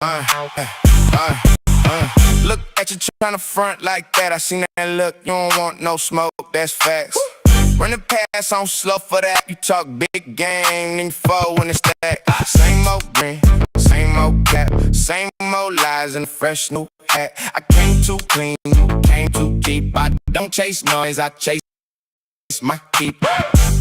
Look at you tryna front like that. I seen that look, you don't want no smoke, that's facts. Run the pass on slow for that. You talk big game, then you fall when it's that. Same old green, same old cap, same old lies in a fresh new hat. I came too clean, came too deep. I don't chase noise, I chase my keep.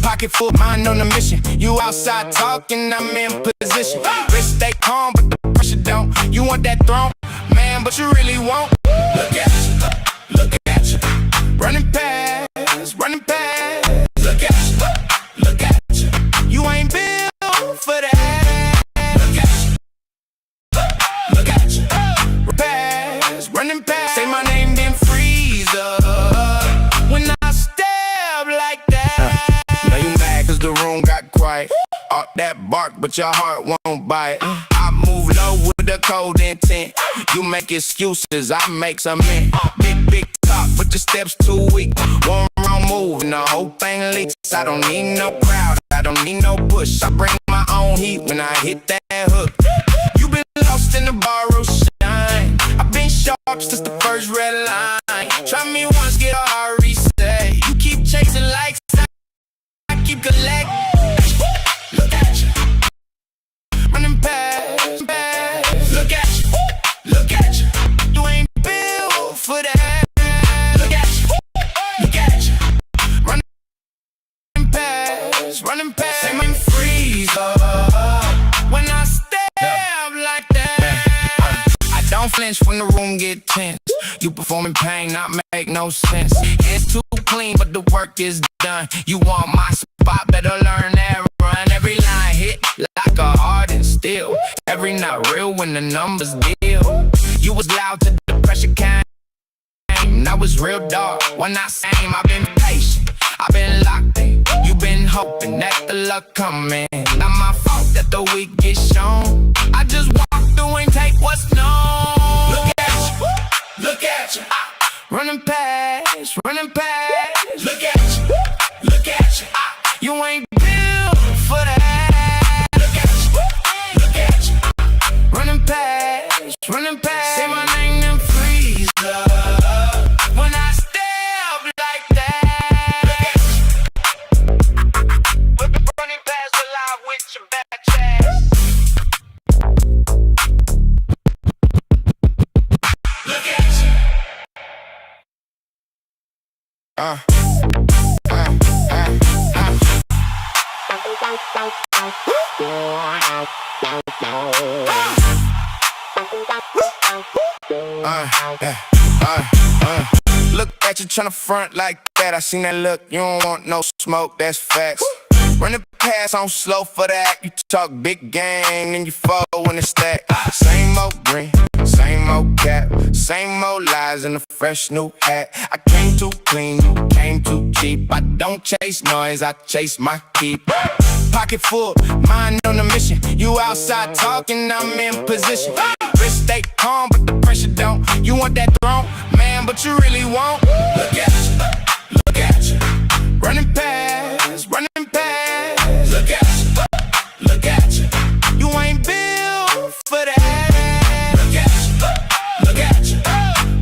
Pocket full, mind on a mission. You outside talking, I'm in position. Wrist stay calm, but the pressure don't. You want that throne, man, but you really won't. Look at you, look at you. Running past, running past. Look at you, look at you. You ain't built for that. Look at you, pass, running past. Say my name, then freeze up. When I step like that. Now you mad cause the room got quiet. All that bark, but your heart won't bite. I move low with a cold intent. You make excuses, I make some in. Big talk, but your steps too weak. One wrong move and the whole thing leaks. I don't need no crowd, I don't need no push. I bring my own heat when I hit that hook. You been lost in the borrowed shine. I've been sharp since the first red line. Try me once, get a hard reset. You keep chasing likes, I keep collecting. Look at you, running past. Look at you, look at you. You ain't built for that. Look at you, running past. Say my freeze up when I step like that. I don't flinch when the room get tense. You performing pain, not make no sense. It's too clean, but the work is done. You want my spot, better learn that run. Every line hit like a hardened steel. Every not real when the numbers deal. You was loud till the pressure came. Now it's real dark when I same. I've been patient, I've been locked in. You been hoping that the luck come in. Not my fault that the weak get shown. I just walk through and take what's known. Look at you, look at you. Running past, running past. Look at you, look at you. You ain't built for that. Look at you, look at you. Running past, running past. Say my name and freeze up when I step like that. Running past alive with your back chest. Look at you. Look at you tryna front like that. I seen that look, you don't want no smoke, that's facts. Run the pass on slow for that. You talk big game, then you fall when it's that. Same old green, same old cap, same old lies in a fresh new hat. I came too clean, came too cheap. I don't chase noise, I chase my keep. Pocket full, mind on a mission. You outside talking, I'm in position. Wrist stay calm, but the pressure don't. You want that throne, man, but you really won't. Look at you, look at you. Running past, running past. Look at you, look at you. You ain't built for that. Look at you, look at you.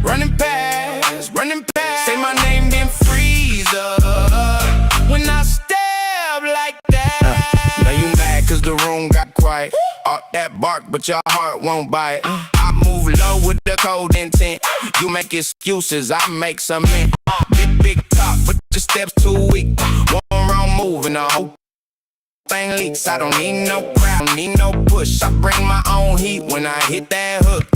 Running past, running past. Say my name, then freeze up when I step like that. Now you mad cause the room got quiet. All that bark, but your heart won't bite. I move low with the cold intent. You make excuses, I make some in. Big talk, but your steps too weak. One wrong move and the whole thing leaks. I don't need no crowd, don't need no push. I bring my own heat when I hit that hook.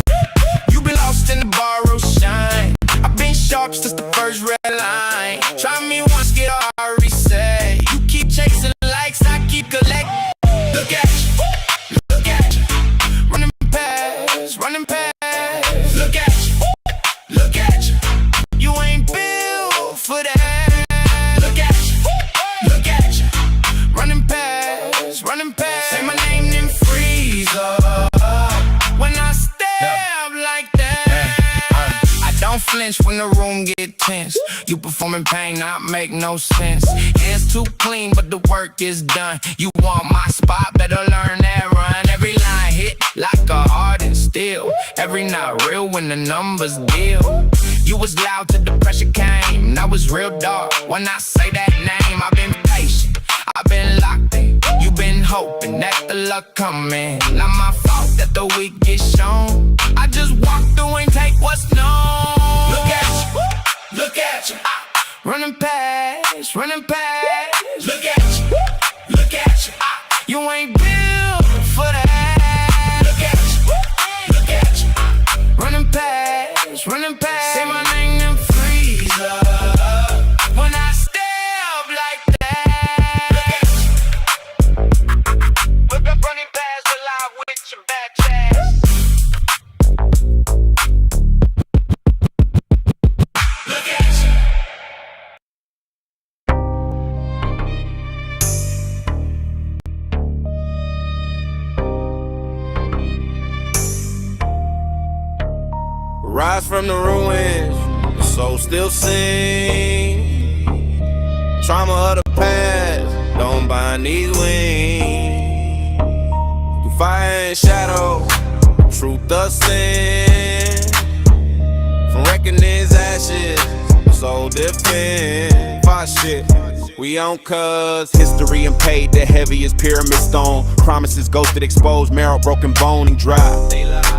You been lost in the borrowed shine. I've been sharp since the first red line. Try me once, get a hard reset. You keep chasing likes, I keep collecting. Look at you, look at you. Running past, running past. Look at you, look at you. You ain't built for that. Look at you, look at you. Running past, running past. Say my name, then freeze up when I step like that. I don't flinch when the room get tense. You performing pain, not make no sense. It's too clean, but the work is done. You want my spot, better learn that run. Every line hit like a hardened steel. real. Every night real when the numbers deal. You was loud till the pressure came. Now it's real dark when I say that name. I've been patient, I've been locked in. You been hoping that the luck come in. Not my fault that the weak get shown. I just walk through and take what's known. Look at you, look at you. Running past, running past. Look at you, look at you. You ain't built for that. Look at you, look at you. Running past, running past. Say my name and freeze up when I step like that. Look up, running past the live with your bad chest. Look at you. Rise from the ruins, the soul still sing. Trauma of the past, don't bind these wings. Through fire and shadow, truth ascend. From reckoning's ashes, the soul defend. Fire shit, we on cuz history and paid the heaviest pyramid stone. Promises ghosted, exposed, marrow broken, bone and dry.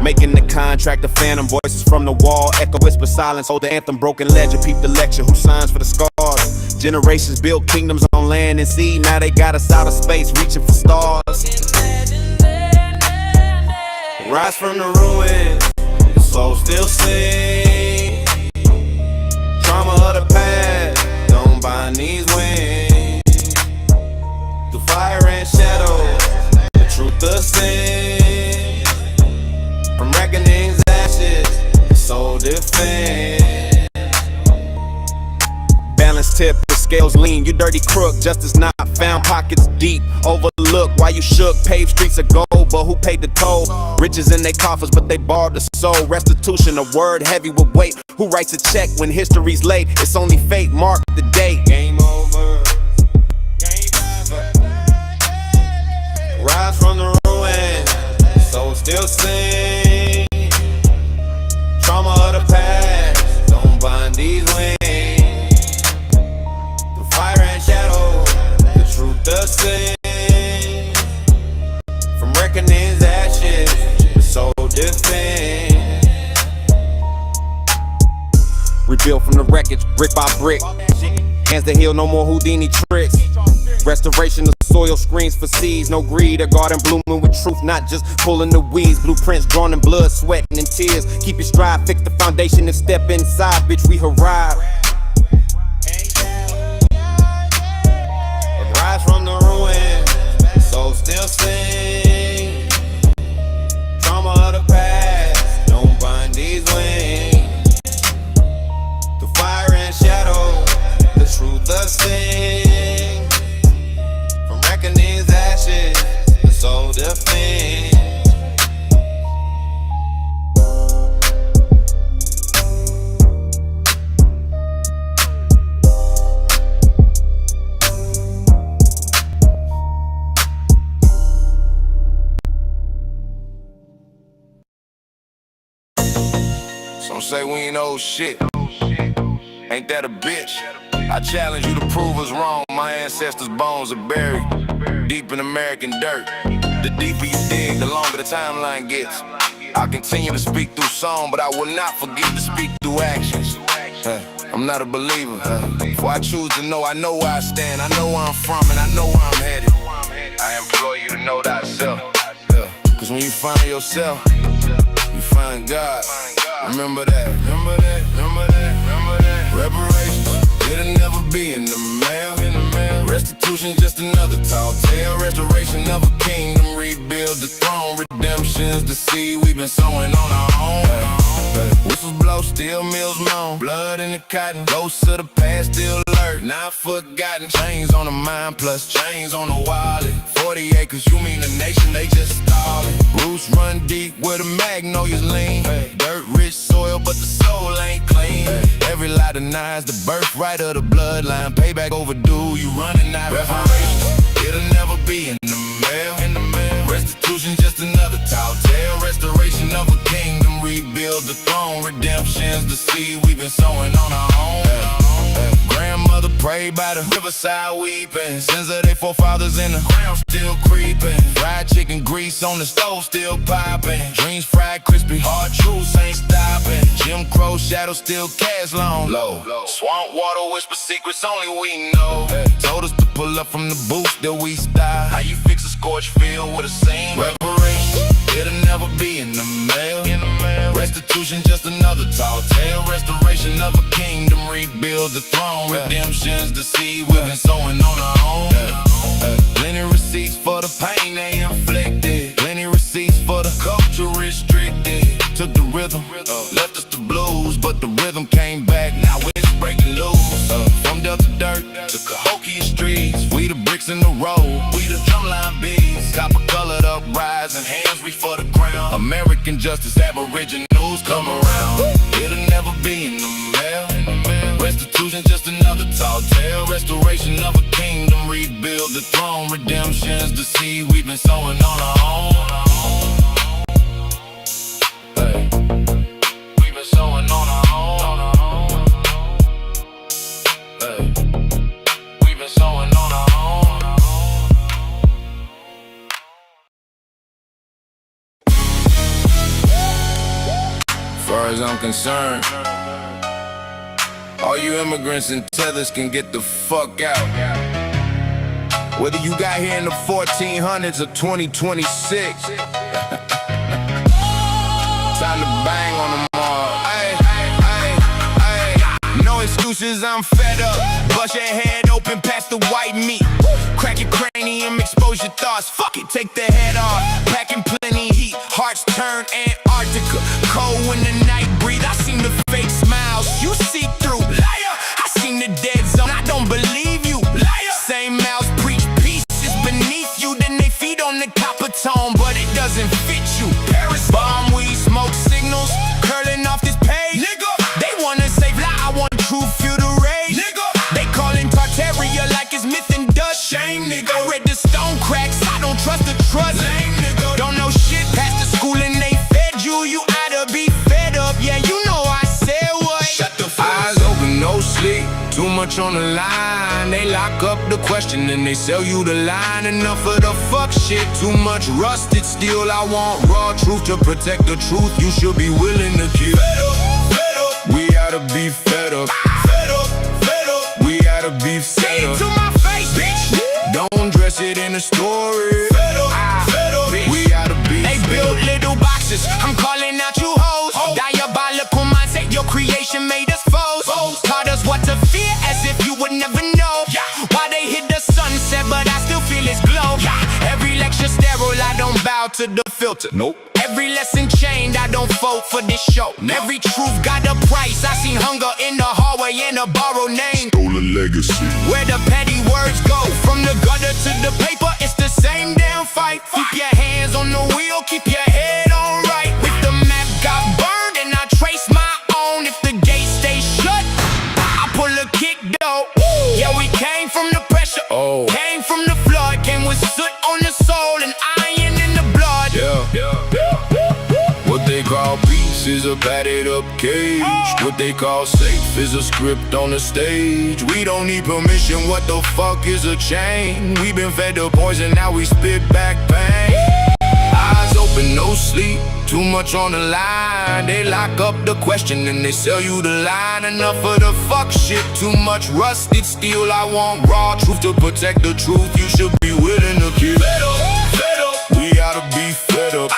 Making the contract, the phantom voices from the wall. Echo, whisper, silence, hold the anthem, broken ledger. Peep the lecture, who signs for the scars. Generations built kingdoms on land and sea. Now they got us out of space, reaching for stars. Rise from the ruins, the soul still sing. Trauma of the past, don't bind these wings. Through fire and shadow, the truth ascends. From reckoning's ashes, the soul defend. Balance tip, the scales lean. You dirty crook, justice not found, pockets deep. Overlooked, why you shook? Paved streets of gold, but who paid the toll? Riches in they coffers, but they borrowed the soul. Restitution, a word heavy with weight. Who writes a check when history's late? It's only fate, mark the date. Game over. Game over. Rise from the ruins, soul still sing. Trauma of the past, don't bind these wings. Through fire and shadow, the truth ascends. From reckoning's ashes, the soul defend. Rebuilt from the wreckage, brick by brick. Hands to heal, no more Houdini tricks. Restoration of soil, screens for seeds. No greed, a garden blooming with truth, not just pulling the weeds. Blueprints drawn in blood, sweating and tears. Keep your stride, fix the foundation and step inside, bitch, we arrive. Rise from the ruins, soul still sing. Trauma of the past, don't bind these wings. Through fire and shadow, the truth ascends. From reckoning's ashes, the soul defends. Some say we ain't old shit. Ain't that a bitch? I challenge you to prove us wrong. My ancestors' bones are buried deep in American dirt. The deeper you dig, the longer the timeline gets. I continue to speak through song, but I will not forget to speak through actions. I'm not a believer. For I choose to know, I know where I stand, I know where I'm from, and I know where I'm headed. I implore you to know thyself. Cause when you find yourself, you find God. Remember that, remember that, remember that, remember that. Reparations, it'll never be in the mail. Restitution, just another tall tale. Restoration of a kingdom, rebuild the throne. Redemption's the seed we've been sowing on our own. Whistles blow, steel mills moan. Blood in the cotton, ghosts of the past still alert. Not forgotten, chains on the mind plus chains on the wallet. 40 acres, you mean a nation, they just stalling. Roots run deep where the magnolias lean. Dirt rich soil, but the soul ain't clean. Every lie denies the birthright of the bloodline. Payback overdue, you running out. Reparations, it'll never be in the mail. Restitution, just another tall tale. Restoration of a king. rebuild the throne. Redemption's the seed we've been sowing on our own. Grandmother prayed by the riverside weeping. Sins of their forefathers in the ground still creeping. Fried chicken grease on the stove still popping. Dreams fried crispy, hard truths ain't stopping. Jim Crow shadow still cast long low. Swamp water whisper secrets only we know. Told us to pull up from the booth that we style. How you fix a scorched field with a seam? Reparation, it'll never be in the mail. Restitution just another tall tale. Restoration of a kingdom, rebuild the throne. Redemption's the seed we've been sowing on our own. Plenty receipts for the pain they inflicted. Plenty receipts for the culture restricted. Took the rhythm, left us the blues, but the rhythm came back, now it's breaking loose. From Delta Dirt to Cahokia streets, we the bricks in the road, we the drumline beats. Copper colored uprising, hands reach for the ground. American justice, aboriginals come around. It'll never be in the mail. Restitution just another tall tale. Restoration of a kingdom, rebuild the throne. Redemption's the seed we've been sowing on our own. Hey, we've been sowing on our own. Hey, we've been sowing on our own. As far as I'm concerned, all you immigrants and tethers can get the fuck out. Whether you got here in the 1400s or 2026, time to bang on them all. No excuses, I'm fed up. Bust your head open past the white meat. Crack your cranium, expose your thoughts. Fuck it, take the head off. Packing plenty heat, hearts turn Antarctica. Cold when the night breathe, I seen the fake smiles you see through. Liar, I seen the dead zone, I don't believe you. Liar, same mouths preach peace is beneath you. Then they feed on the copper tone, but it doesn't fit you. Paris bomb, we smoke signals, curling off this page. Nigga, they wanna save lie, I want true feudal rage. Nigga, they callin' Tartaria like it's myth and dust. Shame, nigga, I read the stone cracks, I don't trust the trust. Lame, nigga, don't know shit past the school and they fed you. You oughta be fed up, yeah, you know I said what. Shut the fuck. Eyes open, no sleep, too much on the line. They lock up the question and they sell you the line. Enough of the fuck shit, too much rusted steel. I want raw truth to protect the truth. You should be willing to kill. Fed up, we oughta be fed up. Fed up, we oughta be fed up. Say it to my face, bitch. Don't dress it in a story. Fed up, we oughta be. They built little boxes, I'm calling out you hoes. Diabolical mindset, your creation made us foes. Taught us what to fear as if you would never know. Why they hit the sunset but I still feel its glow. Every lecture sterile, I don't bow to the filter. Nope. Every lesson chained, I don't vote for this show. Every truth got a price. I seen hunger in the hallway and a borrowed name. Stolen legacy. Where the petty words go, from the gutter to the paper, it's the same damn fight. Keep your hands on the wheel, keep your head on right. If the map got burned and I trace my own, if the gate stays shut, I pull a kick though. Yeah, we came from the pressure, came from the flood, came with soot on the soul and iron in the blood. What they call peace is a padded up cage. What they call safe is a script on the stage. We don't need permission, what the fuck is a chain? We been fed the poison, now we spit back pain. Eyes open, no sleep, too much on the line. They lock up the question and they sell you the line. Enough of the fuck shit, too much rusted steel. I want raw truth to protect the truth. You should be willing to kill. Fed up, we oughta be fed up.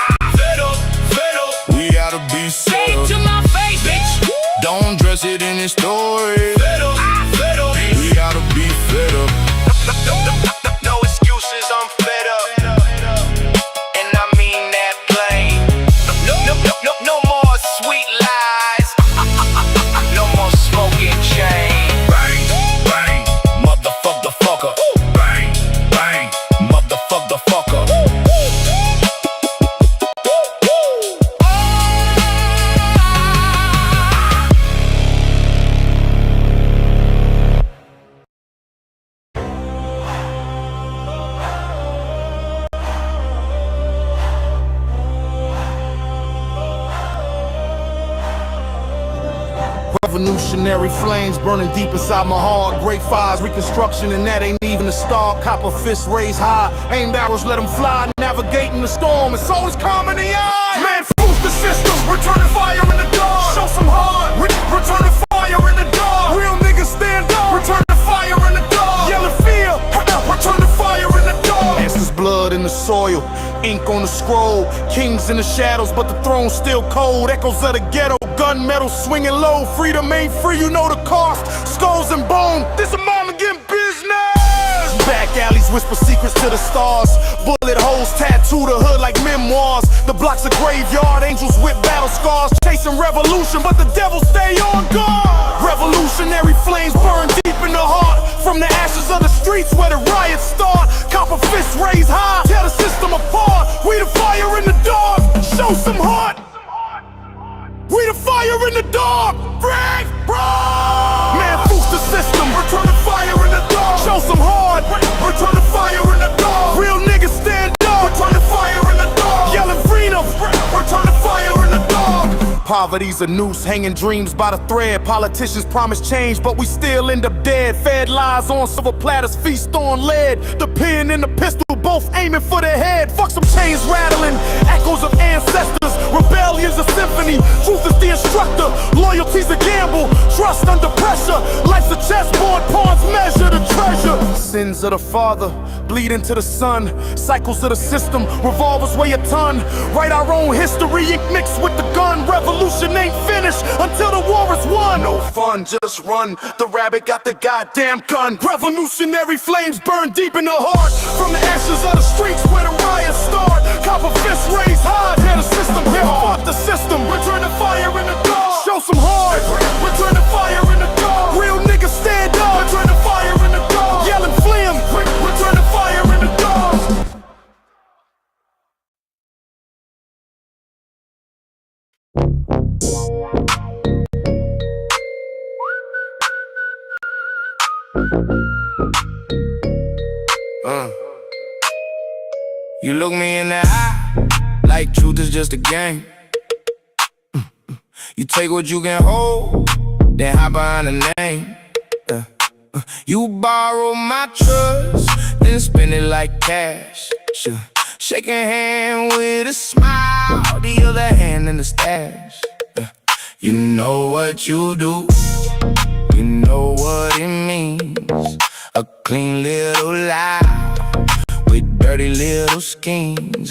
We oughta be set up. Say it to my face, bitch. Don't dress it in a story. Fed up, we oughta be fed up. No excuses, I'm fed up. And I mean that plain. No more sweet lies. No more smoking chain. Bang, bang, motherfucker. Bang, bang, motherfucker. Revolutionary flames burning deep inside my heart. Great fires, reconstruction, and that ain't even a start. Copper fists raised high, aimed arrows let them fly. Navigating the storm, and so is calm in the eye. Man, fools the system, returning fire in the dark. Show some heart, returning fire in the dark. Real niggas stand up, returning fire in the dark. Yelling fear, returning fire in the dark. Ancestors' blood in the soil, ink on the scroll. Kings in the shadows, but the throne's still cold. Echoes of the ghetto, gunmetal swinging low. Freedom ain't free, you know the cost. Skulls and bone, this a mama getting business. Back alleys whisper secrets to the stars. Bullet holes tattoo the hood like memoirs. The block's a graveyard, angels with battle scars. Chasing revolution, but the devil stay on guard. Revolutionary flames burn deep in the heart. From the ashes of the streets where the riots start. Copper fists raised high, tear the system apart. We the fire in the dark, show some heart. We the fire in the dark, break, man, boost the system, return the fire in the dark. Show some heart, return the fire in the dark. Real niggas stand up, return the fire in the dark. Yelling freedom, return the fire in the dark. Poverty's a noose, hanging dreams by the thread. Politicians promise change, but we still end up dead. Fed lies on silver platters, feast on lead. The pen and the pistol, both aiming for the head. Fuck some chains rattling, echoes of ancestors. Rebellion's a symphony, truth is the instructor. Loyalty's a gamble, trust under pressure. Life's a chessboard, pawns measure the treasure. Sins of the father bleed into the son. Cycles of the system, revolvers weigh a ton. Write our own history, ink mixed with the gun. Revolution ain't finished until the war is won. No fun, just run. The rabbit got the goddamn gun. Revolutionary flames burn deep in the heart. From the ashes of the streets where the riots start. Copper fists raised high, tear the system apart. Fuck the system, return the fire in the dark. Show some heart, return the fire in the dark. Real niggas stand up, return the fire in the dark. Yelling flim, return the fire in the dark. You look me in the eye, like truth is just a game. You take what you can hold, then hide behind the name. You borrow my trust, then spend it like cash. Shaking hand with a smile, the other hand in the stash. You know what you do, you know what it means. A clean little life with dirty little schemes.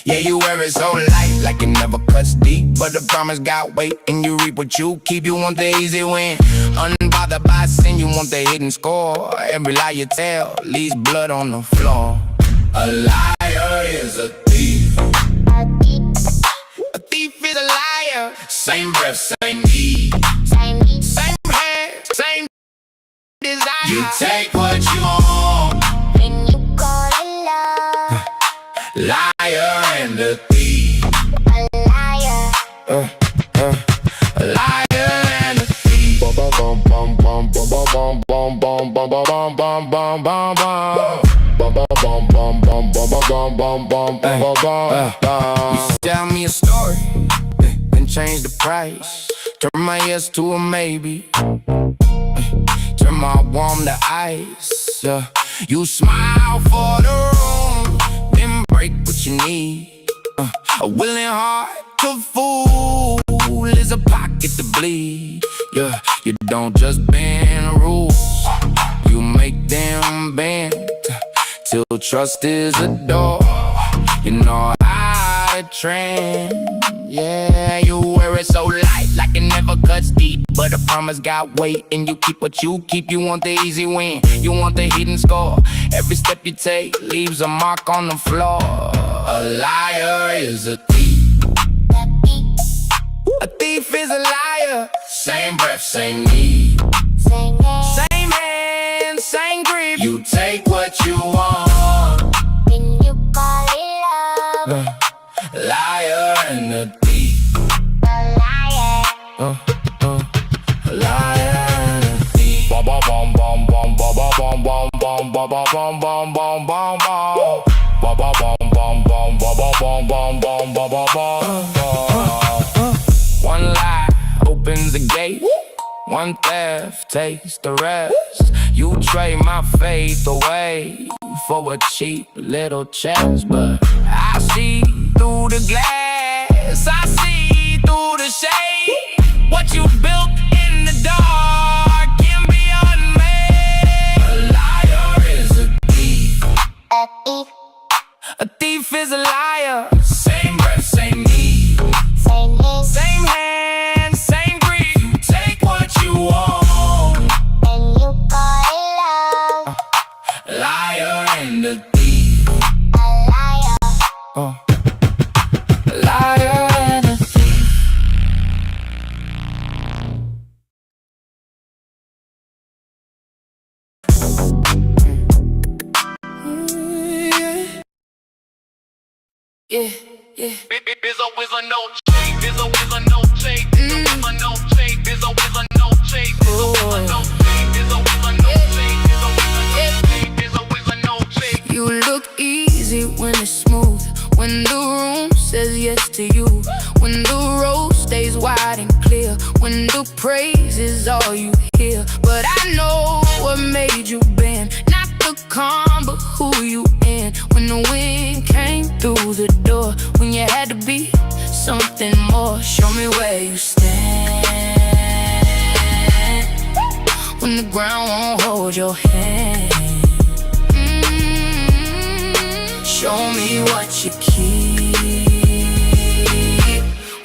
Yeah, you wear it so light, like it never cuts deep. But the promise got weight, and you reap what you keep. You want the easy win, unbothered by sin. You want the hidden score. Every lie you tell leaves blood on the floor. A liar is a thief. A thief is a liar. Same breath, same need. Same hand, same desire. You take what you want, then you call it love. Liar and a thief. A liar. A liar and a thief. You tell me a story, then change the price. Turn my yes to a maybe. Turn my warm to ice. You smile for the room, then break what you need. A willing heart to fool is a pocket to bleed. You don't just bend rules, you make them bend. Till trust is a door, you know how to trend. Yeah, you wear it so light, like it never cuts deep. But the promise got weight, and you keep what you keep. You want the easy win, you want the hidden score. Every step you take leaves a mark on the floor. A liar is a thief. A thief is a liar. Same breath, same need. Same hand, Same hand, same grip. You take what you want. then you call it love. Liar and a thief. A liar. A liar and a thief. Bum bum bum bum bum bum bum bum bum bum bum bum bum bum bum. Bum bum bum bum bum bum bum bum bum bum bum bum. One lie, open opens the gate. One theft takes the rest. You trade my faith away for a cheap little chance, but I see through the glass, I see through the shade. What you built in the dark can be unmade. A liar is a thief. A thief. A thief is a liar. Same breath, same need. Same name. Same hand, same greed. You take what you want. And you call it love. Liar and a thief. A liar. A liar and a thief. Yeah, yeah. Bizzo is a no shake. Bizzo is a no shake. Bizzo is a no shake. Bizzo is a no shake. Bizzo is a no shake. Bizzo is a no shake. Bizzo is a no shake. You look easy when it's smooth. When the room says yes to you. When the road stays wide and clear. When the praise is all you hear. But I know what made you bend. Not the calm, but who you in. When the wind came through the door. When you had to be something more. Show me where you stand. When the ground won't hold your hand. Show me what you keep.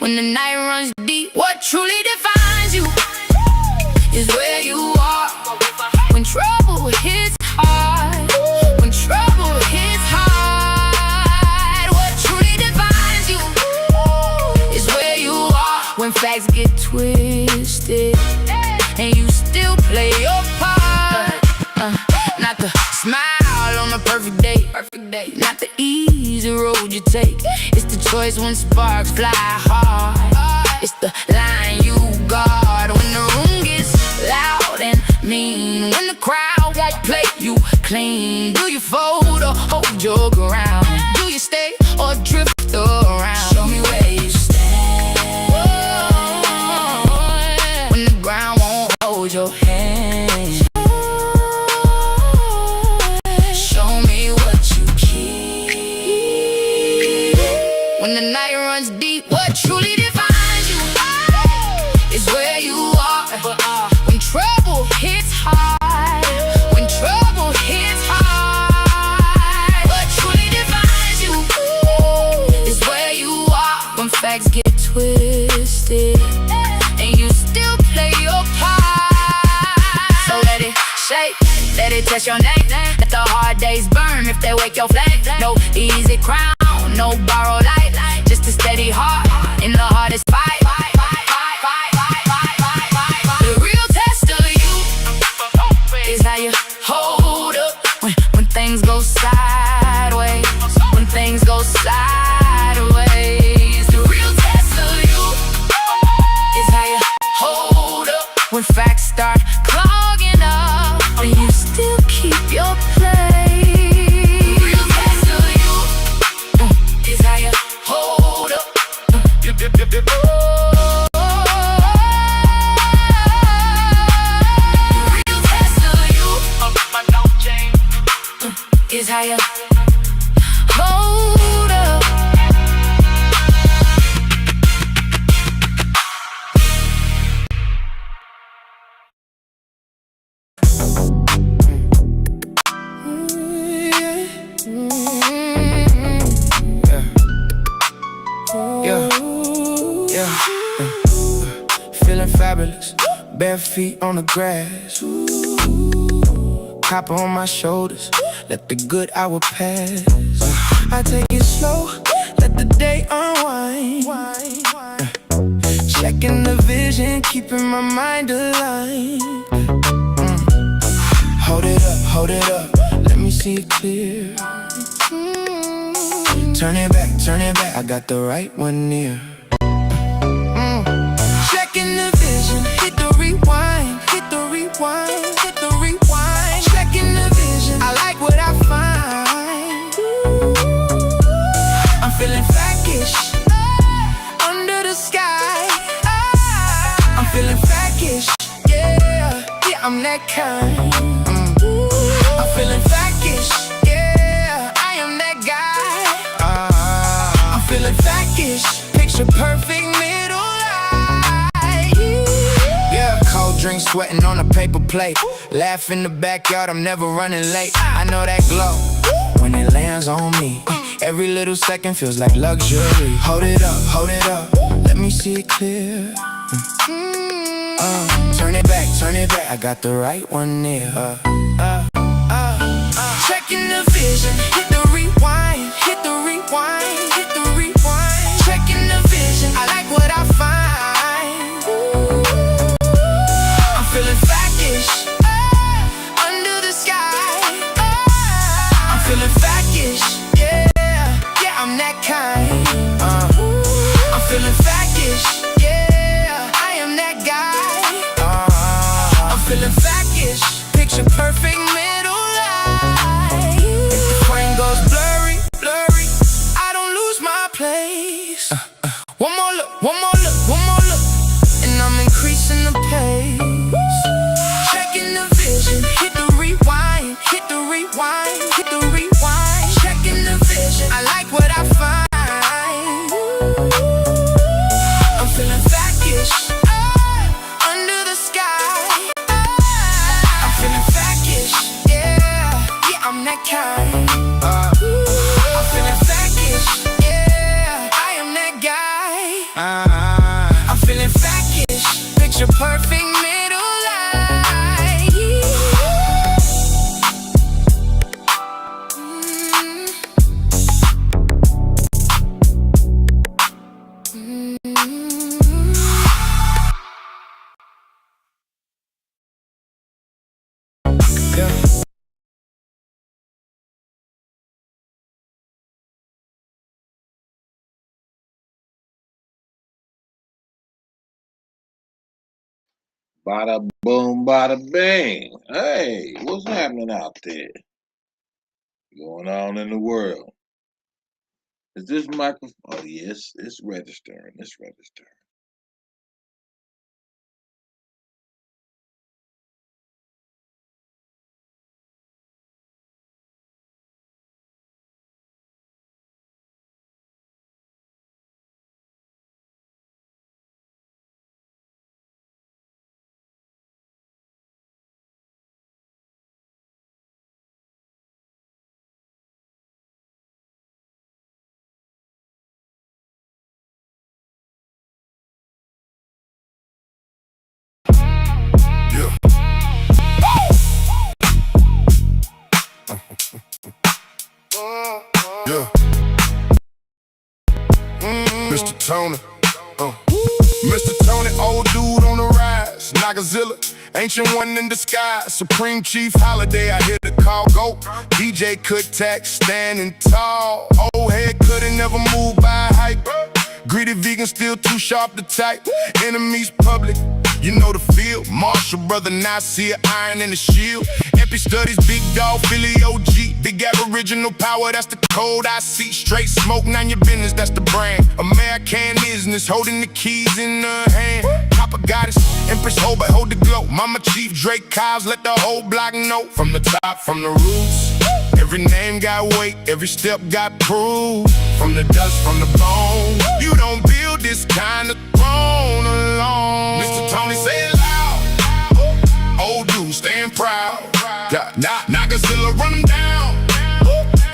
When the night runs deep, what truly defines you is where you are. When trouble hits hard, when trouble hits hard, what truly defines you is where you are. When facts get twisted and you still play your part. Not the smile on a perfect day, not the easy road you take. It's the choice when sparks fly hard. It's the line you guard. When the room gets loud and mean. When the crowd won't play you clean. Do you fold or hold your ground? Do you stay or drift around? Show me where you stand. When the ground won't hold your hand. Show me what you keep. When the night runs deep, what truly defines you is where you are. When trouble hits hard, when trouble hits hard, what truly defines you is where you are. When facts get twisted and you still play your part. So let it shake, let it touch your neck. Let the hard days burn if they wake your flame. No easy crown, no borrowed light. Just a steady heart in the hardest fight. The real test of you is how you hold up when things go sideways. When things go sideways. The real test of you is how you hold up when facts start clogging up and you still keep your place. The real test of you is how you hold up. Is how you hold up. Yeah. Feeling fabulous, bare feet on the grass. Copper on my shoulders, let the good hour pass. I take it slow, let the day unwind. Checking the vision, keeping my mind aligned. Hold it up, let me see it clear. Turn it back, I got the right one near. Checking the vision, hit the rewind, hit the rewind, hit the rewind. Checking the vision, I like what I find. I'm feeling blackish under the sky. I'm feeling I'm that kind. I'm feeling factish, yeah, I am that guy. I'm feeling factish, picture perfect middle life. Yeah, cold drink sweating on a paper plate. Laugh in the backyard, I'm never running late. I know that glow when it lands on me. Every little second feels like luxury. Hold it up, let me see it clear. Turn it back, I got the right one there. Checking the vision, hit the rewind, hit the rewind, hit the rewind. Checking the vision, I like what I find. I'm feeling factish, under the sky. I'm feeling factish, yeah, yeah, I'm that kind. I'm feeling factish, yeah, I am that guy. I'm feeling factish, picture perfect middle life. If the frame goes blurry, blurry, I don't lose my place. One more look, one more look, one more look, and I'm increasing the pace. Checking the vision, hit the rewind, hit the rewind, hit the rewind. Checking the vision, I like what I find. I'm feeling factish, under the sky. I'm feeling factish, yeah, yeah, I'm that kind. I'm feeling factish, yeah, I am that guy. I'm feeling factish, picture perfect middle life. Yeah. Bada boom, bada bing. Hey, what's happening out there? Going on in the world? Is this microphone? Oh, yes, it's registering. It's registering. Yeah. Mr. Tony. Mr. Tony, old dude on the rise. Nagazilla, ancient one in disguise. Supreme Chief Holiday, I hear the call go. DJ Cook Tack, standing tall. Old head couldn't never move by hype. Greedy vegan, still too sharp to type. Enemies public, you know the field. Marshall brother, Nasir, iron in the shield. Epic studies, big dog, Philly OG. Big aboriginal power, that's the code I see. Straight smoke, none your business, that's the brand. American business, holding the keys in her hand. Copper goddess, Empress Hobart, hold the glow. Mama Chief Drake Kyles, let the whole block know. From the top, from the roots, every name got weight, every step got proof. From the dust, from the bone, you don't build this kind of throne alone. Mr. Tony, say it loud. Old dude, staying proud. Nagazilla, run them down.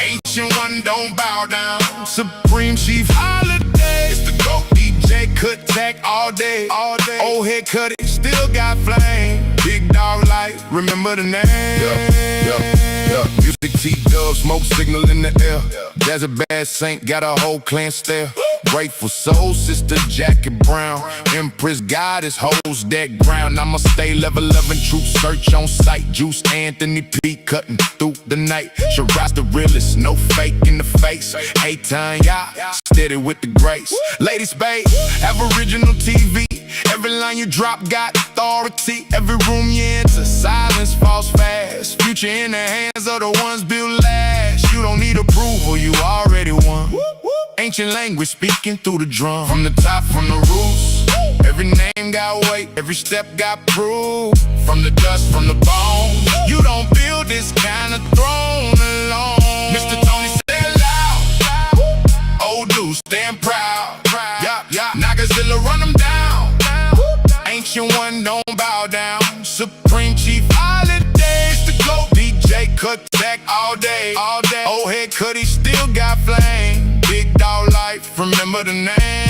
Ancient one, don't bow down. Supreme Chief Holiday, it's the GOAT. DJ Cut Tack all day, all day. Old head cut it, still got flame. Big dog light, remember the name. Yeah. Music T-Dub, smoke signal in the air. There's a bad saint, got a whole clan stare. Grateful Soul, Sister Jackie Brown. Empress Goddess holds that ground. I'ma stay level 11, truth search on sight. Juice Anthony P cutting through the night. Shiraz the realest, no fake in the face. A-time, yeah, steady with the grace. Ladies, babe, Aboriginal TV. Every line you drop got authority. Every room you enter, silence falls fast. Future in the hands of the ones built last. You don't need approval, you already won. Ancient language speaking through the drum. From the top, from the roots, every name got weight, every Every step got proved, from the dust, from the bone. You don't build this kind of throne alone. Mr. Tony said loud, old dude stand proud. Yeah, yeah, Nagazilla run them down. Ancient one don't bow down. Supreme Chief Holidays, the GOAT DJ cut back all day. Old head Cuddy still got flame. Big dog life, remember the name.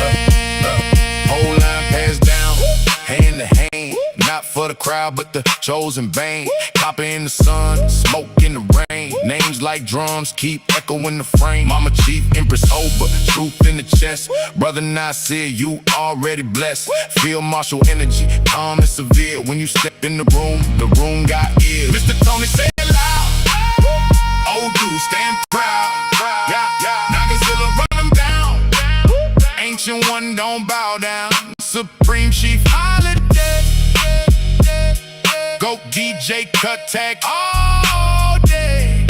Whole line passed down, hand to hand. Not for the crowd, but the chosen band. Copper in the sun, smoke in the rain. Names like drums keep echoing the frame. Mama Chief, Empress Oba, truth in the chest. Brother Nasir, you already blessed. Field Marshal energy, calm and severe. When you step in the room got ears. Mr. Tony say it loud. Old dude stand proud. Yeah, Nagazilla run them down. Ancient one don't bow down. Supreme Chief Holiday. Go DJ cut tag all day.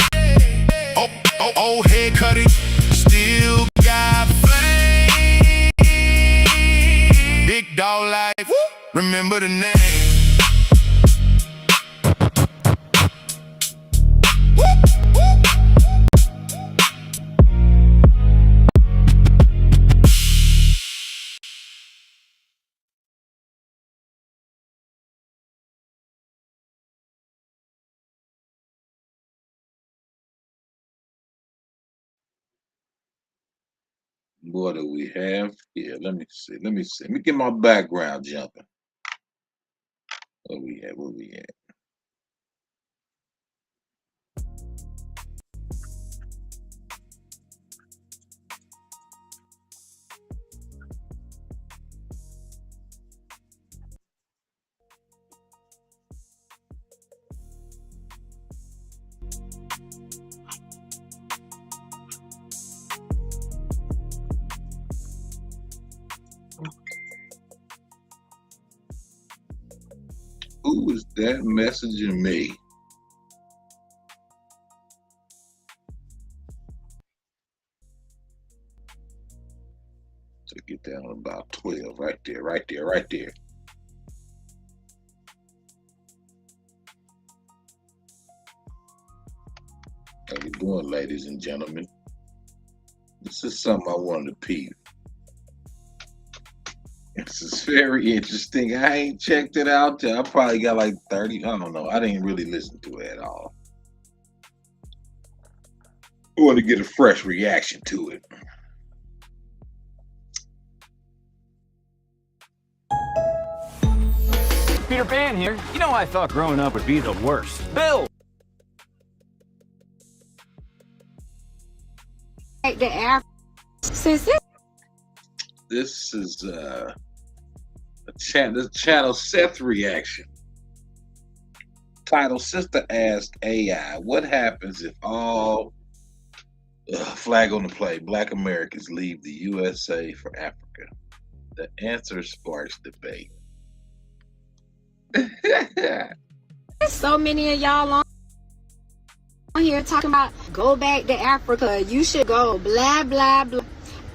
Old head Cuddy still got flame. Big dog life, remember the name. What do we have here? Let me see. Let me get my background jumping. Where we at? Who is that messaging me? So get down to about 12, right there. How you doing, ladies and gentlemen? This is something I wanted to peep. This is very interesting. I ain't checked it out yet. I probably got like 30. I don't know. I didn't really listen to it at all. I want to get a fresh reaction to it. Peter Pan here. You know, I thought growing up would be the worst. Bill! This is this channel Seth reaction. Title: Sister asked AI, what happens if all flag on the play, Black Americans leave the USA for Africa? The answer sparks debate. So many of y'all on here talking about go back to Africa, you should go, blah blah blah.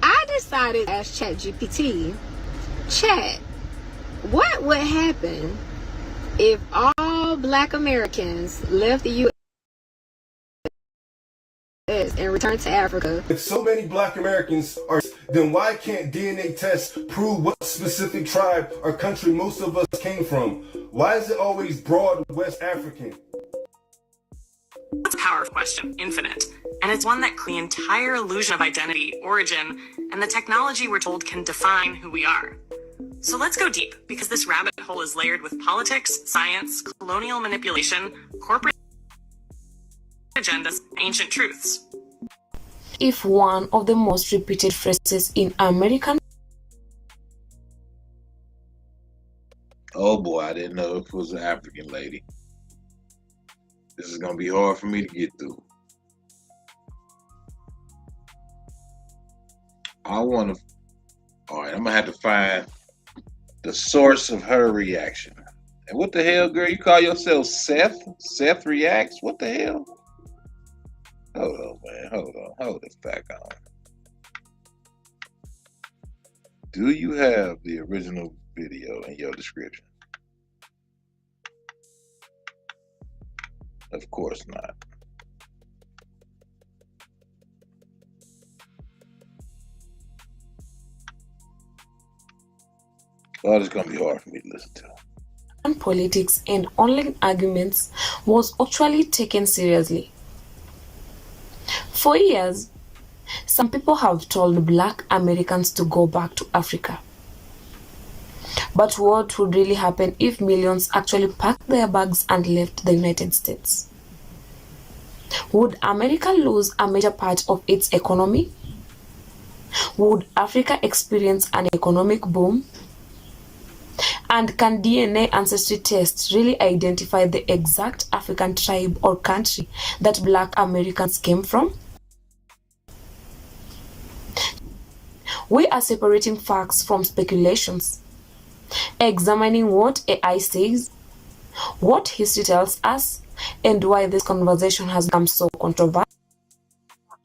I decided to ask ChatGPT, Chat, what would happen if all Black Americans left the US and returned to Africa? If so many Black Americans are, then why can't DNA tests prove what specific tribe or country most of us came from? Why is it always broad West African? It's a power question, infinite, and it's one that the entire illusion of identity, origin, and the technology we're told can define who we are. So let's go deep, because this rabbit hole is layered with politics, science, colonial manipulation, corporate agendas, ancient truths. If one of the most repeated phrases in American... Oh boy, I didn't know if it was an African lady. This is gonna be hard for me to get through. All right, I'm gonna have to find the source of her reaction. And what the hell, girl? You call yourself Seth? Seth reacts? What the hell? Hold on, man. Hold the fuck on. Do you have the original video in your description? Of course not. Well, it's gonna be hard for me to listen to. And politics and online arguments was actually taken seriously. For years, some people have told black Americans to go back to Africa. But what would really happen if millions actually packed their bags and left the United States? Would America lose a major part of its economy? Would Africa experience an economic boom? And can DNA ancestry tests really identify the exact African tribe or country that black Americans came from? We are separating facts from speculations, examining what AI says, what history tells us, and why this conversation has become so controversial.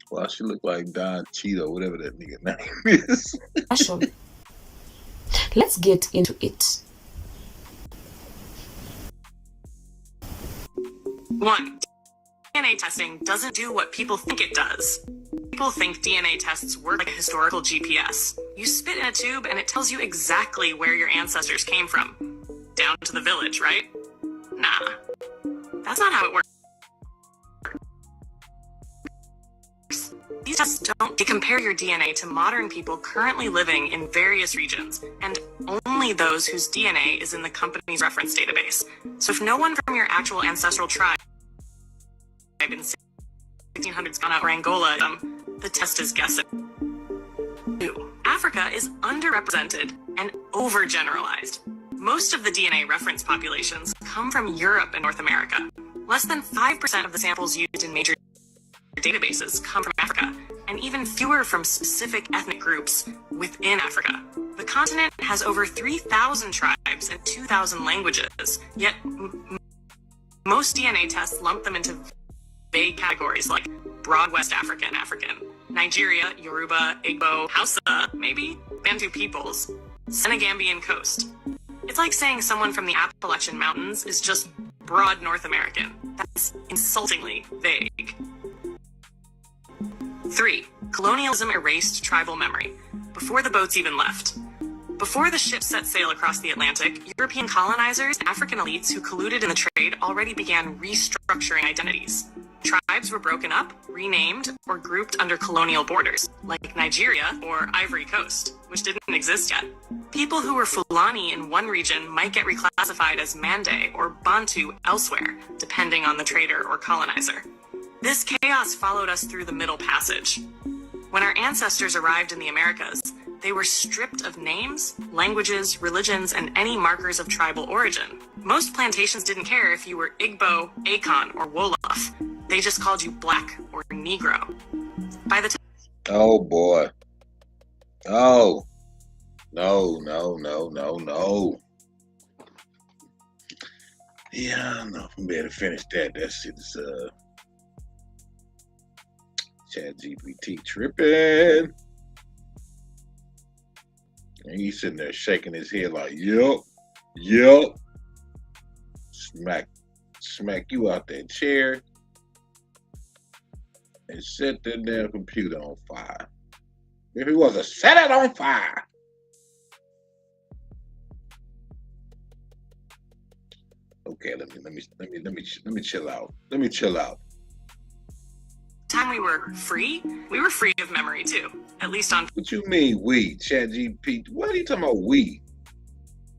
Well, she look like Don Cheeto, whatever that nigga name is. Let's get into it. 1. DNA testing doesn't do what people think it does. People think DNA tests work like a historical GPS. You spit in a tube and it tells you exactly where your ancestors came from. Down to the village, right? Nah. That's not how it works. These tests don't. They compare your DNA to modern people currently living in various regions, and only those whose DNA is in the company's reference database. So if no one from your actual ancestral tribe in 1600s Ghana or Angola, the test is guessing. 2. Africa is underrepresented and overgeneralized. Most of the DNA reference populations come from Europe and North America. Less than 5% of the samples used in major databases come from Africa, and even fewer from specific ethnic groups within Africa. The continent has over 3,000 tribes and 2,000 languages, yet most DNA tests lump them into vague categories like Broad West African, Nigeria, Yoruba, Igbo, Hausa, maybe, Bantu peoples, Senegambian coast. It's like saying someone from the Appalachian Mountains is just broad North American. That's insultingly vague. 3. Colonialism erased tribal memory before the boats even left. Before the ships set sail across the Atlantic, European colonizers and African elites who colluded in the trade already began restructuring identities. Tribes were broken up, renamed, or grouped under colonial borders, like Nigeria or Ivory Coast, which didn't exist yet. People who were Fulani in one region might get reclassified as Mande or Bantu elsewhere, depending on the trader or colonizer. This chaos followed us through the Middle Passage. When our ancestors arrived in the Americas, they were stripped of names, languages, religions, and any markers of tribal origin. Most plantations didn't care if you were Igbo, Akon, or Wolof. They just called you Black or Negro. By the time... Oh, boy. Oh. No. Yeah, I know. We better finish that. That shit is, ChatGPT tripping. And he's sitting there shaking his head like, yup. Smack you out that chair and set that damn computer on fire. If he was to set it on fire. Okay, let me chill out. Let me chill out. Time we were free of memory too, at least on What you mean we? ChatGPT? What are you talking about we?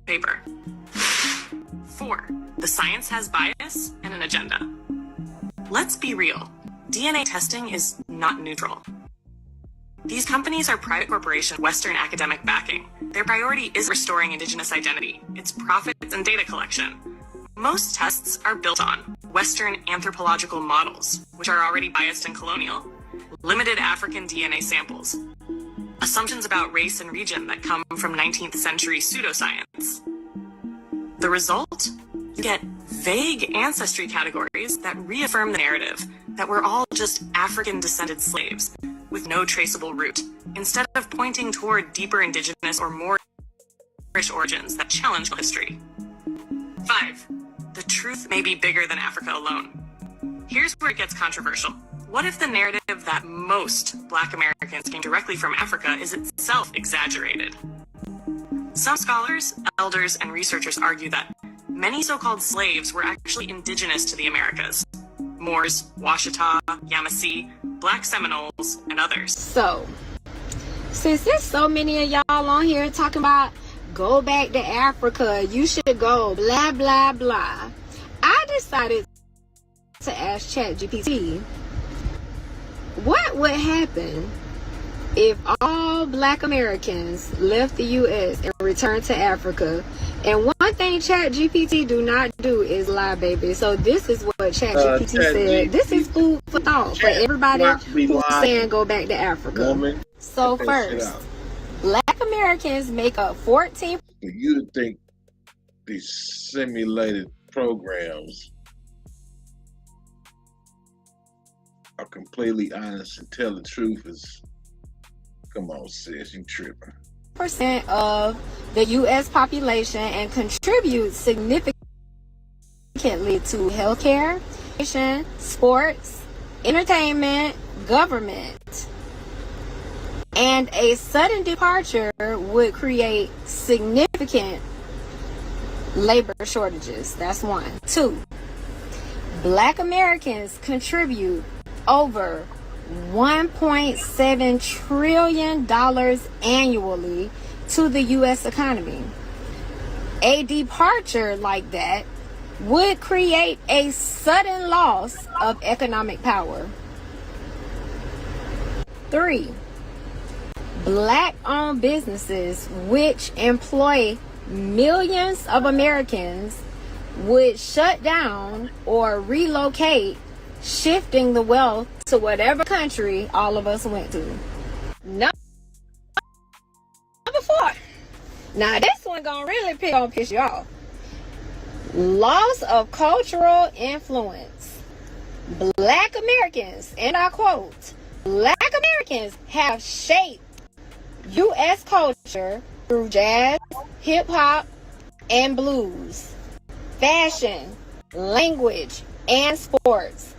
paper. 4. The science has bias and an agenda. Let's be real. DNA testing is not neutral. These companies are private corporations with Western academic backing. Their priority is restoring indigenous identity, its profits and data collection. Most tests are built on Western anthropological models, which are already biased and colonial, limited African DNA samples, assumptions about race and region that come from 19th century pseudoscience. The result? You get vague ancestry categories that reaffirm the narrative that we're all just African-descended slaves with no traceable root, instead of pointing toward deeper indigenous or more Irish origins that challenge history. 5. The truth may be bigger than Africa alone. Here's where it gets controversial. What if the narrative that most Black Americans came directly from Africa is itself exaggerated? Some scholars, elders, and researchers argue that many so-called slaves were actually indigenous to the Americas. Moors, Washita, Yamasee, Black Seminoles, and others. So, since there's so many of y'all on here talking about go back to Africa, you should go, blah, blah, blah, I decided to ask ChatGPT, what would happen if all Black Americans left the U.S. and returned to Africa? And one thing ChatGPT do not do is lie, baby. So this is what ChatGPT said. This is food for thought for everybody who's saying go back to Africa. Woman, so first, Black Americans make up 14%. For you to think these simulated programs are completely honest and tell the truth is, come on, sis, you tripping. Of the U.S. population and contribute significantly to healthcare, sports, entertainment, government. And a sudden departure would create significant labor shortages. That's one. Two, Black Americans contribute over $1.7 trillion annually to the U.S. economy. A departure like that would create a sudden loss of economic power. 3, Black-owned businesses which employ millions of Americans would shut down or relocate, shifting the wealth to whatever country all of us went to. Number 4. Now this one gonna really piss you off. Loss of cultural influence. Black Americans, and I quote, Black Americans have shaped U.S. culture through jazz, hip-hop, and blues, fashion, language, and sports.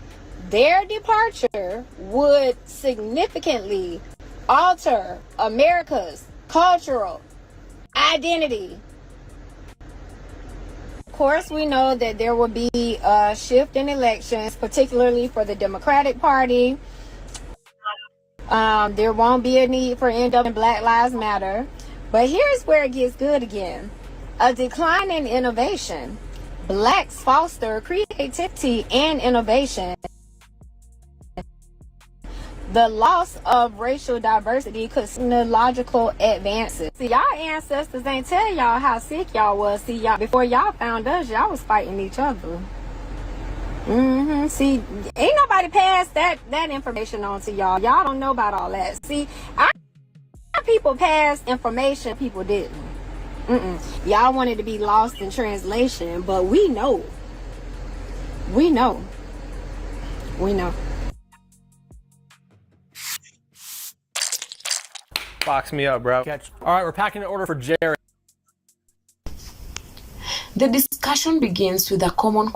Their departure would significantly alter America's cultural identity. Of course, we know that there will be a shift in elections, particularly for the Democratic Party. There won't be a need for end up in Black Lives Matter. But here's where it gets good again. A decline in innovation. Blacks foster creativity and innovation. The loss of racial diversity could technological advances. See, y'all ancestors ain't tell y'all how sick y'all was. See, y'all before y'all found us, y'all was fighting each other. See, ain't nobody passed that information on to y'all. Y'all don't know about all that. See, our people passed information people didn't. Y'all wanted to be lost in translation, but we know. We know. Box me up, bro. All right, we're packing an order for Jerry. The discussion begins with a common.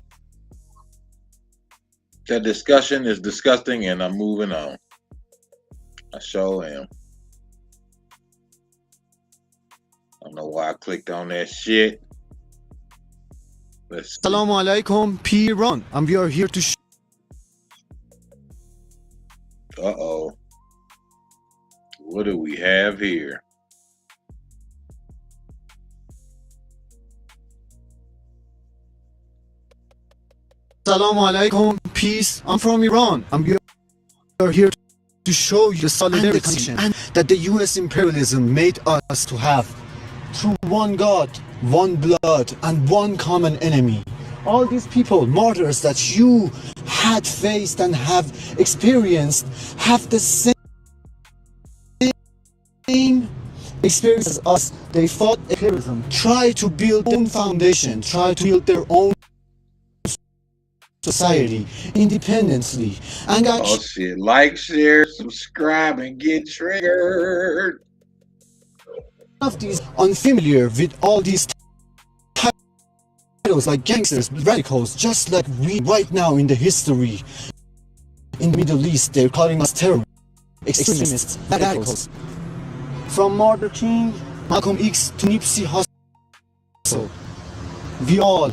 That discussion is disgusting, and I'm moving on. I sure am. I don't know why I clicked on that shit. Let's see. Assalamu alaikum, P1, and we are here to Uh-oh. What do we have here? Assalamu alaikum, peace. I'm from Iran, and we are here to show you the solidarity and that the US imperialism made us to have through one God, one blood, and one common enemy. All these people, martyrs that you had faced and have experienced, have the same experience as us. They fought imperialism, try to build their own foundation, try to build their own society independently, and got shit. Like, share, subscribe, and get triggered. Of these unfamiliar with all these suicidals, like gangsters, radicals, just like we right now in the history. In the Middle East, they're calling us terrorists, extremists, radicals. From Martin King, Malcolm X to Nipsey Hussle, we all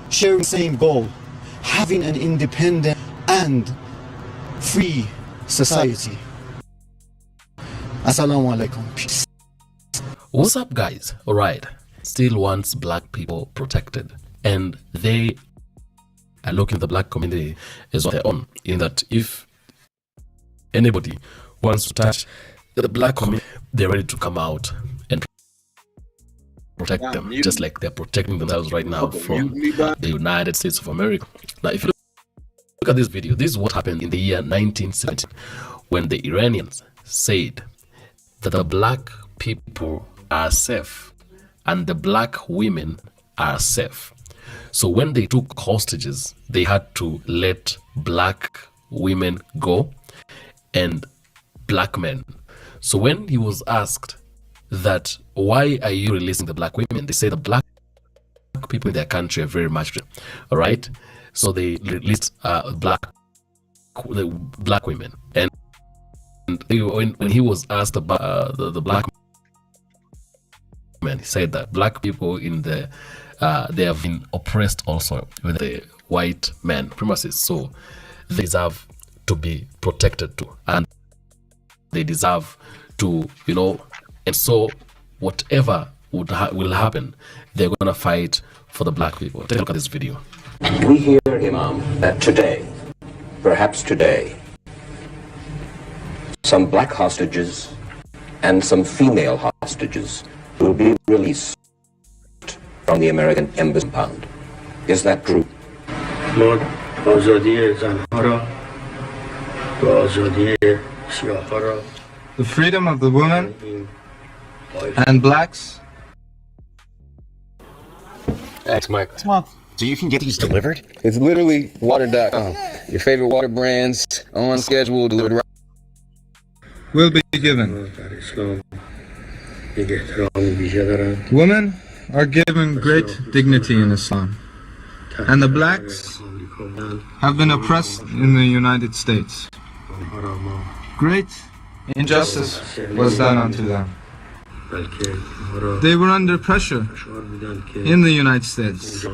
share the same goal, having an independent and free society. Assalamu alaikum, peace. What's up, guys? Alright, still wants black people protected, and they are looking at the black community as on their own, in that if anybody wants to touch the black community, they're ready to come out and protect them, just like they're protecting themselves right now from the United States of America. Now, if you look at this video, this is what happened in the year 1970, when the Iranians said that the black people are safe and the black women are safe. So when they took hostages, they had to let black women go and black men. So when he was asked that, why are you releasing the black women? They say the black people in their country are very much, all right? So they released the black women. And when he was asked about the black men, he said that black people in the they have been oppressed also with the white men premises, so they deserve to be protected too, and they deserve to, you know, and so whatever will happen, they're gonna fight for the black people. Take a look at this video. We hear, Imam, that today, perhaps today, some black hostages and some female hostages will be released from the American embassy compound. Is that true? The freedom of the women and blacks. Thanks, Mike. So you can get these delivered? It's literally water.com. Your favorite water brands, on schedule, delivered right. Will be given. Women are given great dignity in Islam, and the blacks have been oppressed in the United States. Great injustice was done unto them. They were under pressure in the United States.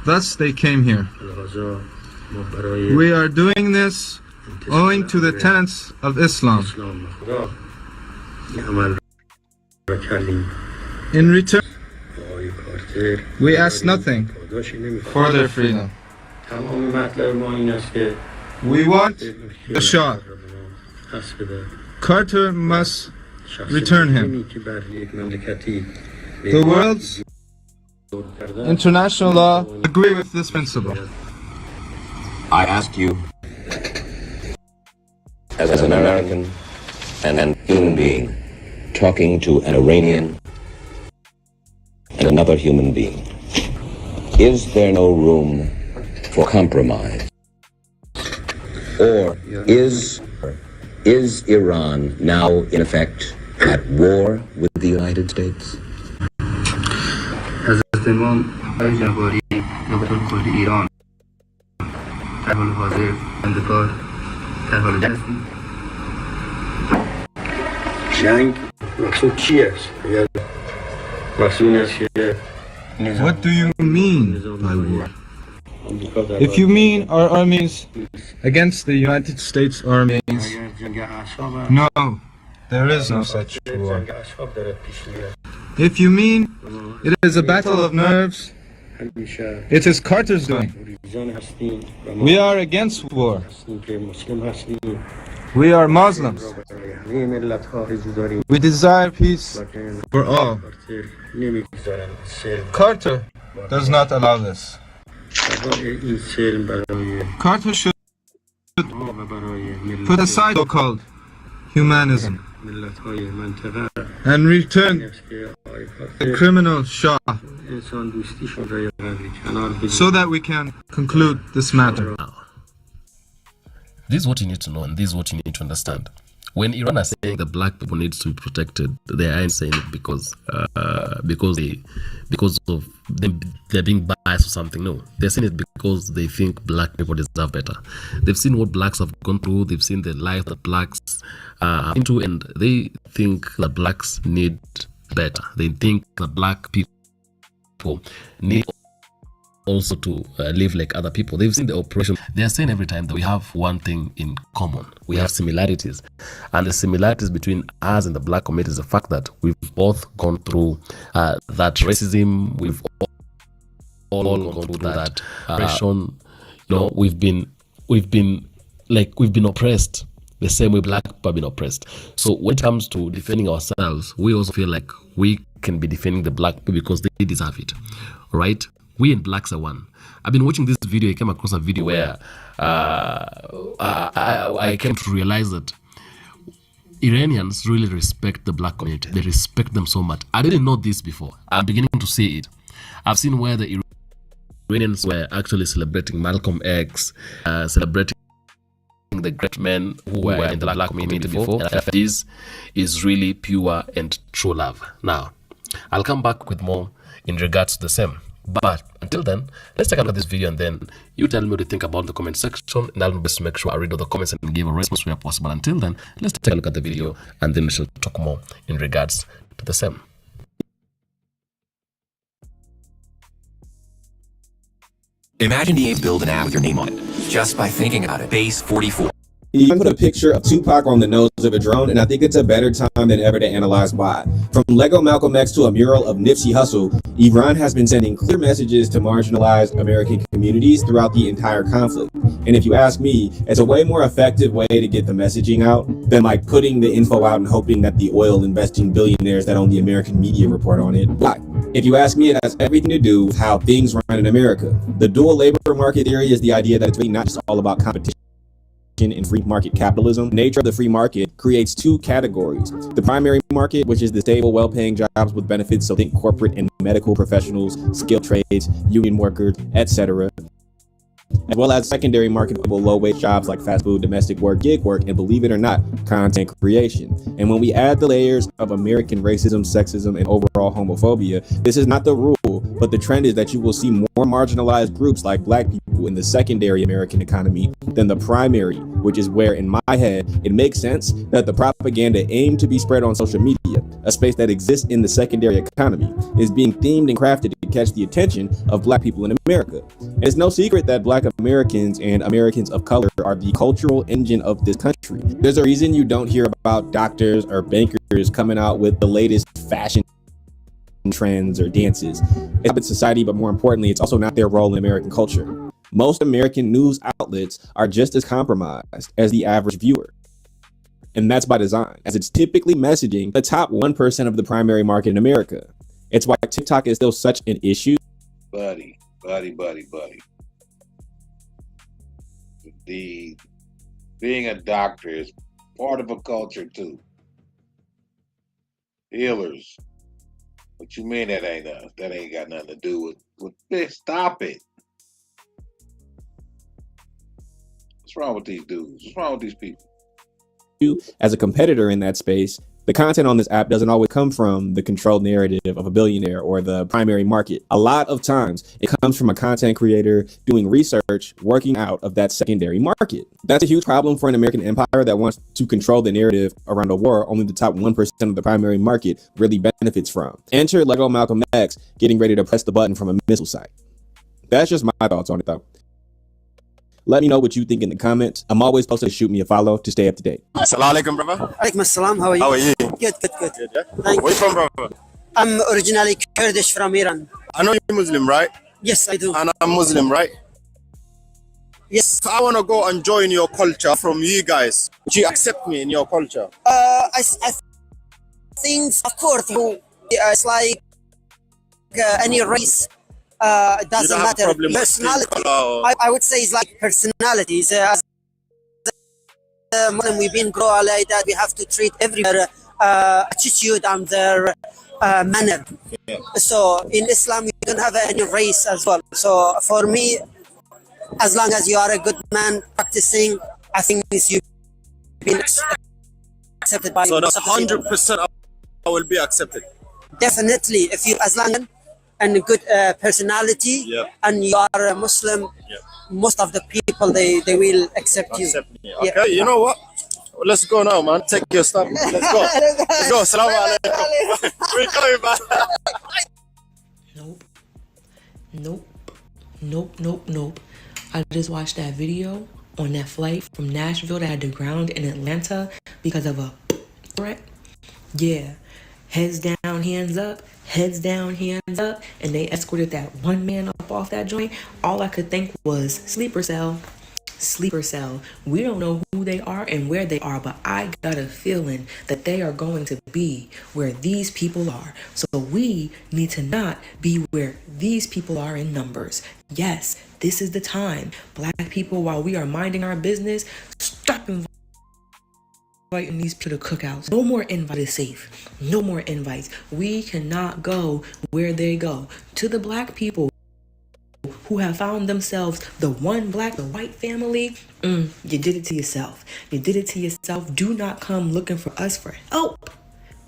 Thus they came here. We are doing this owing to the tenets of Islam. In return, we ask nothing for their freedom. We want the Shah. Carter must return him. The world's international law agree with this principle. I ask you, as an American and an human being, talking to an Iranian and another human being, is there no room for compromise? Or is Iran now, in effect, at war with the United States? What do you mean by war? If you mean our armies against the United States armies, no, there is no such war. If you mean it is a battle of nerves, it is Carter's doing. We are against war. We are Muslims. We desire peace for all. Carter does not allow this. Carter should put aside so-called humanism and return the criminal Shah so that we can conclude this matter. This is what you need to know, and this is what you need to understand. When Iran are saying that black people need to be protected, they aren't saying it because because of them they're being biased or something. No, they're saying it because they think black people deserve better. They've seen what blacks have gone through. They've seen the life that blacks are into, and they think that blacks need better. They think that black people need also to live like other people. They've seen the oppression. They're saying every time that we have one thing in common. We have similarities. And the similarities between us and the black community is the fact that we've both gone through that racism. We've all gone through that oppression. You know, we've been oppressed the same way black people have been oppressed. So when it comes to defending ourselves, we also feel like we can be defending the black people because they deserve it. Right? We and blacks are one. I've been watching this video. I came across a video where I came to realize that Iranians really respect the black community. They respect them so much. I didn't know this before. I'm beginning to see it. I've seen where the Iranians were actually celebrating Malcolm X, celebrating the great men who were in the black community before. And this is really pure and true love. Now, I'll come back with more in regards to the same. But until then, let's take a look at this video and then you tell me what you think about the comment section, and I'll best make sure I read all the comments and give a response where possible. Until then, let's take a look at the video and then we shall talk more in regards to the same. Imagine being able to build an app with your name on it just by thinking about it. Base 44. You can put a picture of Tupac on the nose of a drone, and I think it's a better time than ever to analyze why. From Lego Malcolm X to a mural of Nipsey Hussle, Iran has been sending clear messages to marginalized American communities throughout the entire conflict. And if you ask me, it's a way more effective way to get the messaging out than like putting the info out and hoping that the oil investing billionaires that own the American media report on it. Why? If you ask me, it has everything to do with how things run in America. The dual labor market theory is the idea that it's really not just all about competition in free market capitalism. The nature of the free market creates two categories. The primary market, which is the stable, well-paying jobs with benefits, so think corporate and medical professionals, skilled trades, union workers, etc. As well as secondary market, low-wage jobs like fast food, domestic work, gig work, and believe it or not, content creation. And when we add the layers of American racism, sexism, and overall homophobia, this is not the rule, but the trend is that you will see more marginalized groups like black people in the secondary American economy than the primary, which is where, in my head, it makes sense that the propaganda aimed to be spread on social media, a space that exists in the secondary economy, is being themed and crafted to catch the attention of black people in America. And it's no secret that black Americans and Americans of color are the cultural engine of this country. There's a reason you don't hear about doctors or bankers coming out with the latest fashion trends or dances. It's about society, but more importantly, it's also not their role in American culture. Most American news outlets are just as compromised as the average viewer. And that's by design, as it's typically messaging the top 1% of the primary market in America. It's why TikTok is still such an issue. Buddy. Being a doctor is part of a culture too. Healers. What you mean that ain't us? That ain't got nothing to do with this. Stop it. What's wrong with these dudes? What's wrong with these people? As a competitor in that space, the content on this app doesn't always come from the controlled narrative of a billionaire or the primary market. A lot of times it comes from a content creator doing research, working out of that secondary market. That's a huge problem for an American empire that wants to control the narrative around a war only the top 1% of the primary market really benefits from. Enter Lego Malcolm X getting ready to press the button from a missile site. That's just my thoughts on it though. Let me know what you think in the comments. I'm always posted to shoot me a follow to stay up to date. Assalamu alaikum, brother. Alaikum assalam. How are you? How are you? Good. Good, yeah? Where you from, brother? I'm originally Kurdish from Iran. I know you're Muslim, right? Yes, I do. And I'm Muslim, right? Yes. So I want to go and join your culture from you guys. Would you accept me in your culture? I think, of course, it's like any race. It doesn't matter. Personality. I would say it's like personalities. As a Muslim, we've been grown like that. We have to treat everyone attitude and their manner. Yeah. So in Islam, we don't have any race as well. So for me, as long as you are a good man practicing, I think you've been accepted by. So that's 100% I will be accepted. Definitely, if you as long and good personality, and you are a Muslim, most of the people they will accept you. Okay, you know what? Let's go now, man. Take your stuff. Let's go. Let's go. Assalamu alaikum. We're coming back. Nope. I just watched that video on that flight from Nashville that had to ground in Atlanta because of a threat. Yeah. Heads down, hands up. Heads down, hands up. And they escorted that one man up off that joint. All I could think was sleeper cell. Sleeper cell. We don't know who they are and where they are, but I got a feeling that they are going to be where these people are. So we need to not be where these people are in numbers. Yes, this is the time. Black people, while we are minding our business, stop inviting these people to cookouts. No more invite is safe. No more invites. We cannot go where they go. To the black people who have found themselves the one black, the white family, you did it to yourself. You did it to yourself. Do not come looking for us for help.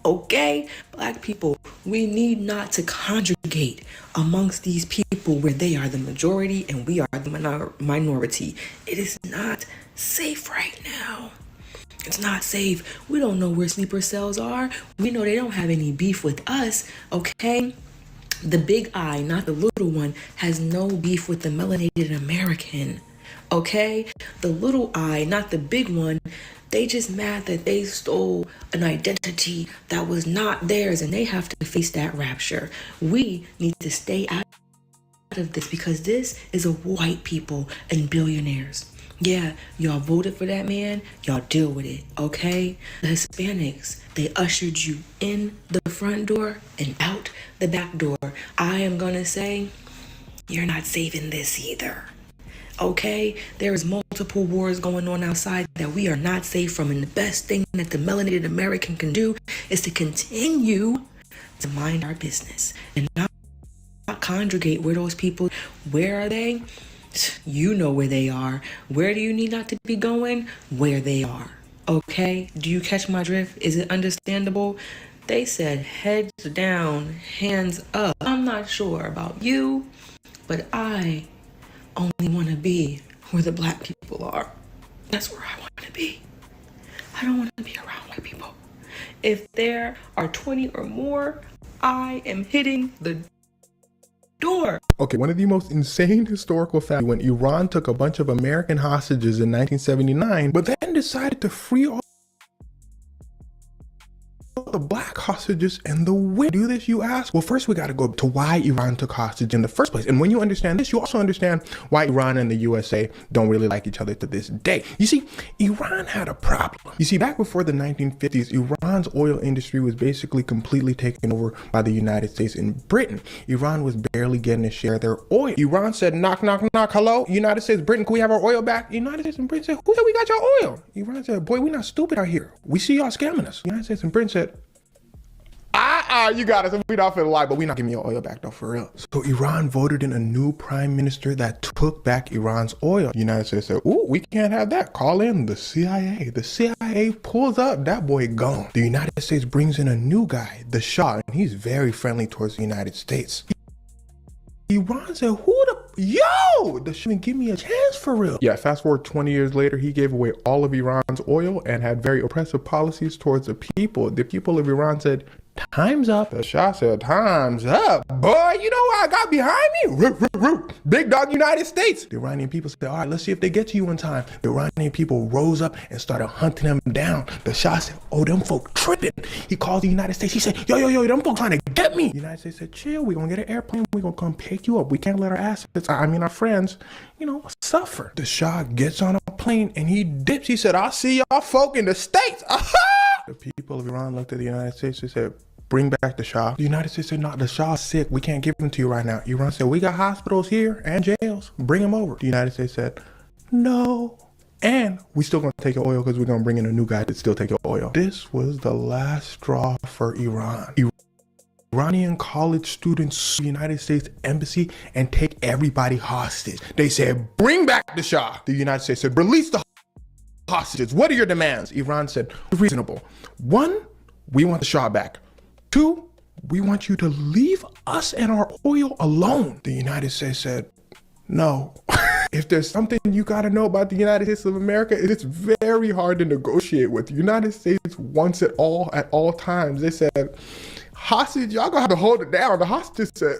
Okay? Black people, we need not to conjugate amongst these people where they are the majority and we are the minority. It is not safe right now. It's not safe. We don't know where sleeper cells are. We know they don't have any beef with us, okay? The big I, not the little one, has no beef with the melanated American, okay? The little I, not the big one, they just mad that they stole an identity that was not theirs and they have to face that rapture. We need to stay out of this because this is a white people and billionaires. Yeah, y'all voted for that man, y'all deal with it, okay? The Hispanics, they ushered you in the front door and out the back door. I am gonna say, you're not saving this either, okay? There is multiple wars going on outside that we are not safe from, and the best thing that the melanated American can do is to continue to mind our business and not conjugate where those people, where are they? You know where they are. Where do you need not to be going? Where they are. Okay? Do you catch my drift? Is it understandable? They said heads down, hands up. I'm not sure about you, but I only want to be where the black people are. That's where I want to be. I don't want to be around white people. If there are 20 or more, I am hitting the door. Okay, one of the most insane historical facts when Iran took a bunch of American hostages in 1979, but then decided to free all the black hostages and the way to do this, you ask? Well, first we got to go to why Iran took hostage in the first place. And when you understand this, you also understand why Iran and the USA don't really like each other to this day. You see, Iran had a problem. You see, back before the 1950s, Iran's oil industry was basically completely taken over by the United States and Britain. Iran was barely getting a share of their oil. Iran said, knock, knock, knock, hello? United States, Britain, can we have our oil back? United States and Britain said, who said we got your oil? Iran said, boy, we're not stupid out here. We see y'all scamming us. United States and Britain said, you got us. We not finna lie, but we not giving your oil back though, for real. So Iran voted in a new prime minister that took back Iran's oil. The United States said, ooh, we can't have that. Call in the CIA. The CIA pulls up, that boy gone. The United States brings in a new guy, the Shah, and he's very friendly towards the United States. Iran said, the shouldn't give me a chance for real. Yeah, fast forward 20 years later, he gave away all of Iran's oil and had very oppressive policies towards the people. The people of Iran said, time's up. The Shah said, time's up. Boy, you know what I got behind me? Big dog United States. The Iranian people said, all right, let's see if they get to you in time. The Iranian people rose up and started hunting them down. The Shah said, oh, them folk tripping. He called the United States. He said, yo, them folk trying to get me. The United States said, chill, we're going to get an airplane. We're going to come pick you up. We can't let our assets, our friends, suffer. The Shah gets on a plane and he dips. He said, I'll see y'all folk in the States. The people of Iran looked at the United States and said, bring back the Shah. The United States said, no, the Shah's sick. We can't give him to you right now. Iran said, we got hospitals here and jails. Bring him over. The United States said, no. And we still gonna take your oil because we're gonna bring in a new guy to still take your oil. This was the last straw for Iran. Iranian college students sue the United States embassy and take everybody hostage. They said, bring back the Shah. The United States said, release the hostages. What are your demands? Iran said, reasonable. 1, we want the Shah back. 2, we want you to leave us and our oil alone. The United States said, no. If there's something you gotta know about the United States of America, it's very hard to negotiate with. The United States wants it all at all times. They said, hostage, y'all gonna have to hold it down. The hostage said,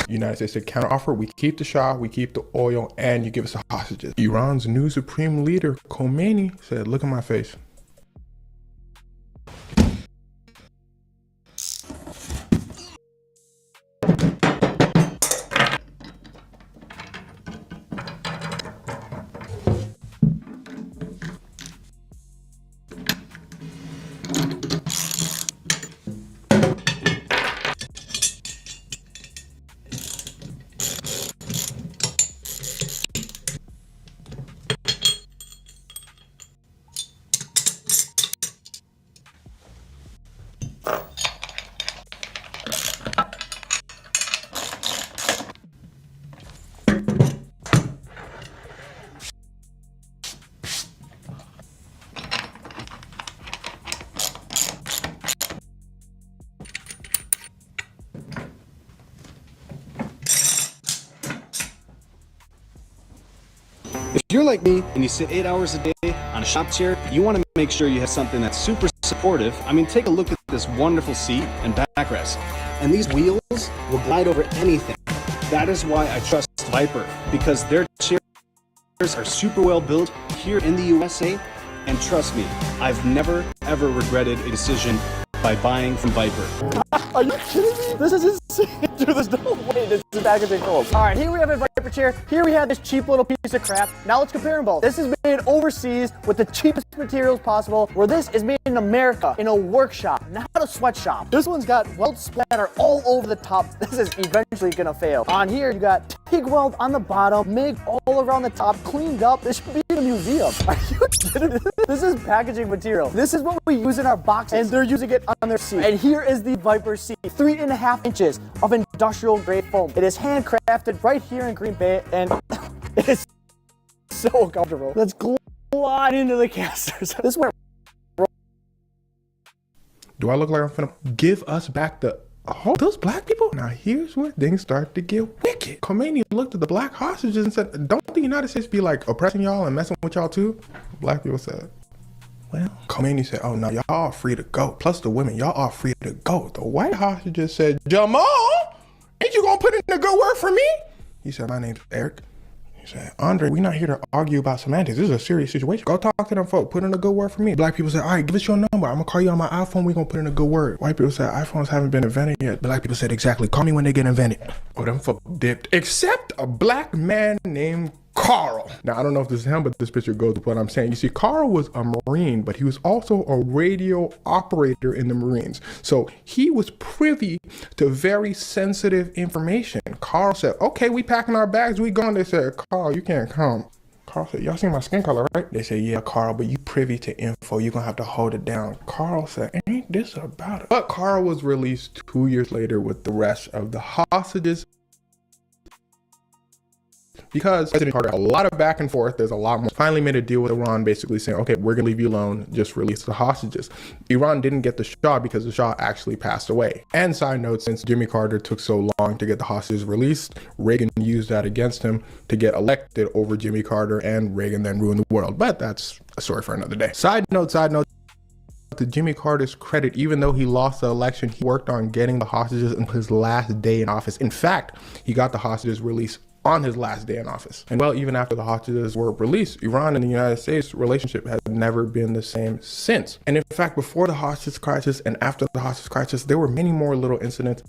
United States said, counteroffer, we keep the Shah, we keep the oil, and you give us the hostages. Iran's new supreme leader, Khomeini, said, look at my face. If you're like me and you sit 8 hours a day on a shop chair, you want to make sure you have something that's super supportive. I mean, take a look at this wonderful seat and backrest. And these wheels will glide over anything. That is why I trust Viper, because their chairs are super well built here in the USA. And trust me, I've never ever regretted a decision by buying from Viper. Are you kidding me? This is insane. Dude, there's no way this is packaging cold. All right, here we have a Viper chair. Here we have this cheap little piece of crap. Now let's compare them both. This is made overseas with the cheapest materials possible, where this is made in America in a workshop, not a sweatshop. This one's got weld splatter all over the top. This is eventually gonna fail. On here, you got TIG weld on the bottom, MIG all around the top, cleaned up. This should be in a museum. Are you kidding me? This is packaging material. This is what we use in our boxes, and they're using it on their seat. And here is the Viper seat, 3.5 inches of industrial grade foam. It is handcrafted right here in Green Bay, and it is so comfortable. Let's glide into the casters. This went. Do I look like I'm finna give us back the, oh, those black people? Now here's where things start to get wicked. Khomeini looked at the black hostages and said, don't the United States be like oppressing y'all and messing with y'all too? Black people said, well, Khomeini said, oh no, y'all are free to go. Plus the women, y'all are free to go. The white hostages said, Jamal, ain't you gonna put in a good word for me? He said, my name's Eric. He said, Andre, we're not here to argue about semantics. This is a serious situation. Go talk to them folk. Put in a good word for me. Black people said, all right, give us your number. I'm gonna call you on my iPhone. We're gonna put in a good word. White people said, iPhones haven't been invented yet. Black people said, exactly. Call me when they get invented. Oh, them folk dipped. Except a black man named Carl. Now, I don't know if this is him, but this picture goes with what I'm saying. You see, Carl was a Marine, but he was also a radio operator in the Marines. So he was privy to very sensitive information. Carl said, okay, we packing our bags, we going. They said, Carl, you can't come. Carl said, y'all see my skin color, right? They said, yeah, Carl, but you privy to info. You're gonna have to hold it down. Carl said, ain't this about it? But Carl was released 2 years later with the rest of the hostages, because President Carter had a lot of back and forth. There's a lot more. Finally made a deal with Iran, basically saying, okay, we're gonna leave you alone, just release the hostages. Iran didn't get the Shah because the Shah actually passed away. And side note, since Jimmy Carter took so long to get the hostages released, Reagan used that against him to get elected over Jimmy Carter, and Reagan then ruined the world. But that's a story for another day. Side note, to Jimmy Carter's credit, even though he lost the election, he worked on getting the hostages in his last day in office. In fact, he got the hostages released on his last day in office. And well, even after the hostages were released, Iran and the United States relationship has never been the same since. And in fact, before the hostage crisis and after the hostage crisis, there were many more little incidents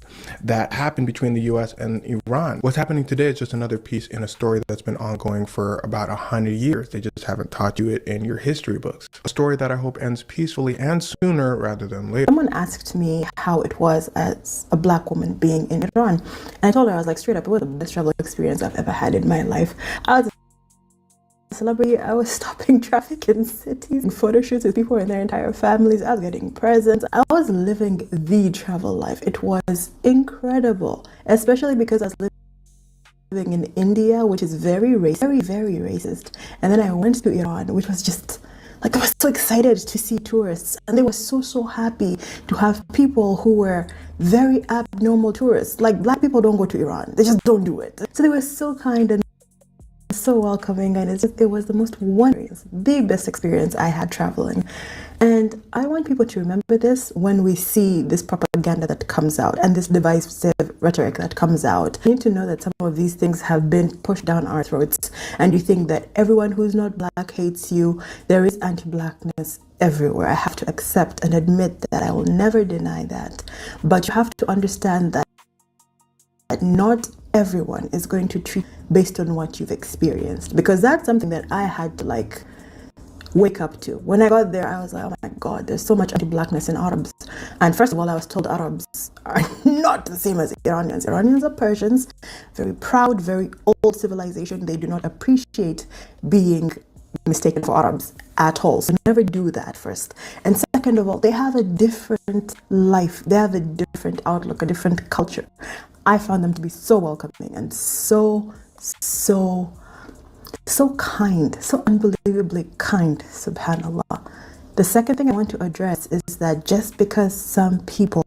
that happened between the US and Iran. What's happening today is just another piece in a story that's been ongoing for about 100 years. They just haven't taught you it in your history books. A story that I hope ends peacefully and sooner rather than later. Someone asked me how it was as a black woman being in Iran. And I told her, I was like, straight up, it was the best travel experience I've ever had in my life. I was a celebrity. I was stopping traffic in cities and photo shoots with people and their entire families. I was getting presents. I was living the travel life. It was incredible, especially because I was living in India, which is very racist, very, very racist. And then I went to Iran, which was just Like, I was so excited to see tourists, and they were so happy to have people who were very abnormal tourists. Like, black people don't go to Iran. They just don't do it. So they were so kind and so welcoming, and it was the most wondrous, the best experience I had traveling. And I want people to remember this when we see this propaganda that comes out and this divisive rhetoric that comes out. You need to know that some of these things have been pushed down our throats, and you think that everyone who's not black hates you. There is anti-blackness everywhere. I have to accept and admit that. I will never deny that. But you have to understand that not everyone is going to treat based on what you've experienced, because that's something that I had to like wake up to. When I got there, I was like, oh my God, there's so much anti-blackness in Arabs. And first of all, I was told Arabs are not the same as Iranians. Iranians are Persians, very proud, very old civilization. They do not appreciate being mistaken for Arabs at all. So never do that first. And second of all, they have a different life. They have a different outlook, a different culture. I found them to be so welcoming and so kind, so unbelievably kind, subhanAllah. The second thing I want to address is that just because some people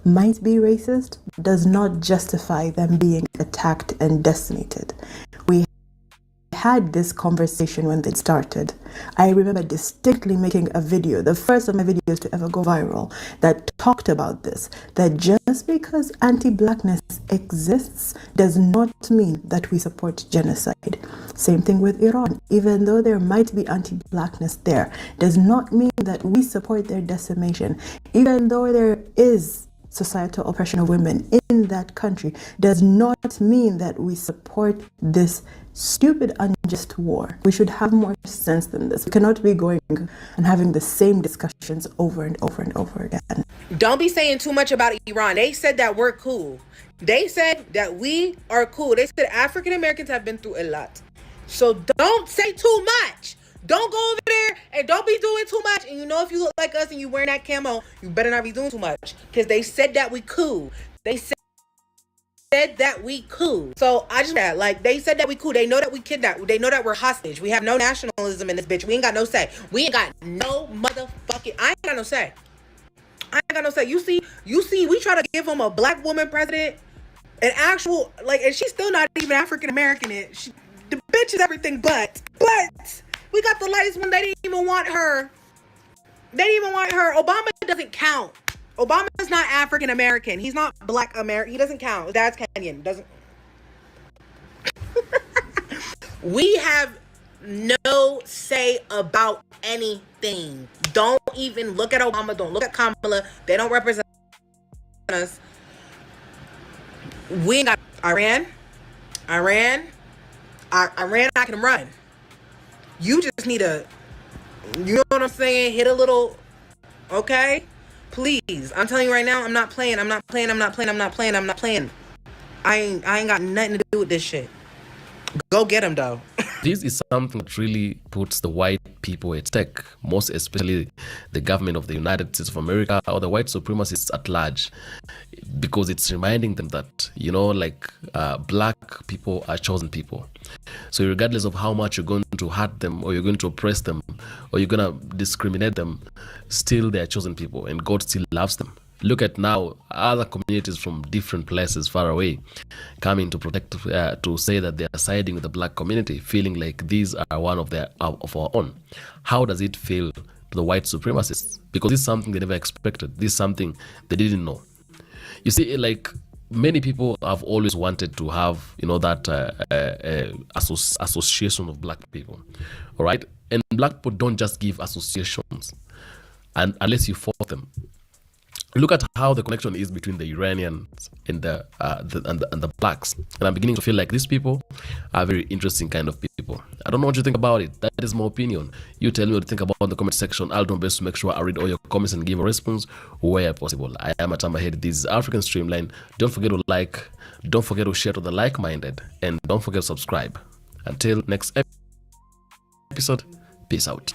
might be racist does not justify them being attacked and decimated. We had this conversation when they started. I remember distinctly making a video, the first of my videos to ever go viral, that talked about this, that just because anti-blackness exists does not mean that we support genocide. Same thing with Iran. Even though there might be anti-blackness there, does not mean that we support their decimation. Even though there is societal oppression of women in that country, does not mean that we support this stupid, unjust war. We should have more sense than this. We cannot be going and having the same discussions over and over and over again. Don't be saying too much about Iran. They said that we're cool. They said that we are cool. They said African Americans have been through a lot. So don't say too much. Don't go over there and don't be doing too much. And you know, if you look like us and you wearing that camo, you better not be doing too much. Because they said that we cool. They said that we cool. So I just like, they said that we cool. They know that we kidnapped. They know that we're hostage. We have no nationalism in this bitch. We ain't got no say. We ain't got no motherfucking, I ain't got no say. I ain't got no say. You see, we try to give them a black woman president, an actual, like, and she's still not even African American. The bitch is everything but we got the lightest one. They didn't even want her. Obama doesn't count. Obama is not African American. He's not black American. He doesn't count. His dad's Kenyan. Doesn't. We have no say about anything. Don't even look at Obama. Don't look at Kamala. They don't represent us. We ain't got Iran. I can run. You just need to, you know what I'm saying? Hit a little, okay? Please. I'm telling you right now, I'm not playing. I ain't got nothing to do with this shit. Go get him, though. This is something that really puts the white people at stake, most especially the government of the United States of America or the white supremacists at large, because it's reminding them that, you know, like black people are chosen people. So regardless of how much you're going to hurt them or you're going to oppress them or you're going to discriminate them, still they are chosen people and God still loves them. Look at now other communities from different places far away coming to protect, to say that they are siding with the black community, feeling like these are one of our own. How does it feel to the white supremacists? Because this is something they never expected. This is something they didn't know. You see, like, many people have always wanted to have, you know, that association of black people, all right? And black people don't just give associations, and unless you force them. Look at how the connection is between the Iranians and the blacks, and I'm beginning to feel like these people are very interesting kind of people. I don't know what you think about it. That is my opinion. You tell me what you think about in the comment section. I'll do my best to make sure I read all your comments and give a response where possible. I am Atamba Head. This is African Streamline. Don't forget to like, don't forget to share to the like-minded, and don't forget to subscribe. Until next episode, peace out.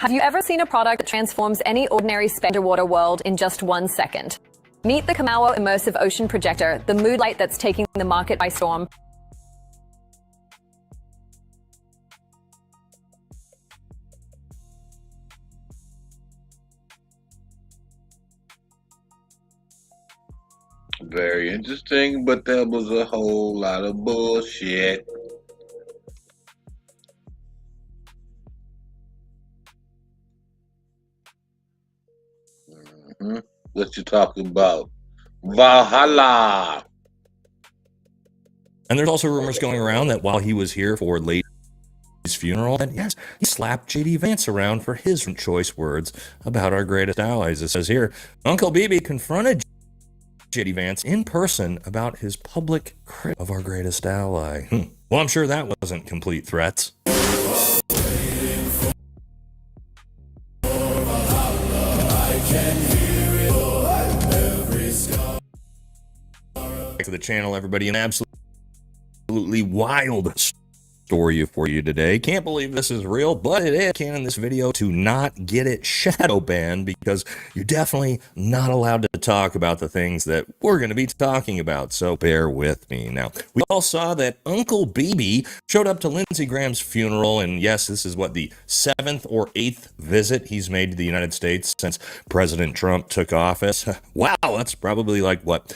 Have you ever seen a product that transforms any ordinary spender water world in just 1 second? Meet the Kamau Immersive Ocean Projector, the mood light that's taking the market by storm. Very interesting, but there was a whole lot of bullshit. What you talking about? Valhalla. And there's also rumors going around that while he was here for Lady's funeral, that yes, he slapped J.D. Vance around for his choice words about our greatest allies. It says here, Uncle BB confronted J.D. Vance in person about his public critique of our greatest ally. Well, I'm sure that wasn't complete threats. Back to the channel, everybody. An absolutely wild story for you today. Can't believe this is real, but it is. Can in this video to not get it shadow banned, because you're definitely not allowed to talk about the things that we're going to be talking about, so bear with me. Now, we all saw that Uncle BB showed up to Lindsey Graham's funeral, and yes, this is what, the 7th or 8th visit he's made to the United States since President Trump took office. Wow, that's probably like, what,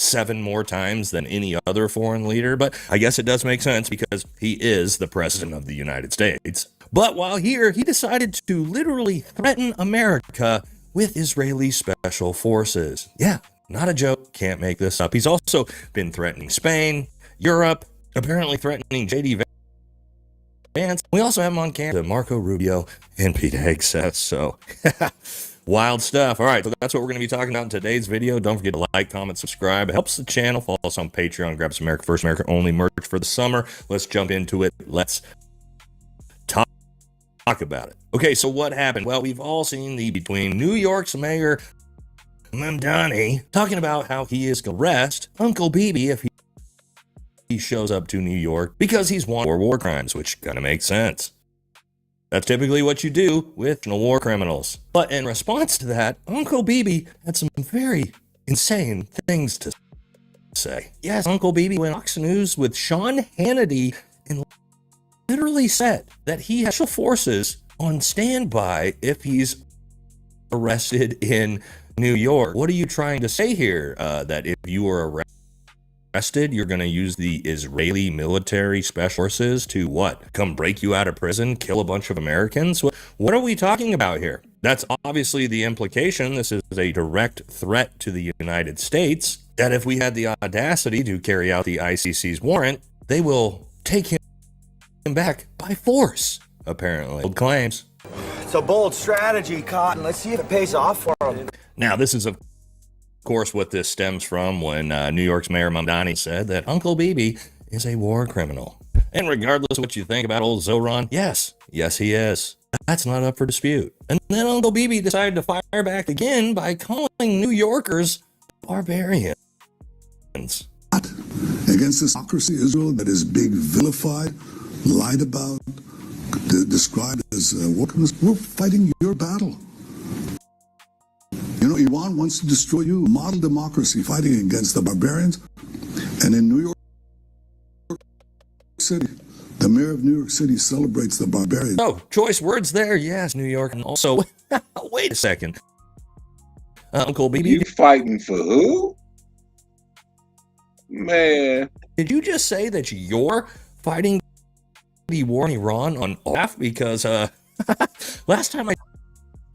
7 more times than any other foreign leader, but I guess it does make sense because he is the president of the United States. But while here, he decided to literally threaten America with Israeli special forces. Yeah, not a joke, can't make this up. He's also been threatening Spain, Europe, apparently threatening J.D. Vance. We also have him on camera, Marco Rubio and pt2. So wild stuff. All right, so that's what we're going to be talking about in today's video. Don't forget to like, comment, subscribe. It helps the channel. Follow us on Patreon. Grab some America First, America Only merch for the summer. Let's jump into it. Let's talk about it. Okay, so what happened? Well, we've all seen the between New York's Mayor Mamdani talking about how he is going to arrest Uncle BB if he shows up to New York because he's wanted for war crimes, which kind of makes sense. That's typically what you do with war criminals. But in response to that, Uncle BB had some very insane things to say. Yes, Uncle BB went on Fox News with Sean Hannity and literally said that he has special forces on standby if he's arrested in New York. What are you trying to say here? That if you were arrested, you're going to use the Israeli military special forces to what? Come break you out of prison, kill a bunch of Americans? What are we talking about here? That's obviously the implication. This is a direct threat to the United States, that if we had the audacity to carry out the ICC's warrant, they will take him back by force, apparently. Bold claims. It's a bold strategy, Cotton. Let's see if it pays off for him. Now, this is, of course, what this stems from when New York's Mayor Mamdani said that Uncle BB is a war criminal. And regardless of what you think about old Zoran, yes, he is. That's not up for dispute. And then Uncle BB decided to fire back again by calling New Yorkers barbarians. Against this democracy, Israel, that is being vilified, lied about, described as war criminals, we're fighting your battle. You know, Iran wants to destroy you. Model democracy, fighting against the barbarians. And in New York City, the mayor of New York City celebrates the barbarians. Oh, choice words there. Yes, New York. And also, wait a second. Uncle BB. You fighting for who? Man. Did you just say that you're fighting the war in Iran on off? Because last time I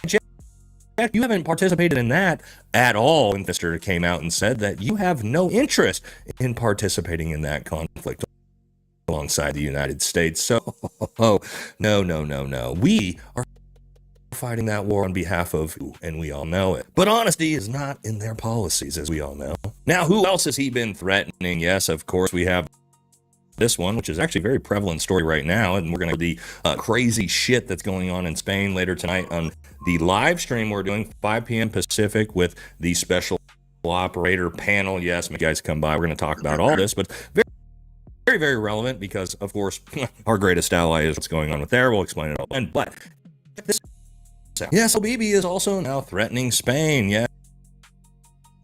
checked, you haven't participated in that at all. And Mr. came out and said that you have no interest in participating in that conflict alongside the United States. So, no. We are fighting that war on behalf of you, and we all know it. But honesty is not in their policies, as we all know. Now, who else has he been threatening? Yes, of course, we have this one, which is actually a very prevalent story right now, and we're going to the crazy shit that's going on in Spain later tonight on the live stream we're doing, 5 p.m. Pacific, with the special operator panel. Yes, you guys come by. We're going to talk about all this, but very relevant because, of course, our greatest ally is what's going on with there. We'll explain it all. But this, yes, BB is also now threatening Spain.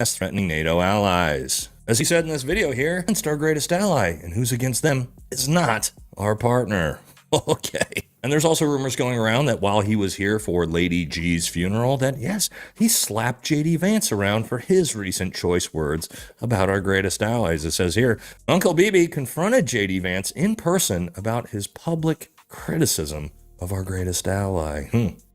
threatening NATO allies. As he said in this video here, against our greatest ally, and who's against them is not our partner. Okay. And there's also rumors going around that while he was here for Lady G's funeral, that yes, he slapped J.D. Vance around for his recent choice words about our greatest allies. It says here, Uncle Bibi confronted J.D. Vance in person about his public criticism of our greatest ally.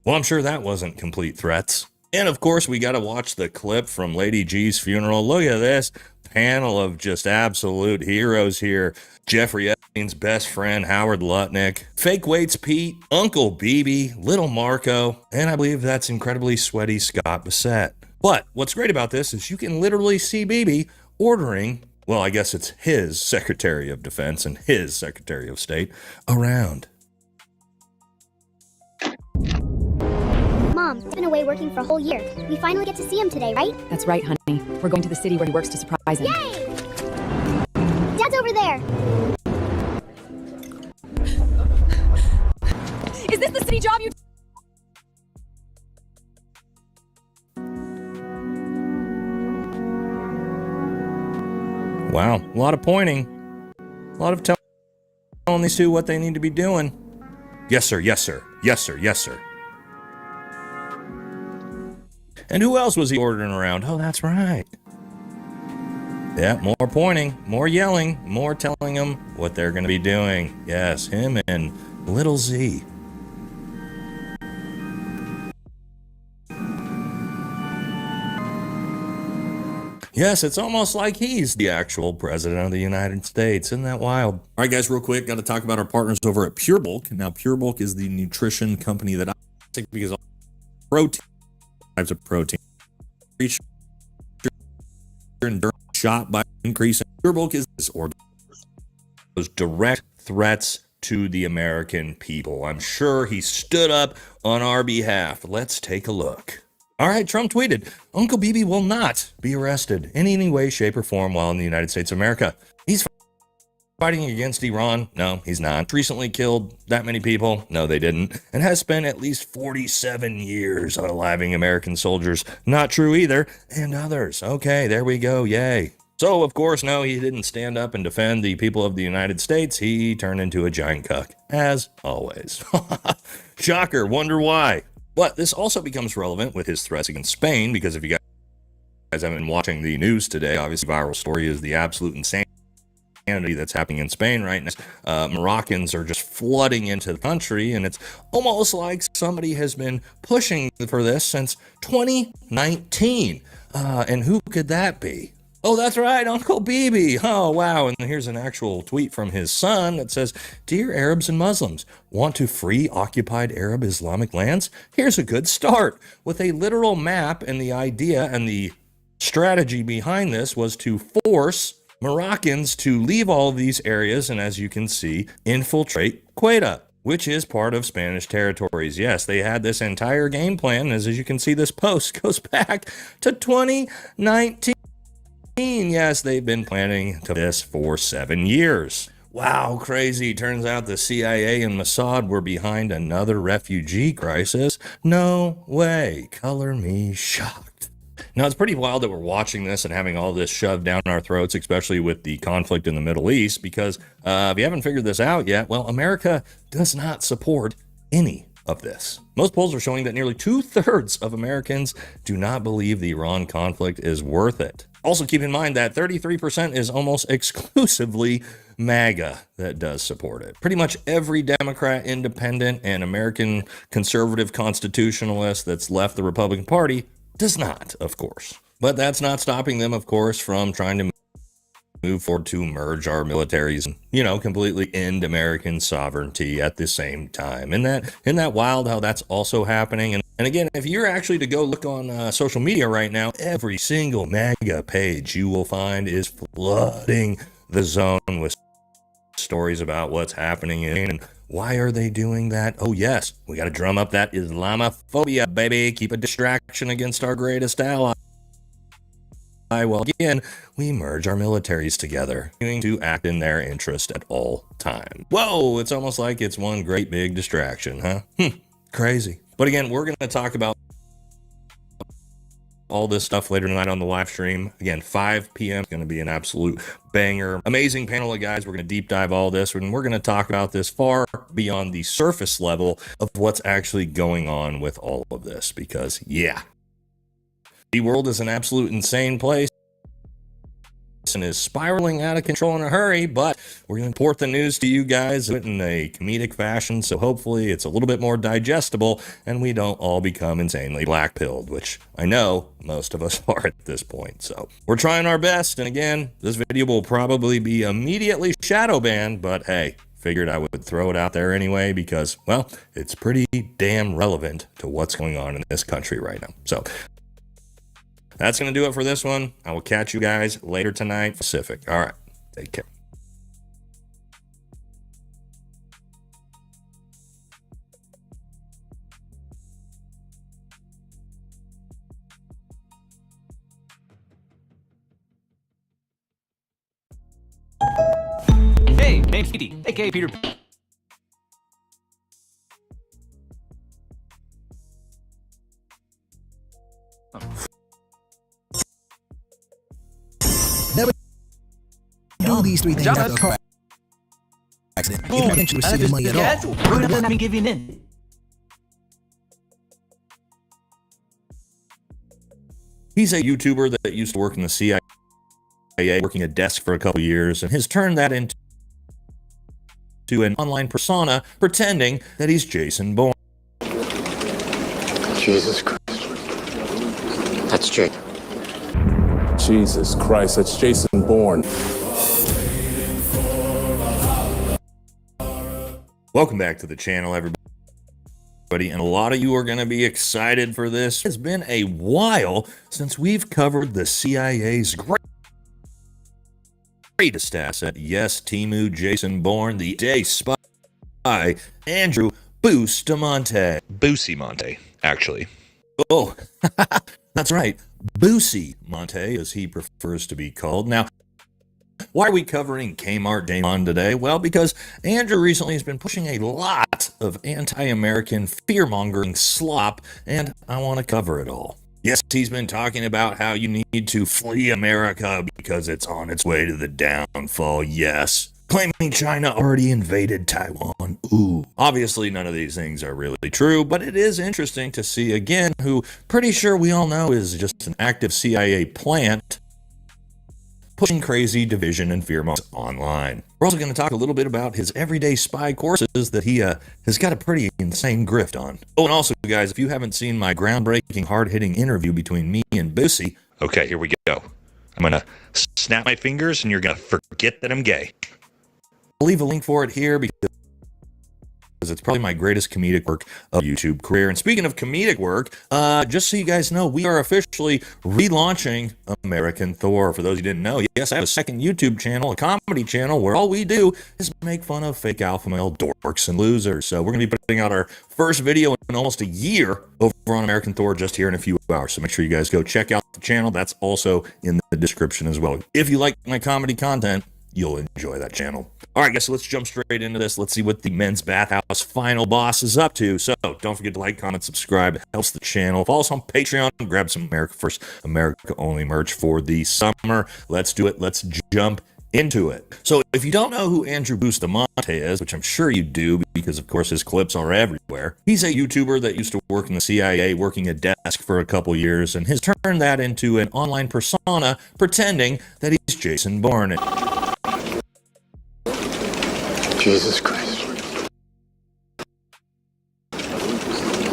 Well, I'm sure that wasn't complete threats. And of course, we got to watch the clip from Lady G's funeral. Look at this panel of just absolute heroes here. Jeffrey Epstein's best friend, Howard Lutnick, Fake Weights Pete, Uncle Bibi, Little Marco, and I believe that's incredibly sweaty Scott Bassett. But what's great about this is you can literally see Bibi ordering, well, I guess it's his Secretary of Defense and his Secretary of State around. Mom, he's been away working for a whole year. We finally get to see him today, right? That's right, honey. We're going to the city where he works to surprise him. Yay! Dad's over there. Is this the city job you... Wow, a lot of pointing. A lot of telling these two what they need to be doing. Yes, sir, yes, sir. Yes, sir, yes, sir. And who else was he ordering around? Oh, that's right. Yeah, more pointing, more yelling, more telling them what they're going to be doing. Yes, him and Little Z. Yes, it's almost like he's the actual president of the United States. Isn't that wild? All right, guys, real quick, got to talk about our partners over at Pure Bulk. Now, Pure Bulk is the nutrition company that I think because all protein types of protein reach shot by increasing. Pure Bulk is this or those direct threats to the American people. I'm sure he stood up on our behalf. Let's take a look. All right, Trump tweeted, Uncle Bibi will not be arrested in any way, shape, or form while in the United States of America. He's fighting against Iran. No, he's not. Recently killed that many people. No, they didn't. And has spent at least 47 years unaliving American soldiers. Not true either. And others. Okay, there we go. Yay. So, of course, no, he didn't stand up and defend the people of the United States. He turned into a giant cuck, as always. Shocker. Wonder why. But this also becomes relevant with his threats against Spain, because if you guys haven't been watching the news today, obviously viral story is the absolute insanity that's happening in Spain right now. Moroccans are just flooding into the country, and it's almost like somebody has been pushing for this since 2019. And who could that be? Oh, that's right, Uncle Bibi. Oh, wow. And here's an actual tweet from his son that says, Dear Arabs and Muslims, want to free occupied Arab Islamic lands? Here's a good start. With a literal map, and the idea and the strategy behind this was to force Moroccans to leave all of these areas and, as you can see, infiltrate Quetta, which is part of Spanish territories. Yes, they had this entire game plan. As you can see, this post goes back to 2019. Yes, they've been planning this for 7 years. Wow, crazy. Turns out the CIA and Mossad were behind another refugee crisis. No way. Color me shocked. Now, it's pretty wild that we're watching this and having all this shoved down our throats, especially with the conflict in the Middle East, because if you haven't figured this out yet, well, America does not support any of this. Most polls are showing that nearly 2/3 of Americans do not believe the Iran conflict is worth it. Also, keep in mind that 33% is almost exclusively MAGA that does support it. Pretty much every Democrat, independent, and American conservative constitutionalist that's left the Republican Party does not, of course. But that's not stopping them, of course, from trying to move forward to merge our militaries and, completely end American sovereignty at the same time. Isn't that wild how that's also happening? And again, if you're actually to go look on social media right now, every single MAGA page you will find is flooding the zone with stories about what's happening and why are they doing that? Oh yes, we got to drum up that Islamophobia, baby. Keep a distraction against our greatest ally. Well, again, we merge our militaries together, to act in their interest at all times. Whoa, it's almost like it's one great big distraction, huh? Crazy. But again, we're going to talk about all this stuff later tonight on the live stream. Again, 5 p.m. is going to be an absolute banger. Amazing panel of guys. We're going to deep dive all this, and we're going to talk about this far beyond the surface level of what's actually going on with all of this. Because, yeah, the world is an absolute insane place and is spiraling out of control in a hurry, but we're going to report the news to you guys in a comedic fashion, so hopefully it's a little bit more digestible and we don't all become insanely black-pilled, which I know most of us are at this point. So we're trying our best, and again, this video will probably be immediately shadow banned, but hey, figured I would throw it out there anyway because, well, it's pretty damn relevant to what's going on in this country right now. So that's going to do it for this one. I will catch you guys later tonight. Pacific. All right. Take care. Hey, name's Petey, aka Peter. Never do these three things after a car accident. If you don't receive the money at all. I'm giving in. He's a YouTuber that used to work in the CIA, working a desk for a couple years, and has turned that into an online persona, pretending that he's Jason Bourne. Jesus Christ. That's Jake. Jesus Christ, that's Jason Bourne. Welcome back to the channel, everybody, and a lot of you are going to be excited for this. It's been a while since we've covered the CIA's greatest asset. Yes, Timu Jason Bourne, the day spy, Andrew Bustamante. Bustamante, actually. Oh, that's right. Bustamante, as he prefers to be called. Now, why are we covering Kmart Damon today? Well, because Andrew recently has been pushing a lot of anti-American fear-mongering slop, and I want to cover it all. Yes, he's been talking about how you need to flee America because it's on its way to the downfall, yes. Claiming China already invaded Taiwan. Ooh. Obviously, none of these things are really true, but it is interesting to see again who pretty sure we all know is just an active CIA plant pushing crazy division and fear-mongering online. We're also going to talk a little bit about his everyday spy courses that he has got a pretty insane grift on. Oh, and also, guys, if you haven't seen my groundbreaking, hard-hitting interview between me and Boosie... Okay, here we go. I'm going to snap my fingers and you're going to forget that I'm gay. I'll leave a link for it here because it's probably my greatest comedic work of YouTube career. And speaking of comedic work, just so you guys know, we are officially relaunching American Thor. For those who didn't know, yes, I have a second YouTube channel, a comedy channel, where all we do is make fun of fake alpha male dorks and losers. So we're going to be putting out our first video in almost a year over on American Thor just here in a few hours. So make sure you guys go check out the channel. That's also in the description as well. If you like my comedy content, you'll enjoy that channel. All right, guys, so let's jump straight into this. Let's see what the men's bathhouse final boss is up to. So don't forget to like, comment, subscribe. It helps the channel. Follow us on Patreon. Grab some America First, America Only merch for the summer. Let's do it. Let's jump into it. So if you don't know who Andrew Bustamante is, which I'm sure you do because, of course, his clips are everywhere, he's a YouTuber that used to work in the CIA, working a desk for a couple years, and has turned that into an online persona, pretending that he's Jason Bourne. Jesus Christ.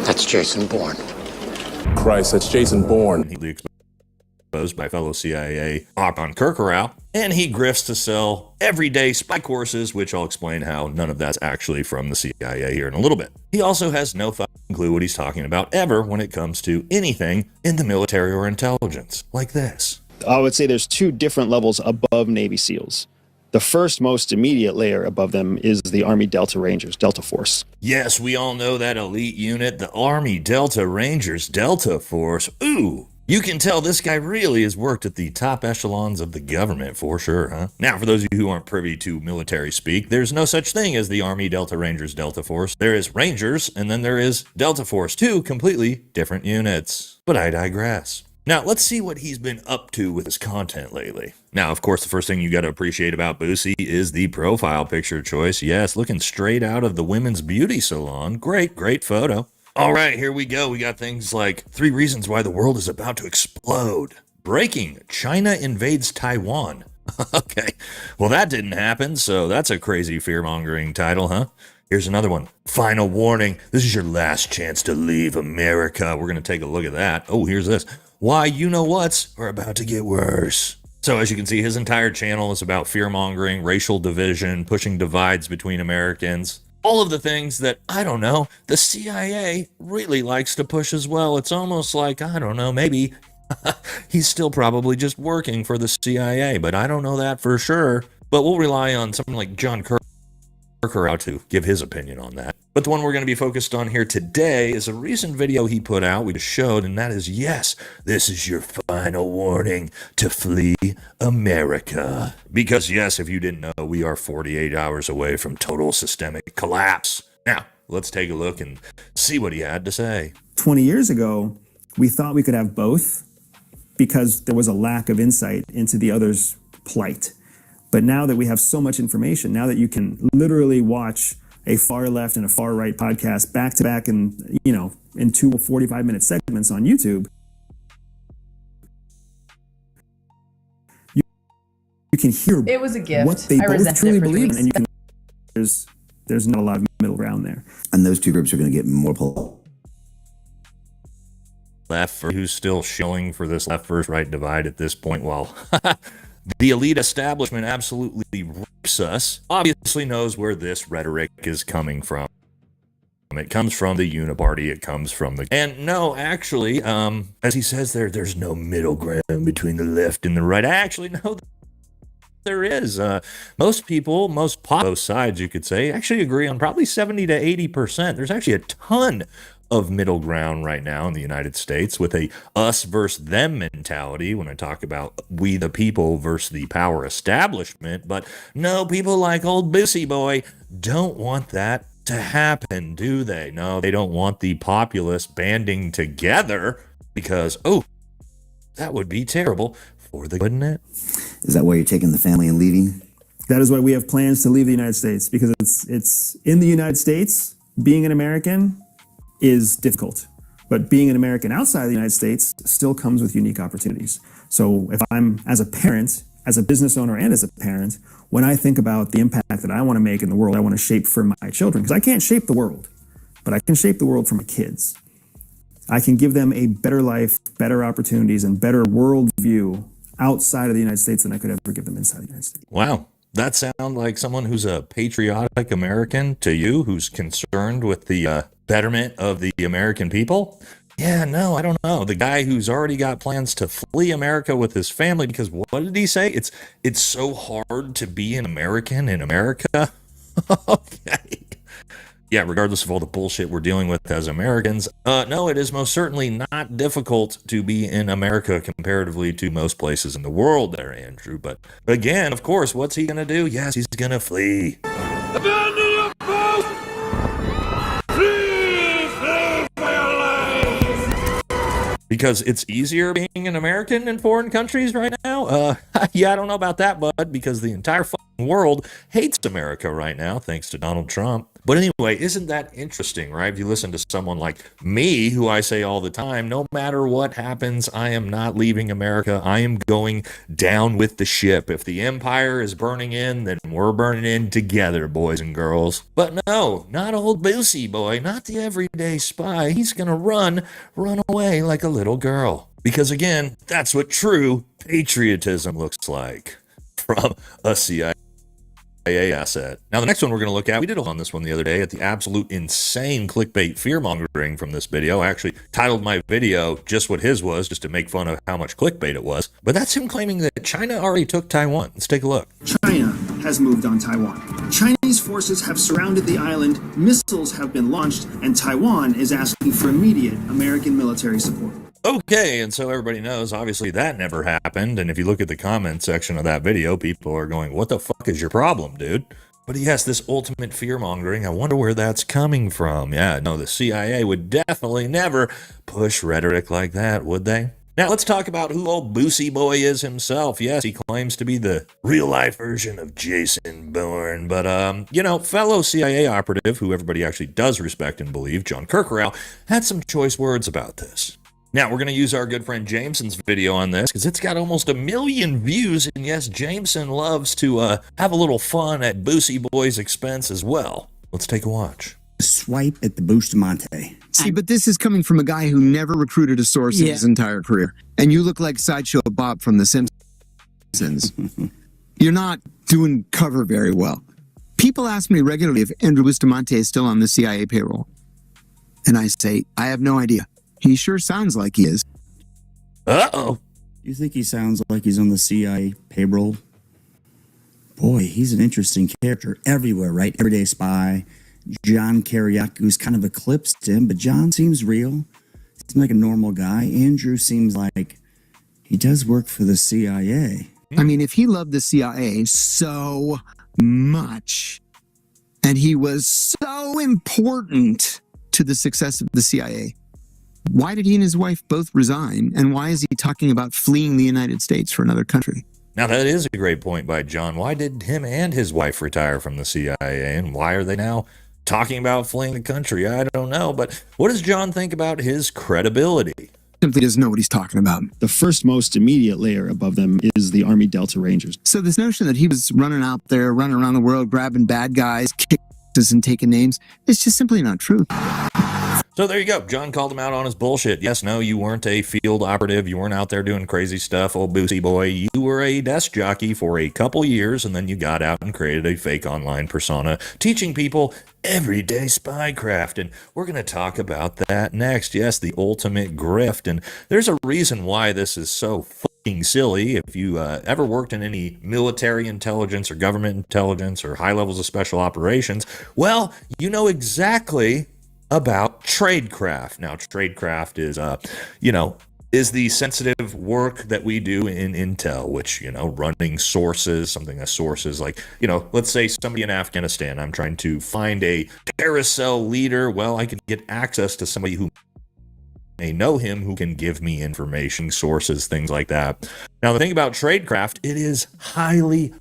That's Jason Bourne. Christ, that's Jason Bourne. He exposed by fellow CIA on Kirkorow, and he grifts to sell everyday spy courses, which I'll explain how none of that's actually from the CIA here in a little bit. He also has no fucking clue what he's talking about ever when it comes to anything in the military or intelligence, like this. I would say there's two different levels above Navy SEALs. The first most immediate layer above them is the Army Delta Rangers, Delta Force. Yes, we all know that elite unit, the Army Delta Rangers, Delta Force. Ooh, you can tell this guy really has worked at the top echelons of the government for sure, huh? Now, for those of you who aren't privy to military speak, there's no such thing as the Army Delta Rangers, Delta Force. There is Rangers, and then there is Delta Force, two completely different units. But I digress. Now, let's see what he's been up to with his content lately. Now, of course, the first thing you got to appreciate about Boosie is the profile picture choice. Yes, looking straight out of the women's beauty salon. Great, great photo. All right, here we go. We got things like 3 reasons why the world is about to explode. Breaking, China invades Taiwan. Okay, well, that didn't happen, so that's a crazy fear-mongering title, huh? Here's another one. Final warning, this is your last chance to leave America. We're going to take a look at that. Oh, here's this. Why you-know-whats are about to get worse. So as you can see, his entire channel is about fear-mongering, racial division, pushing divides between Americans. All of the things that, I don't know, the CIA really likes to push as well. It's almost like, I don't know, maybe he's still probably just working for the CIA, but I don't know that for sure. But we'll rely on someone like John Kirk out to give his opinion on that. But the one we're going to be focused on here today is a recent video he put out we just showed, and that is, yes, this is your final warning to flee America. Because yes, if you didn't know, we are 48 hours away from total systemic collapse. Now, let's take a look and see what he had to say. 20 years ago, we thought we could have both because there was a lack of insight into the other's plight. But now that we have so much information, now that you can literally watch a far left and a far right podcast back to back in 2 45-minute segments on YouTube, you can hear it was a gift. What they both truly believe in, and you can, there's not a lot of middle ground there. And those two groups are going to get more polarized. Left, who's still shilling for this left versus right divide at this point, while the elite establishment absolutely rapes us, obviously knows where this rhetoric is coming from. It comes from the Uniparty, it comes from the... And no, actually, as he says there's no middle ground between the left and the right. Actually, no, there is. Most people, both sides, you could say, actually agree on probably 70 to 80%. There's actually a ton of middle ground right now in the United States with a us versus them mentality when I talk about we the people versus the power establishment. But no, people like old Boosie Boy don't want that to happen, do they? No, they don't want the populace banding together because, oh, that would be terrible for the, wouldn't it? Is that why you're taking the family and leaving? That is why we have plans to leave the United States, because it's in the United States, being an American is difficult, but being an American outside of the United States still comes with unique opportunities. So if I'm, as a parent, as a business owner and as a parent, when I think about the impact that I want to make in the world, I want to shape for my children, because I can't shape the world, but I can shape the world for my kids. I can give them a better life, better opportunities, and better worldview outside of the United States than I could ever give them inside the United States. Wow. That sound like someone who's a patriotic American to you, who's concerned with the betterment of the American people? Yeah, no, I don't know. The guy who's already got plans to flee America with his family because what did he say? It's so hard to be an American in America. Okay. Yeah, regardless of all the bullshit we're dealing with as Americans, no, it is most certainly not difficult to be in America comparatively to most places in the world there, Andrew. But again, of course, what's he going to do? Yes, he's going to flee. Abandon your post! Flee for your lives! Because it's easier being an American in foreign countries right now? Yeah, I don't know about that, bud, because the entire fucking world hates America right now, thanks to Donald Trump. But anyway, isn't that interesting, right? If you listen to someone like me, who I say all the time, no matter what happens, I am not leaving America. I am going down with the ship. If the empire is burning in, then we're burning in together, boys and girls. But no, not old Boosie Boy, not the everyday spy. He's gonna run away like a little girl. Because again, that's what true patriotism looks like from a CIA asset. Now, the next one we're going to look at, we did on this one the other day at the absolute insane clickbait fear-mongering from this video. I actually titled my video just what his was, just to make fun of how much clickbait it was. But that's him claiming that China already took Taiwan. Let's take a look. China has moved on Taiwan. Chinese forces have surrounded the island, missiles have been launched, and Taiwan is asking for immediate American military support. Okay, and so everybody knows, obviously, that never happened. And if you look at the comment section of that video, people are going, what the fuck is your problem, dude? But yes, this ultimate fear-mongering, I wonder where that's coming from. Yeah, no, the CIA would definitely never push rhetoric like that, would they? Now let's talk about who old Boosie Boy is himself. Yes, he claims to be the real-life version of Jason Bourne, but fellow CIA operative, who everybody actually does respect and believe, John Kirkorow, had some choice words about this. Now, we're going to use our good friend Jameson's video on this because it's got almost 1 million views, and yes, Jameson loves to have a little fun at Boosie Boy's expense as well. Let's take a watch. Swipe at the Bustamante. See, but this is coming from a guy who never recruited a source in his entire career. And you look like Sideshow Bob from The Simpsons. You're not doing cover very well. People ask me regularly if Andrew Bustamante is still on the CIA payroll. And I say, I have no idea. He sure sounds like he is. Uh-oh. You think he sounds like he's on the CIA payroll? Boy, he's an interesting character everywhere, right? Everyday spy. John Kiriaku's kind of eclipsed him, but John seems real. Seems like a normal guy. Andrew seems like he does work for the CIA. I mean, if he loved the CIA so much, and he was so important to the success of the CIA, why did he and his wife both resign? And why is he talking about fleeing the United States for another country? Now, that is a great point by John. Why did him and his wife retire from the CIA? And why are they now talking about fleeing the country? I don't know. But what does John think about his credibility? Simply doesn't know what he's talking about. The first most immediate layer above them is the Army Delta Rangers. So this notion that he was running out there, running around the world, grabbing bad guys, kicking and taking names, it's just simply not true. So there you go. John called him out on his bullshit. Yes, no, you weren't a field operative. You weren't out there doing crazy stuff, old Boosie Boy. You were a desk jockey for a couple years, and then you got out and created a fake online persona, teaching people everyday spycraft. And we're going to talk about that next. Yes, the ultimate grift. And there's a reason why this is so fucking silly. If you ever worked in any military intelligence or government intelligence or high levels of special operations, well, you know exactly about tradecraft. Now, tradecraft is the sensitive work that we do in intel, which, running sources, something that sources like, let's say somebody in Afghanistan, I'm trying to find a terrorist cell leader. Well, I can get access to somebody who may know him, who can give me information, sources, things like that. Now, the thing about tradecraft, it is highly...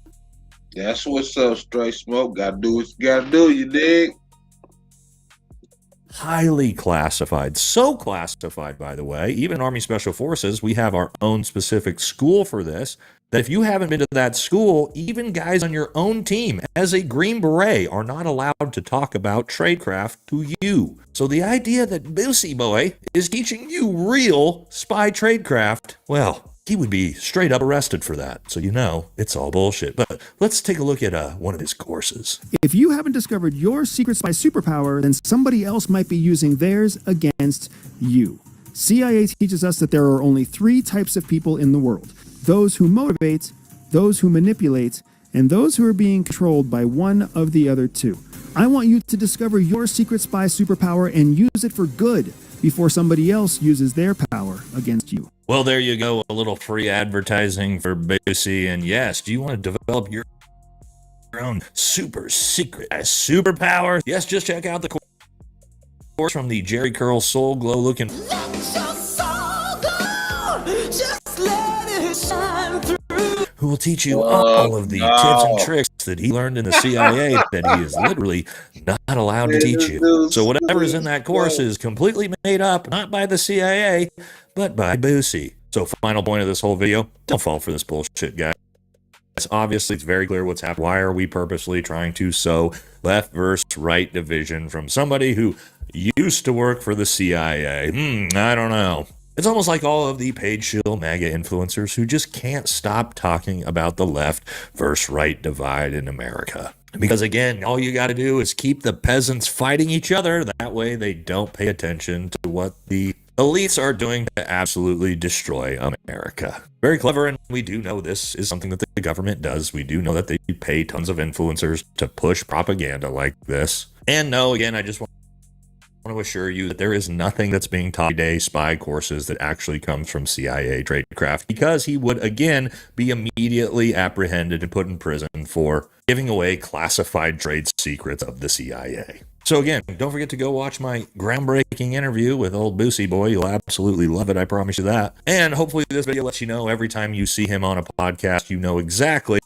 That's what's up, Straight Smoke. Gotta do what you gotta do, you dig? Highly classified. So classified, by the way, even in Army Special Forces, we have our own specific school for this, that if you haven't been to that school, even guys on your own team as a Green Beret are not allowed to talk about tradecraft to you. So the idea that Boosie Boy is teaching you real spy tradecraft, well, he would be straight up arrested for that. So it's all bullshit. But let's take a look at one of his courses. If you haven't discovered your secret spy superpower, then somebody else might be using theirs against you. CIA teaches us that there are only 3 types of people in the world: those who motivate, those who manipulate, and those who are being controlled by one of the other 2. I want you to discover your secret spy superpower and use it for good before somebody else uses their power against you. Well, there you go. A little free advertising for Boosie. And yes, do you want to develop your own super secret superpower? Yes, just check out the course from the Jerry Curl Soul Glow looking... who will teach you all of the tips and tricks that he learned in the CIA that he is literally not allowed to teach you. So whatever is in that course is completely made up, not by the CIA, but by Boosie. So final point of this whole video, don't fall for this bullshit, guys. Obviously, it's very clear what's happening. Why are we purposely trying to sow left versus right division from somebody who used to work for the CIA? I don't know. It's almost like all of the paid shill MAGA influencers who just can't stop talking about the left versus right divide in America. Because again, all you got to do is keep the peasants fighting each other. That way they don't pay attention to what the elites are doing to absolutely destroy America. Very clever, and we do know this is something that the government does. We do know that they pay tons of influencers to push propaganda like this. And no, again, I just want to assure you that there is nothing that's being taught today, spy courses, that actually comes from CIA tradecraft, because he would, again, be immediately apprehended and put in prison for giving away classified trade secrets of the CIA. So again, don't forget to go watch my groundbreaking interview with old Boosie Boy. You'll absolutely love it, I promise you that. And hopefully this video lets you know every time you see him on a podcast, you know exactly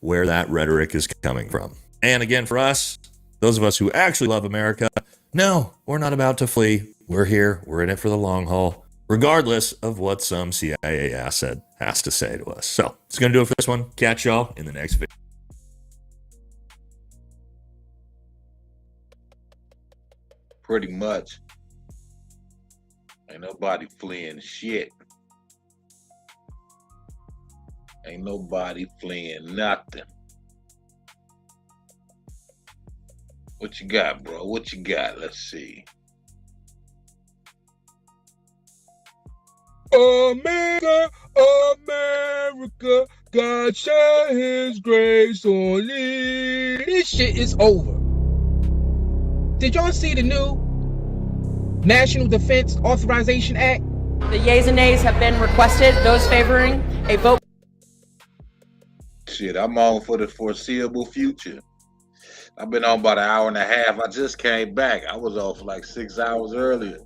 where that rhetoric is coming from. And again, for us, those of us who actually love America, no, we're not about to flee. We're here. We're in it for the long haul, regardless of what some CIA asset has to say to us. So it's going to do it for this one. Catch y'all in the next video. Pretty much. Ain't nobody fleeing shit. Ain't nobody fleeing nothing. What you got, bro? What you got? Let's see. America, America, God share his grace on me. This shit is over. Did y'all see the new National Defense Authorization Act? The yeas and nays have been requested. Those favoring a vote. Shit, I'm on for the foreseeable future. I've been on about an hour and a half. I just came back. I was off like 6 hours earlier.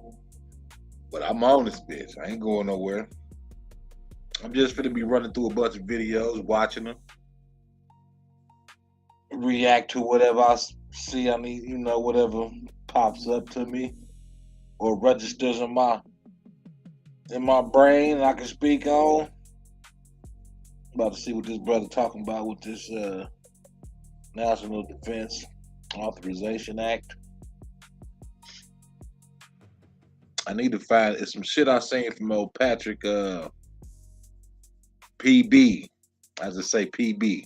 But I'm on this bitch. I ain't going nowhere. I'm just gonna be running through a bunch of videos, watching them. React to whatever I see. I mean, you know, whatever pops up to me or registers in my brain I can speak on. About to see what this brother talking about with this National Defense Authorization Act. I need to find it's some shit I seen from old Patrick PB. As I say PB.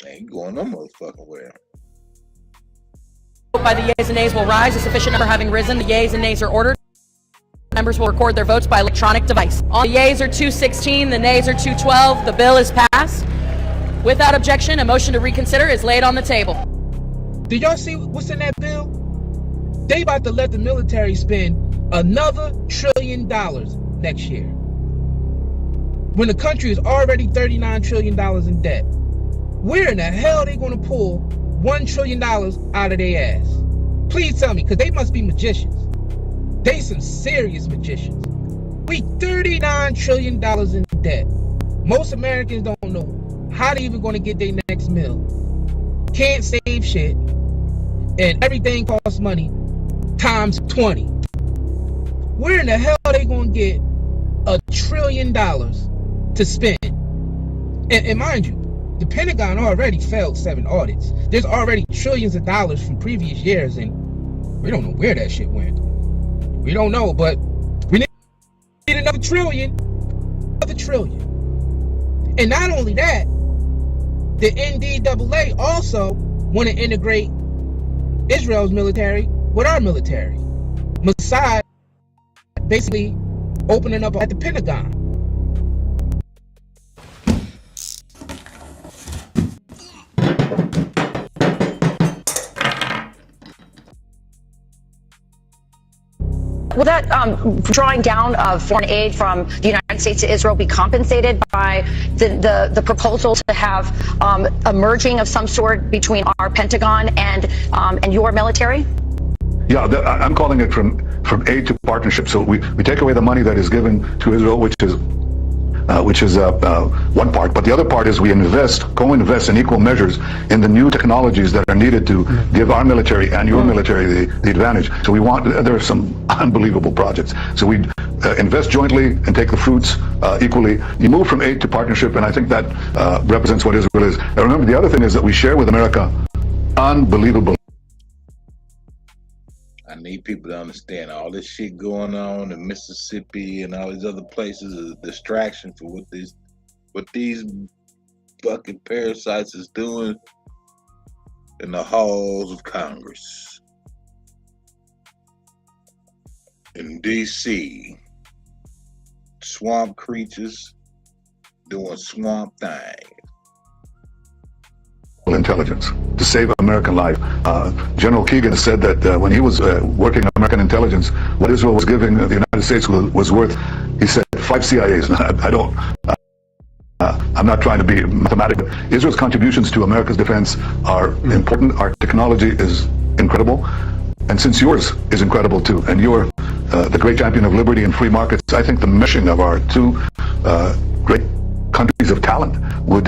Ain't going no motherfucking where. By the yeas and nays will rise. A sufficient number having risen, the yeas and nays are ordered. Members will record their votes by electronic device. All the yeas are 216, the nays are 212. The bill is passed. Without objection, a motion to reconsider is laid on the table. Did y'all see what's in that bill? They about to let the military spend another $1 trillion next year. When the country is already $39 trillion in debt. Where in the hell are they going to pull $1 trillion out of their ass? Please tell me, because they must be magicians. They some serious magicians. We $39 trillion in debt. Most Americans don't know how they even going to get their next meal. Can't save shit. And everything costs money times 20. Where in the hell are they going to get $1 trillion to spend? And mind you, the Pentagon already failed 7 audits. There's already trillions of dollars from previous years, and we don't know where that shit went. We don't know, but we need another trillion. Another trillion. And not only that, the NDAA also want to integrate Israel's military with our military. Mossad basically opening up at the Pentagon. Will that drawing down of foreign aid from the United States to Israel be compensated by the proposal to have a merging of some sort between our Pentagon and your military? Yeah, I'm calling it from aid to partnership. So we take away the money that is given to Israel, which is one part, but the other part is we co-invest in equal measures in the new technologies that are needed to give our military and your military the advantage. So there are some unbelievable projects. So we invest jointly and take the fruits equally. You move from aid to partnership, and I think that represents what Israel is. And remember, the other thing is that we share with America unbelievable. I need people to understand all this shit going on in Mississippi and all these other places is a distraction for what these fucking parasites is doing in the halls of Congress. In DC, swamp creatures doing swamp things. Intelligence to save American life. General Keegan said that when he was working on American intelligence, what Israel was giving the United States was worth, he said, 5 CIAs. I don't I'm not trying to be mathematical. Israel's contributions to America's defense are important. Our technology is incredible. And since yours is incredible too, and you're the great champion of liberty and free markets, I think the meshing of our two great countries of talent would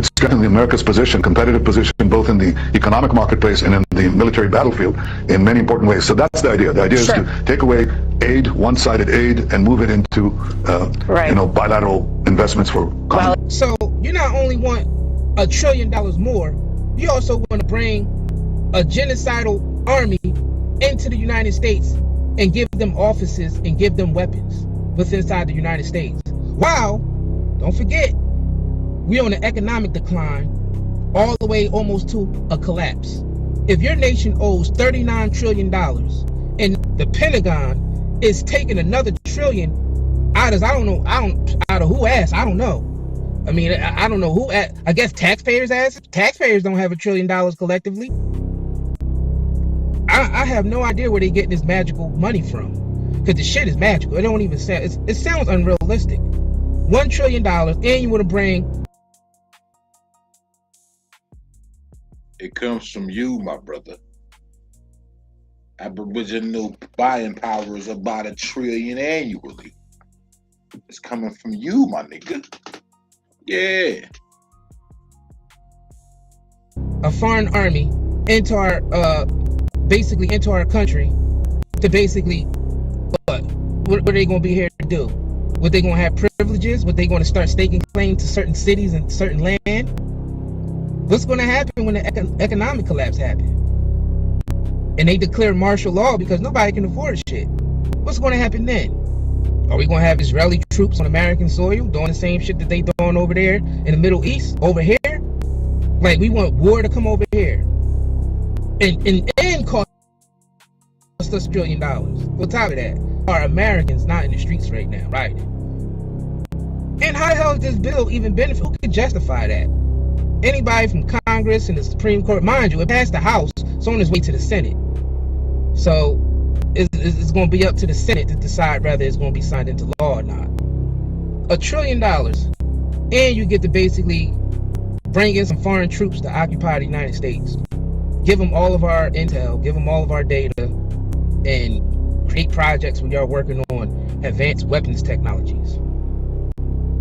strengthen America's position, competitive position, both in the economic marketplace and in the military battlefield in many important ways. So that's the idea. The idea is to take away aid, one-sided aid, and move it into bilateral investments for So you not only want $1 trillion more, you also want to bring a genocidal army into the United States and give them offices and give them weapons within inside the United States. Wow, don't forget, we're on an economic decline all the way almost to a collapse. If your nation owes $39 trillion and the Pentagon is taking another trillion out of who ass, I don't know. I mean, I don't know who, I guess taxpayers ass. Taxpayers don't have $1 trillion collectively. I have no idea where they're getting this magical money from. Because the shit is magical. It don't even sound, it sounds unrealistic. $1 trillion, and you want to bring. It comes from you, my brother. Aboriginal buying power is about $1 trillion annually. It's coming from you, my nigga. Yeah. A foreign army into our basically into our country to basically what are they going to be here to do? What they going to have privileges? What they going to start staking claim to certain cities and certain land? What's going to happen when the economic collapse happens? And they declare martial law because nobody can afford shit. What's going to happen then? Are we going to have Israeli troops on American soil doing the same shit that they doing over there in the Middle East, over here? Like, we want war to come over here and cost us $1 trillion. On top of that, are Americans not in the streets right now, right? And how the hell does this bill even benefit? Who can justify that? Anybody from Congress and the Supreme Court, mind you, it passed the House, it's on its way to the Senate. So it's going to be up to the Senate to decide whether it's going to be signed into law or not. $1 trillion, and you get to basically bring in some foreign troops to occupy the United States. Give them all of our intel, give them all of our data, and create projects when y'all working on advanced weapons technologies.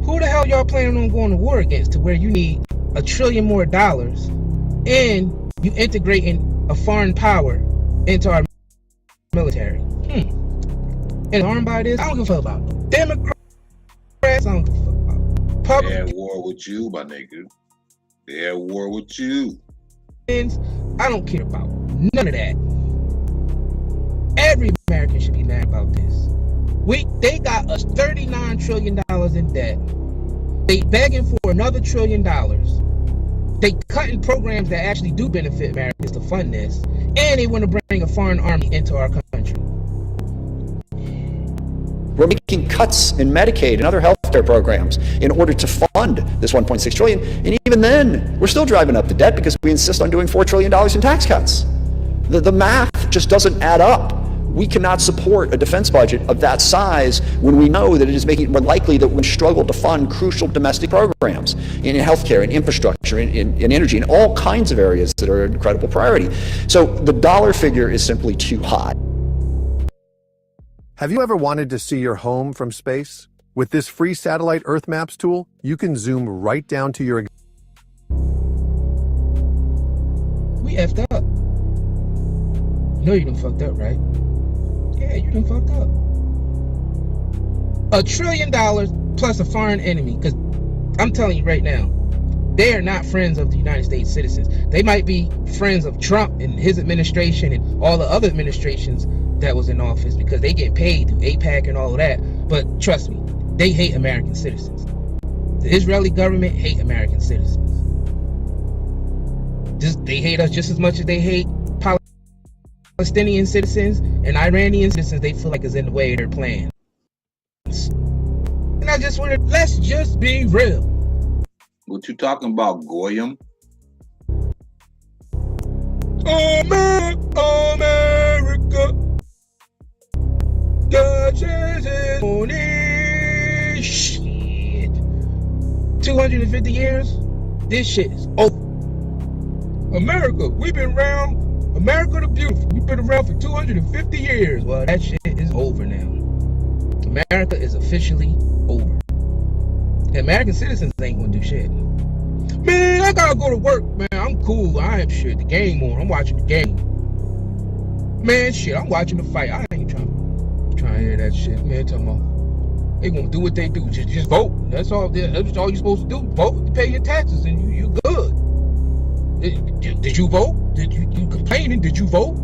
Who the hell y'all planning on going to war against to where you need $1 trillion more, and you integrating a foreign power into our military? And harmed by this, I don't give a fuck about Democrats. I don't give a fuck about public. They're at war with you, my nigga. They're at war with you. I don't care about none of that. Every American should be mad about this. They got us $39 trillion in debt. They begging for another $1 trillion. They cutting programs that actually do benefit Americans to fund this, and they want to bring a foreign army into our country. We're making cuts in Medicaid and other healthcare programs in order to fund this $1.6 trillion. And even then, we're still driving up the debt because we insist on doing $4 trillion in tax cuts. The math just doesn't add up. We cannot support a defense budget of that size when we know that it is making it more likely that we struggle to fund crucial domestic programs in healthcare, in infrastructure, in energy, in all kinds of areas that are an incredible priority. So the dollar figure is simply too high. Have you ever wanted to see your home from space? With this free satellite Earth Maps tool, you can zoom right down to your... We effed up. You know you done fucked up, right? Yeah, you done fucked up. $1 trillion plus a foreign enemy, because I'm telling you right now, they are not friends of the United States citizens. They might be friends of Trump and his administration and all the other administrations that was in office because they get paid through AIPAC and all of that. But trust me, they hate American citizens. The Israeli government hate American citizens. They hate us just as much as they hate Palestinian citizens and Iranian citizens. They feel like it's in the way of their plans. And I just wanted, let's just be real. What you talking about, Goyim? America, God says it's only shit. 250 years, this shit is over. America, we've been around. America the beautiful. We've been around for 250 years. Well, that shit is over now. America is officially over. And American citizens ain't gonna do shit. Man, I gotta go to work, man. I'm cool. I ain't shit. The game on. I'm watching the game. Man, shit, I'm watching the fight. I ain't trying to hear that shit, man. Talking about they gonna do what they do. Just vote. That's all. That's all you're supposed to do. Vote to pay your taxes, and you good. Did you vote? Did you complaining? Did you vote?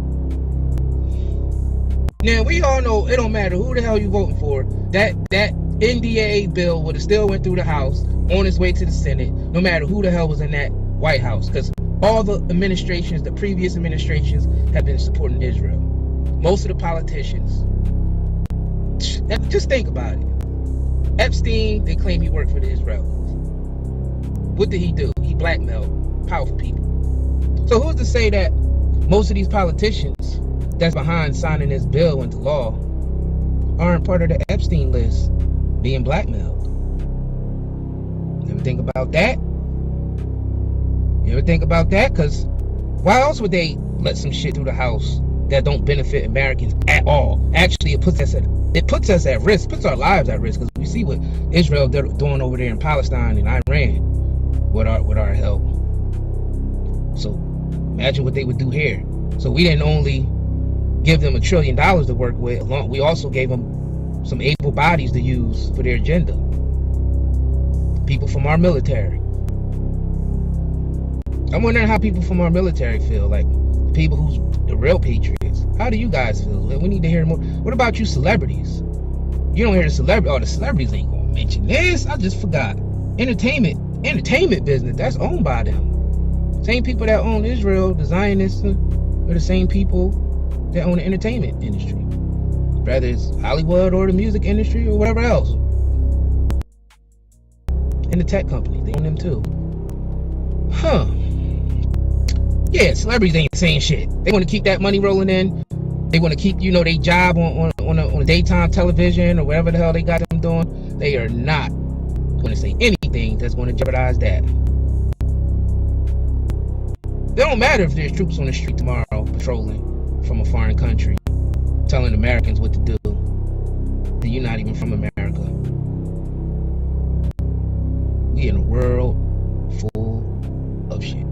Now we all know it don't matter who the hell you voting for. That NDA bill would have still went through the House on its way to the Senate, no matter who the hell was in that White House, because all the administrations, the previous administrations, have been supporting Israel. Most of the politicians. Just think about it. Epstein, they claim he worked for the Israelis. What did he do? He blackmailed powerful people. So who's to say that most of these politicians that's behind signing this bill into law aren't part of the Epstein list being blackmailed? You ever think about that? You ever think about that? Because why else would they let some shit through the House that don't benefit Americans at all? Actually, it puts us at risk, puts our lives at risk, because we see what Israel doing over there in Palestine and Iran with our help. So imagine what they would do here. So we didn't only give them $1 trillion to work with, we also gave them some able bodies to use for their agenda. People from our military. I'm wondering how people from our military feel, like the people who's the real patriots. How do you guys feel? We need to hear more. What about you celebrities? You don't hear the celebrity. Oh, the celebrities ain't gonna mention this. I just forgot. Entertainment business, that's owned by them. Same people that own Israel, the Zionists, are the same people that own the entertainment industry. Whether it's Hollywood or the music industry or whatever else. And the tech companies, they own them too. Huh. Yeah, celebrities ain't saying shit. They want to keep that money rolling in. They want to keep, their job on a daytime television or whatever the hell they got them doing. They are not going to say anything that's going to jeopardize that. It don't matter if there's troops on the street tomorrow patrolling from a foreign country, telling Americans what to do. And you're not even from America. We in a world full of shit.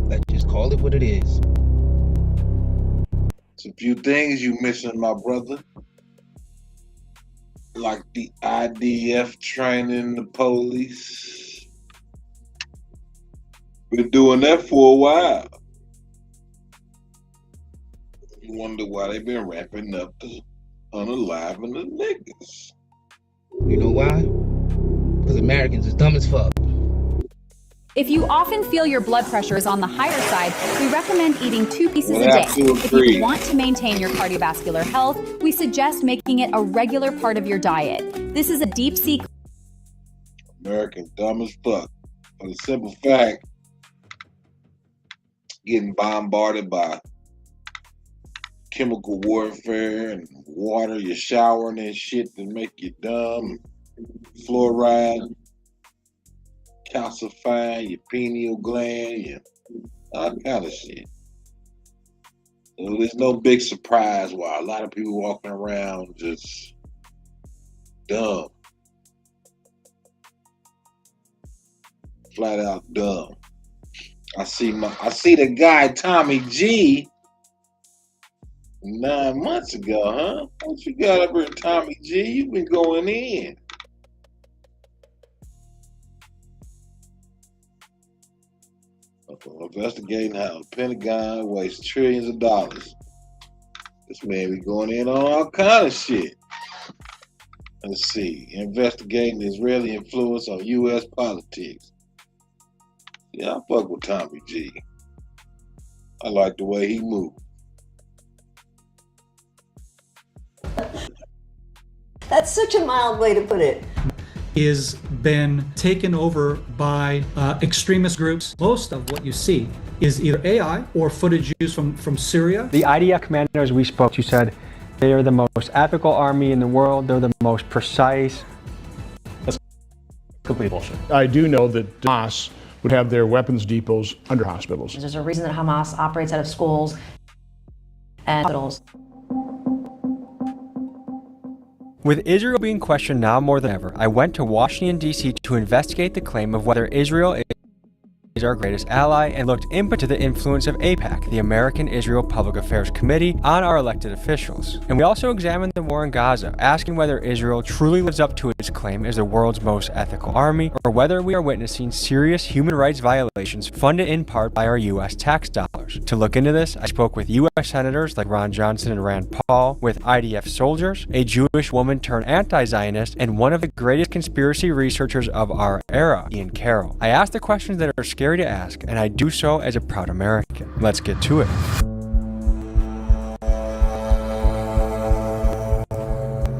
Let's just call it what it is. It's a few things you missing, my brother. Like the IDF training the police. Been doing that for a while. You wonder why they've been ramping up the unaliving the niggas. You know why? Because Americans is dumb as fuck. If you often feel your blood pressure is on the higher side, we recommend eating 2 pieces a day. If you want to maintain your cardiovascular health, we suggest making it a regular part of your diet. This is a deep sea. Americans dumb as fuck. For the simple fact, getting bombarded by chemical warfare and water, you're showering and shit that make you dumb. Fluoride, calcifying your pineal gland, all kind of shit. So there's no big surprise why a lot of people walking around just dumb. Flat out dumb. I see the guy Tommy G 9 months ago, huh? What you got up here, Tommy G? You been going in. Investigating how the Pentagon wastes trillions of dollars. This man be going in on all kind of shit. Let's see. Investigating Israeli influence on U.S. politics. Yeah, I fuck with Tommy G. I like the way he moves. That's such a mild way to put it. Is been taken over by extremist groups. Most of what you see is either AI or footage used from Syria. The IDF commanders we spoke to said they are the most ethical army in the world. They're the most precise. complete bullshit. I do know that Hamas would have their weapons depots under hospitals. There's a reason that Hamas operates out of schools and hospitals. With Israel being questioned now more than ever, I went to Washington, D.C. to investigate the claim of whether Israel is our greatest ally and looked into the influence of AIPAC, the American Israel Public Affairs Committee, on our elected officials. And we also examined the war in Gaza, asking whether Israel truly lives up to its claim as the world's most ethical army, or whether we are witnessing serious human rights violations funded in part by our U.S. tax dollars. To look into this, I spoke with U.S. senators like Ron Johnson and Rand Paul, with IDF soldiers, a Jewish woman turned anti-Zionist, and one of the greatest conspiracy researchers of our era, Ian Carroll. I asked the questions that are scary to ask, and I do so as a proud American. Let's get to it.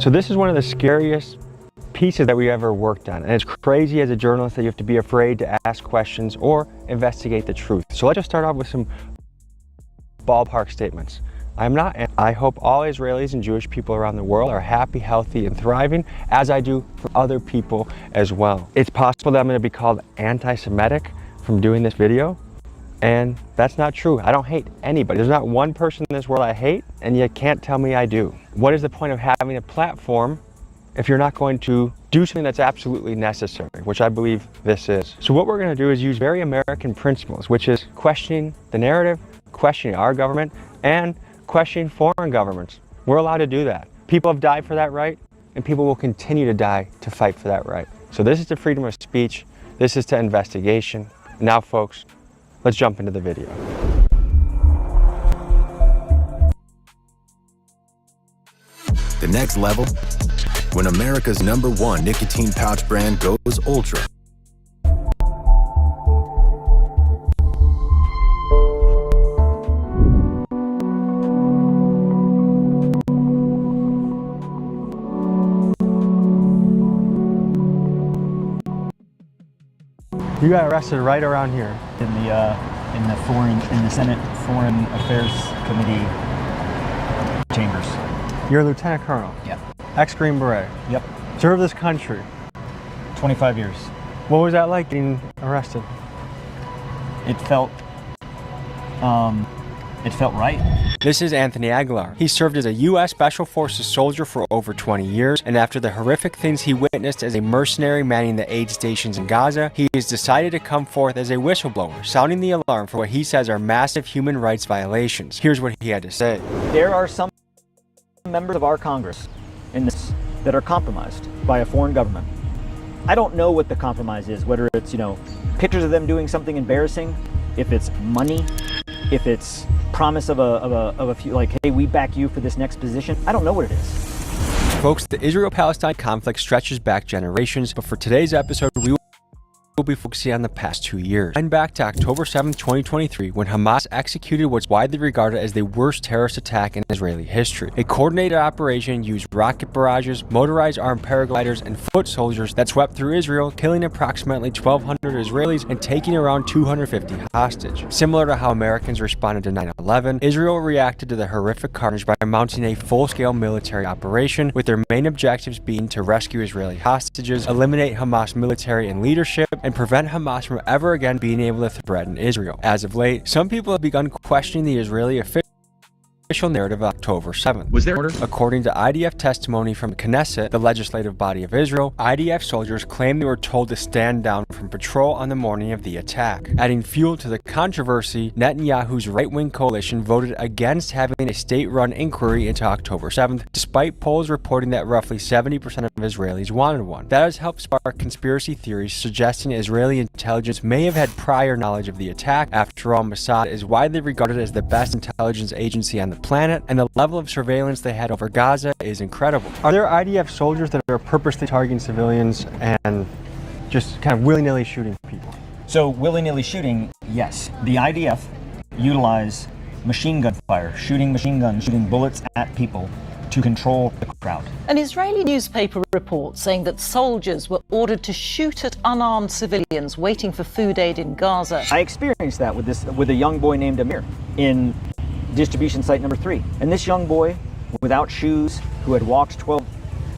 So this is one of the scariest pieces that we ever worked on, and it's crazy as a journalist that you have to be afraid to ask questions or investigate the truth. So let's just start off with some ballpark statements. I hope all Israelis and Jewish people around the world are happy, healthy, and thriving, as I do for other people as well. It's possible that I'm going to be called anti-Semitic from doing this video, and that's not true. I don't hate anybody. There's not one person in this world I hate, and you can't tell me I do. What is the point of having a platform if you're not going to do something that's absolutely necessary, which I believe this is? So what we're going to do is use very American principles, which is questioning the narrative, questioning our government, and questioning foreign governments. We're allowed to do that. People have died for that right, and people will continue to die to fight for that right. So this is to freedom of speech. This is to investigation. Now, folks, let's jump into the video. The next level, when America's #1 nicotine pouch brand goes ultra. You got arrested right around here. In the Senate Foreign Affairs Committee chambers. You're a lieutenant colonel? Yep. Ex-Green Beret? Yep. Served this country? 25 years. What was that like being arrested? It felt right. This is Anthony Aguilar. He served as a U.S. Special Forces soldier for over 20 years, and after the horrific things he witnessed as a mercenary manning the aid stations in Gaza, he has decided to come forth as a whistleblower, sounding the alarm for what he says are massive human rights violations. Here's what he had to say. There are some members of our Congress in this that are compromised by a foreign government. I don't know what the compromise is, whether it's, pictures of them doing something embarrassing, if it's money, if it's promise of a few, like, hey, we back you for this next position. I don't know what it is. Folks, the Israel-Palestine conflict stretches back generations, but for today's episode, we will be focusing on the past 2 years. And back to October 7, 2023, when Hamas executed what's widely regarded as the worst terrorist attack in Israeli history. A coordinated operation used rocket barrages, motorized armed paragliders, and foot soldiers that swept through Israel, killing approximately 1,200 Israelis and taking around 250 hostage. Similar to how Americans responded to 9/11, Israel reacted to the horrific carnage by mounting a full-scale military operation, with their main objectives being to rescue Israeli hostages, eliminate Hamas military and leadership, and prevent Hamas from ever again being able to threaten Israel. As of late, some people have begun questioning the Israeli official narrative of October 7th. Was there order? According to IDF testimony from Knesset, the legislative body of Israel, IDF soldiers claimed they were told to stand down from patrol on the morning of the attack. Adding fuel to the controversy, Netanyahu's right-wing coalition voted against having a state-run inquiry into October 7th, despite polls reporting that roughly 70% of Israelis wanted one. That has helped spark conspiracy theories suggesting Israeli intelligence may have had prior knowledge of the attack. After all, Mossad is widely regarded as the best intelligence agency on the planet, and the level of surveillance they had over Gaza is incredible. Are there IDF soldiers that are purposely targeting civilians and just kind of willy-nilly shooting people? So willy-nilly shooting, yes. The IDF utilize machine gun fire, shooting machine guns, shooting bullets at people to control the crowd. An Israeli newspaper reports saying that soldiers were ordered to shoot at unarmed civilians waiting for food aid in Gaza. I experienced that with a young boy named Amir in distribution site number 3. And this young boy, without shoes, who had walked 12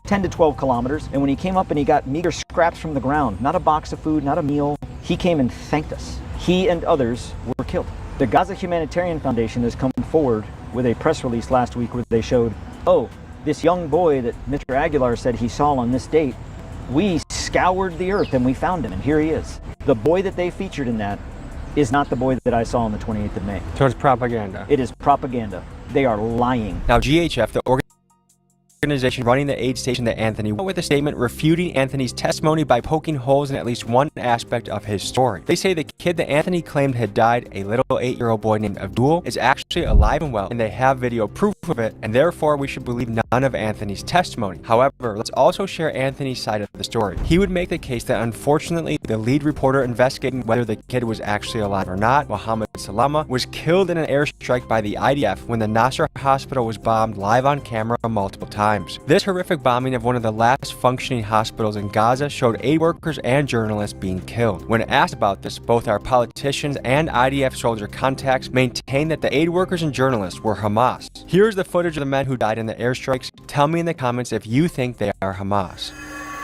10 to 12 kilometers, and when he came up and he got meager scraps from the ground, not a box of food, not a meal, he came and thanked us. He and others were killed. The Gaza Humanitarian Foundation has come forward with a press release last week where they showed, oh, this young boy that Mr. Aguilar said he saw on this date, we scoured the earth and we found him, and here he is. The boy that they featured in that is not the boy that I saw on the 28th of May. So it's propaganda. It is propaganda. They are lying. Now, GHF, the organization running the aid station to Anthony, went with a statement refuting Anthony's testimony by poking holes in at least one aspect of his story. They say the kid that Anthony claimed had died, a little 8-year-old boy named Abdul, is actually alive and well, and they have video proof of it, and therefore we should believe none of Anthony's testimony. However, let's also share Anthony's side of the story. He would make the case that unfortunately the lead reporter investigating whether the kid was actually alive or not, Mohammed Salama, was killed in an airstrike by the IDF when the Nasser hospital was bombed live on camera multiple times. This horrific bombing of one of the last functioning hospitals in Gaza showed aid workers and journalists being killed. When asked about this, both our politicians and IDF soldier contacts maintained that the aid workers and journalists were Hamas. Here's the footage of the men who died in the airstrikes. Tell me in the comments if you think they are Hamas.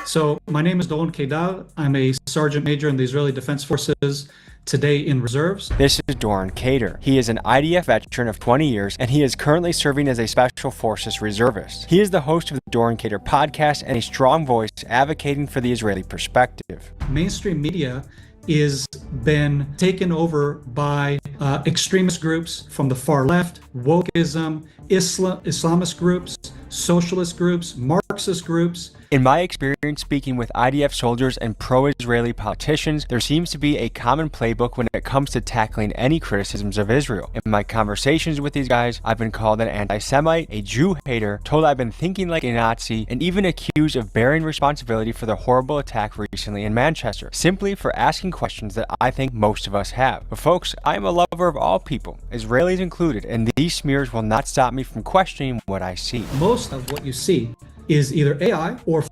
So my name is Doron Kedar. I'm a sergeant major in the Israeli Defense Forces, today in reserves. This is Doron Kedar. He is an IDF veteran of 20 years, and he is currently serving as a Special Forces reservist. He is the host of the Doron Kedar podcast and a strong voice advocating for the Israeli perspective. Mainstream media is been taken over by extremist groups from the far left, wokeism, Islamist groups, socialist groups, Marxist groups. In my experience speaking with IDF soldiers and pro-Israeli politicians, there seems to be a common playbook when it comes to tackling any criticisms of Israel. In my conversations with these guys, I've been called an anti-Semite, a Jew hater, told I've been thinking like a Nazi, and even accused of bearing responsibility for the horrible attack recently in Manchester, simply for asking questions that I think most of us have. But folks, I am a lover of all people, Israelis included, and these smears will not stop me from questioning what I see. Most of what you see is either AI or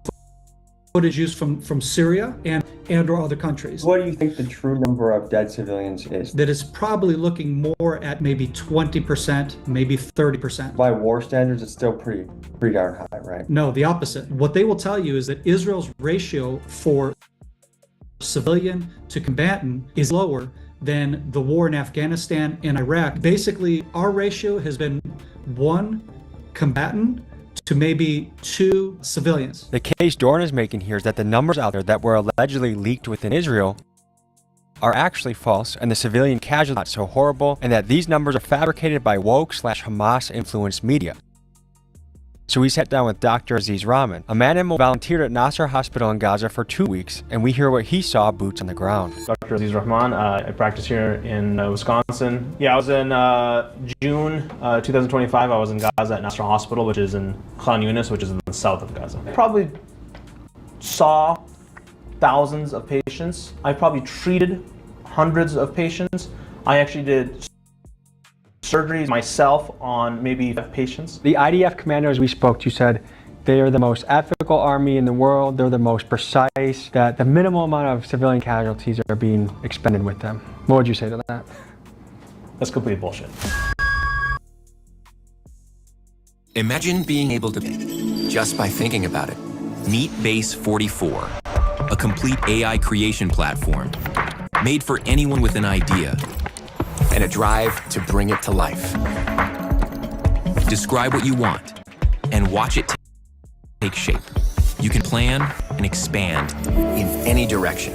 footage used from Syria and or other countries. What do you think the true number of dead civilians is? That is probably looking more at maybe 20%, maybe 30%. By war standards, it's still pretty darn high, right? No, the opposite. What they will tell you is that Israel's ratio for civilian to combatant is lower than the war in Afghanistan and Iraq. Basically, our ratio has been 1 combatant to maybe 2 civilians. The case Doron is making here is that the numbers out there that were allegedly leaked within Israel are actually false, and the civilian casualties are not so horrible, and that these numbers are fabricated by woke/Hamas-influenced media. So we sat down with Dr. Aziz Rahman, a man who volunteered at Nasser Hospital in Gaza for 2 weeks, and we hear what he saw boots on the ground. Dr. Aziz Rahman, I practice here in Wisconsin. Yeah, I was in June 2025. I was in Gaza at Nasser Hospital, which is in Khan Yunis, which is in the south of Gaza. I probably saw thousands of patients. I probably treated hundreds of patients. I actually did surgeries myself on maybe 5 patients. The IDF commanders we spoke to said they are the most ethical army in the world, they're the most precise, that the minimal amount of civilian casualties are being expended with them. What would you say to that? That's complete bullshit. Imagine being able to, just by thinking about it. Meet Base 44, a complete AI creation platform made for anyone with an idea and a drive to bring it to life. Describe what you want and watch it take shape. You can plan and expand in any direction.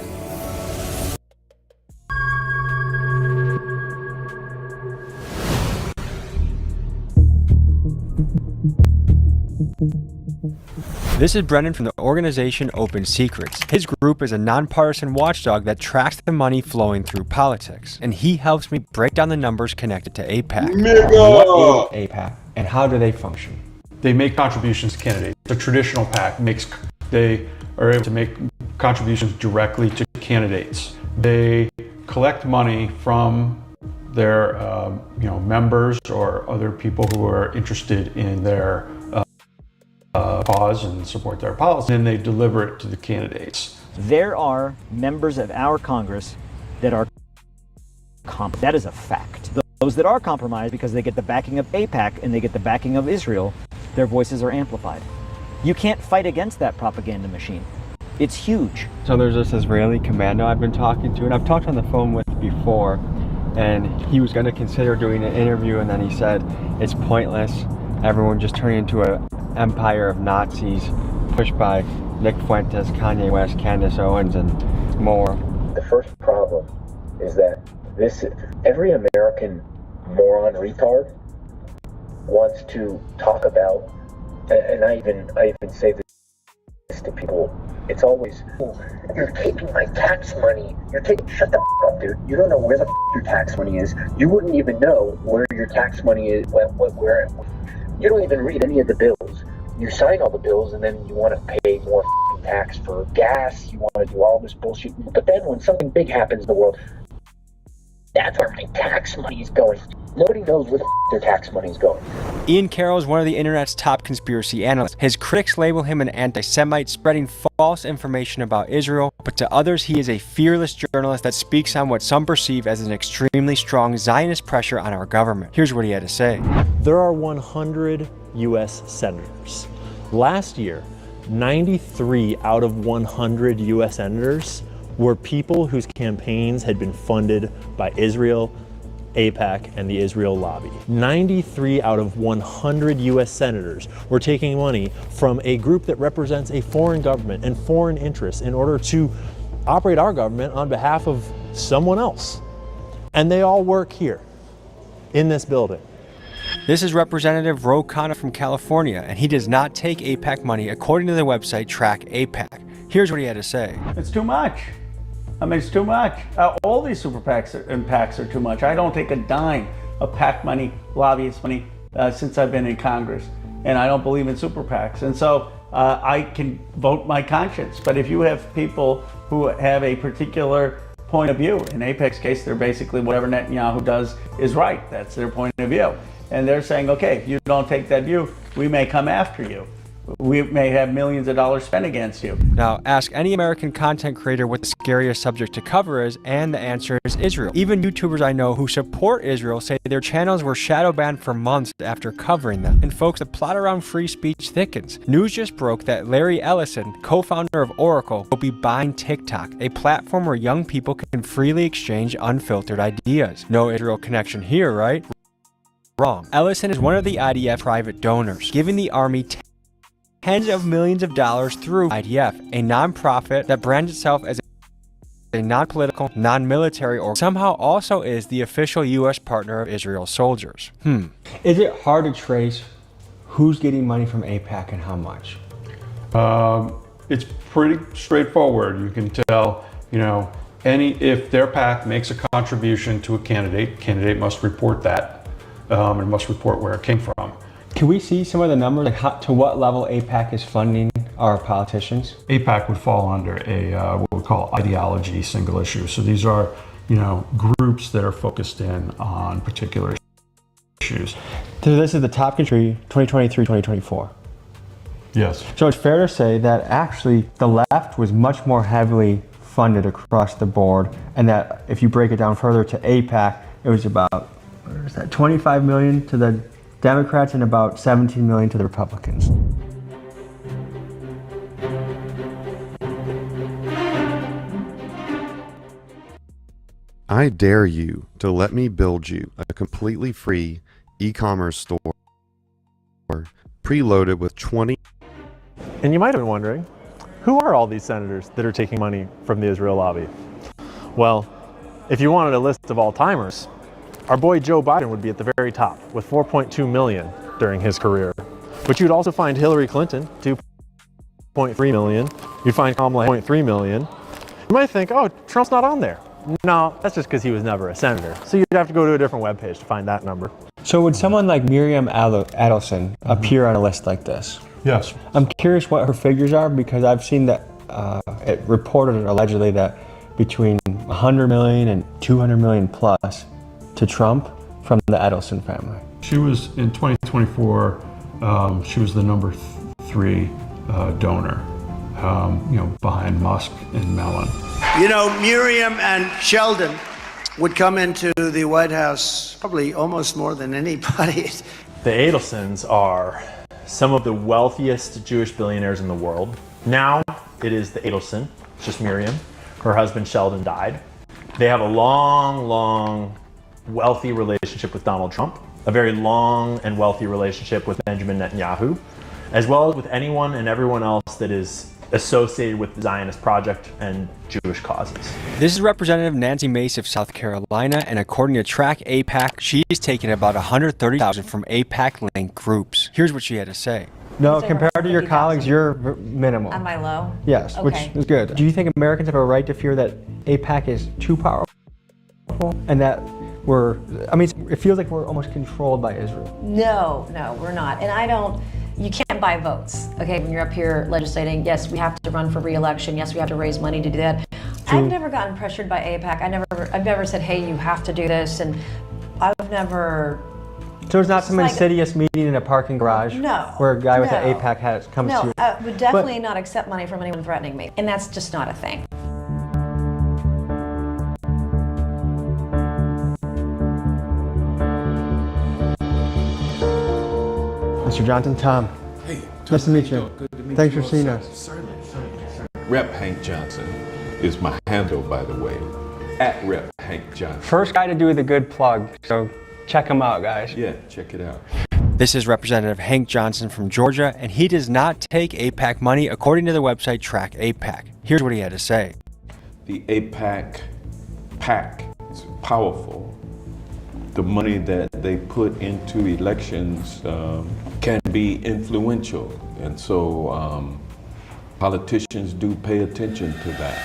This is Brendan from the organization Open Secrets. His group is a nonpartisan watchdog that tracks the money flowing through politics, and he helps me break down the numbers connected to AIPAC. What is AIPAC, and how do they function? They make contributions to candidates. The traditional PAC they are able to make contributions directly to candidates. They collect money from their members or other people who are interested in their cause and support their policy, and they deliver it to the candidates. There are members of our Congress that are compromised. That is a fact. Those that are compromised because they get the backing of AIPAC and they get the backing of Israel, their voices are amplified. You can't fight against that propaganda machine. It's huge. So there's this Israeli commando I've been talking to, and I've talked on the phone with before, and he was going to consider doing an interview, and then he said it's pointless. Everyone just turning into an empire of Nazis pushed by Nick Fuentes, Kanye West, Candace Owens, and more. The first problem is that every American moron retard wants to talk about, and I even say this to people. It's always, oh, you're taking my tax money. Shut the f up, dude. You don't know where the f your tax money is. You wouldn't even know where your tax money is. Where you don't even read any of the bills. You sign all the bills, and then you want to pay more tax for gas. You want to do all this bullshit. But then when something big happens in the world, that's where my tax money is going. Nobody knows where the f their tax money is going. Ian Carroll is one of the internet's top conspiracy analysts. His critics label him an anti-Semite spreading false information about Israel, but to others he is a fearless journalist that speaks on what some perceive as an extremely strong Zionist pressure on our government. Here's what he had to say. There are 100 U.S. senators. Last year, 93 out of 100 U.S. senators were people whose campaigns had been funded by Israel, AIPAC, and the Israel lobby. 93 out of 100 U.S. senators were taking money from a group that represents a foreign government and foreign interests in order to operate our government on behalf of someone else. And they all work here, in this building. This is Representative Ro Khanna from California, and he does not take AIPAC money according to the website Track AIPAC. Here's what he had to say. It's too much. I mean, it's too much. All these super PACs and PACs are too much. I don't take a dime of PAC money, lobbyist money, since I've been in Congress. And I don't believe in super PACs. And so I can vote my conscience. But if you have people who have a particular point of view, in AIPAC's case, they're basically whatever Netanyahu does is right. That's their point of view. And they're saying, okay, if you don't take that view, we may come after you. We may have millions of dollars spent against you. Now, ask any American content creator what the scariest subject to cover is, and the answer is Israel. Even YouTubers I know who support Israel say their channels were shadow banned for months after covering them. And folks, the plot around free speech thickens. News just broke that Larry Ellison, co-founder of Oracle, will be buying TikTok, a platform where young people can freely exchange unfiltered ideas. No Israel connection here, right? Wrong. Ellison is one of the IDF private donors, giving the army tens of millions of dollars through IDF, a nonprofit that brands itself as a non-political, non-military, or somehow also is the official U.S. partner of Israel's soldiers. Is it hard to trace who's getting money from AIPAC and how much? It's pretty straightforward. You can tell, if their PAC makes a contribution to a candidate must report that and must report where it came from. Can we see some of the numbers, like to what level AIPAC is funding our politicians? AIPAC would fall under a what we call ideology single issue. So these are, groups that are focused in on particular issues. So this is the top country 2023-2024. Yes. So it's fair to say that actually the left was much more heavily funded across the board, and that if you break it down further to AIPAC, it was about, what is that, 25 million to the Democrats and about 17 million to the Republicans. I dare you to let me build you a completely free e-commerce store preloaded with 20. And you might have been wondering, who are all these senators that are taking money from the Israel lobby? Well, if you wanted a list of all-timers, our boy Joe Biden would be at the very top with 4.2 million during his career. But you'd also find Hillary Clinton, 2.3 million. You'd find Kamala 0.3 million. You might think, oh, Trump's not on there. No, that's just because he was never a senator. So you'd have to go to a different webpage to find that number. So would someone like Miriam Adelson appear on a list like this? Yes. I'm curious what her figures are, because I've seen that it reported allegedly that between 100 million and 200 million plus to Trump from the Adelson family. She was, in 2024, she was the number 3 donor, behind Musk and Mellon. Miriam and Sheldon would come into the White House probably almost more than anybody. The Adelsons are some of the wealthiest Jewish billionaires in the world. Now it is the Adelson, it's just Miriam. Her husband Sheldon died. They have a long, wealthy relationship with Donald Trump, a very long and wealthy relationship with Benjamin Netanyahu, as well as with anyone and everyone else that is associated with the Zionist project and Jewish causes. This is Representative Nancy Mace of South Carolina, and according to Track AIPAC, she's taken about $130,000 from AIPAC-linked groups. Here's what she had to say. No, compared to your colleagues, you're minimal. Am I low? Yes, Okay. which is good. Do you think Americans have a right to fear that AIPAC is too powerful and that it feels like we're almost controlled by Israel? No, we're not. And you can't buy votes, okay, when you're up here legislating. Yes, we have to run for re-election. Yes, we have to raise money to do that. I've never gotten pressured by AIPAC. I've never said, hey, you have to do this, and I've never... So it's not some insidious meeting in a parking garage where a guy with an AIPAC hat comes to you? No, I would definitely not accept money from anyone threatening me, and that's just not a thing. Mr. Johnson, Tom. Hey, nice to meet you. Good to meet Thanks you. for seeing Certainly, us. certainly. Rep Hank Johnson is my handle, by the way. At Rep Hank Johnson. First guy to do the good plug, so check him out, guys. Yeah, check it out. This is Representative Hank Johnson from Georgia, and he does not take AIPAC money, according to the website Track AIPAC. Here's what he had to say. The AIPAC PAC is powerful. The money that they put into elections can be influential, and so politicians do pay attention to that.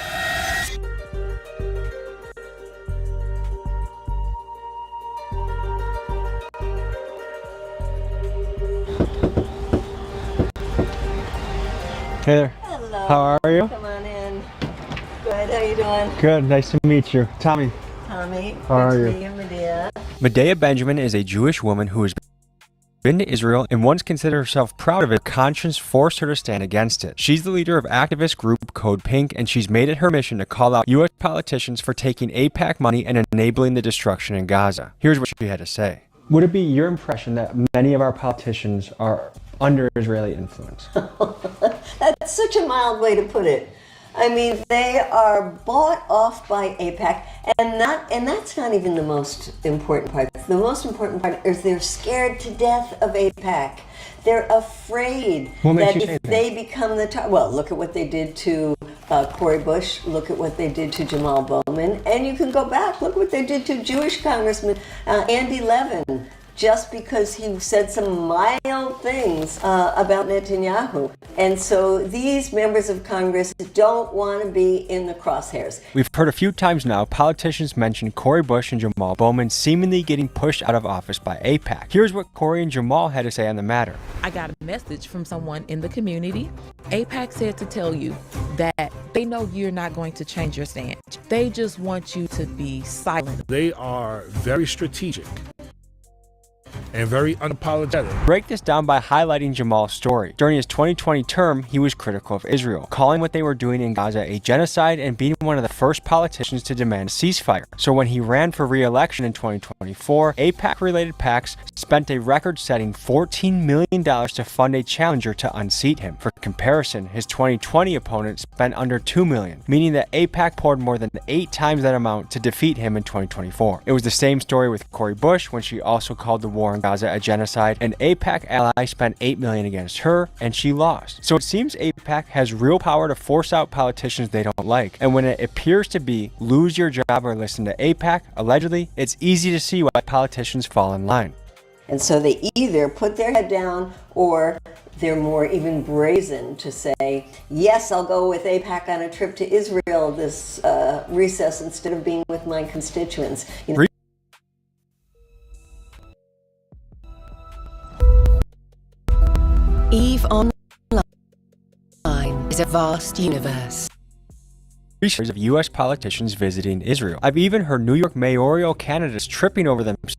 Hey there. Hello. How are you? Come on in. Good. How you doing? Good. Nice to meet you. Tommy. Tommy. How are you? Good to meet you, Medea. Medea Benjamin is a Jewish woman who has been to Israel and once considered herself proud of it. Conscience forced her to stand against it. She's the leader of activist group Code Pink, and she's made it her mission to call out U.S. politicians for taking AIPAC money and enabling the destruction in Gaza. Here's what she had to say. Would it be your impression that many of our politicians are under Israeli influence? That's such a mild way to put it. I mean, they are bought off by AIPAC, and that's not even the most important part. The most important part is they're scared to death of AIPAC. They're afraid that if they become the top, well, look at what they did to Cori Bush, look at what they did to Jamal Bowman, and you can go back, look what they did to Jewish Congressman Andy Levin, just because he said some mild things about Netanyahu. And so these members of Congress don't want to be in the crosshairs. We've heard a few times now politicians mention Cori Bush and Jamal Bowman seemingly getting pushed out of office by AIPAC. Here's what Cori and Jamal had to say on the matter. I got a message from someone in the community. AIPAC said to tell you that they know you're not going to change your stance. They just want you to be silent. They are very strategic and very unapologetic. Break this down by highlighting Jamal's story. During his 2020 term, he was critical of Israel, calling what they were doing in Gaza a genocide and being one of the first politicians to demand a ceasefire. So when he ran for re-election in 2024, AIPAC-related PACs spent a record-setting $14 million to fund a challenger to unseat him. For comparison, his 2020 opponent spent under $2 million, meaning that AIPAC poured more than 8 times that amount to defeat him in 2024. It was the same story with Cori Bush when she also called the war in Gaza a genocide. An AIPAC ally spent $8 million against her, and she lost. So it seems AIPAC has real power to force out politicians they don't like. And when it appears to be lose your job or listen to AIPAC, allegedly, it's easy to see why politicians fall in line. And so they either put their head down or they're more even brazen to say, yes, I'll go with AIPAC on a trip to Israel this recess instead of being with my constituents. You know, EVE Online is a vast universe. Stories of U.S. politicians visiting Israel. I've even heard New York mayoral candidates tripping over themselves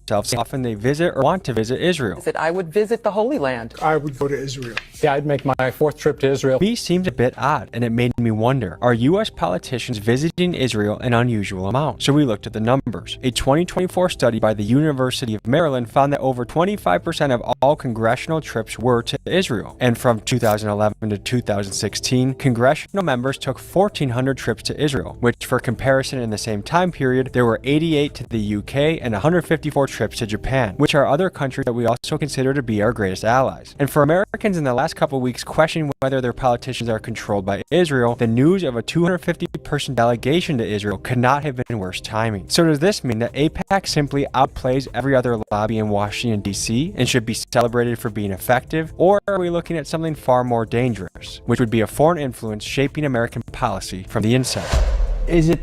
themselves how often they visit or want to visit Israel. I would visit the Holy Land. I would go to Israel. Yeah, I'd make my 4th trip to Israel. To me, seems a bit odd, and it made me wonder, are U.S. politicians visiting Israel an unusual amount? So we looked at the numbers. A 2024 study by the University of Maryland found that over 25% of all congressional trips were to Israel. And from 2011 to 2016, congressional members took 1,400 trips to Israel, which for comparison in the same time period, there were 88 to the UK and 154 trips to Japan, which are other countries that we also consider to be our greatest allies. And for Americans in the last couple of weeks questioning whether their politicians are controlled by Israel, the news of a 250-person delegation to Israel could not have been worse timing. So does this mean that AIPAC simply outplays every other lobby in Washington, D.C. and should be celebrated for being effective? Or are we looking at something far more dangerous, which would be a foreign influence shaping American policy from the inside? Is it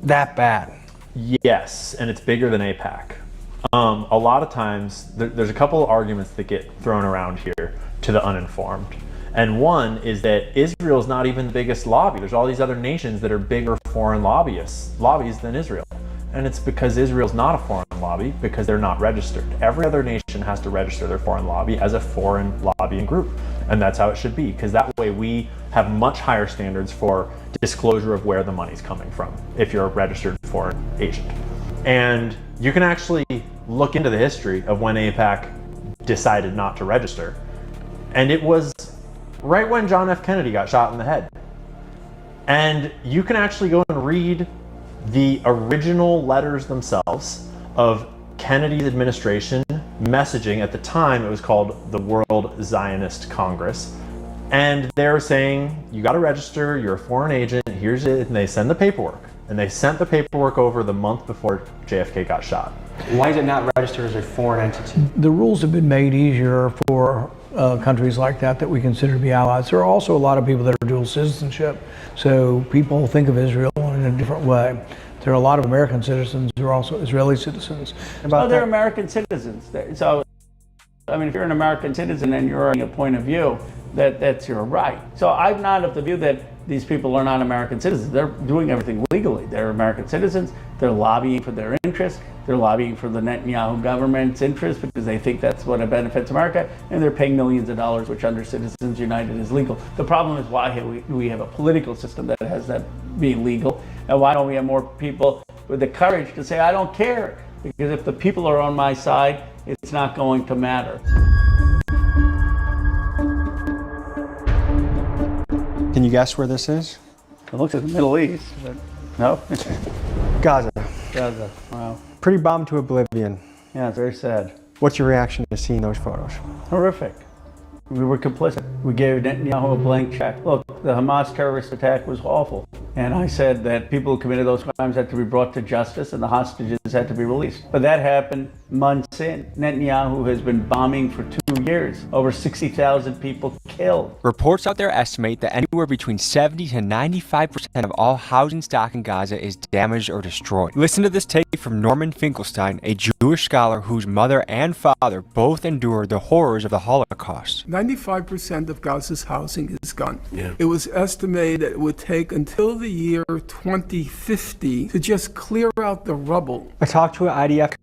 that bad? Yes, and it's bigger than AIPAC. A lot of times, there's a couple of arguments that get thrown around here to the uninformed. And one is that Israel is not even the biggest lobby. There's all these other nations that are bigger foreign lobbies than Israel. And it's because Israel's not a foreign lobby because they're not registered. Every other nation has to register their foreign lobby as a foreign lobbying group. And that's how it should be, because that way we have much higher standards for disclosure of where the money's coming from if you're a registered foreign agent. And you can actually look into the history of when AIPAC decided not to register. And it was right when John F. Kennedy got shot in the head. And you can actually go and read the original letters themselves of Kennedy's administration messaging. At the time, it was called the World Zionist Congress. And they were saying, you got to register, you're a foreign agent, here's it. And they send the paperwork. And they sent the paperwork over the month before JFK got shot. Why is it not registered as a foreign entity? The rules have been made easier for countries like that we consider to be allies. There are also a lot of people that are dual citizenship, so people think of Israel in a different way. There are a lot of American citizens who are also Israeli citizens. So they're American citizens. So, I mean, if you're an American citizen and you're in a point of view, that's your right. So I'm not of the view that these people are not American citizens. They're doing everything legally. They're American citizens. They're lobbying for their interests. They're lobbying for the Netanyahu government's interests because they think that's what benefits America, and they're paying millions of dollars, which under Citizens United is legal. The problem is why we have a political system that has that be legal, and why don't we have more people with the courage to say, I don't care, because if the people are on my side, it's not going to matter. Can you guess where this is? It looks like the Middle East, but no? Gaza. Gaza, wow. Pretty bombed to oblivion. Yeah, it's very sad. What's your reaction to seeing those photos? Horrific. We were complicit. We gave Netanyahu a blank check. Look, the Hamas terrorist attack was awful. And I said that people who committed those crimes had to be brought to justice and the hostages had to be released. But that happened months in. Netanyahu has been bombing for 2 years. Over 60,000 people killed. Reports out there estimate that anywhere between 70 to 95% of all housing stock in Gaza is damaged or destroyed. Listen to this take from Norman Finkelstein, a Jewish scholar whose mother and father both endured the horrors of the Holocaust. 95% of Gaza's housing is gone. Yeah. It was estimated that it would take until the year 2050 to just clear out the rubble. I talked to an IDF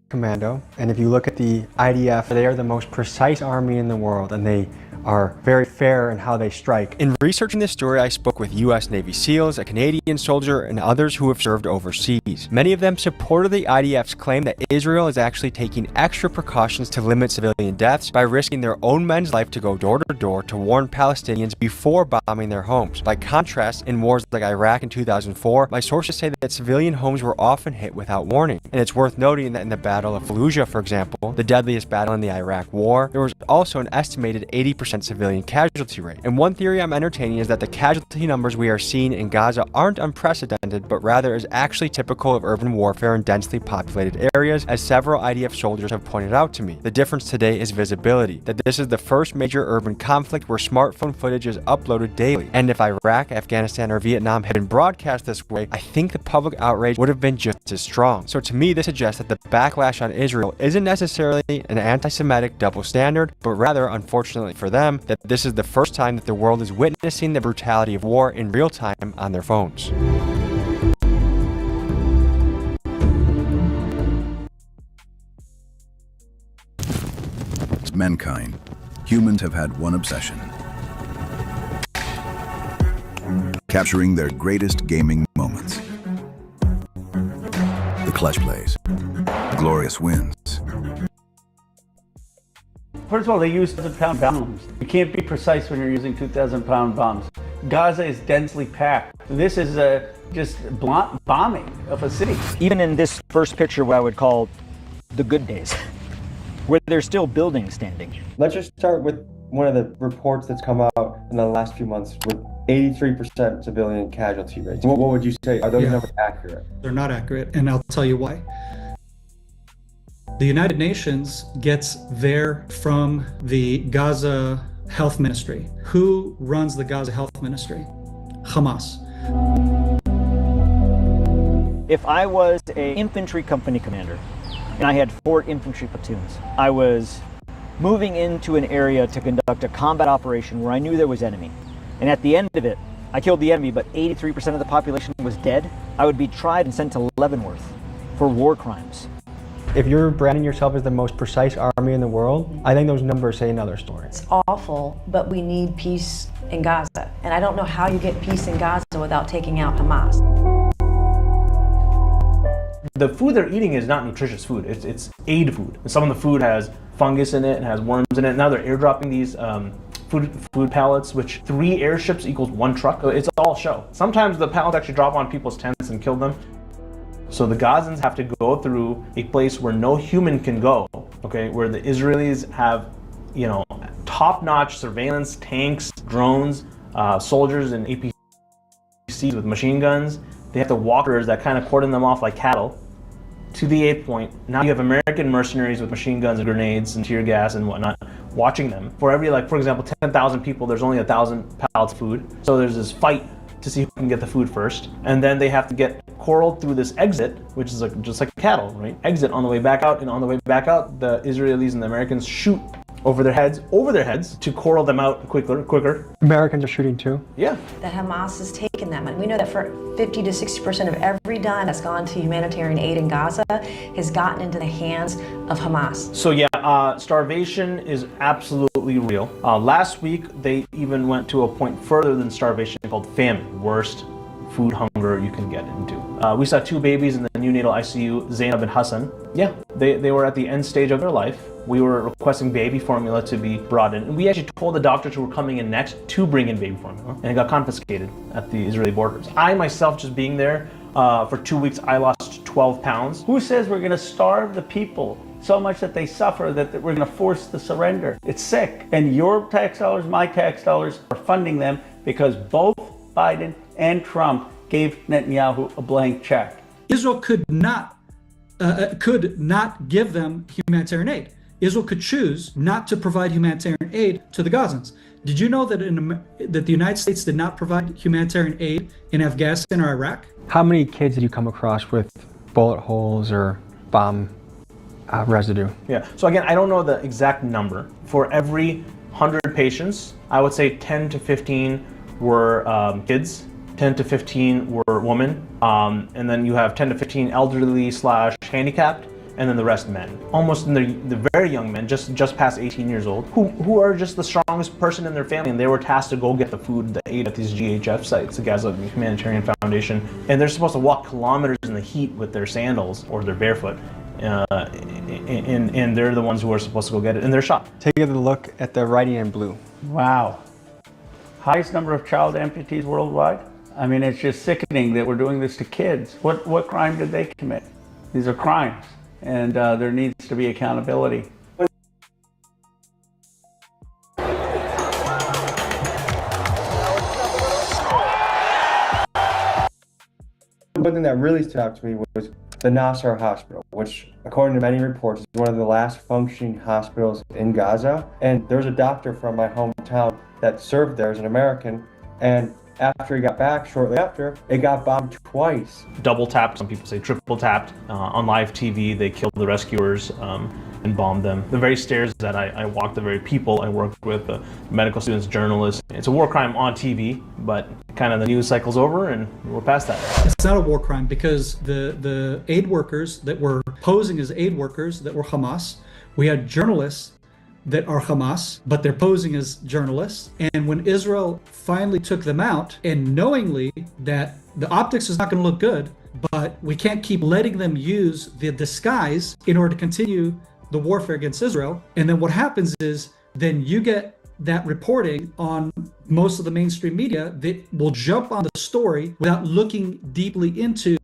commando, and if you look at the IDF, they are the most precise army in the world, and they are very fair in how they strike. In researching this story, I spoke with U.S. Navy SEALs, a Canadian soldier, and others who have served overseas. Many of them supported the IDF's claim that Israel is actually taking extra precautions to limit civilian deaths by risking their own men's life to go door to door to warn Palestinians before bombing their homes. By contrast, in wars like Iraq in 2004, my sources say that civilian homes were often hit without warning. And it's worth noting that in the Battle of Fallujah, for example, the deadliest battle in the Iraq War, there was also an estimated 80% civilian casualty rate. And one theory I'm entertaining is that the casualty numbers we are seeing in Gaza aren't unprecedented, but rather is actually typical of urban warfare in densely populated areas, as several IDF soldiers have pointed out to me. The difference today is visibility, that this is the first major urban conflict where smartphone footage is uploaded daily. And if Iraq, Afghanistan, or Vietnam had been broadcast this way, I think the public outrage would have been just as strong. So to me, this suggests that the backlash on Israel isn't necessarily an anti-Semitic double standard, but rather, unfortunately for them, that this is the first time that the world is witnessing the brutality of war in real time on their phones. mankind, humans have had one obsession: capturing their greatest gaming moments. The clutch plays, the glorious wins. First of all, they use 2,000-pound bombs. You can't be precise when you're using 2,000-pound bombs. Gaza is densely packed. This is just bombing of a city. Even in this first picture, what I would call the good days, where there's still buildings standing. Let's just start with one of the reports that's come out in the last few months with 83% civilian casualty rates. What would you say? Are those numbers accurate? They're not accurate, and I'll tell you why. The United Nations gets their from the Gaza Health Ministry. Who runs the Gaza Health Ministry? Hamas. If I was an infantry company commander and I had 4 infantry platoons, I was moving into an area to conduct a combat operation where I knew there was enemy. And at the end of it, I killed the enemy, but 83% of the population was dead. I would be tried and sent to Leavenworth for war crimes. If you're branding yourself as the most precise army in the world, I think those numbers say another story. It's awful, but we need peace in Gaza. And I don't know how you get peace in Gaza without taking out Hamas. The food they're eating is not nutritious food. It's aid food. Some of the food has fungus in it and has worms in it. Now they're airdropping these food pallets, which 3 airships equals 1 truck. It's all show. Sometimes the pallets actually drop on people's tents and kill them. So the Gazans have to go through a place where no human can go, okay, where the Israelis have, top-notch surveillance, tanks, drones, soldiers and APCs with machine guns. They have the walkers that kind of cordon them off like cattle to the 8th point. Now you have American mercenaries with machine guns and grenades and tear gas and whatnot watching them. For every, for example, 10,000 people, there's only 1,000 pallets of food. So there's this fight to see who can get the food first. And then they have to get corralled through this exit, which is just like cattle, right? Exit on the way back out, and on the way back out, the Israelis and the Americans shoot over their heads to corral them out quicker. Americans are shooting too? Yeah. That Hamas has taken them. And we know that for 50 to 60% of every dime that's gone to humanitarian aid in Gaza has gotten into the hands of Hamas. So yeah, starvation is absolutely real. Last week, they even went to a point further than starvation called famine, worst food hunger you can get into. We saw 2 babies in the neonatal ICU, Zainab and Hassan. Yeah, they were at the end stage of their life. We were requesting baby formula to be brought in. And we actually told the doctors who were coming in next to bring in baby formula, and it got confiscated at the Israeli borders. I myself, just being there for 2 weeks, I lost 12 pounds. Who says we're going to starve the people so much that they suffer that we're going to force the surrender? It's sick. And your tax dollars, my tax dollars are funding them because both Biden and Trump gave Netanyahu a blank check. Israel could not give them humanitarian aid. Israel could choose not to provide humanitarian aid to the Gazans. Did you know that that the United States did not provide humanitarian aid in Afghanistan or Iraq? How many kids did you come across with bullet holes or bomb residue? Yeah, so again, I don't know the exact number. For every 100 patients, I would say 10 to 15 were kids, 10 to 15 were women, and then you have 10 to 15 elderly / handicapped, and then the rest men. Almost in the very young men, just past 18 years old, who are just the strongest person in their family, and they were tasked to go get the food, the aid at these GHF sites, the Gaza Humanitarian Foundation, and they're supposed to walk kilometers in the heat with their sandals or they're barefoot, and they're the ones who are supposed to go get it, and they're shot. Take a look at the writing in blue. Wow. Highest number of child amputees worldwide? I mean, it's just sickening that we're doing this to kids. What crime did they commit? These are crimes, and there needs to be accountability. One thing that really stood out to me was the Nasser Hospital, which, according to many reports, is one of the last functioning hospitals in Gaza. And there was a doctor from my hometown that served there as an American, and after he got back, shortly after, it got bombed twice. Double tapped, some people say triple tapped. On live TV, they killed the rescuers and bombed them. The very stairs that I walked, the very people I worked with, medical students, journalists. It's a war crime on TV, but kind of the news cycle's over and we're past that. It's not a war crime because the aid workers that were posing as aid workers that were Hamas, we had journalists that are Hamas, but they're posing as journalists. And when Israel finally took them out, and knowingly that the optics is not going to look good, but we can't keep letting them use the disguise in order to continue the warfare against Israel. And then what happens is then you get that reporting on most of the mainstream media that will jump on the story without looking deeply into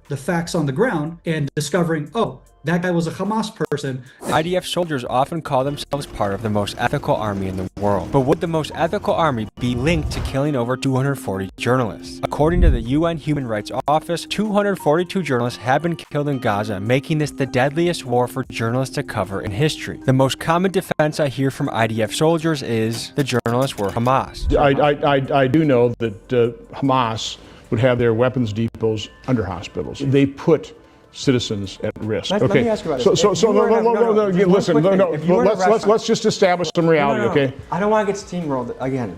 the facts on the ground and discovering, oh, that guy was a Hamas person. IDF soldiers often call themselves part of the most ethical army in the world. But would the most ethical army be linked to killing over 240 journalists? According to the UN Human Rights Office, 242 journalists have been killed in Gaza, making this the deadliest war for journalists to cover in history. The most common defense I hear from IDF soldiers is the journalists were Hamas. I do know that Hamas would have their weapons depots under hospitals. They put citizens at risk. Let me ask you about this. Let's just establish some reality, okay? I don't want to get steamrolled again.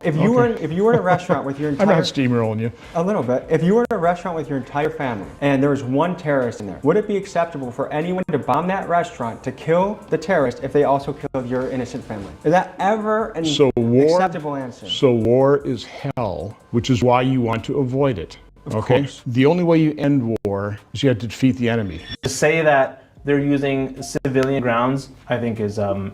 If you were in a restaurant with your entire... I'm not steamrolling you. A little bit. If you were in a restaurant with your entire family and there was one terrorist in there, would it be acceptable for anyone to bomb that restaurant to kill the terrorist if they also killed your innocent family? Is that ever an acceptable answer? So war is hell, which is why you want to avoid it. Okay. The only way you end war is you have to defeat the enemy. To say that they're using civilian grounds, I think is an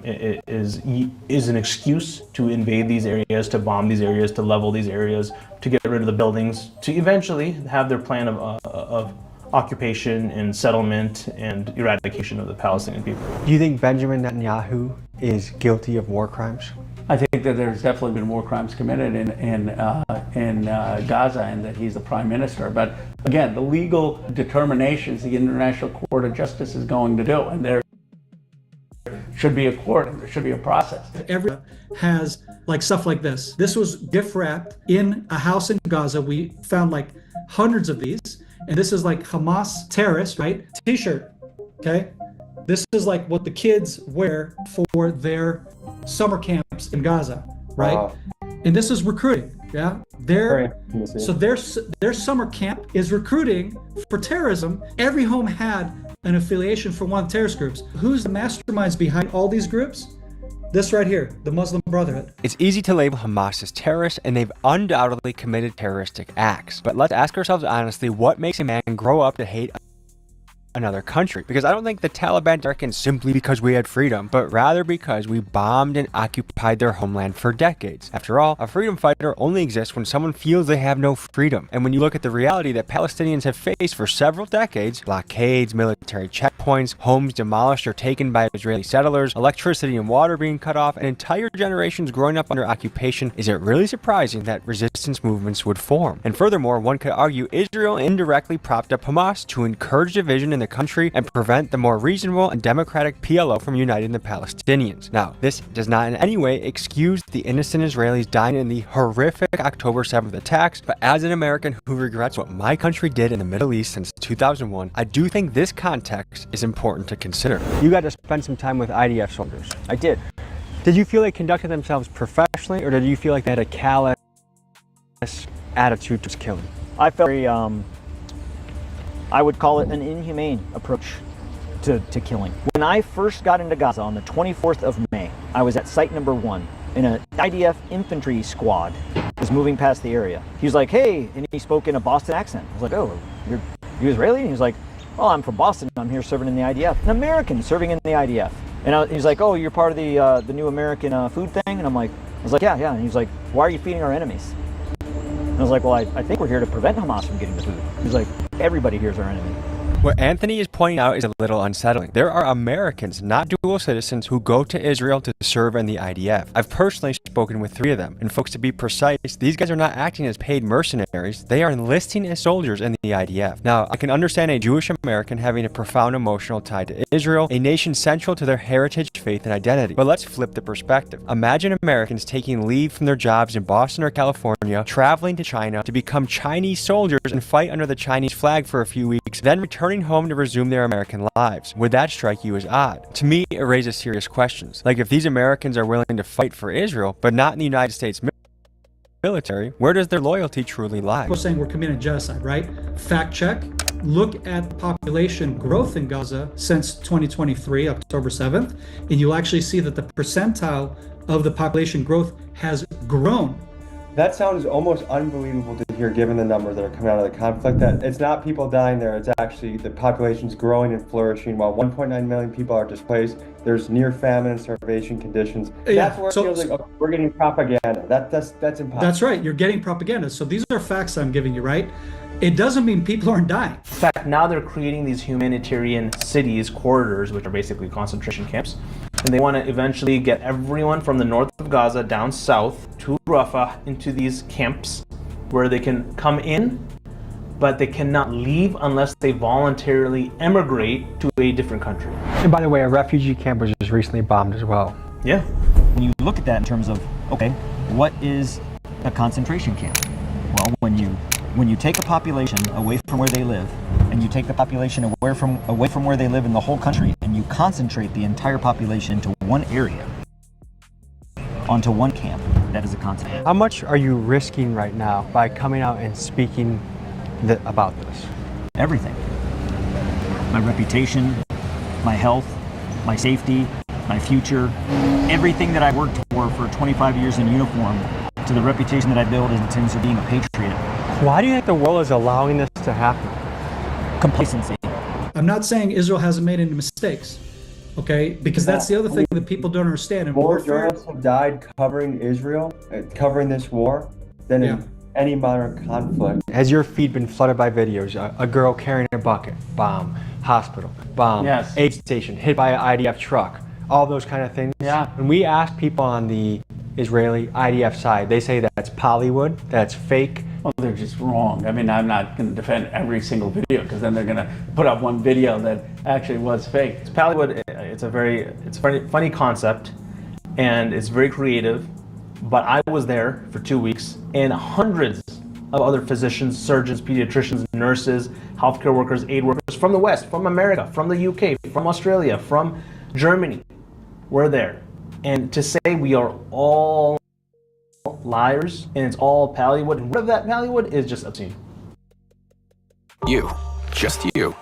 excuse to invade these areas, to bomb these areas, to level these areas, to get rid of the buildings, to eventually have their plan of occupation and settlement and eradication of the Palestinian people. Do you think Benjamin Netanyahu is guilty of war crimes? I think that there's definitely been war crimes committed in Gaza, and that he's the prime minister. But again, the legal determinations the International Court of Justice is going to do, and there should be a court and there should be a process. Everyone has like stuff like this. This was gift wrapped in a house in Gaza. We found like hundreds of these, and this is like Hamas terrorist, right? T-shirt, okay? This is like what the kids wear for their summer camps in Gaza, right? And this is recruiting, yeah? So their summer camp is recruiting for terrorism. Every home had an affiliation for one of the terrorist groups. Who's the masterminds behind all these groups? This right here, the Muslim Brotherhood. It's easy to label Hamas as terrorists, and they've undoubtedly committed terroristic acts. But let's ask ourselves honestly, what makes a man grow up to hate another country? Because I don't think the Taliban darkened simply because we had freedom, but rather because we bombed and occupied their homeland for decades. After all, a freedom fighter only exists when someone feels they have no freedom. And when you look at the reality that Palestinians have faced for several decades, blockades, military checkpoints, homes demolished or taken by Israeli settlers, electricity and water being cut off, and entire generations growing up under occupation, is it really surprising that resistance movements would form? And furthermore, one could argue Israel indirectly propped up Hamas to encourage division in the country and prevent the more reasonable and democratic PLO from uniting the Palestinians. Now, this does not in any way excuse the innocent Israelis dying in the horrific October 7th attacks, but as an American who regrets what my country did in the Middle East since 2001, I do think this context is important to consider. You got to spend some time with IDF soldiers. I did. Did you feel they conducted themselves professionally, or did you feel like they had a callous attitude towards killing? I felt very, I would call it an inhumane approach to killing. When I first got into Gaza on the 24th of May, I was at site number 1 in an IDF infantry squad was moving past the area. He was like, hey, and he spoke in a Boston accent. I was like, oh, you're Israeli? And he was like, oh, I'm from Boston. I'm here serving in the IDF. An American serving in the IDF. And he's like, oh, you're part of the new American food thing? And I was like, yeah. And he's like, why are you feeding our enemies? And I was like, well, I think we're here to prevent Hamas from getting the food. He's like, everybody here is our enemy. What Anthony is pointing out is a little unsettling. There are Americans, not dual citizens, who go to Israel to serve in the IDF. I've personally spoken with 3 of them. And folks, to be precise, these guys are not acting as paid mercenaries. They are enlisting as soldiers in the IDF. Now, I can understand a Jewish American having a profound emotional tie to Israel, a nation central to their heritage, faith, and identity. But let's flip the perspective. Imagine Americans taking leave from their jobs in Boston or California, traveling to China to become Chinese soldiers and fight under the Chinese flag for a few weeks, then returning home to resume their American lives. Would that strike you as odd? To me, it raises serious questions. Like, if these Americans are willing to fight for Israel, but not in the United States military, where does their loyalty truly lie? People saying we're committing genocide, right? Fact check. look at population growth in Gaza since 2023, October 7th, and you'll actually see that the percentile of the population growth has grown. That sounds almost unbelievable to hear given the numbers that are coming out of the conflict, that it's not people dying there, it's actually the population's growing and flourishing. While 1.9 million people are displaced, there's near famine and starvation conditions. That's where it feels like, okay, we're getting propaganda. That's impossible. That's right, you're getting propaganda. So these are facts I'm giving you, right? It doesn't mean people aren't dying. In fact, now they're creating these humanitarian cities, corridors, which are basically concentration camps. And they want to eventually get everyone from the north of Gaza down south to Rafah into these camps where they can come in, but they cannot leave unless they voluntarily emigrate to a different country. And by the way, a refugee camp was just recently bombed as well. Yeah. When you look at that in terms of, okay, what is a concentration camp? Well, when you take a population away from where they live, and you take the population away from where they live in the whole country, and you concentrate the entire population into one area, onto one camp, that is a concentration. How much are you risking right now by coming out and speaking about this? Everything. My reputation, my health, my safety, my future, everything that I worked for 25 years in uniform, to the reputation that I built in terms of being a patriot. Why do you think the world is allowing this to happen? Complacency. I'm not saying Israel hasn't made any mistakes, okay? Because that's the other thing that people don't understand. In More warfare, journalists have died covering Israel, covering this war, than in any modern conflict. Has your feed been flooded by videos? A girl carrying a bucket, bomb, hospital, bomb, aid station, hit by an IDF truck, all those kind of things. Yeah. When we ask people on the Israeli IDF side, they say that's Hollywood, that's fake. Well, they're just wrong. I mean, I'm not going to defend every single video because then they're going to put up one video that actually was fake. It's Hollywood. It's a funny concept, and it's very creative. But I was there for 2 weeks, and hundreds of other physicians, surgeons, pediatricians, nurses, healthcare workers, aid workers from the West, from America, from the UK, from Australia, from Germany, were there. And to say we are all liars and it's all Hollywood, and what of that Hollywood is just obscene. You, just you,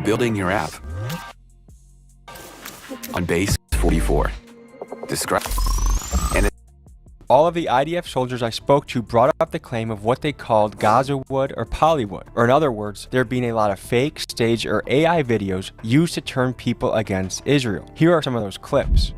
building your app on base 44. Describe. And all of the IDF soldiers I spoke to brought up the claim of what they called Gaza Wood or Hollywood, or in other words, there being a lot of fake, staged, or AI videos used to turn people against Israel. Here are some of those clips.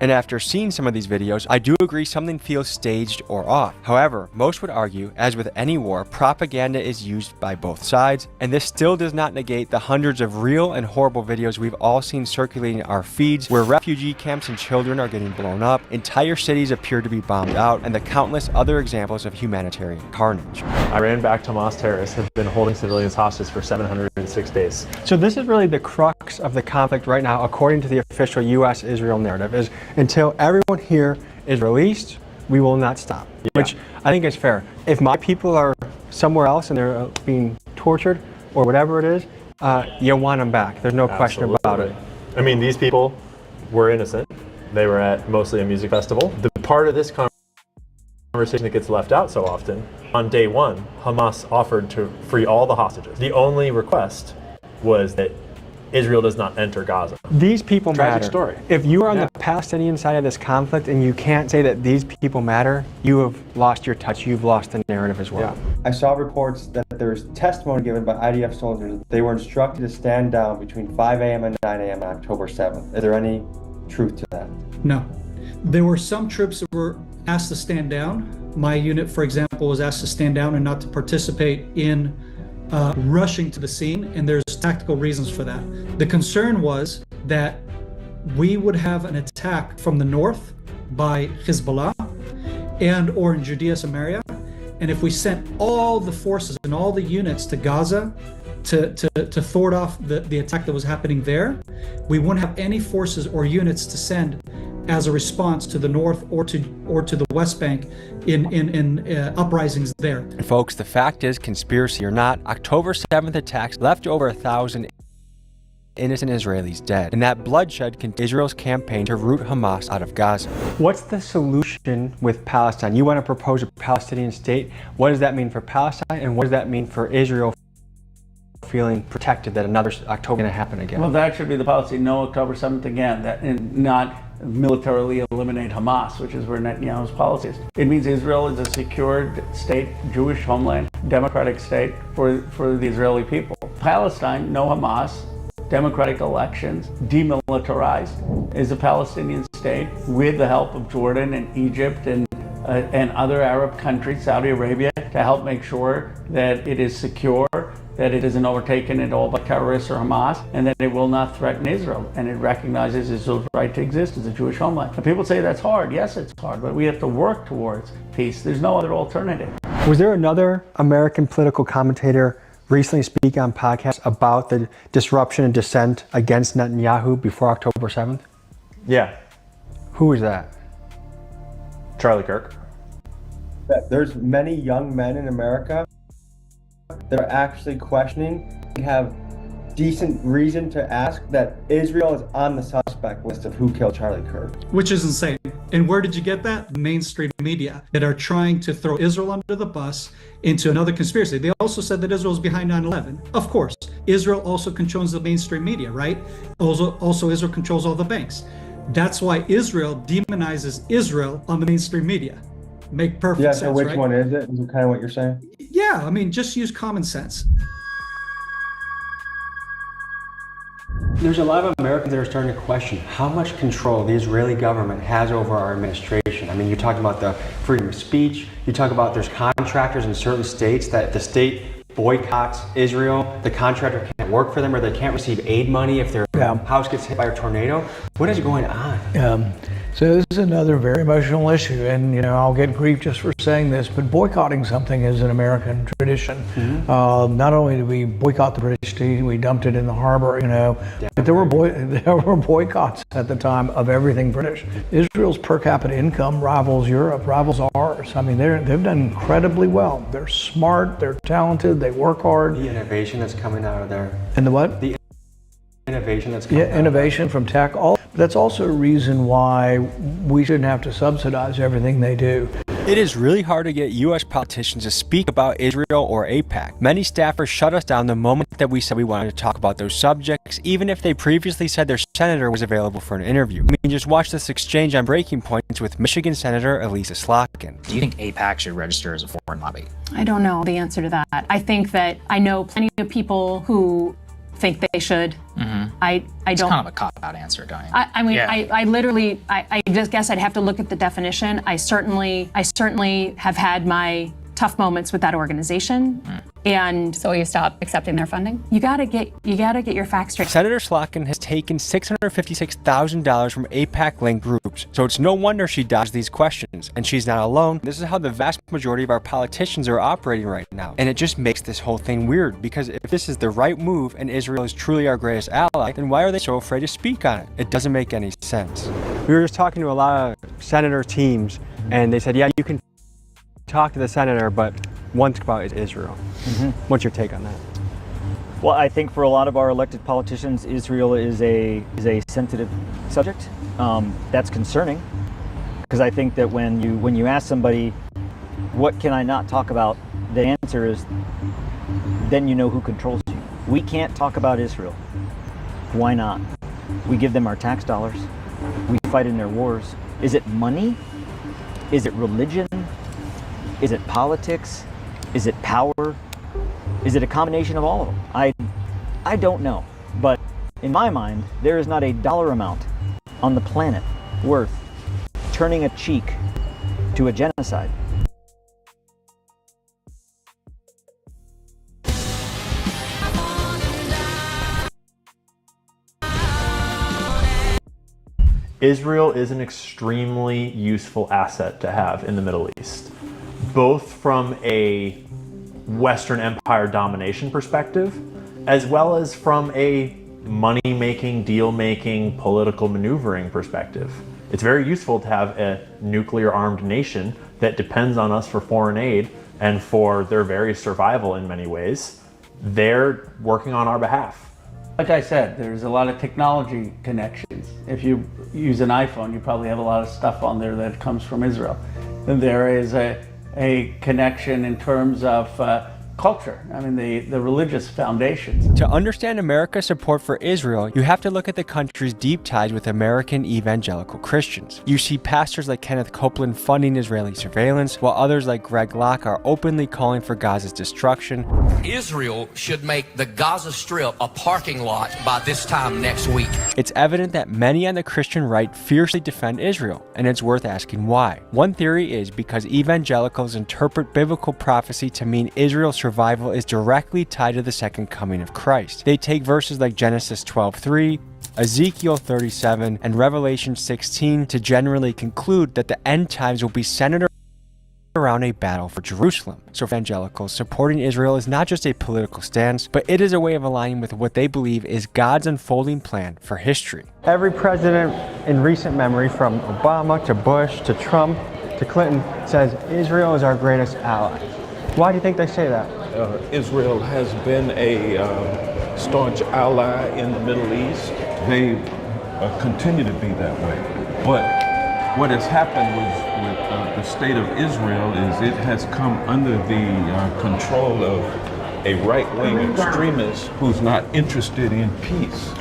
And after seeing some of these videos, I do agree something feels staged or off. However, most would argue, as with any war, propaganda is used by both sides, and this still does not negate the hundreds of real and horrible videos we've all seen circulating our feeds, where refugee camps and children are getting blown up, entire cities appear to be bombed out, and the countless other examples of humanitarian carnage. Iran-backed Hamas terrorists have been holding civilians hostage for 706 days. So this is really the crux of the conflict right now, according to the official U.S.-Israel narrative, is until everyone here is released, we will not stop, which I think is fair. If my people are somewhere else and they're being tortured or whatever it is, you want them back. There's no question about it. I mean, these people were innocent. They were at mostly a music festival. The part of this conversation that gets left out so often, on day one, Hamas offered to free all the hostages. The only request was that Israel does not enter Gaza. These people Tragic matter. story. If you are on the Palestinian side of this conflict and you can't say that these people matter, you have lost your touch. You've lost the narrative as well. I saw reports that there's testimony given by IDF soldiers that they were instructed to stand down between 5 a.m. and 9 a.m. on October 7th. Is there any truth to that? no. There were some troops that were asked to stand down. My unit, for example, was asked to stand down and not to participate in rushing to the scene, and there's tactical reasons for that. The concern was that we would have an attack from the north by Hezbollah and or in Judea Samaria, and if we sent all the forces and all the units to Gaza to thwart off the attack that was happening there, we wouldn't have any forces or units to send as a response to the north or to the West Bank in uprisings there. And folks, the fact is, conspiracy or not, October 7th attacks left over 1,000 innocent Israelis dead. And that bloodshed continues Israel's campaign to root Hamas out of Gaza. What's the solution with Palestine? You want to propose a Palestinian state. What does that mean for Palestine, and what does that mean for Israel feeling protected that another October is going to happen again? Well, that should be the policy. No October 7th again. That, and not militarily eliminate Hamas, which is where Netanyahu's policy is. It means Israel is a secured state, Jewish homeland, democratic state for the Israeli people. Palestine, no Hamas, democratic elections, demilitarized, is a Palestinian state with the help of Jordan and Egypt and other Arab countries, Saudi Arabia, to help make sure that it is secure, that it isn't overtaken at all by terrorists or Hamas, and that it will not threaten Israel. And it recognizes Israel's right to exist as a Jewish homeland. And people say that's hard. Yes, it's hard, but we have to work towards peace. There's no other alternative. Was there another American political commentator recently speak on podcasts about the disruption and dissent against Netanyahu before October 7th? Yeah. Who was that? Charlie Kirk. There's many young men in America that are actually questioning, have decent reason to ask that Israel is on the suspect list of who killed Charlie Kirk. Which is insane. And where did you get that? Mainstream media that are trying to throw Israel under the bus into another conspiracy. They also said that Israel is behind 9/11. Of course, Israel also controls the mainstream media, right? Also Israel controls all the banks. That's why Israel demonizes Israel on the mainstream media. Make perfect sense, so which right? one is it? Is it kind of what you're saying? Yeah, I mean, just use common sense. There's a lot of Americans that are starting to question how much control the Israeli government has over our administration. I mean, you talk about the freedom of speech, you talk about there's contractors in certain states that if the state boycotts Israel, the contractor can't work for them or they can't receive aid money if their house gets hit by a tornado. What is going on? So this is another very emotional issue, and I'll get grief just for saying this, but boycotting something is an American tradition. Not only did we boycott the British tea, we dumped it in the harbor, but there were boycotts at the time of everything British. Israel's per capita income rivals Europe, rivals ours. I mean, they've done incredibly well. They're smart, they're talented, they work hard. The innovation that's coming out of there. And the what? The innovation that's coming out. Innovation from tech. That's also a reason why we shouldn't have to subsidize everything they do. It is really hard to get U.S. politicians to speak about Israel or AIPAC. Many staffers shut us down the moment that we said we wanted to talk about those subjects, even if they previously said their senator was available for an interview. I mean, just watch this exchange on Breaking Points with Michigan Senator Elisa Slotkin. Do you think AIPAC should register as a foreign lobby? I don't know the answer to that. I think that I know plenty of people who think they should. I It's don't. kind of a cop-out answer, don't you? I mean, Yeah. I literally, I just guess I'd have to look at the definition. I certainly have had my tough moments with that organization. And so you stop accepting their funding? You gotta get your facts straight. Senator Slotkin has taken $656,000 from AIPAC-linked groups, so it's no wonder she dodged these questions. And she's not alone. This is how the vast majority of our politicians are operating right now. And it just makes this whole thing weird, because if this is the right move and Israel is truly our greatest ally, then why are they so afraid to speak on it? It doesn't make any sense. We were just talking to a lot of senator teams, and they said, yeah, you can talk to the senator, but one thing about Israel. What's your take on that? Well, I think for a lot of our elected politicians, Israel is a sensitive subject. That's concerning, because I think that when you ask somebody, what can I not talk about, the answer is, then you know who controls you. We can't talk about Israel. Why not? We give them our tax dollars. We fight in their wars. Is it money? Is it religion? Is it politics? Is it power? Is it a combination of all of them? I don't know. But in my mind, there is not a dollar amount on the planet worth turning a cheek to a genocide. Israel is an extremely useful asset to have in the Middle East, both from a Western Empire domination perspective, as well as from a money-making, deal-making, political maneuvering perspective. It's very useful to have a nuclear-armed nation that depends on us for foreign aid and for their very survival in many ways. They're working on our behalf. Like I said, there's a lot of technology connections. If you use an iPhone, you probably have a lot of stuff on there that comes from Israel. And there is a connection in terms of culture. I mean, the religious foundations. To understand America's support for Israel, you have to look at the country's deep ties with American evangelical Christians. You see pastors like Kenneth Copeland funding Israeli surveillance, while others like Greg Locke are openly calling for Gaza's destruction. Israel should make the Gaza Strip a parking lot by this time next week. It's evident that many on the Christian right fiercely defend Israel, and it's worth asking why. One theory is because evangelicals interpret biblical prophecy to mean Israel's survival is directly tied to the second coming of Christ. They take verses like Genesis 12:3, Ezekiel 37, and Revelation 16 to generally conclude that the end times will be centered around a battle for Jerusalem. So evangelicals supporting Israel is not just a political stance, but it is a way of aligning with what they believe is God's unfolding plan for history. Every president in recent memory, from Obama to Bush to Trump to Clinton, says Israel is our greatest ally. Why do you think they say that? Israel has been a staunch ally in the Middle East. They continue to be that way. But what has happened with the state of Israel is it has come under the control of a right-wing extremist who's not interested in peace.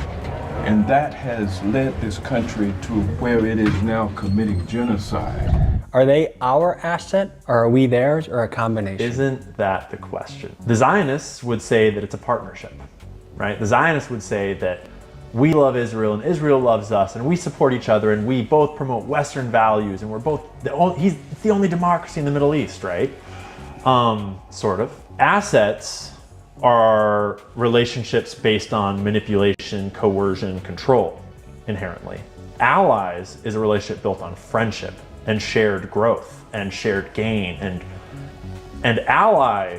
And that has led this country to where it is now committing genocide. Are they our asset, or are we theirs, or a combination? Isn't that the question? The Zionists would say that it's a partnership, right? The Zionists would say that we love Israel and Israel loves us and we support each other and we both promote Western values and we're both, it's the only democracy in the Middle East, right? Sort of. Assets are relationships based on manipulation, coercion, control, inherently. Allies is a relationship built on friendship and shared growth and shared gain, and ally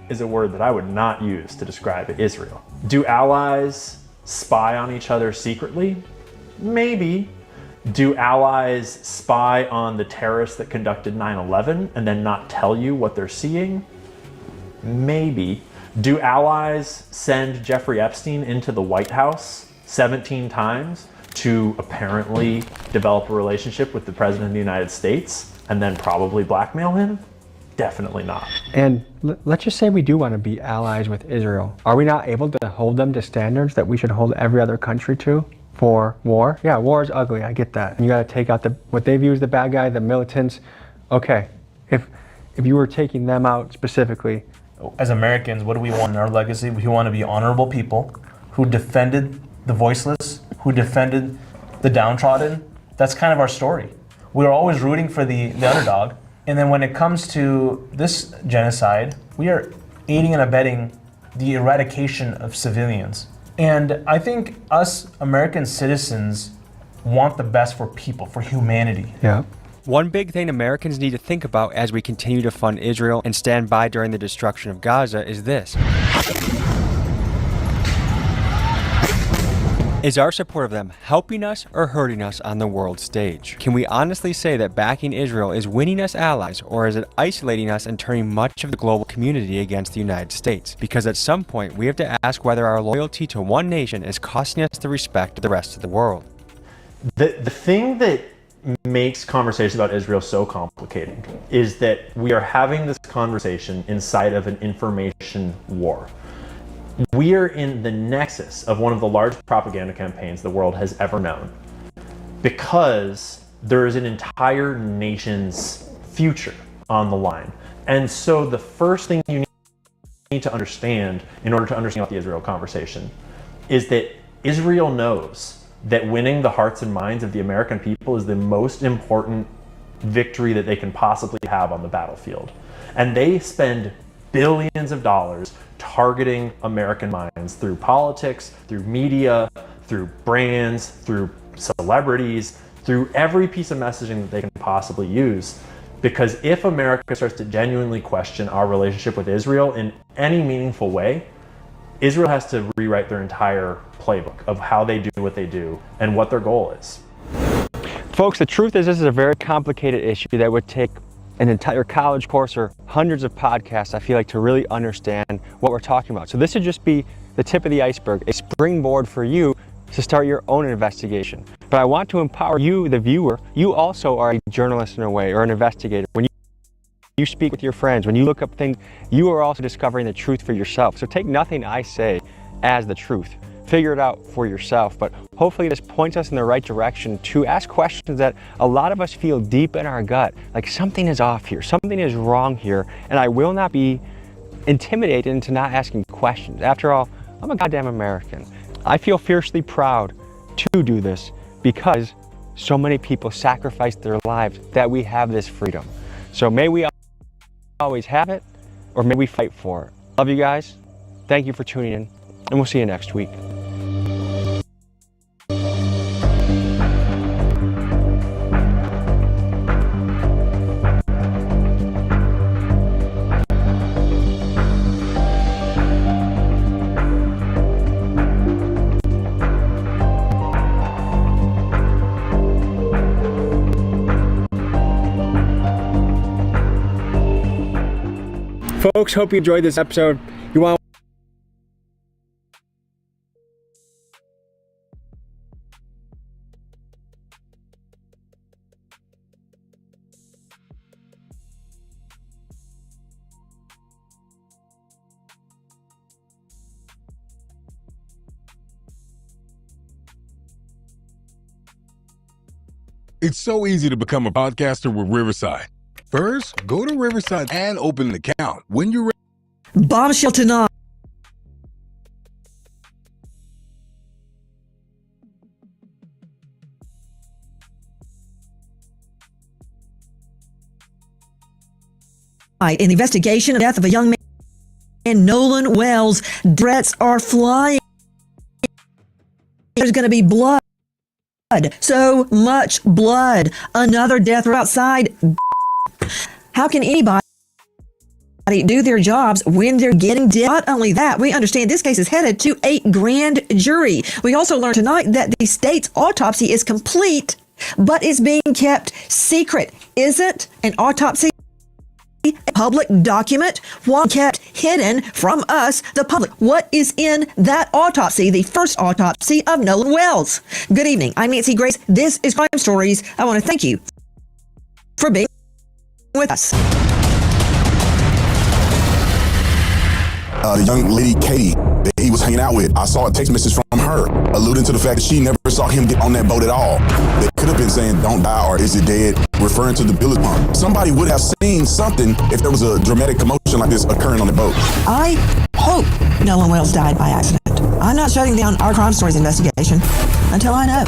is a word that I would not use to describe Israel. Do allies spy on each other secretly? Maybe. Do allies spy on the terrorists that conducted 9/11 and then not tell you what they're seeing? Maybe. Do allies send Jeffrey Epstein into the White House 17 times to apparently develop a relationship with the President of the United States and then probably blackmail him? Definitely not. And let's just say we do want to be allies with Israel. Are we not able to hold them to standards that we should hold every other country to for war? Yeah, war is ugly, I get that. And you got to take out what they view as the bad guy, the militants. Okay, if you were taking them out specifically. As Americans, what do we want in our legacy? We want to be honorable people who defended the voiceless, who defended the downtrodden. That's kind of our story. We're always rooting for the underdog. And then when it comes to this genocide, we are aiding and abetting the eradication of civilians. And I think us American citizens want the best for people, for humanity. Yeah. One big thing Americans need to think about as we continue to fund Israel and stand by during the destruction of Gaza is this. Is our support of them helping us or hurting us on the world stage? Can we honestly say that backing Israel is winning us allies, or is it isolating us and turning much of the global community against the United States? Because at some point, we have to ask whether our loyalty to one nation is costing us the respect of the rest of the world. The thing that makes conversations about Israel so complicated is that we are having this conversation inside of an information war. We are in the nexus of one of the largest propaganda campaigns the world has ever known, because there is an entire nation's future on the line. And so the first thing you need to understand in order to understand the Israel conversation is that Israel knows that winning the hearts and minds of the American people is the most important victory that they can possibly have on the battlefield. And they spend billions of dollars targeting American minds through politics, through media, through brands, through celebrities, through every piece of messaging that they can possibly use. Because if America starts to genuinely question our relationship with Israel in any meaningful way, Israel has to rewrite their entire playbook of how they do what they do and what their goal is. Folks, the truth is this is a very complicated issue that would take an entire college course or hundreds of podcasts, I feel like, to really understand what we're talking about. So this would just be the tip of the iceberg, a springboard for you to start your own investigation. But I want to empower you, the viewer. You also are a journalist in a way, or an investigator. When you speak with your friends, when you look up things, you are also discovering the truth for yourself. So take nothing I say as the truth. Figure it out for yourself. But hopefully this points us in the right direction to ask questions that a lot of us feel deep in our gut, like something is off here, something is wrong here, and I will not be intimidated into not asking questions. After all, I'm a goddamn American. I feel fiercely proud to do this because so many people sacrificed their lives that we have this freedom. So may we always have it, or may we fight for it. Love you guys. Thank you for tuning in, and we'll see you next week. Folks, hope you enjoyed this episode. You want It's so easy to become a podcaster with Riverside. First, go to Riverside and open an account. When you're ready. Bombshell tonight. An investigation of the death of a young man in Nolan Wells. Threats are flying. There's going to be blood. So much blood. Another death outside. How can anybody do their jobs when they're getting dead? Not only that, we understand this case is headed to a grand jury. We also learned tonight that the state's autopsy is complete, but is being kept secret. Isn't an autopsy a public document? One kept hidden from us, the public. What is in that autopsy, the first autopsy of Nolan Wells? Good evening. I'm Nancy Grace. This is Crime Stories. I want to thank you for being with us. The young lady Katie that he was hanging out with, I saw a text message from her alluding to the fact that she never saw him get on that boat at all. They could have been saying don't die or is it dead, referring to the bilge pump. Somebody would have seen something if there was a dramatic commotion like this occurring on the boat. I hope Nolan Wells died by accident. I'm not shutting down our Crime Stories investigation until I know.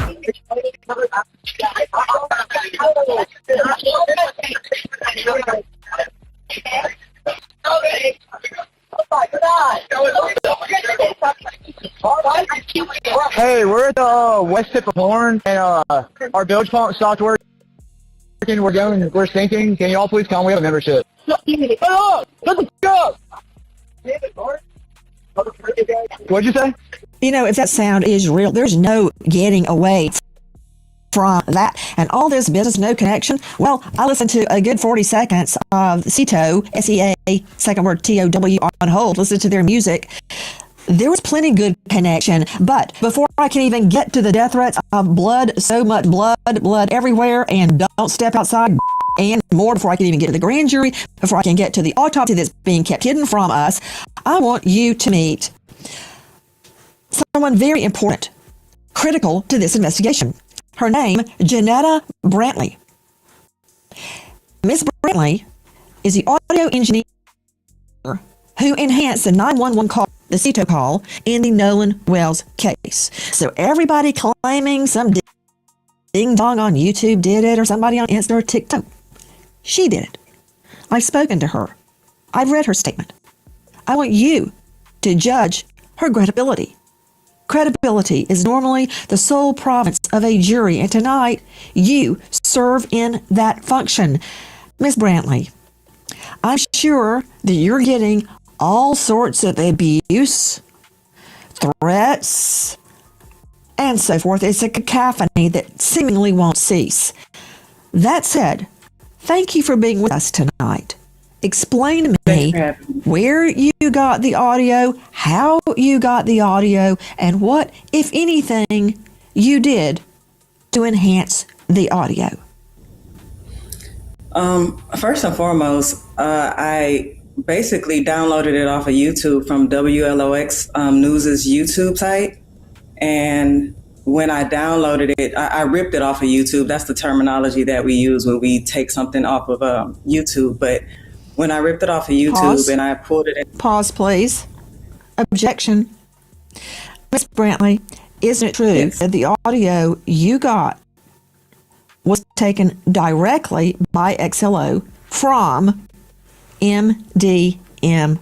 Hey, we're at the west tip of Horn, and our bilge pump stopped working. We're sinking. Can you all please come? We have a membership. What'd you say? You know, if that sound is real, there's no getting away from that. And all this business, no connection. Well, I listened to a good 40 seconds of CETO, S-E-A, second word T-O-W on hold, listen to their music. There was plenty good connection, but before I can even get to the death threats of blood, so much blood everywhere, and don't step outside, and more before I can even get to the grand jury, before I can get to the autopsy that's being kept hidden from us, I want you to meet someone very important, critical to this investigation. Her name, Janetta Brantley. Miss Brantley is the audio engineer who enhanced the 911 call, the CETO call, in the Nolan Wells case. So everybody claiming some ding-dong on YouTube did it, or somebody on Insta or TikTok, she did it. I've spoken to her. I've read her statement. I want you to judge her credibility. Credibility is normally the sole province of a jury, and tonight you serve in that function. Miss Brantley, I'm sure that you're getting all sorts of abuse, threats, and so forth. It's a cacophony that seemingly won't cease. That said, thank you for being with us tonight. explain to me where you got the audio, how you got the audio, and what, if anything, you did to enhance the audio. First and foremost, I basically downloaded it off of YouTube from WLOX News's YouTube site. And when I downloaded it, I ripped it off of YouTube. That's the terminology that we use when we take something off of YouTube. But when I ripped it off of YouTube and I pulled it in. Pause, please. Objection. Ms. Brantley, isn't it true that the audio you got was taken directly by XLO from MDMR,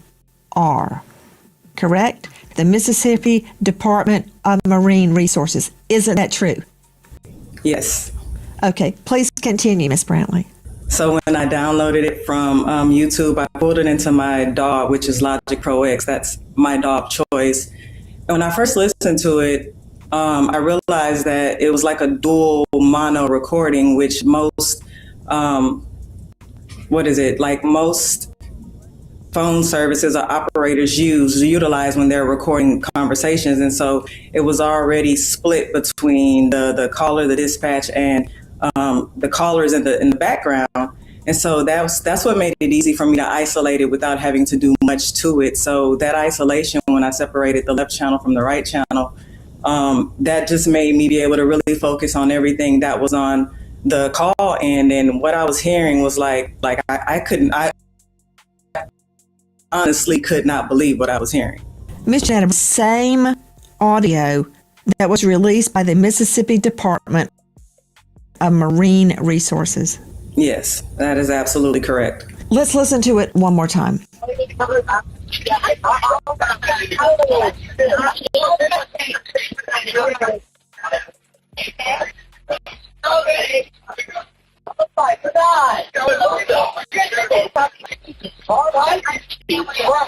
correct? The Mississippi Department of Marine Resources. Isn't that true? Yes. Okay, please continue, Ms. Brantley. So when I downloaded it from YouTube, I pulled it into my DAW, which is Logic Pro X. That's my DAW of choice. And when I first listened to it, I realized that it was like a dual mono recording, which most, most phone services or operators utilize when they're recording conversations. And so it was already split between the caller, the dispatch, and the callers in the background. And so that's what made it easy for me to isolate it without having to do much to it. So that isolation, when I separated the left channel from the right channel, that just made me be able to really focus on everything that was on the call. And then what I was hearing was I honestly could not believe what I was hearing. Ms. Janetta, same audio that was released by the Mississippi Department of Marine Resources. Yes, that is absolutely correct. Let's listen to it one more time.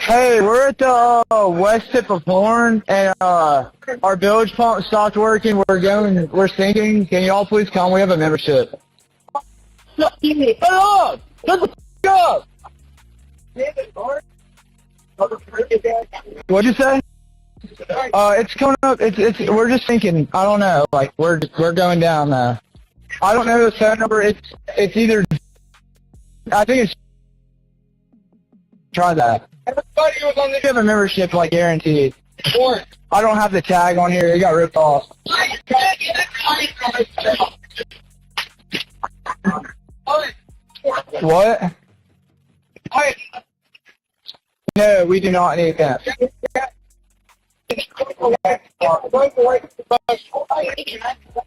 Hey, we're at the west tip of Horn, and our bilge pump stopped working. We're sinking. Can y'all please come? We have a membership. Shut up! Shut the f*** up! What'd you say? It's coming up. We're just thinking. I don't know. We're going down. I don't know the phone number. It's either. I think it's. Try that. Everybody was on the. We have a membership, guaranteed. I don't have the tag on here. It got ripped off. What? No, we do not need that.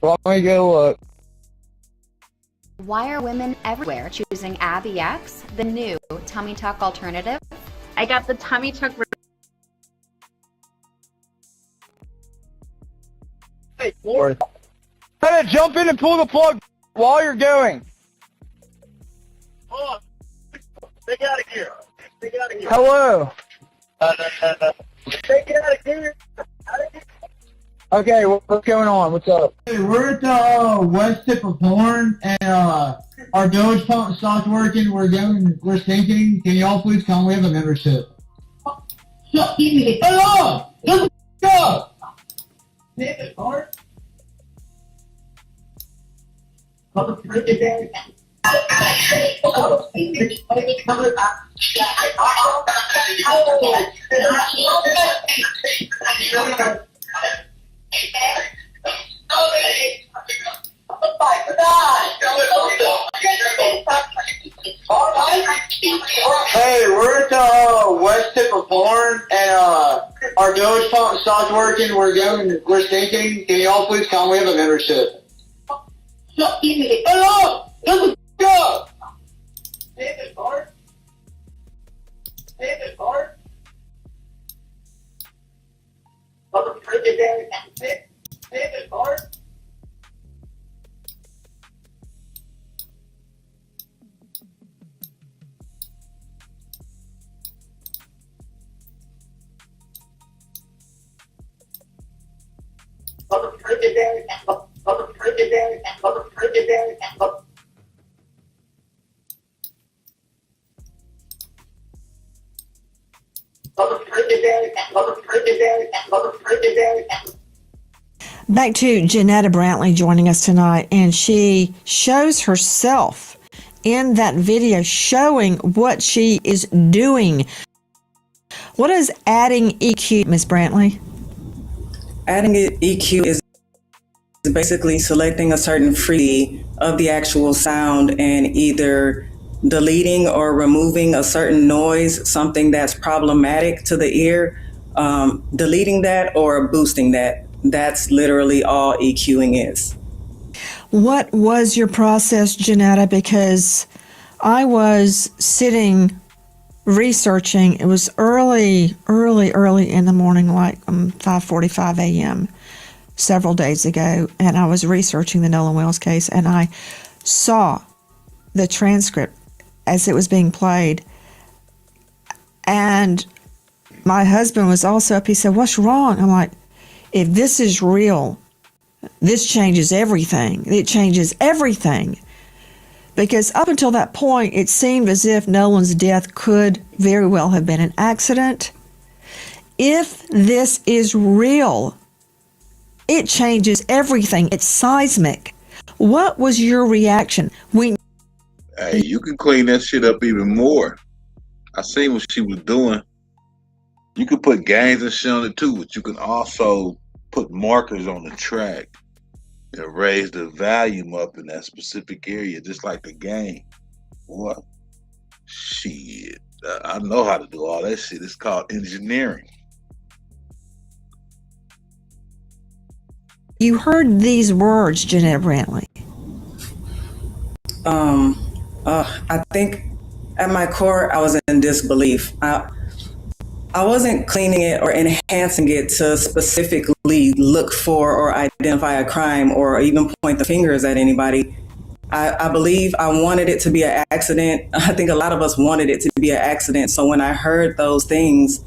Well, let me go look. Why are women everywhere choosing Abby X, the new tummy tuck alternative? I got the tummy tuck. Hey, try to jump in and pull the plug while you're going. Hold on. Take it out of here. Take it out of here. Hello. Take it out of here. Okay, what's going on? What's up? Hey, we're at the west tip of Horn, and our bilge pump stopped working. We're sinking. Can y'all please come? We have a membership. Shut up! Shut the up! It's Hey, we're at the west tip of Horn, and our bilge pump stopped working. We're sinking. Can y'all please come? We have a membership. Shut up! Shut the up! David Bart? David Bart? David Bart? Back to Janetta Brantley joining us tonight, and she shows herself in that video showing what she is doing. What is adding EQ, Ms. Brantley? Adding EQ is basically selecting a certain frequency of the actual sound and either deleting or removing a certain noise, something that's problematic to the ear, deleting that or boosting that. That's literally all EQing is. What was your process, Janetta? Because I was sitting researching. It was early in the morning, like 5:45 a.m. several days ago, and I was researching the Nolan Wells case, and I saw the transcript as it was being played. And my husband was also up. He said, "What's wrong?" I'm like, if this is real, this changes everything. It changes everything. Because up until that point, it seemed as if Nolan's death could very well have been an accident. If this is real, it changes everything. It's seismic. What was your reaction when? Hey, you can clean that shit up even more. I seen what she was doing. You could put gains and shit on it too, but you can also put markers on the track and raise the volume up in that specific area, just like the gain. What? Shit. I know how to do all that shit. It's called engineering. You heard these words, Janetta Brantley. I think at my core, I was in disbelief. I wasn't cleaning it or enhancing it to specifically look for or identify a crime or even point the fingers at anybody. I believe I wanted it to be an accident. I think a lot of us wanted it to be an accident. So when I heard those things,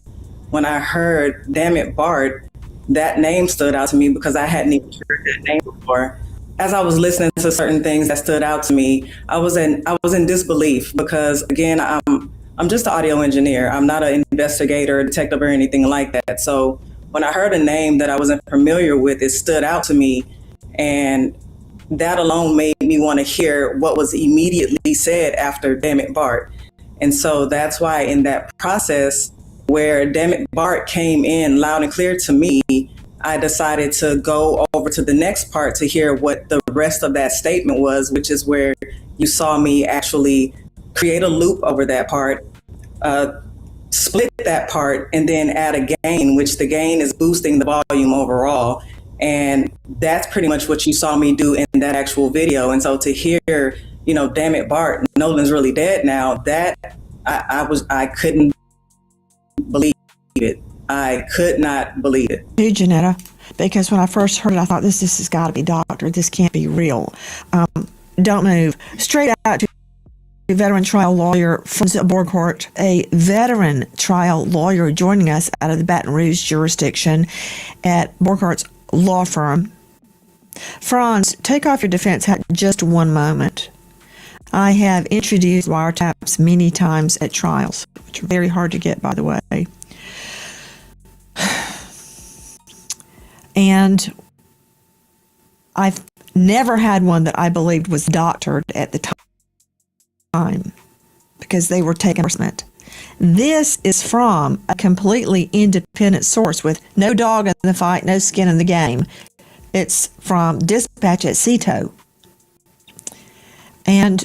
when I heard, damn it, Bart, that name stood out to me because I hadn't even heard that name before. As I was listening to certain things that stood out to me, I was in disbelief because, again, I'm just an audio engineer. I'm not an investigator, detective, or anything like that. So when I heard a name that I wasn't familiar with, it stood out to me. And that alone made me want to hear what was immediately said after Damn It Bart. And so that's why in that process where Damn It Bart came in loud and clear to me, I decided to go over to the next part to hear what the rest of that statement was, which is where you saw me actually create a loop over that part, split that part, and then add a gain, which the gain is boosting the volume overall. And that's pretty much what you saw me do in that actual video. And so to hear, damn it, Bart, Nolan's really dead now, that I couldn't believe it. I could not believe it. Hey, Janetta, because when I first heard it, I thought this has got to be doctored. This can't be real. Don't move. Straight out to veteran trial lawyer Franz Borghardt, a veteran trial lawyer joining us out of the Baton Rouge jurisdiction at Borghardt's law firm. Franz, take off your defense hat just one moment. I have introduced wiretaps many times at trials, which are very hard to get, by the way. And I've never had one that I believed was doctored at the time because they were taking enforcement. This is from a completely independent source with no dog in the fight, no skin in the game. It's from dispatch at CETO. And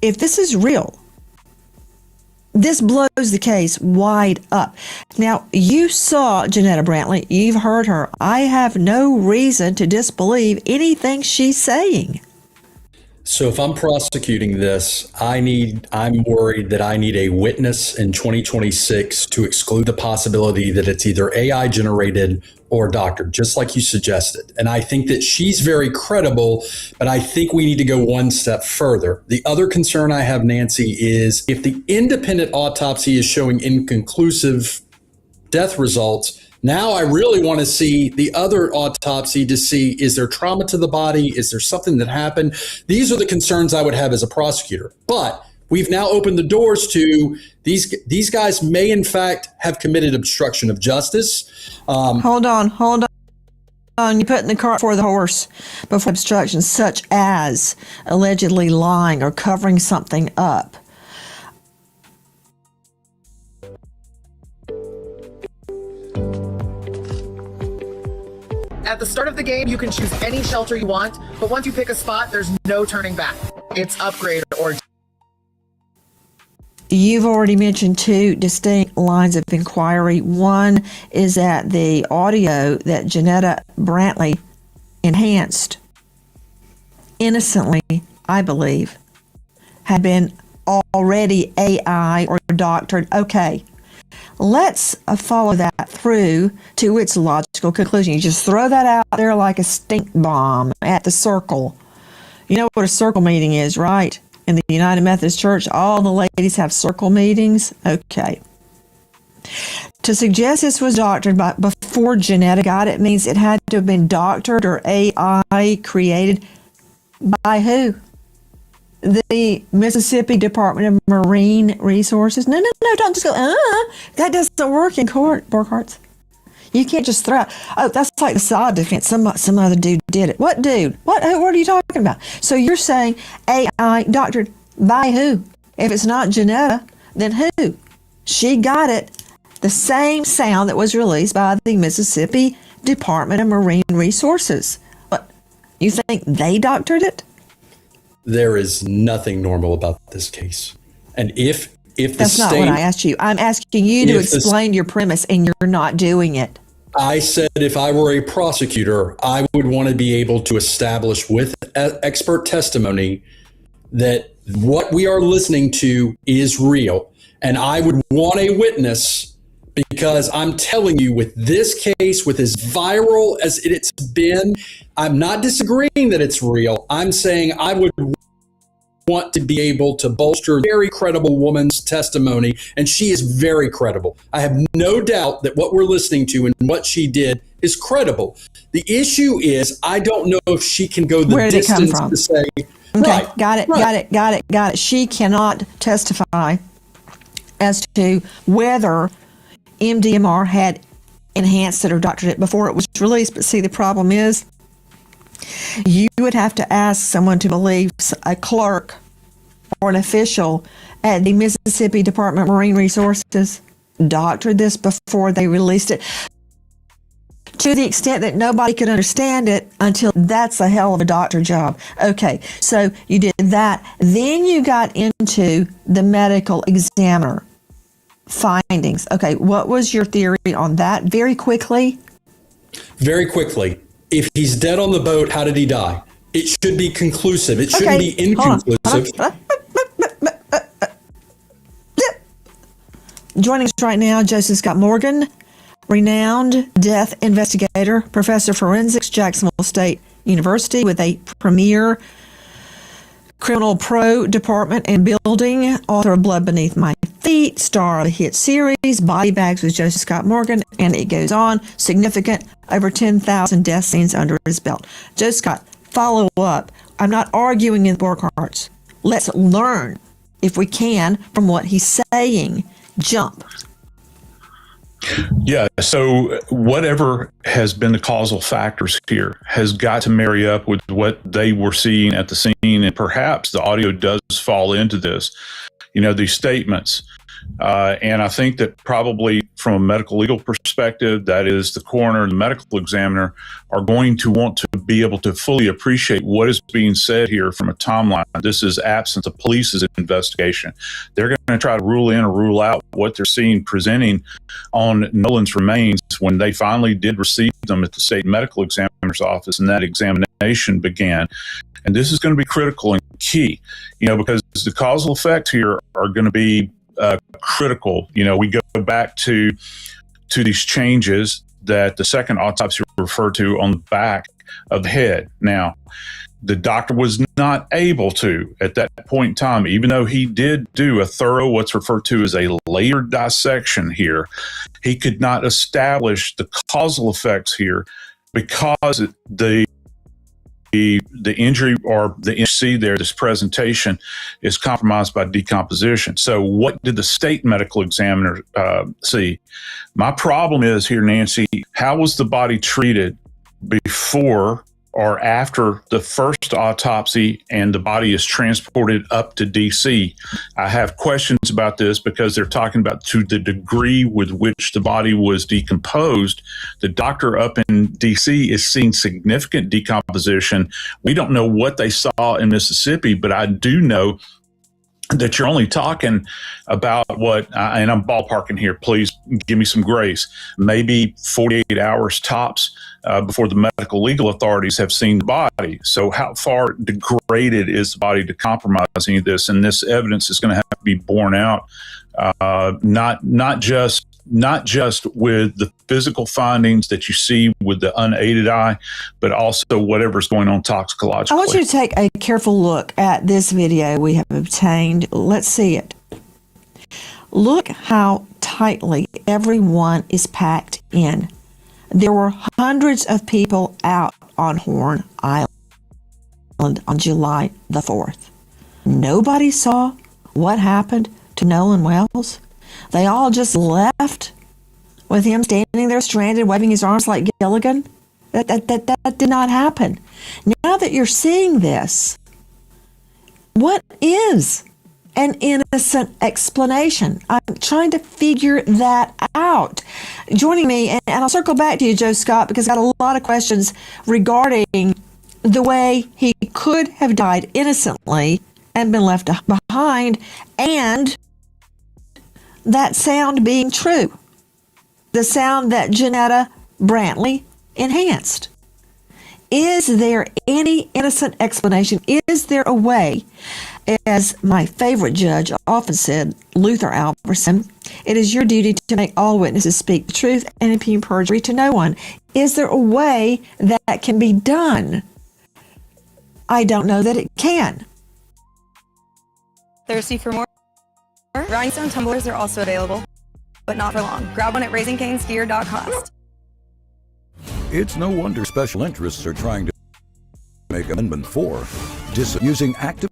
if this is real, this blows the case wide up. Now, you saw Janetta Brantley. You've heard her. I have no reason to disbelieve anything she's saying. So if I'm prosecuting this, I'm worried that I need a witness in 2026 to exclude the possibility that it's either AI generated or doctored, just like you suggested. And I think that she's very credible, but I think we need to go one step further. The other concern I have, Nancy, is if the independent autopsy is showing inconclusive death results, now I really want to see the other autopsy to see, is there trauma to the body? Is there something that happened? These are the concerns I would have as a prosecutor. But We've now opened the doors to these guys may in fact have committed obstruction of justice. Hold on. You're putting the cart before the horse. Before obstructions such as allegedly lying or covering something up. At the start of the game, you can choose any shelter you want, but once you pick a spot, there's no turning back. It's upgrade or... You've already mentioned two distinct lines of inquiry. One is that the audio that Janetta Brantley enhanced innocently, I believe, had been already AI or doctored. Okay, let's follow that through to its logical conclusion. You just throw that out there like a stink bomb at the circle. You know what a circle meeting is, right? In the United Methodist Church, all the ladies have circle meetings. Okay. To suggest this was doctored before Janetta got it means it had to have been doctored or AI created by who? The Mississippi Department of Marine Resources. No, don't just go, that doesn't work in court, Burkhartz. You can't just throw out, that's like the side defense. Some other dude did it. What dude? What are you talking about? So you're saying AI doctored by who? If it's not Janetta, then who? She got it. The same sound that was released by the Mississippi Department of Marine Resources. What? You think they doctored it? There is nothing normal about this case. And if that's not what I asked you. I'm asking you to explain your premise, and you're not doing it. I said if I were a prosecutor, I would want to be able to establish with expert testimony that what we are listening to is real. And I would want a witness, because I'm telling you, with this case, with as viral as it's been, I'm not disagreeing that it's real. I'm saying I would want to be able to bolster a very credible woman's testimony, and she is very credible. I have no doubt that what we're listening to and what she did is credible. The issue is I don't know if she can go the distance to say, okay, got it. She cannot testify as to whether MDMR had enhanced it or doctored it before it was released. But see, the problem is you would have to ask someone to believe a clerk or an official at the Mississippi Department of Marine Resources doctored this before they released it, to the extent that nobody could understand it until that's a hell of a doctor job. Okay, so you did that. Then you got into the medical examiner findings. Okay, what was your theory on that? Very quickly. If he's dead on the boat, how did he die? It should be conclusive. It shouldn't be inconclusive. Joining us right now, Joseph Scott Morgan, renowned death investigator, professor of forensics, Jacksonville State University, with a premier criminal pro department and building, author of Blood Beneath My Feet, star of the hit series Body Bags with Joseph Scott Morgan, and it goes on. Significant, over 10,000 death scenes under his belt. Joseph Scott, follow up. I'm not arguing in Burkhartz. Let's learn, if we can, from what he's saying. Jump. Yeah, so whatever has been the causal factors here has got to marry up with what they were seeing at the scene, and perhaps the audio does fall into this. You know, these statements. And I think that probably from a medical legal perspective, that is the coroner and the medical examiner are going to want to be able to fully appreciate what is being said here from a timeline. This is absent the police's investigation. They're going to try to rule in or rule out what they're seeing presenting on Nolan's remains when they finally did receive them at the state medical examiner's office and that examination began. And this is going to be critical and key, you know, because the causal effects here are going to be critical. You know, we go back to these changes that the second autopsy referred to on the back of the head. Now, the doctor was not able to, at that point in time, even though he did do a thorough, what's referred to as a layered dissection here, he could not establish the causal effects here because the the injury or the see there, this presentation is compromised by decomposition. So what did the state medical examiner see? My problem is here, Nancy, how was the body treated before or after the first autopsy and the body is transported up to DC? I have questions about this because they're talking about to the degree with which the body was decomposed. The doctor up in DC is seeing significant decomposition. We don't know what they saw in Mississippi, but I do know that you're only talking about what, and I'm ballparking here, please give me some grace, maybe 48 hours tops before the medical legal authorities have seen the body. So how far degraded is the body to compromise any of this? And this evidence is going to have to be borne out, not just with the physical findings that you see with the unaided eye, but also whatever's going on toxicologically. I want you to take a careful look at this video we have obtained. Let's see it. Look how tightly everyone is packed in. There were hundreds of people out on Horn Island on July the 4th. Nobody saw what happened to Nolan Wells. They all just left with him standing there stranded, waving his arms like Gilligan. That did not happen. Now that you're seeing this, what is an innocent explanation? I'm trying to figure that out. Joining me, and I'll circle back to you, Joe Scott, because I got a lot of questions regarding the way he could have died innocently and been left behind, and that sound being true, the sound that Janetta Brantley enhanced. Is there any innocent explanation? Is there a way, as my favorite judge often said, Luther Alverson, it is your duty to make all witnesses speak the truth and impugn perjury to no one. Is there a way that can be done? I don't know that it can. Thirsty for more? Rhinestone tumblers are also available, but not for long. Grab one at RaisingCaneSkier.com. It's no wonder special interests are trying to make Amendment 4 using active.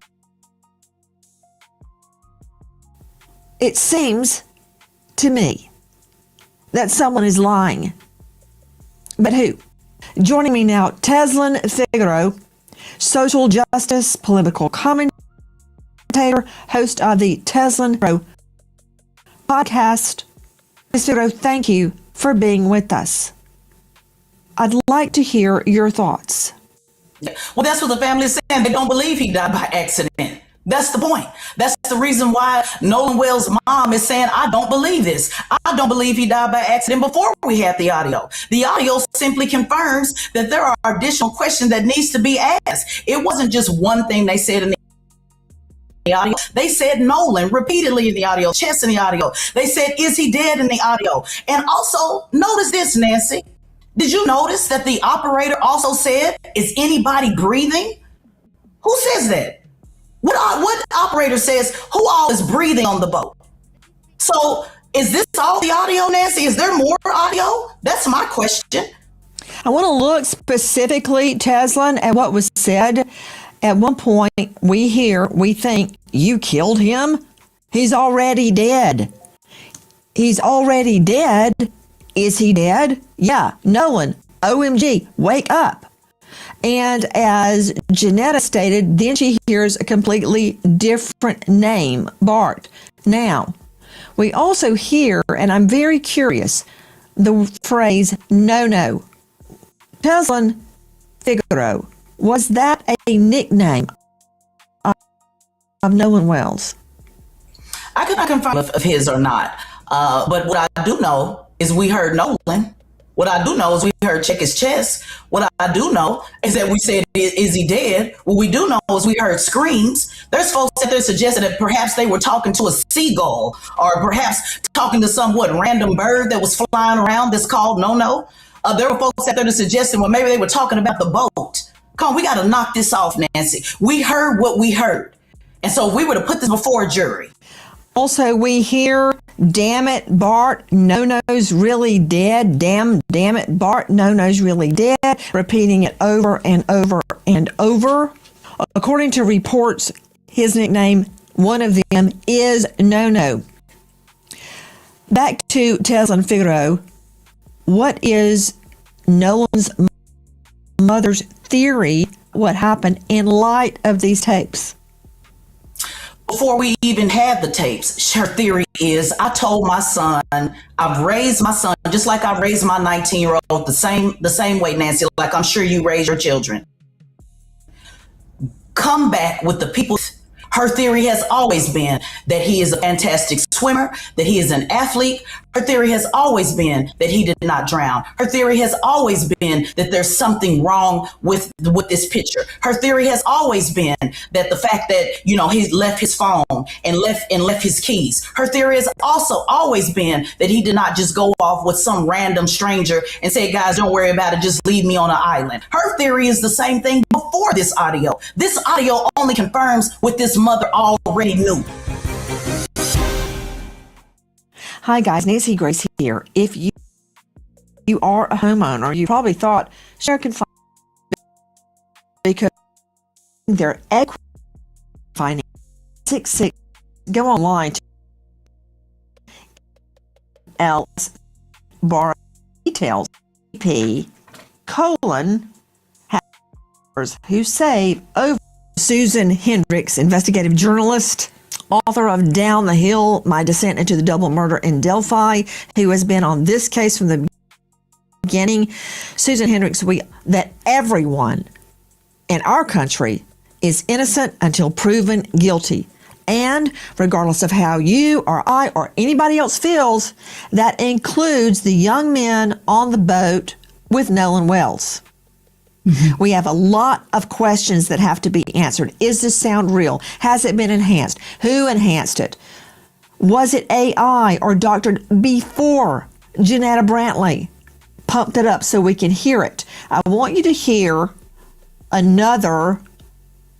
It seems to me that someone is lying. But who? Joining me now, Teslin Figaro, social justice, political commentator, host of the Teslin Figaro podcast. Ms. Figaro, thank you for being with us. I'd like to hear your thoughts. Well, that's what the family is saying. They don't believe he died by accident. That's the point. That's the reason why Nolan Wells' mom is saying, I don't believe this. I don't believe he died by accident before we had the audio. The audio simply confirms that there are additional questions that needs to be asked. It wasn't just one thing they said in the audio. They said Nolan repeatedly in the audio, Chess in the audio. They said, is he dead in the audio? And also, notice this, Nancy. Did you notice that the operator also said, is anybody breathing? Who says that? What operator says, who all is breathing on the boat? So is this all the audio, Nancy? Is there more audio? That's my question. I want to look specifically, Teslin, at what was said. At one point, we think, you killed him? He's already dead. He's already dead. Is he dead? Yeah. Nolan, OMG, wake up. And as Janetta stated, then she hears a completely different name, Bart. Now, we also hear, and I'm very curious, the phrase, no. Teslin Figaro, was that a nickname of Nolan Wells? I could not confirm if his or not. But what I do know is we heard Nolan. What I do know is we heard check his chest. What I do know is that we said, is he dead? What we do know is we heard screams. There's folks out there suggesting that perhaps they were talking to a seagull or perhaps talking to some random bird that was flying around that's called No. There were folks out there that suggested, well, maybe they were talking about the boat. Come on, we got to knock this off, Nancy. We heard what we heard. And so we were to put this before a jury. Also, we hear, damn it, Bart, No-No's really dead. Damn it, Bart, No-No's really dead. Repeating it over and over and over. According to reports, his nickname, one of them, is No-No. Back to Tesla and Figaro. What is Nolan's mother's theory? What happened in light of these tapes? Before we even had the tapes, her theory is I told my son, I've raised my son just like I raised my 19-year-old the same way, Nancy, like I'm sure you raise your children. Come back with the people. Her theory has always been that he is a fantastic swimmer, that he is an athlete. Her theory has always been that he did not drown. Her theory has always been that there's something wrong with this picture. Her theory has always been that the fact that, he left his phone and left his keys. Her theory has also always been that he did not just go off with some random stranger and say, guys, don't worry about it, just leave me on an island. Her theory is the same thing before this audio. This audio only confirms what this mother already knew. Hi guys, Nancy Grace here. If you are a homeowner, you probably thought, sure, I can find because their equity finance 66. Go online to else bar details P : who save over. Susan Hendricks, investigative journalist, author of Down the Hill, My Descent into the Double Murder in Delphi, who has been on this case from the beginning. Susan Hendricks, that everyone in our country is innocent until proven guilty. And regardless of how you or I or anybody else feels, that includes the young men on the boat with Nolan Wells. We have a lot of questions that have to be answered. Is this sound real? Has it been enhanced? Who enhanced it? Was it AI or doctored before Janetta Brantley pumped it up so we can hear it? I want you to hear another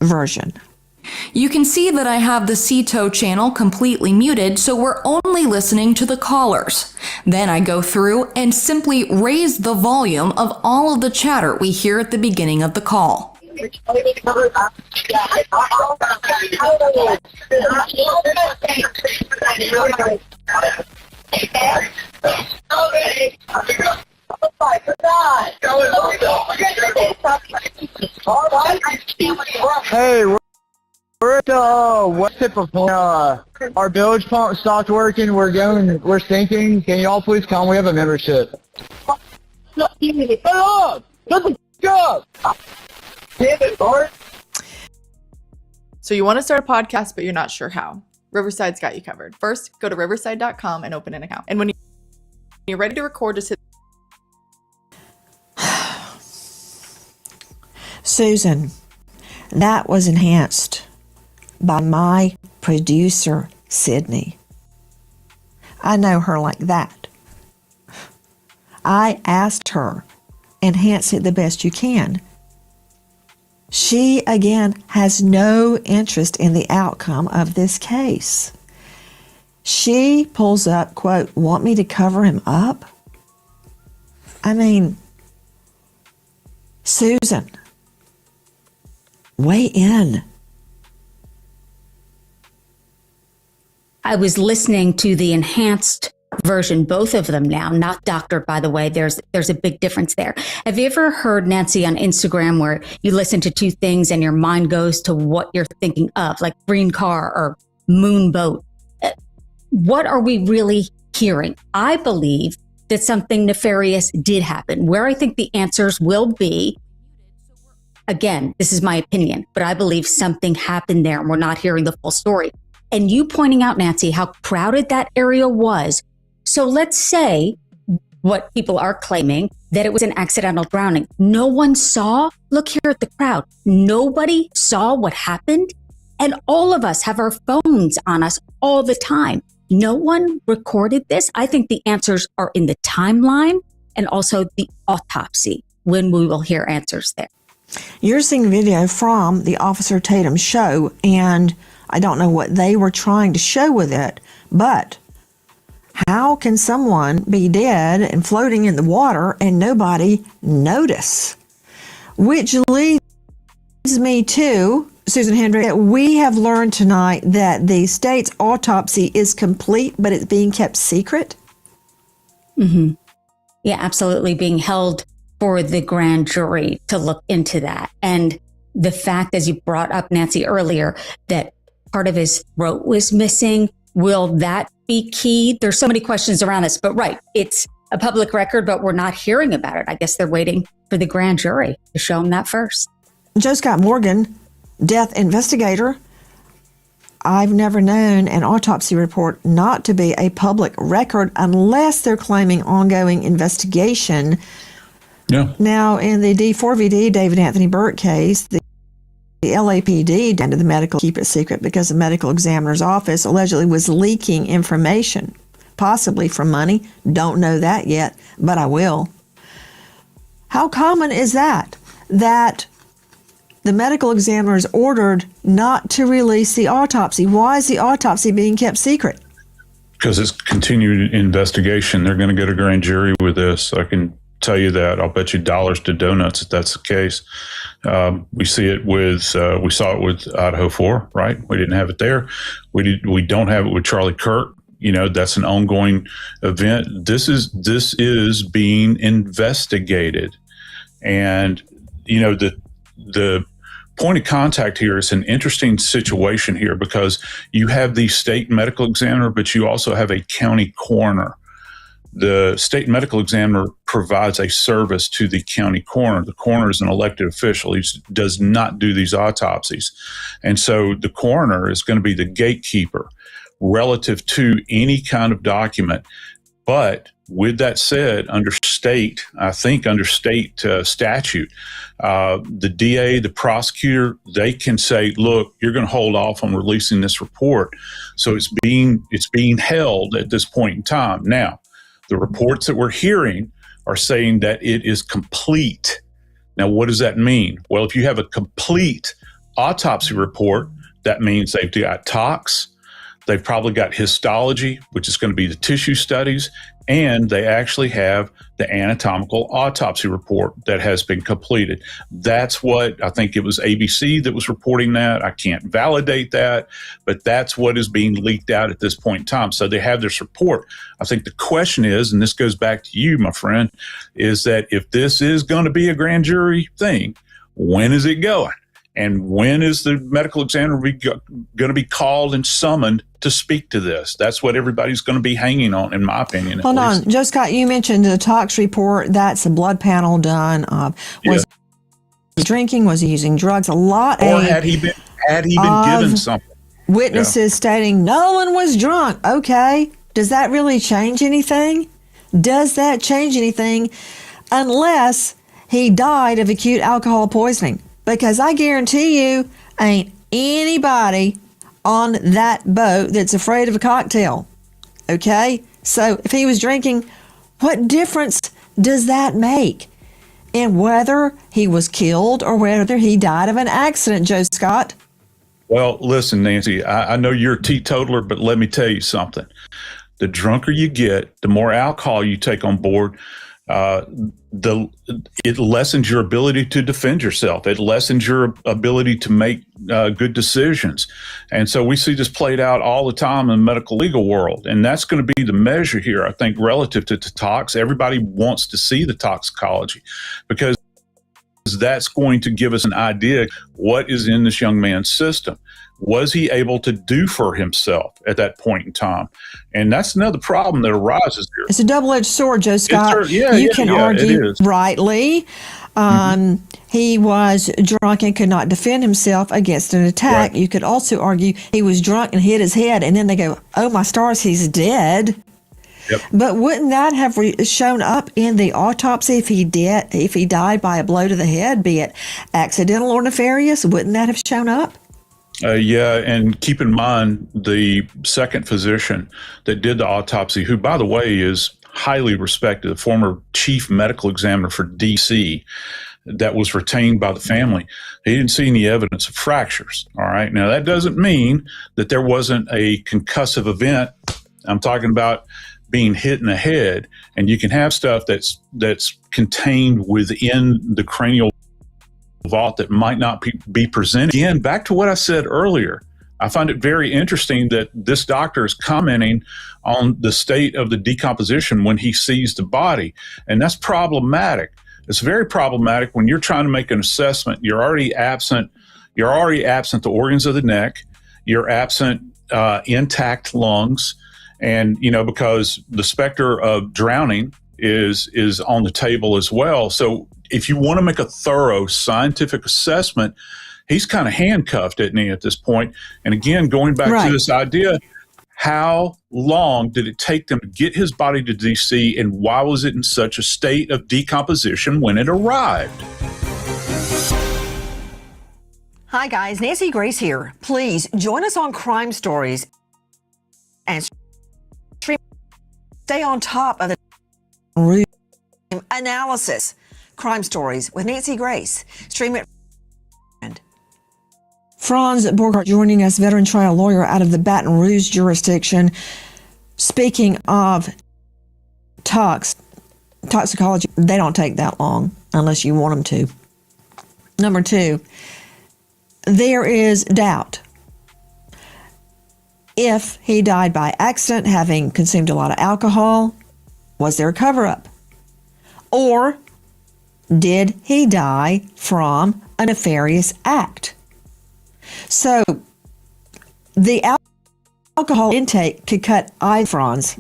version. You can see that I have the pt2 channel completely muted, so we're only listening to the callers. Then I go through and simply raise the volume of all of the chatter we hear at the beginning of the call. Hey, we're at west tip of our bilge pump stopped working. We're sinking. Can you all please come? We have a membership. Shut up! Shut the up! Damn it, Bart. So you want to start a podcast, but you're not sure how. Riverside's got you covered. First, go to riverside.com and open an account. And when you're ready to record, just hit. Susan, that was enhanced by my producer, Sydney. I know her like that. I asked her, enhance it the best you can. She, again, has no interest in the outcome of this case. She pulls up, quote, want me to cover him up? I mean, Susan, weigh in. I was listening to the enhanced version, both of them now, not doctored, by the way. There's a big difference there. Have you ever heard, Nancy, on Instagram where you listen to two things and your mind goes to what you're thinking of, like green car or moon boat? What are we really hearing? I believe that something nefarious did happen. Where I think the answers will be, again, this is my opinion, but I believe something happened there and we're not hearing the full story. And you pointing out, Nancy, how crowded that area was. So let's say what people are claiming, that it was an accidental drowning. No one saw. Look here at the crowd. Nobody saw what happened. And all of us have our phones on us all the time. No one recorded this. I think the answers are in the timeline and also the autopsy, when we will hear answers there. You're seeing video from the Officer Tatum show, and I don't know what they were trying to show with it, but how can someone be dead and floating in the water and nobody notice? Which leads me to, Susan Hendrick, that we have learned tonight that the state's autopsy is complete, but it's being kept secret. Mm-hmm. Yeah, absolutely. Being held for the grand jury to look into that. And the fact, as you brought up, Nancy, earlier, that part of his throat was missing, will that be key? There's so many questions around this, but right, it's a public record, but we're not hearing about it. I guess they're waiting for the grand jury to show them that first. Joe Scott Morgan, death investigator. I've never known an autopsy report not to be a public record unless they're claiming ongoing investigation. Yeah. Now, in the D4VD David Anthony Burt case, the LAPD ended the medical keep it secret because the medical examiner's office allegedly was leaking information, possibly for money. Don't know that yet, but I will. How common is that the medical examiner is ordered not to release the autopsy? Why is the autopsy being kept secret? Because it's continued investigation. They're going to get a grand jury with this. I can tell you that. I'll bet you dollars to donuts if that's the case. We see it with, we saw it with Idaho 4, right? We didn't have it there. We don't have it with Charlie Kirk. You know, that's an ongoing event. This is being investigated. And, you know, the point of contact here is an interesting situation here because you have the state medical examiner, but you also have a county coroner. The state medical examiner provides a service to the county coroner. The coroner is an elected official. He does not do these autopsies. And so the coroner is going to be the gatekeeper relative to any kind of document. But with that said, under state statute, the DA, the prosecutor, they can say, look, you're going to hold off on releasing this report. So it's being held at this point in time. Now, the reports that we're hearing are saying that it is complete. Now, what does that mean? Well, if you have a complete autopsy report, that means they've got tox, they've probably got histology, which is going to be the tissue studies, and they actually have the anatomical autopsy report that has been completed. That's what, I think it was ABC that was reporting that. I can't validate that, but that's what is being leaked out at this point in time. So they have this report. I think the question is, and this goes back to you, my friend, is that if this is going to be a grand jury thing, when is it going? And when is the medical examiner going to be called and summoned to speak to this? That's what everybody's going to be hanging on, in my opinion. Hold on. Joe Scott, you mentioned the tox report. That's a blood panel done. Was he drinking? Was he using drugs? Or had he been given something? Witnesses stating Nolan was drunk. Okay. Does that really change anything? Does that change anything unless he died of acute alcohol poisoning? Because I guarantee you, ain't anybody on that boat that's afraid of a cocktail. Okay? So if he was drinking, what difference does that make in whether he was killed or whether he died of an accident, Joe Scott? Well, listen, Nancy, I know you're a teetotaler, but let me tell you something. The drunker you get, the more alcohol you take on board, it lessens your ability to defend yourself. It lessens your ability to make good decisions. And so we see this played out all the time in the medical legal world. And that's going to be the measure here, I think, relative to tox. Everybody wants to see the toxicology because that's going to give us an idea what is in this young man's system. Was he able to do for himself at that point in time? And that's another problem that arises here. It's a double-edged sword, Joe Scott. You can argue rightly. He was drunk and could not defend himself against an attack. Right. You could also argue he was drunk and hit his head, and then they go, oh, my stars, he's dead. Yep. But wouldn't that have shown up in the autopsy if he died by a blow to the head, be it accidental or nefarious? Wouldn't that have shown up? Yeah, and keep in mind the second physician that did the autopsy, who, by the way, is highly respected, the former chief medical examiner for D.C., that was retained by the family. He didn't see any evidence of fractures. All right. Now, that doesn't mean that there wasn't a concussive event. I'm talking about being hit in the head, and you can have stuff that's contained within the cranial vault that might not be presented. Again, back to what I said earlier, I find it very interesting that this doctor is commenting on the state of the decomposition when he sees the body. And that's problematic. It's very problematic when you're trying to make an assessment. You're already absent the organs of the neck. You're absent intact lungs. And, because the specter of drowning is on the table as well. So if you want to make a thorough scientific assessment, he's kind of handcuffed, isn't he, at this point? And again, going back to this idea, how long did it take them to get his body to DC, and why was it in such a state of decomposition when it arrived? Hi guys, Nancy Grace here. Please join us on Crime Stories and stay on top of the analysis. Crime Stories with Nancy Grace. Stream it. Franz Borgart joining us, veteran trial lawyer out of the Baton Rouge jurisdiction. Speaking of toxicology, they don't take that long unless you want them to. Number two, there is doubt if he died by accident, having consumed a lot of alcohol. Was there a cover-up? Or did he die from a nefarious act? So the alcohol intake could cut Franz.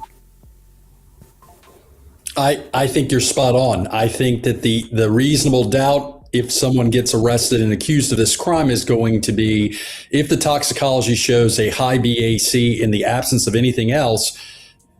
I think you're spot on. I think that the reasonable doubt if someone gets arrested and accused of this crime is going to be if the toxicology shows a high BAC in the absence of anything else.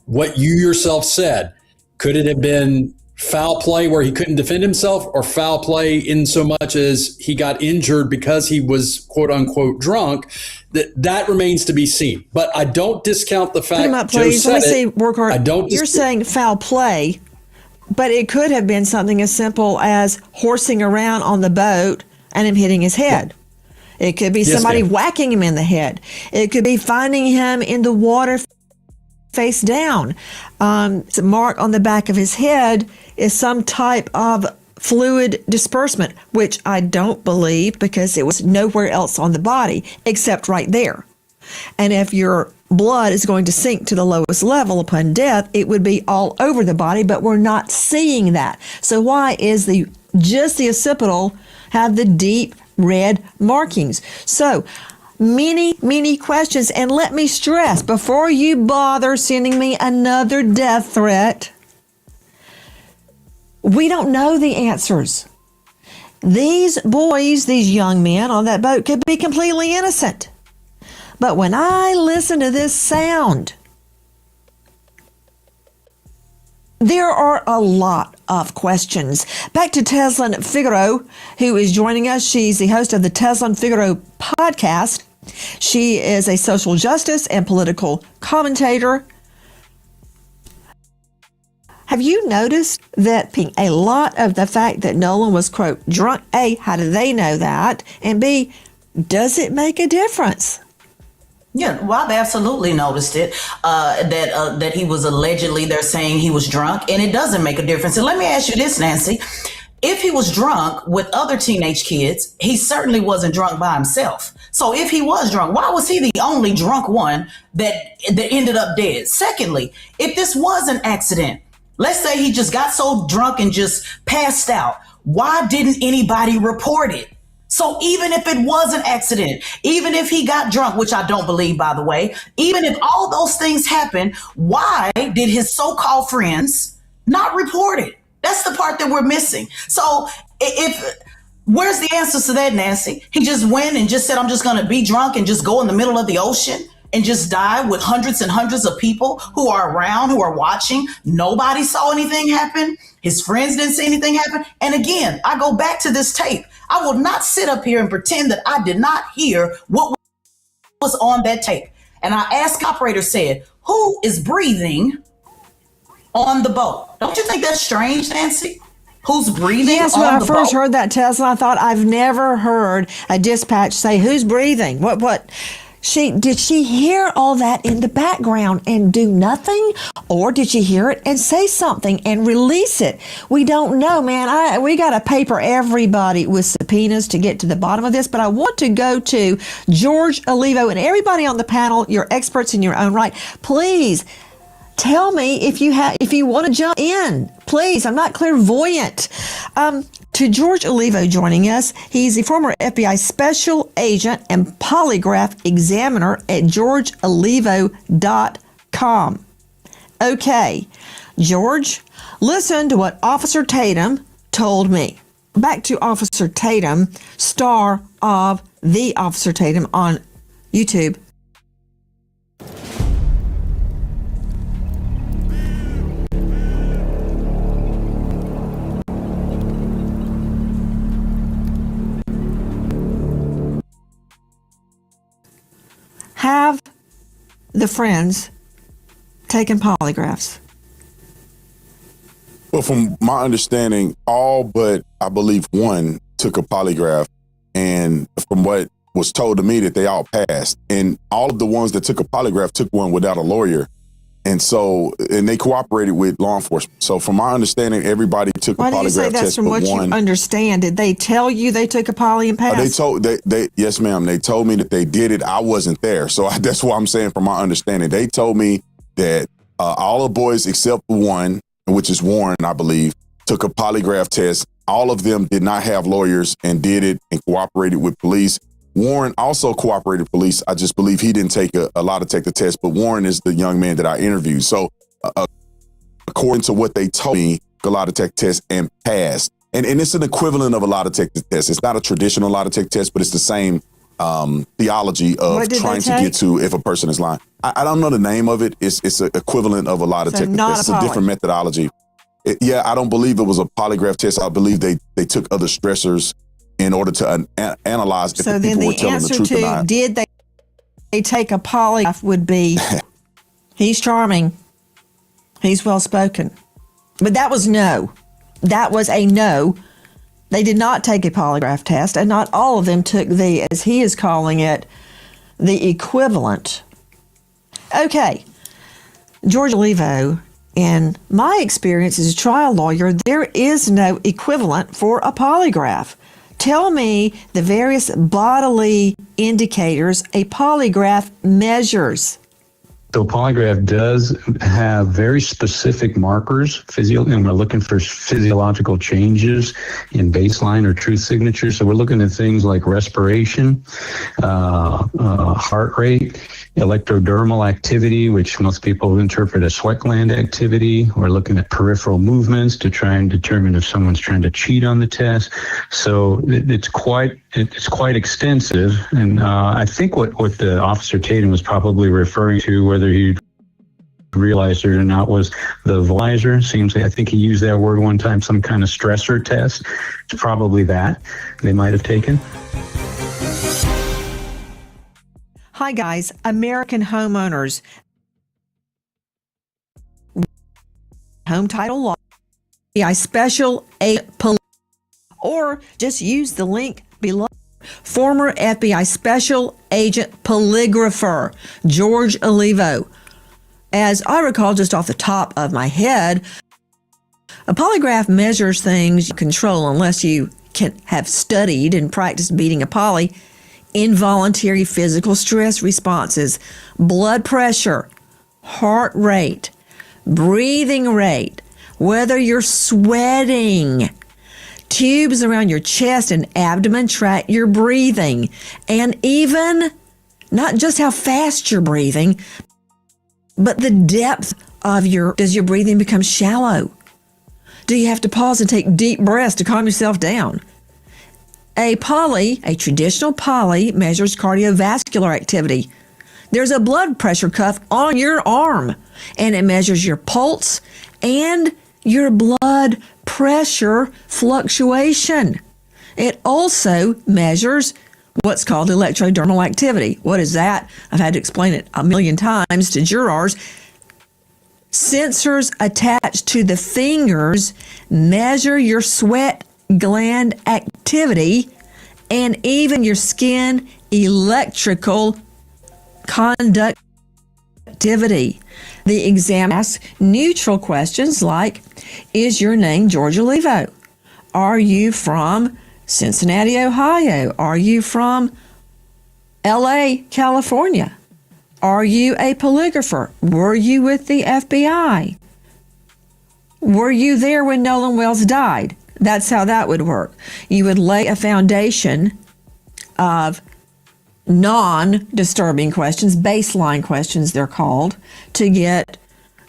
What you yourself said, could it have been foul play where he couldn't defend himself, or foul play in so much as he got injured because he was quote unquote drunk? That remains to be seen. But I don't discount the fact. Put him up, please. Let me see, Workhart. You're saying foul play, but it could have been something as simple as horsing around on the boat and him hitting his head. It could be somebody whacking him in the head. It could be finding him in the water face down. The mark on the back of his head is some type of fluid disbursement, which I don't believe, because it was nowhere else on the body except right there. And if your blood is going to sink to the lowest level upon death, it would be all over the body, but we're not seeing that. So why is just the occipital have the deep red markings? So many questions. And let me stress, before you bother sending me another death threat, we don't know the answers. These boys, these young men on that boat could be completely innocent. But when I listen to this sound, there are a lot of questions. Back to Teslin Figaro, who is joining us. She's the host of the Teslin Figaro podcast. She is a social justice and political commentator. Have you noticed that a lot of the fact that Nolan was, quote, drunk, A, how do they know that? And B, does it make a difference? Yeah, well, I've absolutely noticed it, that he was allegedly, they're saying he was drunk, and it doesn't make a difference. And let me ask you this, Nancy. If he was drunk with other teenage kids, he certainly wasn't drunk by himself. So if he was drunk, why was he the only drunk one that ended up dead? Secondly, if this was an accident, let's say he just got so drunk and just passed out, why didn't anybody report it? So even if it was an accident, even if he got drunk, which I don't believe, by the way, even if all those things happened, why did his so-called friends not report it? That's the part that we're missing. So where's the answer to that, Nancy? He just went and just said, I'm just going to be drunk and just go in the middle of the ocean and just die with hundreds and hundreds of people who are around, who are watching. Nobody saw anything happen. His friends didn't see anything happen. And again, I go back to this tape. I will not sit up here and pretend that I did not hear what was on that tape. And I asked the operator, said, who is breathing on the boat? Don't you think that's strange, Nancy? Who's breathing yes, on the boat? Yes, when I first heard that, Tesla, I thought, I've never heard a dispatch say, who's breathing? What? Did she hear all that in the background and do nothing? Or did she hear it and say something and release it? We don't know, man. We got to paper everybody with subpoenas to get to the bottom of this, but I want to go to George Olivo and everybody on the panel. You're experts in your own right. Please tell me if you want to jump in. Please, I'm not clairvoyant. To George Olivo joining us. He's a former FBI special agent and polygraph examiner at georgeolivo.com. Okay, George, listen to what Officer Tatum told me. Back to Officer Tatum, star of The Officer Tatum on YouTube. Have the friends taken polygraphs? Well, from my understanding, all but I believe one took a polygraph, and from what was told to me, that they all passed. And all of the ones that took a polygraph took one without a lawyer. And they cooperated with law enforcement. So from my understanding, everybody took a polygraph test. Why do you say that's from what you understand? Did they tell you they took a poly and passed? Yes, ma'am. They told me that they did it. I wasn't there. So that's why I'm saying from my understanding. They told me that all the boys except one, which is Warren, I believe, took a polygraph test. All of them did not have lawyers and did it and cooperated with police. Warren also cooperated with police. I just believe he didn't take a lie detector test, but Warren is the young man that I interviewed. So according to what they told me, a lie detector test and passed. And it's an equivalent of a lie detector test. It's not a traditional lie detector test, but it's the same theology of trying to get to if a person is lying. I don't know the name of it. It's an equivalent of a lie detector test. It's a different methodology. I don't believe it was a polygraph test. I believe they took other stressors in order to analyze if the people were telling the truth or not. Did they take a polygraph would be, he's charming, he's well-spoken. But that was no. That was a no. They did not take a polygraph test, and not all of them took as he is calling it, the equivalent. Okay, George Olivo, in my experience as a trial lawyer, there is no equivalent for a polygraph. Tell me the various bodily indicators a polygraph measures. So a polygraph does have very specific markers, and we're looking for physiological changes in baseline or truth signature. So we're looking at things like respiration, heart rate, electrodermal activity, which most people interpret as sweat gland activity. We're looking at peripheral movements to try and determine if someone's trying to cheat on the test. So it's quite extensive. And I think what the Officer Tatum was probably referring to, whether he realized it or not, was the visor. I think he used that word one time, some kind of stressor test. It's probably that they might have taken. Hi guys, American homeowners. Home title law. FBI special agent, or just use the link below. Former FBI special agent polygrapher George Olivo. As I recall, just off the top of my head, a polygraph measures things you control unless you can have studied and practiced beating a poly. Involuntary physical stress responses, blood pressure, heart rate, breathing rate, whether you're sweating. Tubes around your chest and abdomen track your breathing, and even not just how fast you're breathing, but the depth of does your breathing become shallow? Do you have to pause and take deep breaths to calm yourself down? A traditional poly, measures cardiovascular activity. There's a blood pressure cuff on your arm, and it measures your pulse and your blood pressure fluctuation. It also measures what's called electrodermal activity. What is that? I've had to explain it a million times to jurors. Sensors attached to the fingers measure your sweat gland activity and even your skin electrical conductivity. The exam asks neutral questions like, is your name George Olivo? Are you from Cincinnati, Ohio? Are you from LA, California? Are you a polygrapher? Were you with the FBI? Were you there when Nolan Wells died? That's how that would work. You would lay a foundation of non-disturbing questions, baseline questions they're called, to get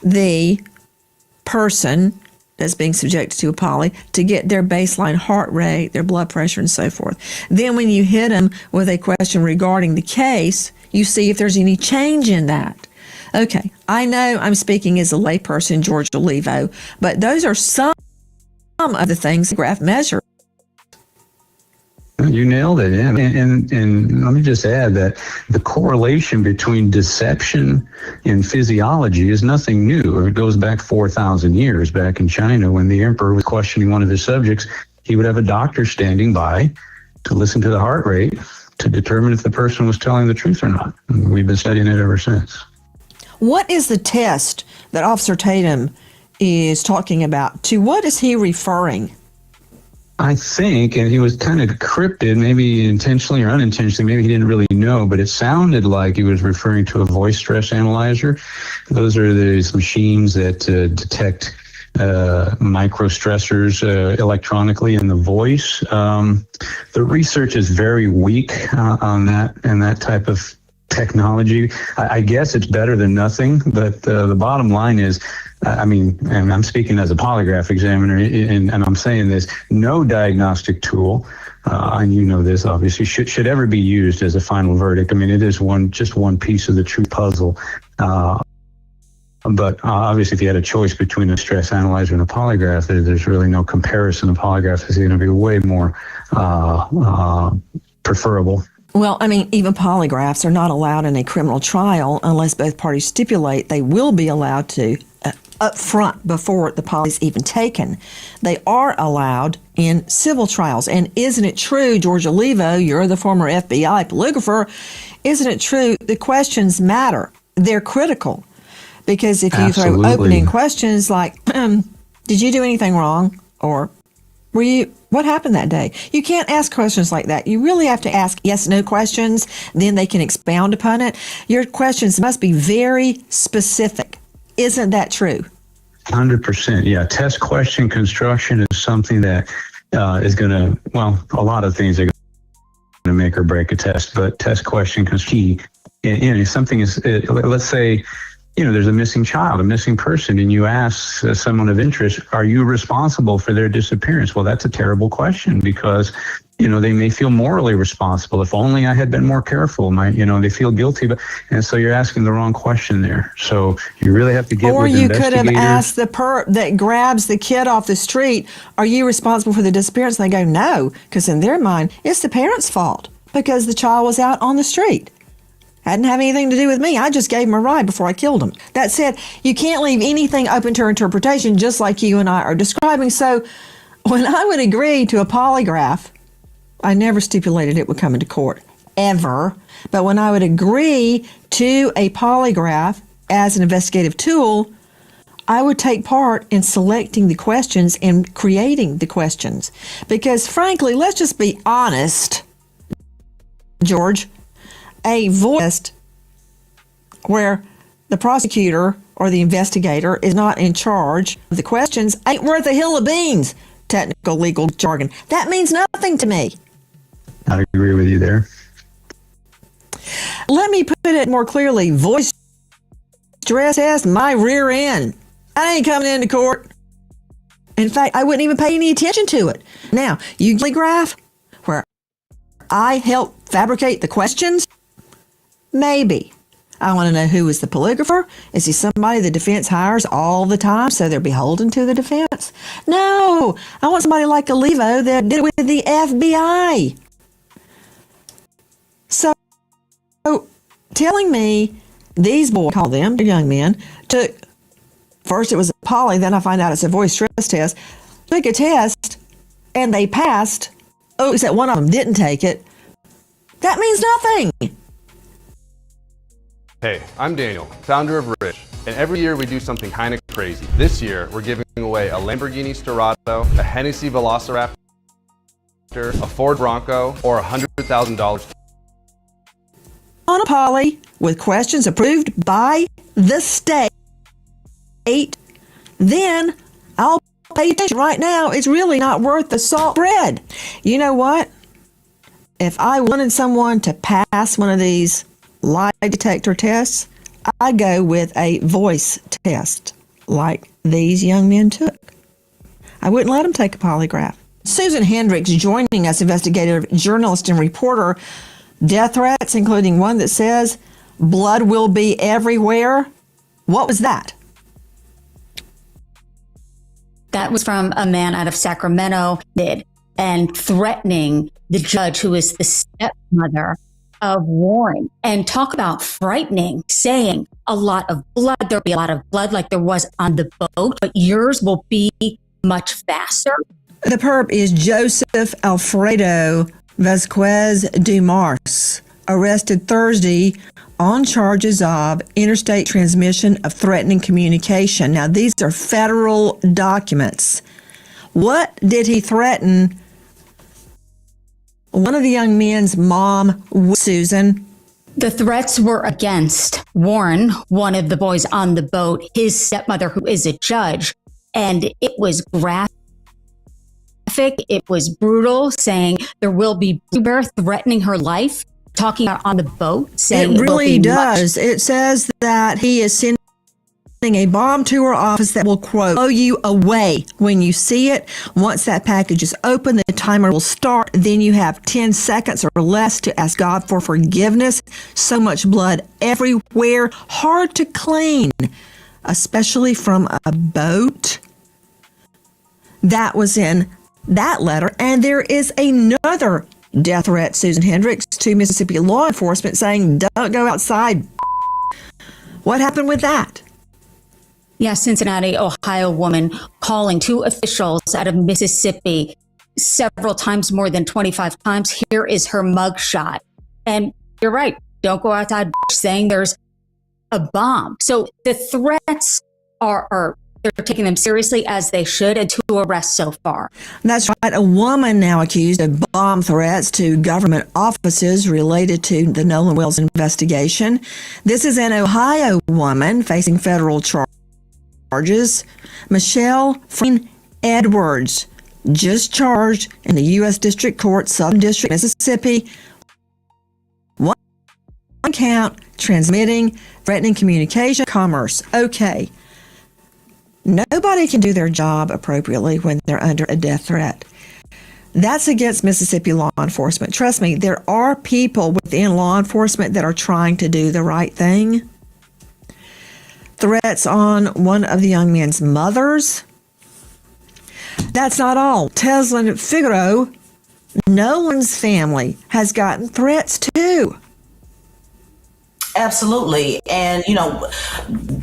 the person that's being subjected to a poly to get their baseline heart rate, their blood pressure, and so forth. Then when you hit them with a question regarding the case, you see if there's any change in that. Okay, I know I'm speaking as a layperson, George Olivo, but those are some of the things the graph measures. You nailed it. Yeah. And let me just add that the correlation between deception and physiology is nothing new. It goes back 4,000 years back in China when the emperor was questioning one of his subjects. He would have a doctor standing by to listen to the heart rate to determine if the person was telling the truth or not. And we've been studying it ever since. What is the test that Officer Tatum is talking about? To what is he referring? I think, and he was kind of cryptic, maybe intentionally or unintentionally, maybe he didn't really know, but it sounded like he was referring to a voice stress analyzer. Those are these machines that detect microstressors electronically in the voice. The research is very weak on that and that type of technology. I guess it's better than nothing, but the bottom line is, and I'm speaking as a polygraph examiner, and I'm saying this, no diagnostic tool, and you know this obviously, should ever be used as a final verdict. I mean, it is just one piece of the true puzzle. But obviously, if you had a choice between a stress analyzer and a polygraph, there's really no comparison. A polygraph is going to be way more preferable. Well, I mean, even polygraphs are not allowed in a criminal trial unless both parties stipulate they will be allowed to up front before the poly is even taken. They are allowed in civil trials. And isn't it true, George Olivo, you're the former FBI polygrapher, isn't it true the questions matter? They're critical. Because if you throw opening questions like, did you do anything wrong? Or what happened that day? You can't ask questions like that. You really have to ask yes/no questions, then they can expound upon it. Your questions must be very specific. Isn't that true? 100%. Yeah. Test question construction is something that is going to, a lot of things are going to make or break a test, but test question is key. And, if something is, let's say, there's a missing child, a missing person, and you ask someone of interest, are you responsible for their disappearance? Well, that's a terrible question because, they may feel morally responsible. If only I had been more careful, they feel guilty. And so you're asking the wrong question there. So you really have to get with investigators. Or you could have asked the perp that grabs the kid off the street, are you responsible for the disappearance? And they go, no, because in their mind, it's the parents' fault because the child was out on the street. Hadn't have anything to do with me. I just gave him a ride before I killed him. That said, you can't leave anything open to interpretation, just like you and I are describing. So when I would agree to a polygraph, I never stipulated it would come into court, ever. But when I would agree to a polygraph as an investigative tool, I would take part in selecting the questions and creating the questions. Because frankly, let's just be honest, George, a voice where the prosecutor or the investigator is not in charge of the questions ain't worth a hill of beans, technical legal jargon. That means nothing to me. I agree with you there. Let me put it more clearly. Voice stress test my rear end. I ain't coming into court. In fact, I wouldn't even pay any attention to it. Now, you polygraph where I help fabricate the questions? Maybe. I want to know who is the polygrapher. Is he somebody the defense hires all the time so they're beholden to the defense? No. I want somebody like Olivo that did it with the FBI. So, telling me these boys, call them, they're young men, took, first it was a poly, then I find out it's a voice stress test, took a test, and they passed. Oh, except one of them didn't take it. That means nothing. Hey, I'm Daniel, founder of Rich, and every year we do something kind of crazy. This year, we're giving away a Lamborghini Storado, a Hennessy Velociraptor, a Ford Bronco, or $100,000. On a poly with questions approved by the state, then I'll pay attention. Right now, it's really not worth the salt bread. You know what? If I wanted someone to pass one of these lie detector tests, I'd go with a voice test like these young men took. I wouldn't let them take a polygraph. Susan Hendricks joining us, investigative journalist and reporter. Death threats, including one that says, blood will be everywhere. What was that? That was from a man out of Sacramento and threatening the judge who is the stepmother of Warren. And talk about frightening, saying a lot of blood. There'll be a lot of blood like there was on the boat, but yours will be much faster. The perp is Joseph Alfredo Vasquez Dumars, arrested Thursday on charges of interstate transmission of threatening communication. Now, these are federal documents. What did he threaten one of the young men's mom, Susan? The threats were against Warren, one of the boys on the boat, his stepmother, who is a judge, and it was graphic. It was brutal, saying there will be Blue Bear, threatening her life, talking on the boat, saying it really does. It says that he is sending a bomb to her office that will, quote, blow you away when you see it. Once that package is open, the timer will start. Then you have 10 seconds or less to ask God for forgiveness. So much blood everywhere, hard to clean, especially from a boat. That was in that letter. And there is another death threat, Susan Hendricks, to Mississippi law enforcement saying, don't go outside. What happened with that? Yeah, Cincinnati, Ohio woman calling two officials out of Mississippi several times, more than 25 times. Here is her mugshot. And you're right, don't go outside, saying there's a bomb. So the threats are they're taking them seriously, as they should, and two arrests so far. That's right. A woman now accused of bomb threats to government offices related to the Nolan Wells investigation. This is an Ohio woman facing federal charges. Michelle Freen Edwards, just charged in the U.S. District Court, Southern District, Mississippi. One count, transmitting, threatening communication, commerce. Okay. Nobody can do their job appropriately when they're under a death threat. That's against Mississippi law enforcement. Trust me, there are people within law enforcement that are trying to do the right thing. Threats on one of the young men's mothers. That's not all. Teslin Figaro, Nolan's family, has gotten threats too. Absolutely. And, you know,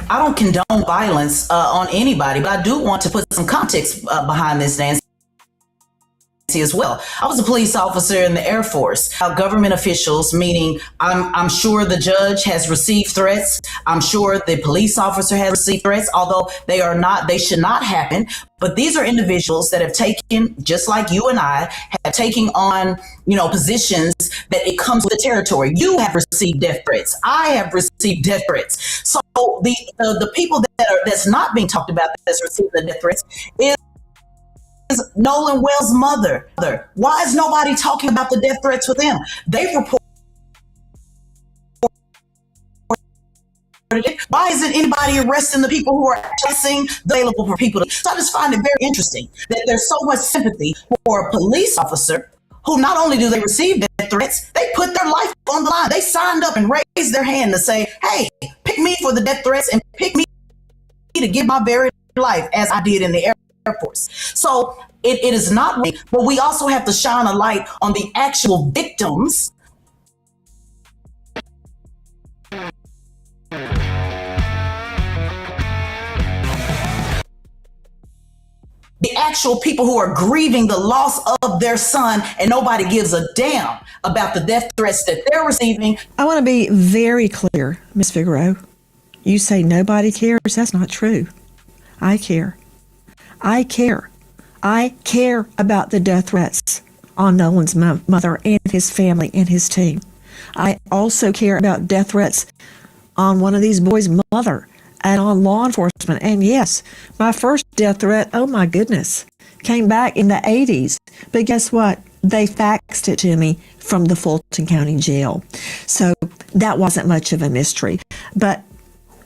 I don't condone violence on anybody, but I do want to put some context behind this, Nancy, as well. I was a police officer in the Air Force. Government officials, meaning I'm sure the judge has received threats. I'm sure the police officer has received threats, although they should not happen. But these are individuals that have taken, just like you and I, have taken on, you know, positions that it comes with the territory. You have received death threats. I have received death threats. So the people that's not being talked about that's receiving the death threats is Nolan Wells' mother. Why is nobody talking about the death threats with them? They report. Why isn't anybody arresting the people who are accessing available for people? So I just find it very interesting that there's so much sympathy for a police officer who not only do they receive death threats, they put their life on the line. They signed up and raised their hand to say, hey, pick me for the death threats and pick me to give my very life, as I did in the Air Force. So it is not right, but we also have to shine a light on the actual victims. The actual people who are grieving the loss of their son, and nobody gives a damn about the death threats that they're receiving. I want to be very clear, Ms. Figueroa. You say nobody cares. That's not true. I care. I care. I care about the death threats on Nolan's mother and his family and his team. I also care about death threats on one of these boys' mother and on law enforcement. And yes, my first death threat, oh my goodness, came back in the 80s. But guess what? They faxed it to me from the Fulton County Jail. So that wasn't much of a mystery. But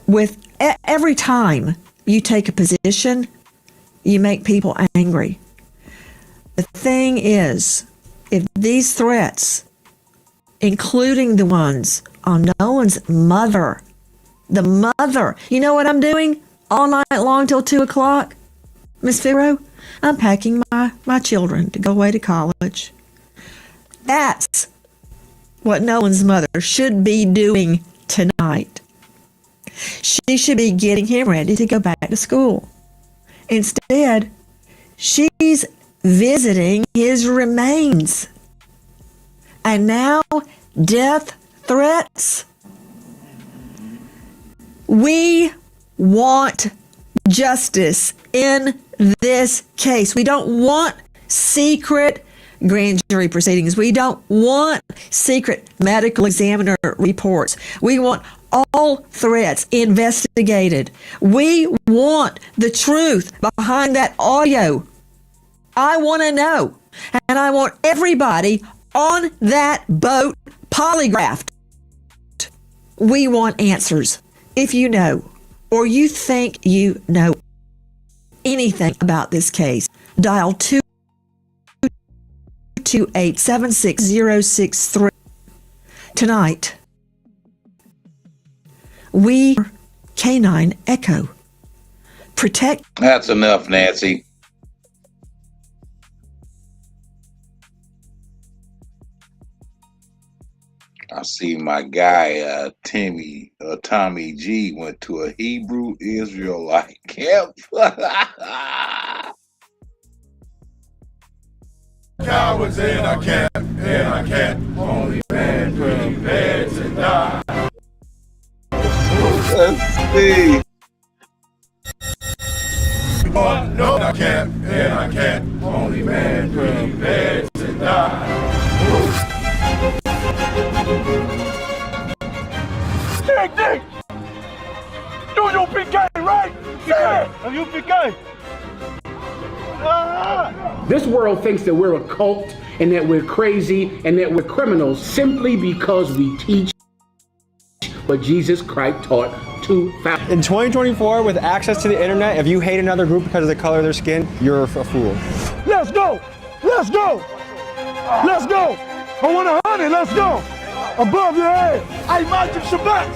with every time you take a position, you make people angry. The thing is, if these threats, including the ones on Nolan's mother, the mother, you know what I'm doing all night long till 2 o'clock, Miss Figueroa? I'm packing my children to go away to college. That's what Nolan's mother should be doing tonight. She should be getting him ready to go back to school. Instead, she's visiting his remains. And now, death threats. We want justice in this case. We don't want secret grand jury proceedings. We don't want secret medical examiner reports. We want all threats investigated. We want the truth behind that audio. I want to know. And I want everybody on that boat polygraphed. We want answers. If you know, or you think you know anything about this case, dial 228-76063. Tonight, we Canine Echo. Protect. That's enough, Nancy. I see my guy Tommy G went to a Hebrew Israelite camp. Cowards in our camp, only man prepared to die. Let's see. No, I can't, only man prepared to die. Dick! Do your PK, right? Yeah! You PK! This world thinks that we're a cult and that we're crazy and that we're criminals simply because we teach what Jesus Christ taught 2,000. In 2024, with access to the internet, if you hate another group because of the color of their skin, you're a fool. Let's go! Let's go! Let's go! I want 100, let's go! Above your head! I imagine Shabbat!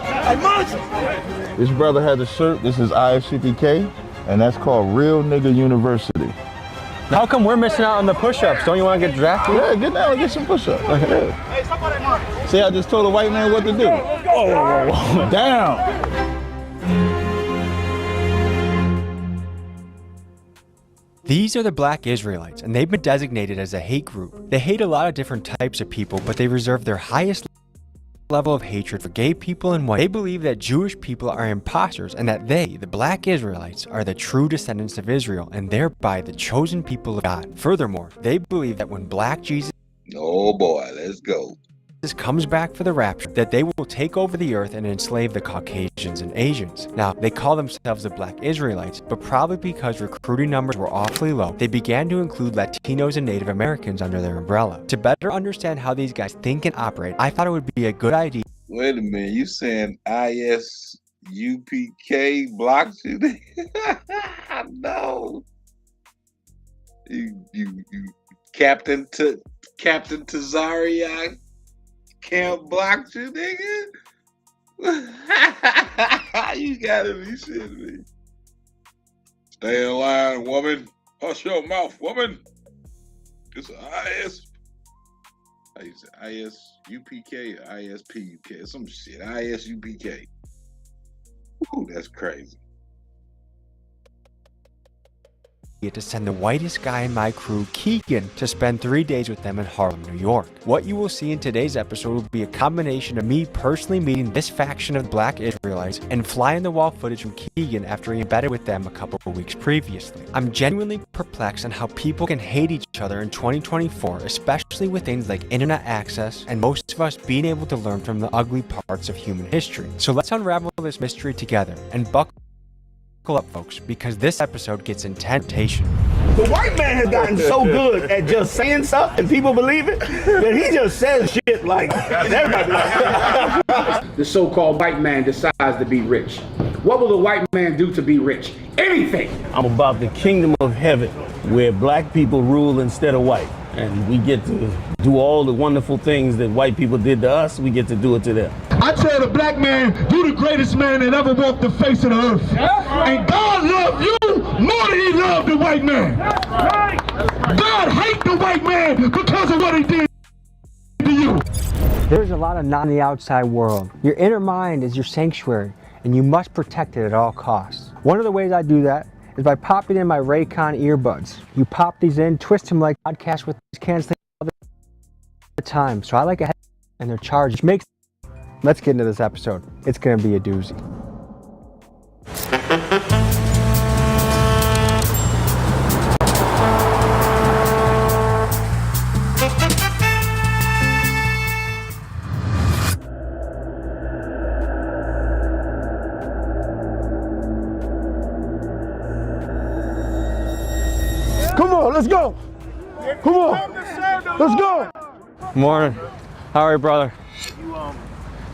I imagine! This brother has a shirt, this is IFCPK, and that's called Real Nigga University. How come we're missing out on the push-ups? Don't you want to get drafted? Yeah, get down and get some push-ups. Yeah. See, I just told a white man what to do. Oh, down! These are the Black Israelites, and they've been designated as a hate group. They hate a lot of different types of people, but they reserve their highest level of hatred for gay people and white. They believe that Jewish people are imposters and that they, the Black Israelites, are the true descendants of Israel and thereby the chosen people of God. Furthermore, they believe that when Black Jesus Oh boy, let's go. comes back for the rapture, that they will take over the earth and enslave the Caucasians and Asians. Now, they call themselves the Black Israelites, but probably because recruiting numbers were awfully low, they began to include Latinos and Native Americans under their umbrella. To better understand how these guys think and operate, I thought it would be a good idea. Wait a minute, you saying ISUPK blocked you? No. You Captain Tazariak camp blocked you, nigga? You gotta be shitting me. Stay in line, woman. Hush your mouth, woman. It's ISUPK or ISPUK, some shit. ISUPK. Ooh, that's crazy. to send the whitest guy in my crew, Keegan, to spend 3 days with them in Harlem, New York. What you will see in today's episode will be a combination of me personally meeting this faction of black Israelites and fly-in-the-wall footage from Keegan after he embedded with them a couple of weeks previously. I'm genuinely perplexed on how people can hate each other in 2024, especially with things like internet access and most of us being able to learn from the ugly parts of human history. So let's unravel this mystery together and buckle up, folks, because this episode gets intense. The white man has gotten so good at just saying stuff and people believe it that he just says shit like everybody. The so-called white man decides to be rich. What will the white man do to be rich? Anything. I'm about the kingdom of heaven where black people rule instead of white. And we get to do all the wonderful things that white people did to us, we get to do it to them. I tell the black man, you the greatest man that ever walked the face of the earth. And God loved you more than he loved the white man. God hates the white man because of what he did to you. There's a lot of not in the outside world. Your inner mind is your sanctuary, and you must protect it at all costs. One of the ways I do that is by popping in my Raycon earbuds. You pop these in, twist them like podcast with canceling all the time. So I like a head and they're charged, which makes. Let's get into this episode. It's gonna be a doozy. Come on, let's go. Come on, let's go. Morning. How are you, brother?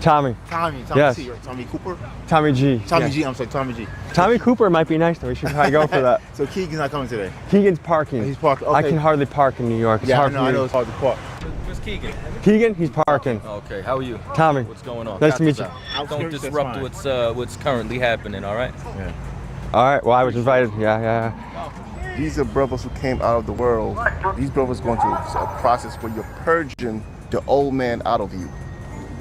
Tommy. Tommy Yes. C, or Tommy Cooper? Tommy G. Tommy Yes. G, I'm sorry, Tommy G. Tommy Cooper might be nice though. We should probably go for that. So Keegan's not coming today? Keegan's parking. He's parking, I okay. can hardly park in New York. It's Yeah, hard I for me. know it's hard to park. Where's Keegan? Keegan, he's parking. Okay, how are you? Tommy. What's going on? Nice to meet you. Don't disrupt what's currently happening, all right? Yeah. All right, well, I was invited. Yeah. These are brothers who came out of the world. These brothers going through a process where you're purging the old man out of you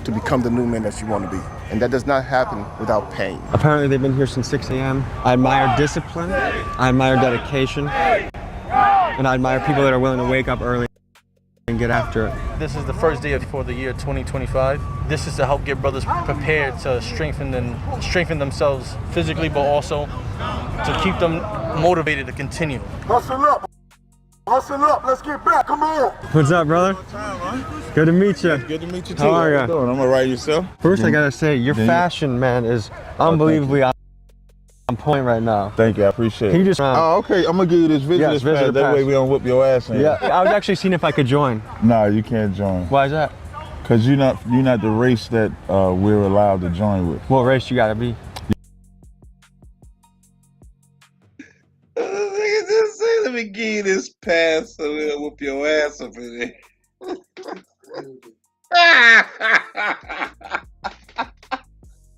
to become the new man that you want to be. And that does not happen without pain. Apparently they've been here since 6 a.m. I admire discipline, I admire dedication, and I admire people that are willing to wake up early and get after it. This is the first day for the year 2025. This is to help get brothers prepared to strengthen themselves physically, but also to keep them motivated to continue. Hustle up. Hustle up. Let's get back. Come on. What's up, brother? Good to meet you. Good to meet you too. How are you? I'm all right, yourself? First, I gotta say, your fashion, man, is unbelievably on point right now. Thank you, I appreciate it. Can you just? Oh, okay. I'm gonna give you this visitor's pass. That way we don't whip your ass in. Yeah, I was actually seeing if I could join. No, you can't join. Why is that? Because you're not the race that we're allowed to join with. What race you gotta be? Just say, let me give you this pass so we'll whoop your ass up in there.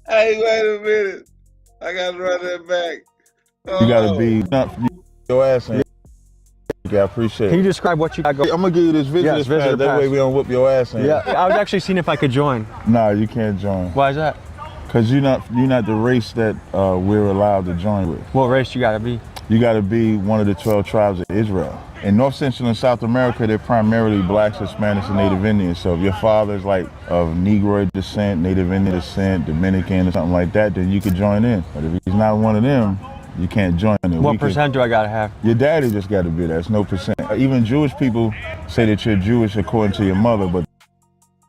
Hey, wait a minute. I gotta run that back. You gotta be your ass in. Yeah, I appreciate it. Can you describe what you got going? I'm gonna give you this visitor's pass. That way we don't whip your ass in. Yeah, I was actually seeing if I could join. No, you can't join. Why is that? Because you're not the race that we're allowed to join with. What race you gotta be? You gotta be one of the 12 tribes of Israel. In North Central and South America, they're primarily blacks, Hispanics, and Native Indians. So if your father's like of Negroid descent, Native Indian descent, Dominican, or something like that, then you could join in. But if he's not one of them, you can't join in. What percent do I gotta have? Your daddy just gotta be there. It's no percent. Even Jewish people say that you're Jewish according to your mother, but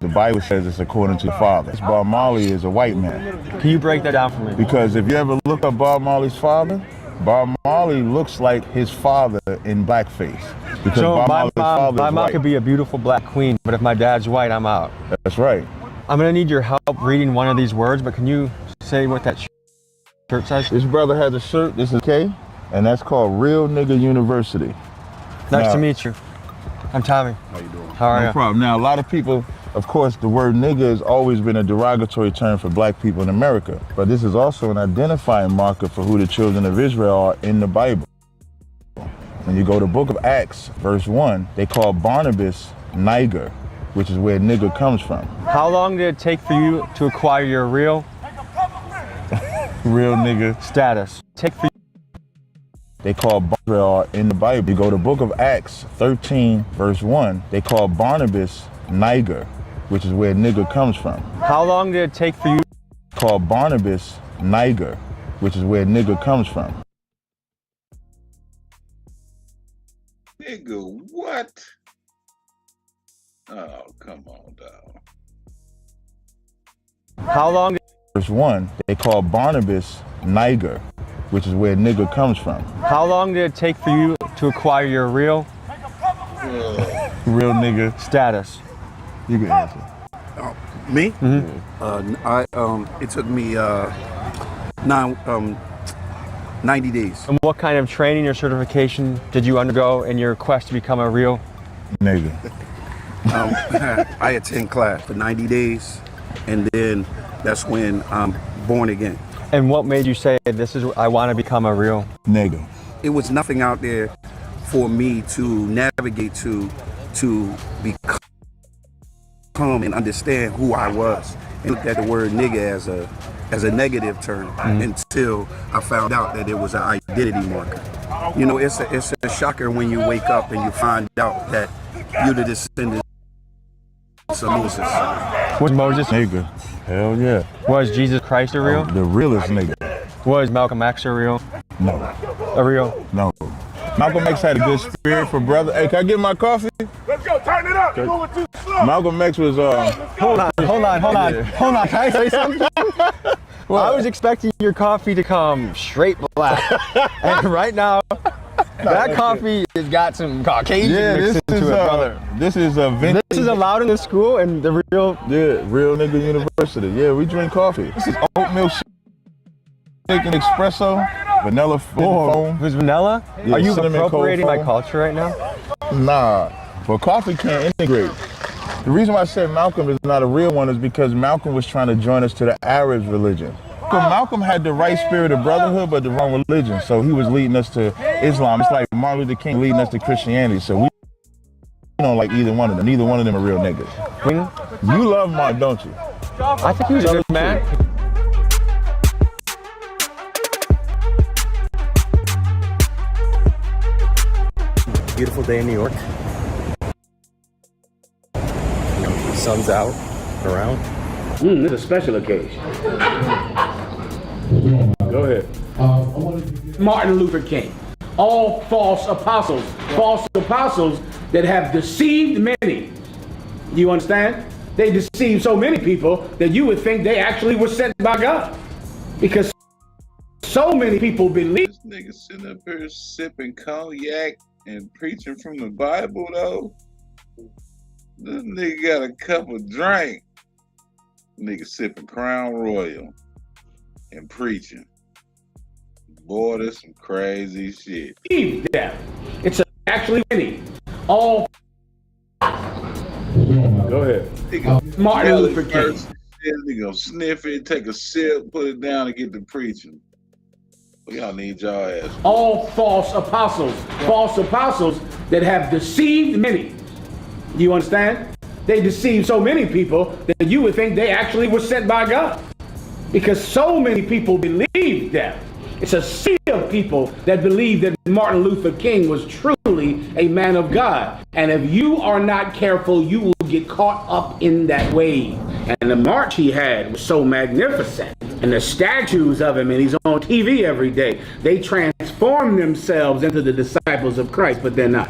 the Bible says it's according to your father. Bob Marley is a white man. Can you break that down for me? Because if you ever look up Bob Marley's father, Bob Marley looks like his father in blackface. Because So Bob my Marley's father my is mom white. could be a beautiful black queen, but if my dad's white, I'm out. That's right. I'm gonna need your help reading one of these words, but can you say what that shirt says? This brother has a shirt, this is K, and that's called Real Nigga University. Nice to meet you. I'm Tommy. How you doing? How are you? No problem. Now, a lot of people, of course, the word nigga has always been a derogatory term for black people in America. But this is also an identifying marker for who the children of Israel are in the Bible. When you go to Book of Acts, verse 1, they call Barnabas Niger, which is where nigger comes from. How long did it take for you to acquire your real nigger status? they call Israel in the Bible. You go to the book of Acts 13, verse 1, they call Barnabas Niger, which is where nigger comes from. How long did it take for you? Called Barnabas Niger, which is where nigger comes from. Nigga, what? Oh, come on, dog. How long did... Verse 1, they call Barnabas Niger, which is where nigger comes from. How long did it take for you to acquire your real nigger status? You can answer. Me? Mm-hmm. It took me 90 days. And what kind of training or certification did you undergo in your quest to become a real nigger? I attend class for 90 days, and then that's when I'm born again. And what made you say, I want to become a real nigger? It was nothing out there for me to navigate to become and understand who I was, and looked at the word nigga as a negative term until I found out that it was an identity marker. You know, it's a shocker when you wake up and you find out that you're the descendant of Moses. Was Moses nigger? Hell yeah. Was Jesus Christ a real? The realest nigga. Was Malcolm X a real? No. A real? No. Malcolm X had a good spirit for brother. Hey, can I get my coffee? Let's go, turn it up. You're moving too slow. Malcolm X was Hold on. Can I say something? Well, I was expecting your coffee to come straight black. And right now, that coffee has got some Caucasian mixed into it, brother. This is a vintage. This is allowed in the school and the real... Yeah, real nigga university. Yeah, we drink coffee. This is oatmeal shake and espresso, vanilla foam. It's vanilla? Yeah, are you cinnamon appropriating cold my foam. culture right now? Nah, but coffee can't integrate. The reason why I said Malcolm is not a real one is because Malcolm was trying to join us to the Arabs religion. Malcolm had the right spirit of brotherhood, but the wrong religion. So he was leading us to Islam. It's like Martin Luther King leading us to Christianity. So we don't like either one of them. Neither one of them are real niggas. You love Martin, don't you? I think he was a good man. Beautiful day in New York. The sun's out, around. This is a special occasion. Go ahead. Martin Luther King. All false apostles that have deceived many. You understand? They deceived so many people that you would think they actually were sent by God. Because so many people believe. This nigga sitting up here sipping cognac and preaching from the Bible, though. This nigga got a cup of drink. Nigga sipping Crown Royal and preaching. Boy, that's some crazy shit. Them. It's actually many. All. Go ahead. Martin Luther King. Nigga gonna sniff it, take a sip, put it down, and get to preaching. Well, y'all need y'all ass. All false apostles that have deceived many. You understand? They deceived so many people that you would think they actually were sent by God. Because so many people believed them. It's a sea of people that believe that Martin Luther King was truly a man of God. And if you are not careful, you will get caught up in that wave. And the march he had was so magnificent. And the statues of him, and he's on TV every day, they transform themselves into the disciples of Christ, but they're not.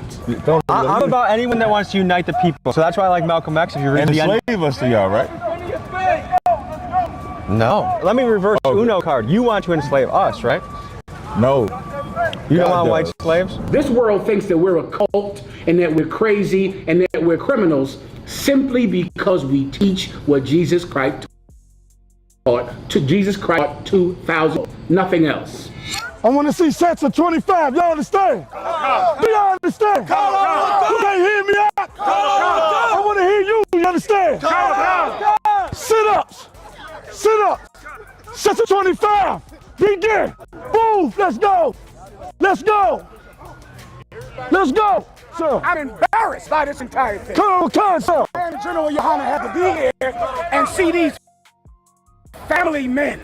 I'm about anyone that wants to unite the people. So that's why I like Malcolm X. If you read and the end. enslave us to y'all, right? No. Let me reverse Uno card. You want to enslave us, right? No. You don't want white slaves? This world thinks that we're a cult and that we're crazy and that we're criminals simply because we teach what Jesus Christ taught. Jesus Christ 2,000, nothing else. I want to see sets of 25. Y'all understand? Do y'all understand? You can't hear me out? I want to hear you. You understand? Sit-ups. Sets of 25. Begin. Move. Let's go. Sir. I'm embarrassed by this entire thing. Come on, sir. And General Yohana had to be here and see these family men.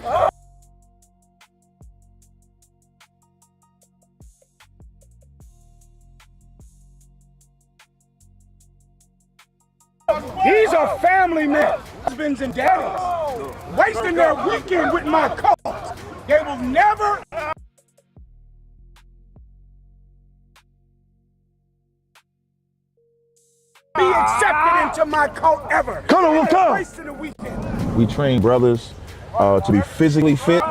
These are family men, husbands and daddies, wasting their weekend with my cult. They will never be accepted into my cult ever. Come on, come. Wasting the weekend. We train brothers to be physically fit,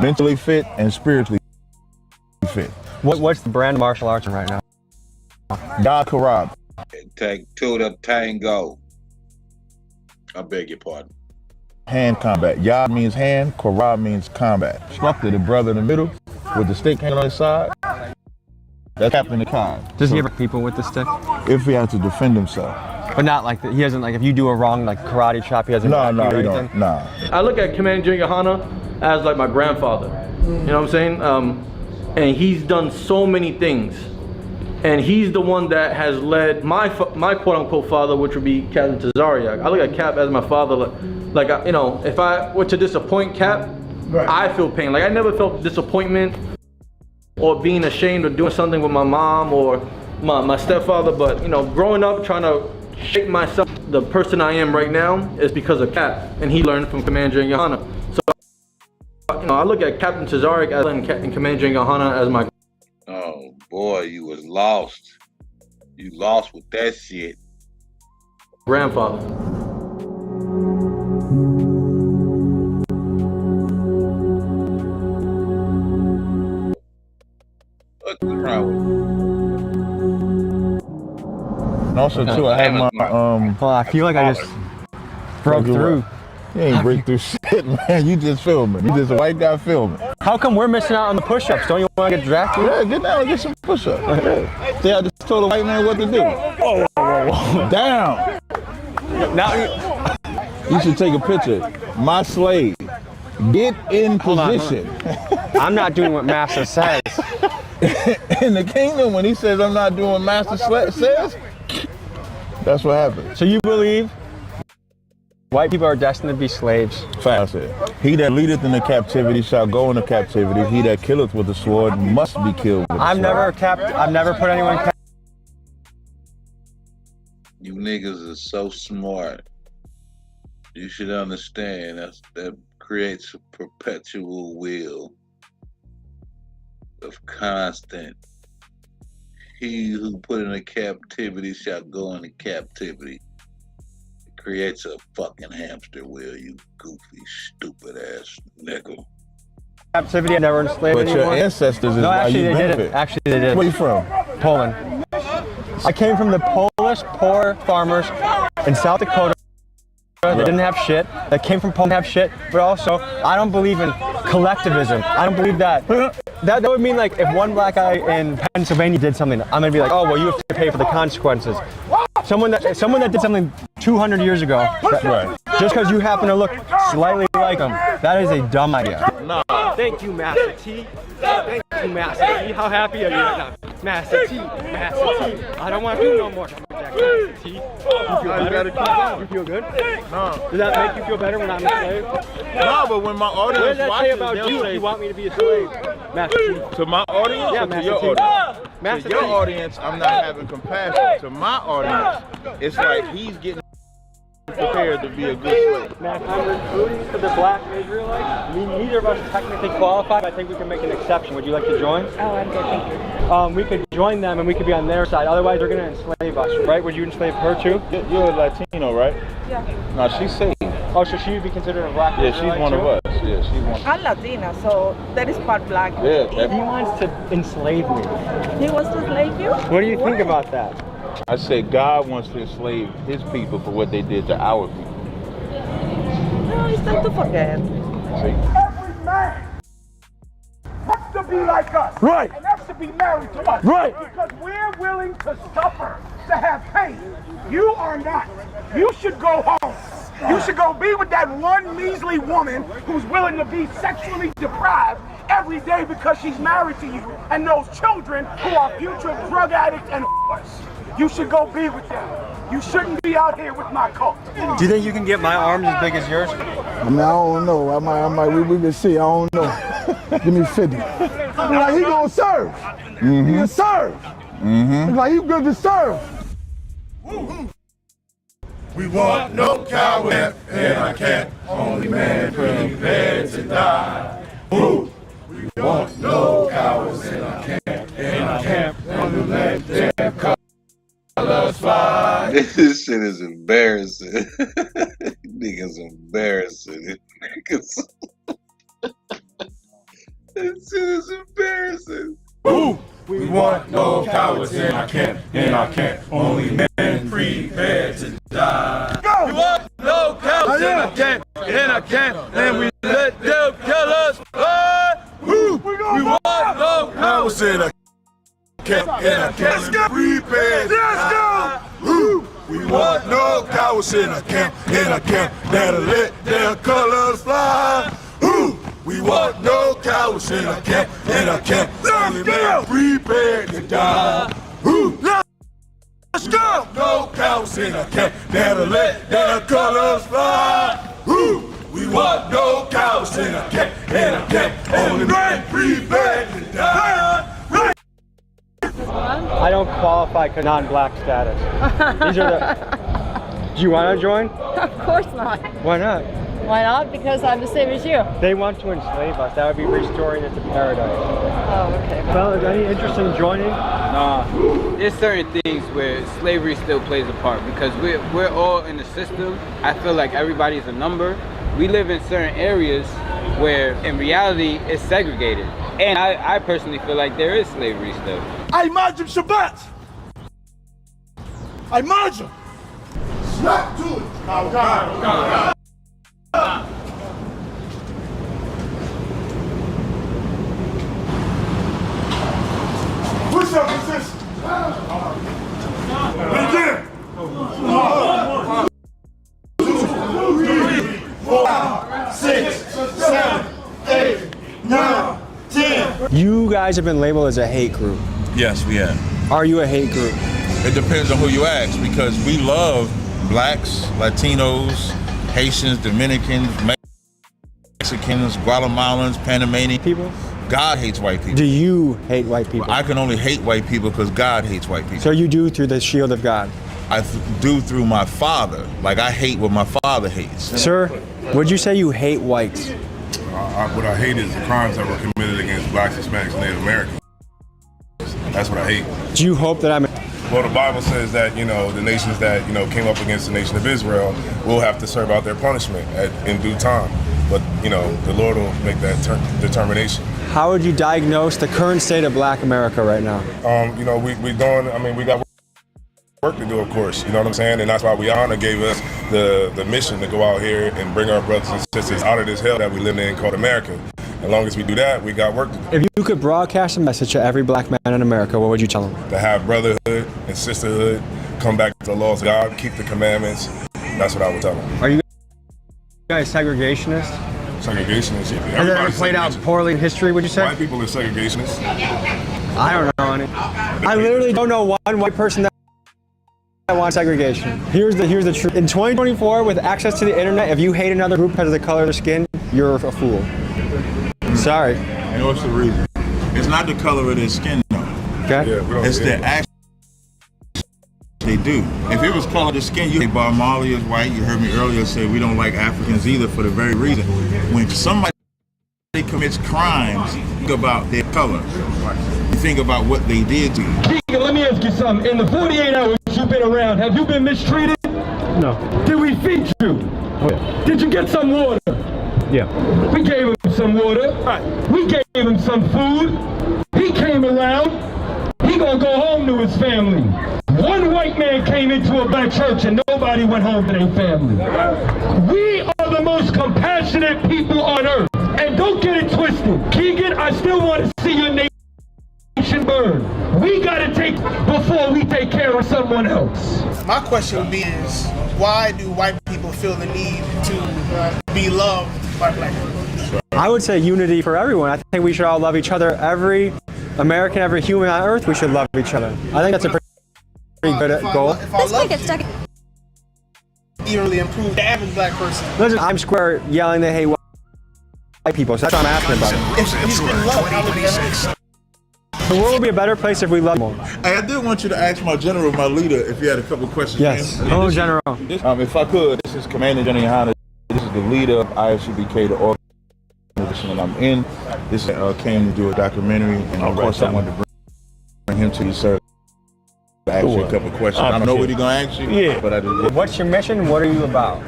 mentally fit, and spiritually fit. What's the brand of martial arts right now? God Karab. Take two to tango. I beg your pardon. Hand combat. Yad means hand, Karab means combat. Instructor, the brother in the middle, with the stick hanging on his side. That's Captain the Khan. Does he ever people with the stick? If he has to defend himself. But not like he doesn't like if you do a wrong like karate chop, he doesn't. No, he don't. Nah. I look at Commander Yohana as like my grandfather. You know what I'm saying? And he's done so many things. And he's the one that has led my quote-unquote father, which would be Captain Tazariak. I look at Cap as my father. Like you know, if I were to disappoint Cap, I feel pain. Like I never felt disappointment or being ashamed of doing something with my mom or my stepfather. But you know, growing up trying to shape myself, the person I am right now is because of Cap, and he learned from Commander Yohana. So you know, I look at Captain Tazariak and Commander Yohana as my. Oh boy, you was lost. You lost with that shit. Grandfather. What's wrong with And also too, I have my Well, I feel like I just broke through. You ain't break through shit, man. You just filming. You just a white guy filming. How come we're missing out on the push-ups? Don't you want to get drafted? Yeah, get down and get some push-ups. Yeah. See, I just told a white man what to do. Oh, down. Now you should take a picture. My slave. Get in position. I'm not doing what Master says. In the kingdom, when he says I'm not doing what Master says, that's what happens. So you believe white people are destined to be slaves? Fast. He that leadeth into captivity shall go into captivity. He that killeth with the sword must be killed with the sword. I've never put anyone in captivity. You niggas are so smart. You should understand that creates a perpetual will of constant. He who put in a captivity shall go into captivity. It creates a fucking hamster wheel, you goofy, stupid ass nigga. Captivity, I never enslaved But anyone. your ancestors is No, why actually you they benefit. didn't. Actually they did. Where you from? Poland. I came from the Polish poor farmers in South Dakota. They didn't have shit. They came from Poland, have shit. But also, I don't believe in collectivism. I don't believe that. That would mean like if one black guy in Pennsylvania did something, I'm gonna be like, oh well, you have to pay for the consequences. Someone that did something 200 years ago, just because you happen to look slightly like them, that is a dumb idea. Nah. Thank you, Master T. Thank you, Master T. How happy are you right now? Master T. Master T. I don't want to do no more Jack. Master T. You feel better? You feel good? No. Does that make you feel better when I'm a slave? No, but when my audience What does that say watches, about they'll you say, if you want me to be a slave? Master T. to my audience Yeah, or to Master your T. audience? Master To your T. audience, I'm not having compassion. To my audience, it's like he's getting prepared to be a good slave. Man, I'm recruiting for the black Israelites. I mean, neither of us are technically qualified. I think we can make an exception. Would you like to join? Oh, I'm good, thank you. We could join them and we could be on their side. Otherwise, they're going to enslave us, right? Would you enslave her too? You're a Latino, right? Yeah. No, she's saved. Oh, so she would be considered a black Yeah, Israelite she's one too? of us. Yeah, she's one. I'm Latina, so that is part black. Yeah, He wants to enslave me. He wants to slave you? What do you think about that? I said God wants to enslave his people for what they did to our people. No, it's time to forget. Every man wants to be like us. Right. And that's to be married to us. Right. Because we're willing to suffer, to have pain. You are not. You should go home. You should go be with that one measly woman who's willing to be sexually deprived every day because she's married to you, and those children who are future drug addicts and whores. You should go be with them. You shouldn't be out here with my cult. Do you think you can get my arms as big as yours? I mean, I don't know. I might. We can see. I don't know. Give me 50. Like he gonna serve. He gonna serve. Like he good to serve. We want no coward in our camp. Only men prepared to die. Ooh. We want no cowards in our camp. In our camp. Only let their colors fly. This shit is embarrassing. Niggas embarrassing. Niggas. This shit is embarrassing. Ooh. We want no cowards in our camp. In our camp. Only men prepared to die. Go. We want no cowards in our camp. In our camp. And we let them colors fly. Ooh. We want no cowards in our camp. In our camp. Let's go. Prepared to die. Ooh. We want no cowards in our camp. In our camp. That'll let their colors fly. Ooh. We want no cowards in our camp. In our camp. Only men prepared to die. Ooh. Let's go! No cowards in our camp. That'll let their colors fly. Ooh. We want no cowards in our camp. In our camp. Only men prepared to die. I don't qualify for non-black status. These are the... Do you want to join? Of course not. Why not? Why not? Because I'm the same as you. They want to enslave us. That would be restoring it to paradise. Oh, okay. Well, is any interest in joining? Nah, there's certain things where slavery still plays a part because we're all in the system. I feel like everybody's a number. We live in certain areas where in reality it's segregated. And I personally feel like there is slavery still. I imagine Shabbat. I imagine. Slap to it. Push up position. Begin. 4, 6, 7, 8, 9, 10. You guys have been labeled as a hate group. Yes, we have. Are you a hate group? It depends on who you ask because we love blacks, Latinos, Haitians, Dominicans, Mexicans, Guatemalans, Panamanian people. God hates white people. Do you hate white people? I can only hate white people because God hates white people. So you do through the shield of God? I do through my father. Like I hate what my father hates. Sir, would you say you hate whites? What I hate is the crimes that were committed against blacks, Hispanics, and Native Americans. That's what I hate. Do you hope that I'm... Well, the Bible says that, the nations that, came up against the nation of Israel will have to serve out their punishment in due time. But, the Lord will make that determination. How would you diagnose the current state of black America right now? We got work to do, of course, you know what I'm saying? And that's why Rihanna gave us the mission to go out here and bring our brothers and sisters out of this hell that we live in called America. As long as we do that, we got work to do. If you could broadcast a message to every black man in America, what would you tell them? To have brotherhood and sisterhood, come back to the laws of God, keep the commandments. That's what I would tell them. Are you guys segregationists? Segregationists, yeah. Has that ever played out poorly in history, would you say? White people are segregationists. I don't know any. I literally don't know one white person that wants segregation. Here's the truth. In 2024, with access to the internet, if you hate another group because of the color of their skin, you're a fool. Sorry. And what's the reason? It's not the color of their skin, though. Okay. Yeah, it's the action they do. If it was color of the skin, you say Bob Marley is white. You heard me earlier say we don't like Africans either for the very reason. When somebody commits crimes, think about their color. You think about what they did to you. Keegan, let me ask you something. In the 48 hours you've been around, have you been mistreated? No. Did we feed you? Oh, yeah. Did you get some water? Yeah. We gave him some water. Right. We gave him some food. He came around. He gonna go home to his family. One white man came into a black church and nobody went home to their family. We are the most compassionate people on earth. And don't get it twisted. Keegan, I still want to see your nation burn. We gotta take before we take care of someone else. My question would be is, why do white people feel the need to be loved by black people? I would say unity for everyone. I think we should all love each other. Every American, every human on earth, we should love each other. I think that's a pretty good goal. Let's make it second. You really improve the average black person. Listen, I'm square yelling they hate white people, so that's what I'm asking about. If you can love, how would you The world would be a better place if we loved more. Hey, I did want you to ask my general, my leader, if you had a couple questions. Yes. Man. Hello, General. If I could, this is Commander Johnny Hanna. This is the leader of IFCBK, the organization that I'm in. This came to do a documentary, and of course, I wanted to bring him to you, sir. Ask you a couple questions. I don't know what he's gonna ask you. Yeah. But I did. What's your mission? What are you about?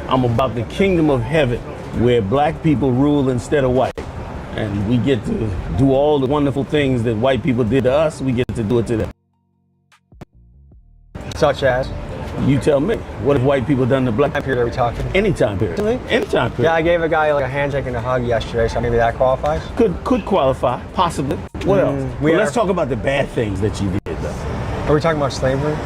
I'm about the kingdom of heaven, where black people rule instead of white. And we get to do all the wonderful things that white people did to us, we get to do it to them. Such as? You tell me. What have white people done to black people? What time period are we talking? Any time period. Really? Any time period. Yeah, I gave a guy like a handshake and a hug yesterday, so maybe that qualifies? Could qualify, possibly. What else? Well, let's talk about the bad things that you did, though. Are we talking about slavery?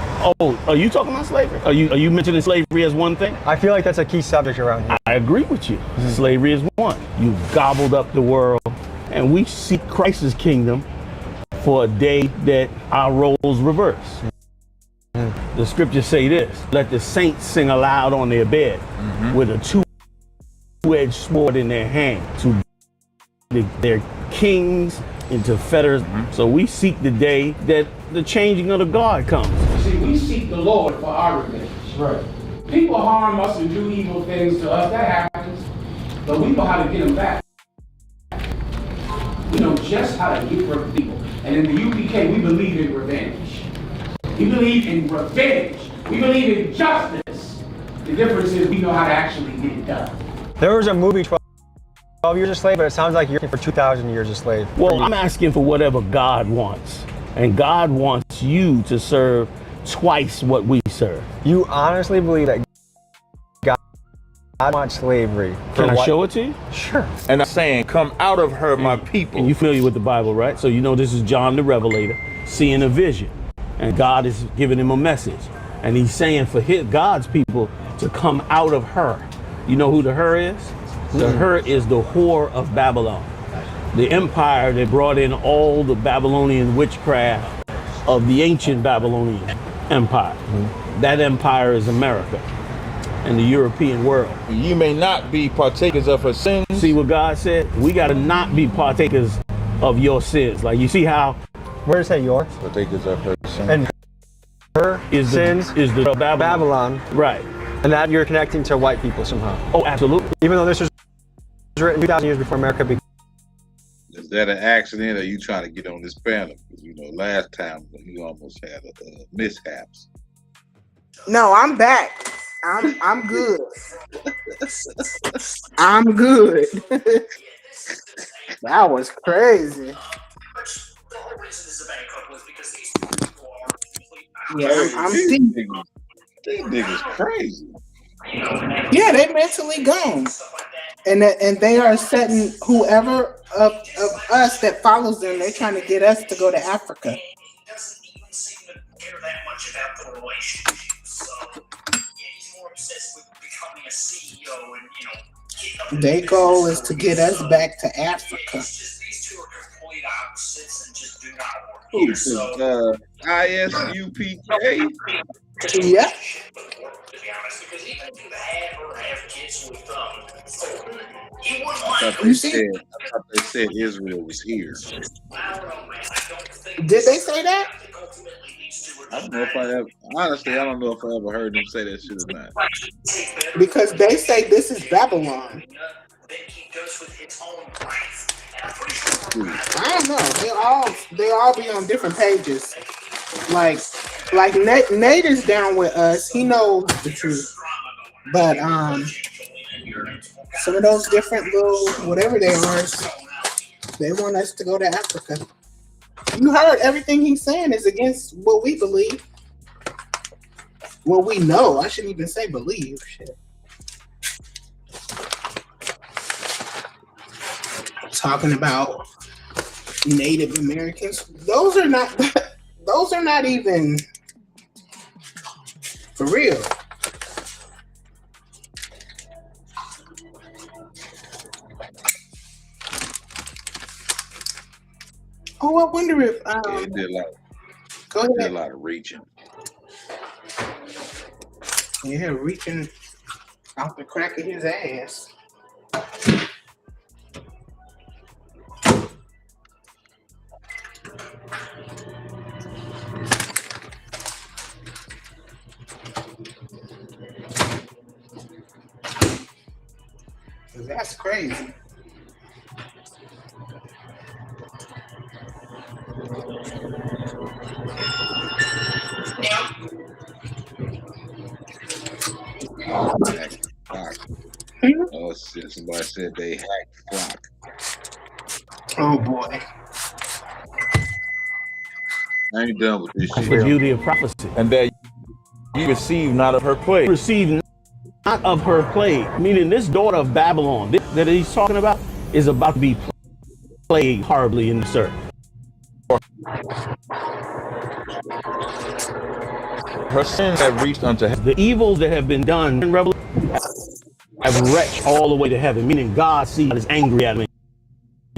Oh, are you talking about slavery? Are you mentioning slavery as one thing? I feel like that's a key subject around here. I agree with you. Slavery is one. You gobbled up the world, and we seek Christ's kingdom for a day that our roles reverse. The scriptures say this: let the saints sing aloud on their bed with a two-edged sword in their hand to their kings into fetters. So we seek the day that the changing of the guard comes. See, we seek the Lord for our revenge. Right. People harm us and do evil things to us. That happens. But we know how to get them back. We know just how to get rid of people. And in the UPK, we believe in revenge. We believe in revenge. We believe in justice. The difference is we know how to actually get it done. There was a movie, 12 Years a Slave, but it sounds like you're looking for 2,000 years a slave. Well, I'm asking for whatever God wants. And God wants you to serve twice what we serve. You honestly believe that God wants slavery? Can I show it to you? Sure. And I'm saying, come out of her, my people. And you familiar with the Bible, right? So you know this is John the Revelator seeing a vision. And God is giving him a message. And he's saying for God's people to come out of her. You know who the her is? The her is the whore of Babylon. The empire that brought in all the Babylonian witchcraft of the ancient Babylonian empire. That empire is America and the European world. You may not be partakers of her sins. See what God said? We got to not be partakers of your sins. Like you see how? Where does it say yours? Partakers of her sins. And her is sins is the Babylon. Right. And that you're connecting to white people somehow. Oh, absolutely. Even though this was written 2,000 years before America began. Is that an accident, or you trying to get on this panel? Because you know, last time you almost had mishaps. No, I'm back. I'm good. I'm good. That was crazy. Yeah, I'm deep. These niggas crazy. Yeah, they mentally gone, and they are setting whoever of us that follows them. They're trying to get us to go to Africa. Their goal is to get us back to Africa. ISUPK. Yeah. I thought they said Israel was here. Did they say that? I don't know if I ever, honestly, I don't know if I ever heard them say that shit or not. Because they say this is Babylon. I don't know. They all be on different pages. Like Nate is down with us. He knows the truth. But some of those different little whatever they are, they want us to go to Africa. You heard everything he's saying is against what we believe. What we know. I shouldn't even say believe. Shit. Talking about Native Americans. Those are not even for real. Oh, I wonder if He did a lot. Go ahead. Did a lot of reaching. Yeah, reaching out the crack of his ass. That's crazy. Oh shit! Somebody said they hacked Flock. Oh boy. I ain't done with this That's shit. the beauty of prophecy. And that you receive not of her plague. Receive not of her plague, meaning this daughter of Babylon that he's talking about is about to be plagued horribly in this earth. Her sins have reached unto heaven. The evils that have been done in Revelation have reached all the way to heaven, meaning God sees is angry at me.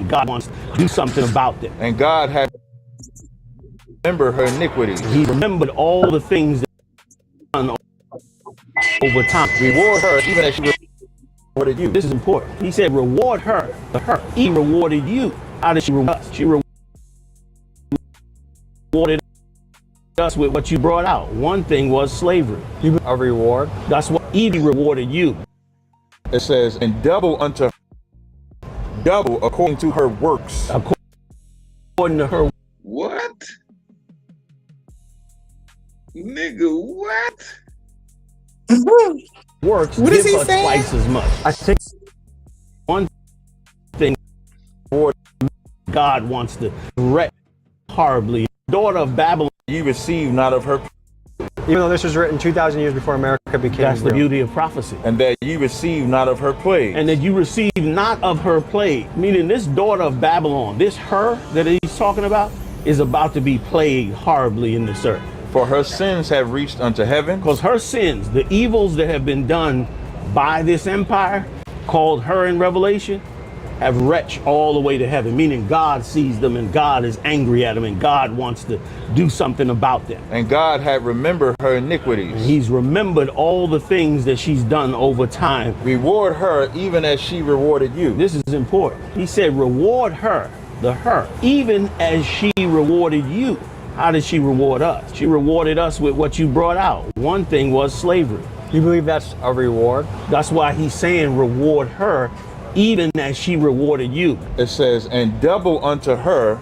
God wants to do something about them. And God had remembered her iniquities. He remembered all the things that done over time. Reward her even as she rewarded you. This is important. He said, reward her. He rewarded you. How did she reward us? She rewarded us with what you brought out. One thing was slavery. A reward. That's what he rewarded you. It says, and double unto double according to her works. According to her. What? Nigga, what? Works. What give is he her saying? twice as much. I think one thing God wants to wreck horribly. Daughter of Babylon. You receive not of her. Even though this was written 2,000 years before America became That's the real. beauty of prophecy. And that you receive not of her plague. And that you receive not of her plague. Meaning this daughter of Babylon, this her that he's talking about, is about to be plagued horribly in this earth. For her sins have reached unto heaven. Because her sins, the evils that have been done by this empire, called her in Revelation, have reached all the way to heaven, meaning God sees them and God is angry at them and God wants to do something about them. And God had remembered her iniquities. And he's remembered all the things that she's done over time. Reward her even as she rewarded you. This is important. He said, reward her, even as she rewarded you. How did she reward us? She rewarded us with what you brought out. One thing was slavery. You believe that's a reward? That's why he's saying reward her even as she rewarded you. It says, and double unto her,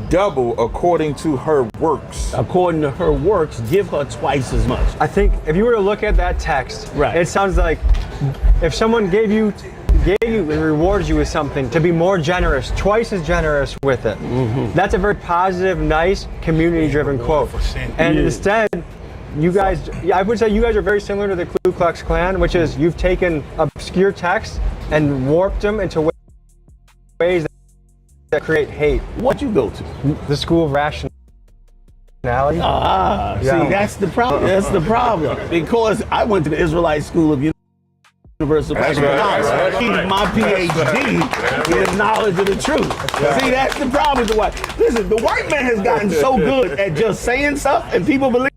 double according to her works. According to her works, give her twice as much. I think if you were to look at that text, right, it sounds like if someone gave you and rewarded you with something, to be more generous, twice as generous with it. That's a very positive, nice, community-driven quote. And instead, you guys, I would say you guys are very similar to the Ku Klux Klan, which is you've taken obscure texts and warped them into ways that create hate. What'd you go to? The School of Rationality. See, that's the problem. That's the problem. Because I went to the Israelite School of Universal Knowledge. My PhD in the knowledge of the truth. See, that's the problem with the white. Listen, the white man has gotten so good at just saying stuff and people believe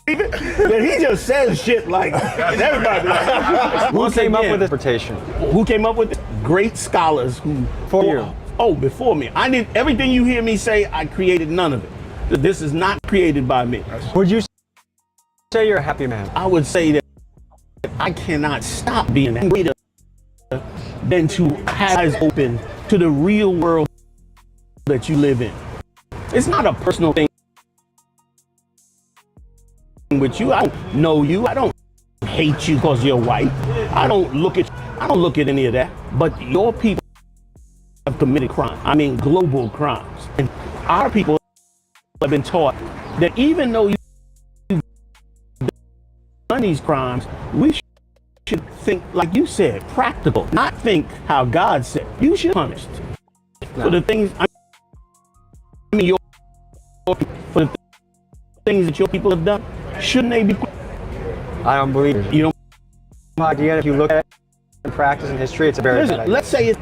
it, that he just says shit like, and everybody like, Who came up with this interpretation? Who came up with it? Great scholars who before you. Oh, before me. I did everything you hear me say, I created none of it. This is not created by me. Would you say you're a happy man? I would say that I cannot stop being happy than to have eyes open to the real world that you live in. It's not a personal thing with you. I don't know you. I don't hate you because you're white. I don't look at any of that. But your people have committed crime. I mean, global crimes. And our people have been taught that even though you've done these crimes, we should think, like you said, practical, not think how God said. You should be punished for the things, for the things that your people have done. Shouldn't they be? I don't believe it. You don't. Again, if you look at it in practice and history, it's a very bad idea. Let's say it.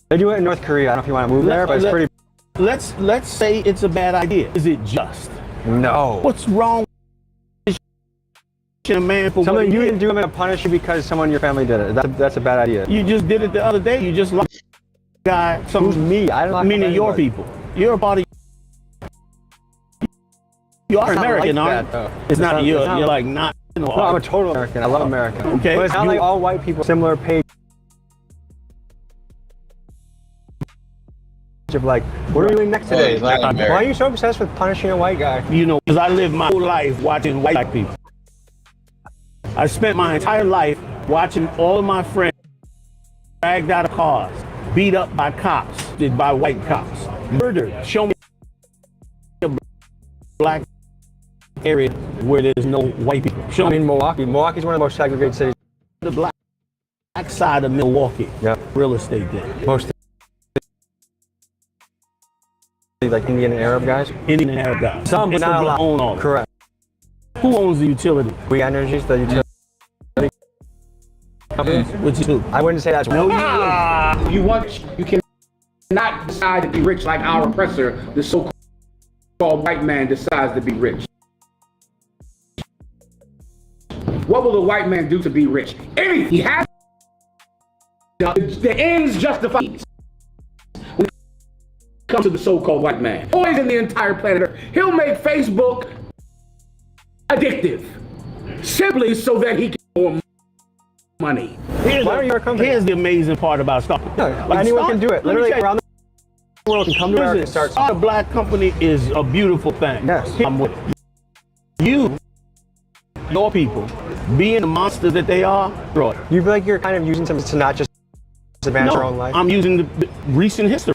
They do it in North Korea. I don't know if you want to move there, but it's pretty. Let's say it's a bad idea. Is it just? No. What's wrong with a man for something you didn't do? I'm going to punish you because someone in your family did it. That's a bad idea. You just did it the other day. You just locked a guy. Who's me? I don't. Meaning your people. You're a part of. You are American, aren't you? It's not you. You're like not No, I'm a total American. I love America. Okay. But it's not like all white people similar page of like, what are you doing next today? Like, why are you so obsessed with punishing a white guy? You know, because I lived my whole life watching white people. I spent my entire life watching all of my friends dragged out of cars, beat up by cops, by white cops, murdered. Show me a black area where there's no white people. Show me Milwaukee. Milwaukee's one of the most segregated cities. The black side of Milwaukee. Yeah. Real estate there. Most like Indian and Arab guys? Indian and Arab guys. Some, but not a lot. Own all. Correct. Who owns the utility? We Energies, the utility companies. Which too? I wouldn't say that's You cannot decide to be rich like our oppressor, the so-called white man, decides to be rich. What will the white man do to be rich? Anything. He has the ends justify means. When it comes to the so-called white man, always in the entire planet Earth, he'll make Facebook addictive simply so that he can more money. Here's the amazing part about Star. Anyone can do it. Literally around the world can come to America and start. A black company is a beautiful thing. Yes. I'm with you, your people, being the monsters that they are, Roy. You feel like you're kind of using something to not just advance your own life? I'm using the recent history.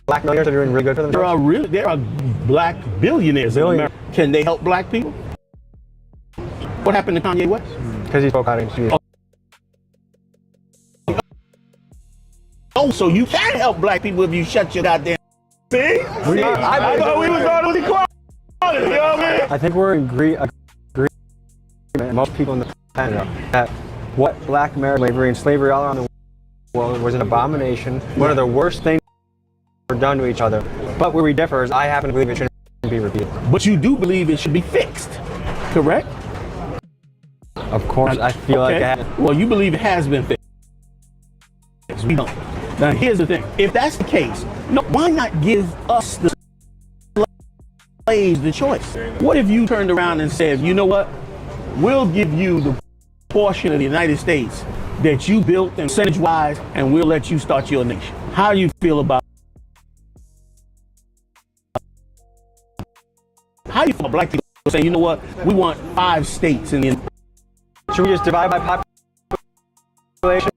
Black millionaires are doing really good for themselves? There are black billionaires in America. Can they help black people? What happened to Kanye West? Because he spoke out in Swedish. Oh, so you can help black people if you shut your goddamn. See? I thought we was going with equality. You know what I mean? I think we're in agreement, most people on the planet, that what black American slavery and slavery all around the world was an abomination, one of the worst things ever done to each other. But where we differ is I happen to believe it shouldn't be repeated. But you do believe it should be fixed, correct? Of course, I feel like well, you believe it has been fixed. We don't. Now, here's the thing. If that's the case, no, why not give us the slaves the choice? What if you turned around and said, you know what? We'll give you the portion of the United States that you built and percentage-wise, and we'll let you start your nation. How do you feel about black people saying, you know what? We want 5 states in the. Should we just divide by population?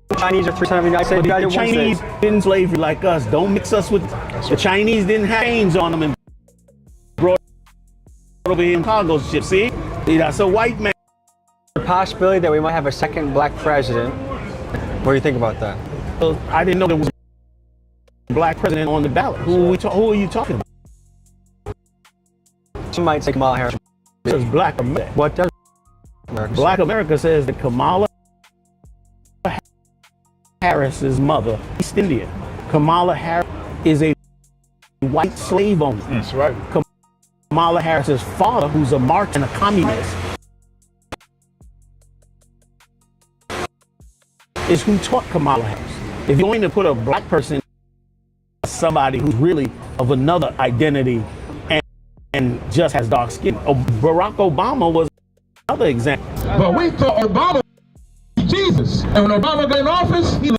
The Chinese are 3% of the United States. The Chinese didn't slavery like us. Don't mix us with. The Chinese didn't have chains on them and brought over here in cargo ships. See? That's a white man. The possibility that we might have a second black president. What do you think about that? I didn't know there was a black president on the ballot. Who are you talking about? Some might say Kamala Harris. Because black America. What does Black America says that Kamala Harris's mother, East India. Kamala Harris is a white slave owner. That's right. Kamala Harris's father, who's a Marxist and a communist, is who taught Kamala Harris. If you're going to put a black person, somebody who's really of another identity and just has dark skin. Barack Obama was another example. But we thought Obama was Jesus. And when Obama got in office, he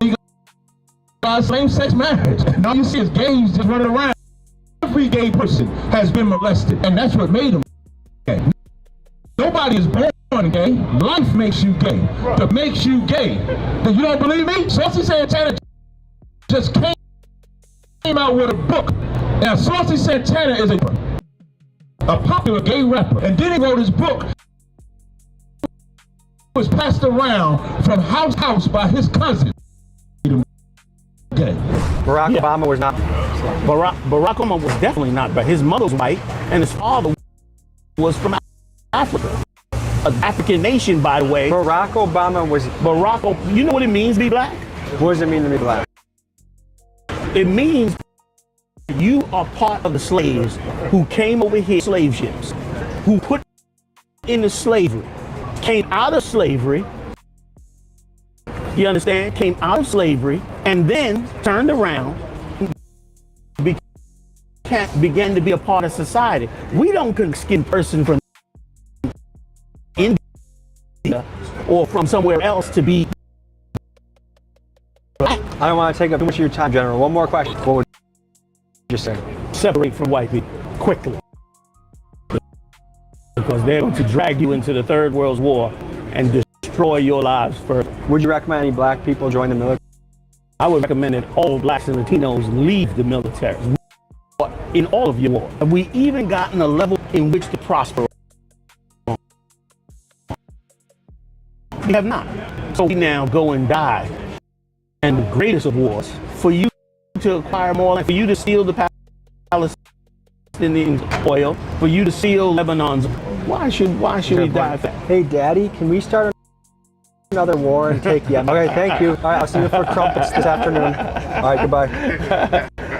legalized same-sex marriage. Now you see his gays just running around. Every gay person has been molested, and that's what made him gay. Nobody is born gay. Life makes you gay. That makes you gay. And you don't believe me? Saucy Santana just came out with a book. Now, Saucy Santana is a popular gay rapper, and then he wrote his book. It was passed around from house to house by his cousin. Barack Obama was not. Barack Obama was definitely not, but his mother was white, and his father was from Africa. An African nation, by the way. Barack Obama was. You know what it means to be black? What does it mean to be black? It means you are part of the slaves who came over here, slave ships, who put into slavery, came out of slavery, you understand? Came out of slavery, and then turned around, began to be a part of society. We don't skin person from or from somewhere else to be. I don't want to take up too much of your time, General. One more question. What would you say? Separate from white people quickly, because they're going to drag you into the Third World War and destroy your lives further. Would you recommend any black people join the military? I would recommend that all blacks and Latinos leave the military in all of your war. Have we even gotten a level in which to prosper? We have not. So we now go and die. And the greatest of wars, for you to acquire more land, for you to steal the Palestinian oil, for you to steal Lebanon's. Why should we die for that? Hey, Daddy, can we start another war and take yeah? Okay, thank you. All right, I'll see you for crumpets this afternoon. All right, goodbye.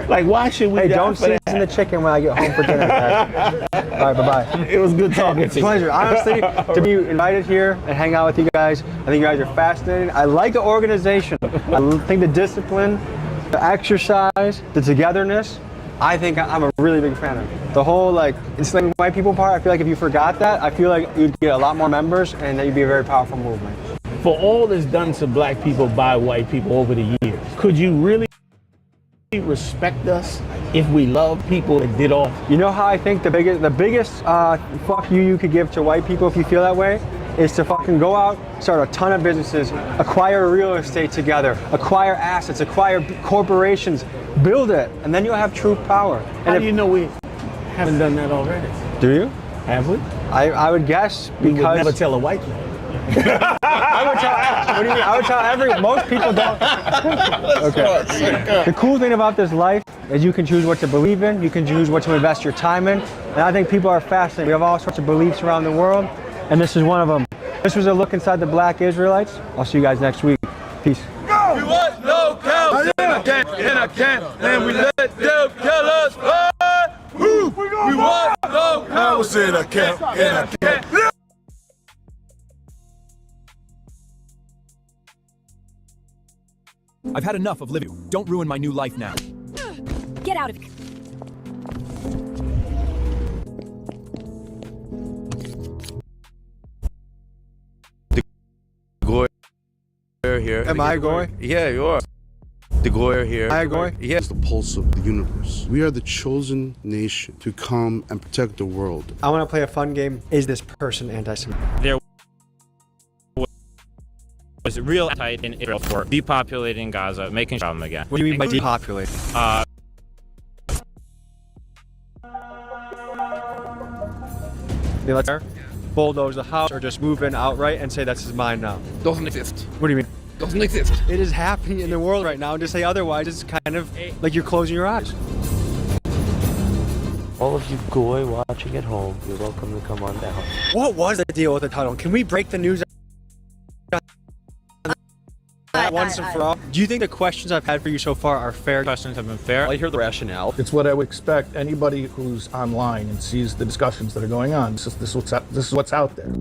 Like, why should we? Hey, die don't for that? season the chicken when I get home for dinner, guys. All right, bye-bye. It was good talking It's to a you. pleasure. Honestly, to be invited here and hang out with you guys, I think you guys are fascinating. I like the organization. I think the discipline, the exercise, the togetherness, I think I'm a really big fan of it. The whole, like, enslaving white people part, I feel like if you forgot that, I feel like you'd get a lot more members and that you'd be a very powerful movement. For all that's done to black people by white people over the years, could you really respect us if we love people that did all? You know how I think the biggest fuck you could give to white people if you feel that way is to fucking go out, start a ton of businesses, acquire real estate together, acquire assets, acquire corporations, build it, and then you'll have true power. How do you know we haven't done that already? Do you? Have we? I would guess because we would never tell a white man. I would tell. What do you mean? I would tell most people don't. Okay. The cool thing about this life is you can choose what to believe in. You can choose what to invest your time in. And I think people are fascinated. We have all sorts of beliefs around the world, and this is one of them. This was a look inside the Black Israelites. I'll see you guys next week. Peace. We want no cows in a can, and we let them kill us. We want no cows in a can. I've had enough of living. Don't ruin my new life now. Get out of here. The here. Am I going? Yeah, you are. The Goyer here. Am I going? Yes. The pulse of the universe. We are the chosen nation to come and protect the world. I want to play a fun game. Is this person anti-Semitic? There was a real appetite in Israel for depopulating Gaza, making it problem again. What do you mean by depopulate? Let's bulldoze the house or just move in outright and say this is mine now. Doesn't exist. What do you mean? Doesn't exist. It is happening in the world right now, and to say otherwise is kind of like you're closing your eyes. All of you goy watching at home, you're welcome to come on down. What was the deal with the tunnel? Can we break the news once and for all? Do you think the questions I've had for you so far are fair? Questions have been fair. I hear the rationale. It's what I would expect anybody who's online and sees the discussions that are going on. This is what's out there.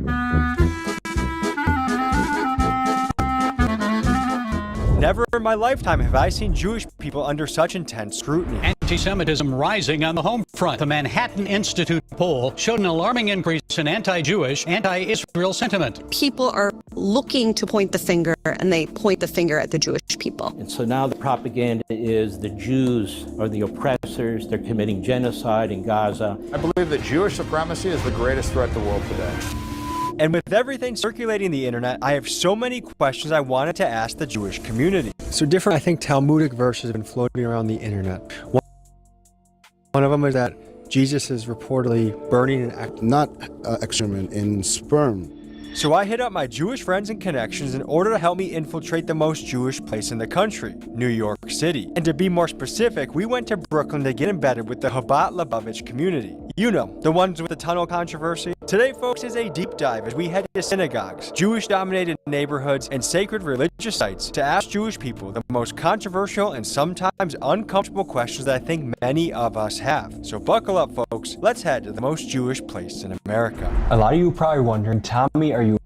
Never in my lifetime have I seen Jewish people under such intense scrutiny. Anti-Semitism rising on the home front. The Manhattan Institute poll showed an alarming increase in anti-Jewish, anti-Israel sentiment. People are looking to point the finger, and they point the finger at the Jewish people. And so now the propaganda is the Jews are the oppressors, they're committing genocide in Gaza. I believe that Jewish supremacy is the greatest threat to the world today. And with everything circulating the internet, I have so many questions I wanted to ask the Jewish community. So different, I think, Talmudic verses have been floating around the internet. One of them is that Jesus is reportedly burning an excrement in sperm. So I hit up my Jewish friends and connections in order to help me infiltrate the most Jewish place in the country, New York City. And to be more specific, we went to Brooklyn to get embedded with the Chabad Lubavitch community. You know, the ones with the tunnel controversy. Today, folks, is a deep dive as we head to synagogues, Jewish-dominated neighborhoods, and sacred religious sites to ask Jewish people the most controversial and sometimes uncomfortable questions that I think many of us have. So buckle up, folks. Let's head to the most Jewish place in America. A lot of you are probably wondering, Tommy, are you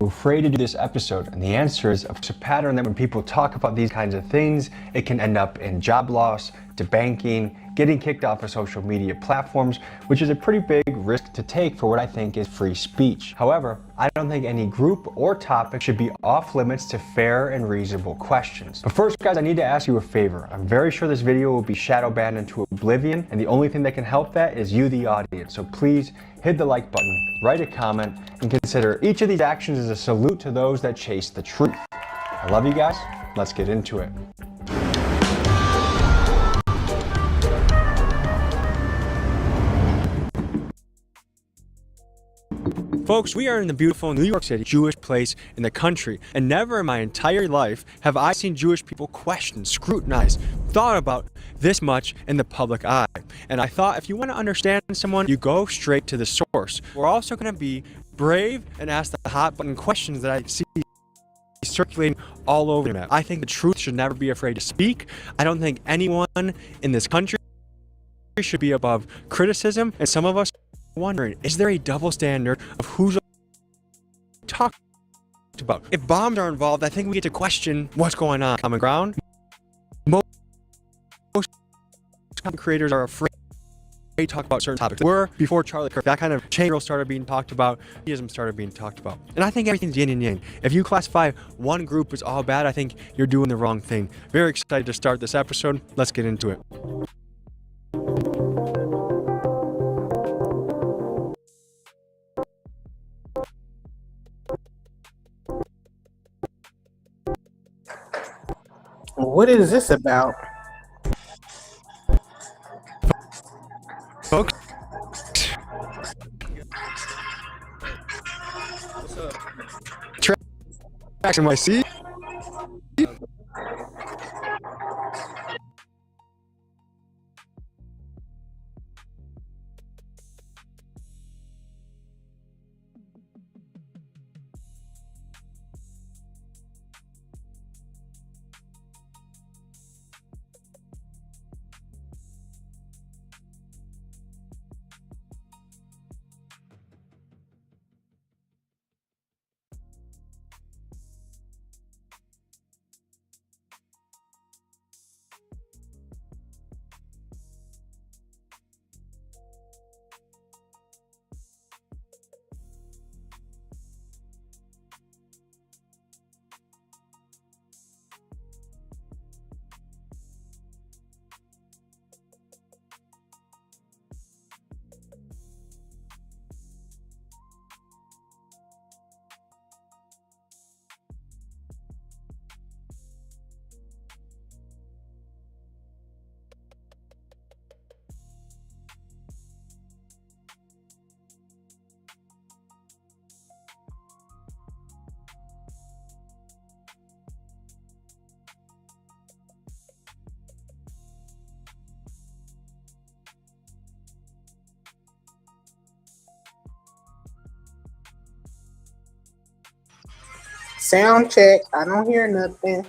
afraid to do this episode? And the answer is it's a pattern that when people talk about these kinds of things, it can end up in job loss, to banking, getting kicked off of social media platforms, which is a pretty big risk to take for what I think is free speech. However, I don't think any group or topic should be off limits to fair and reasonable questions. But first, guys, I need to ask you a favor. I'm very sure this video will be shadow banned into oblivion, and the only thing that can help that is you, the audience. So please hit the like button, write a comment, and consider each of these actions as a salute to those that chase the truth. I love you guys. Let's get into it. Folks, we are in the beautiful New York City, Jewish place in the country, and never in my entire life have I seen Jewish people questioned, scrutinized, thought about this much in the public eye. And I thought if you want to understand someone, you go straight to the source. We're also going to be brave and ask the hot button questions that I see circulating all over the map. I think the truth should never be afraid to speak. I don't think anyone in this country should be above criticism, and some of us wondering, is there a double standard of who's talked about? If bombs are involved, I think we get to question what's going on. Common ground. Most content creators are afraid to talk about certain topics. Before Charlie Kirk, that kind of change started being talked about, theism started being talked about. And I think everything's yin and yang. If you classify one group as all bad, I think you're doing the wrong thing. Very excited to start this episode. Let's get into it. What is this about? Folks, tracks in my seat. Sound check. I don't hear nothing.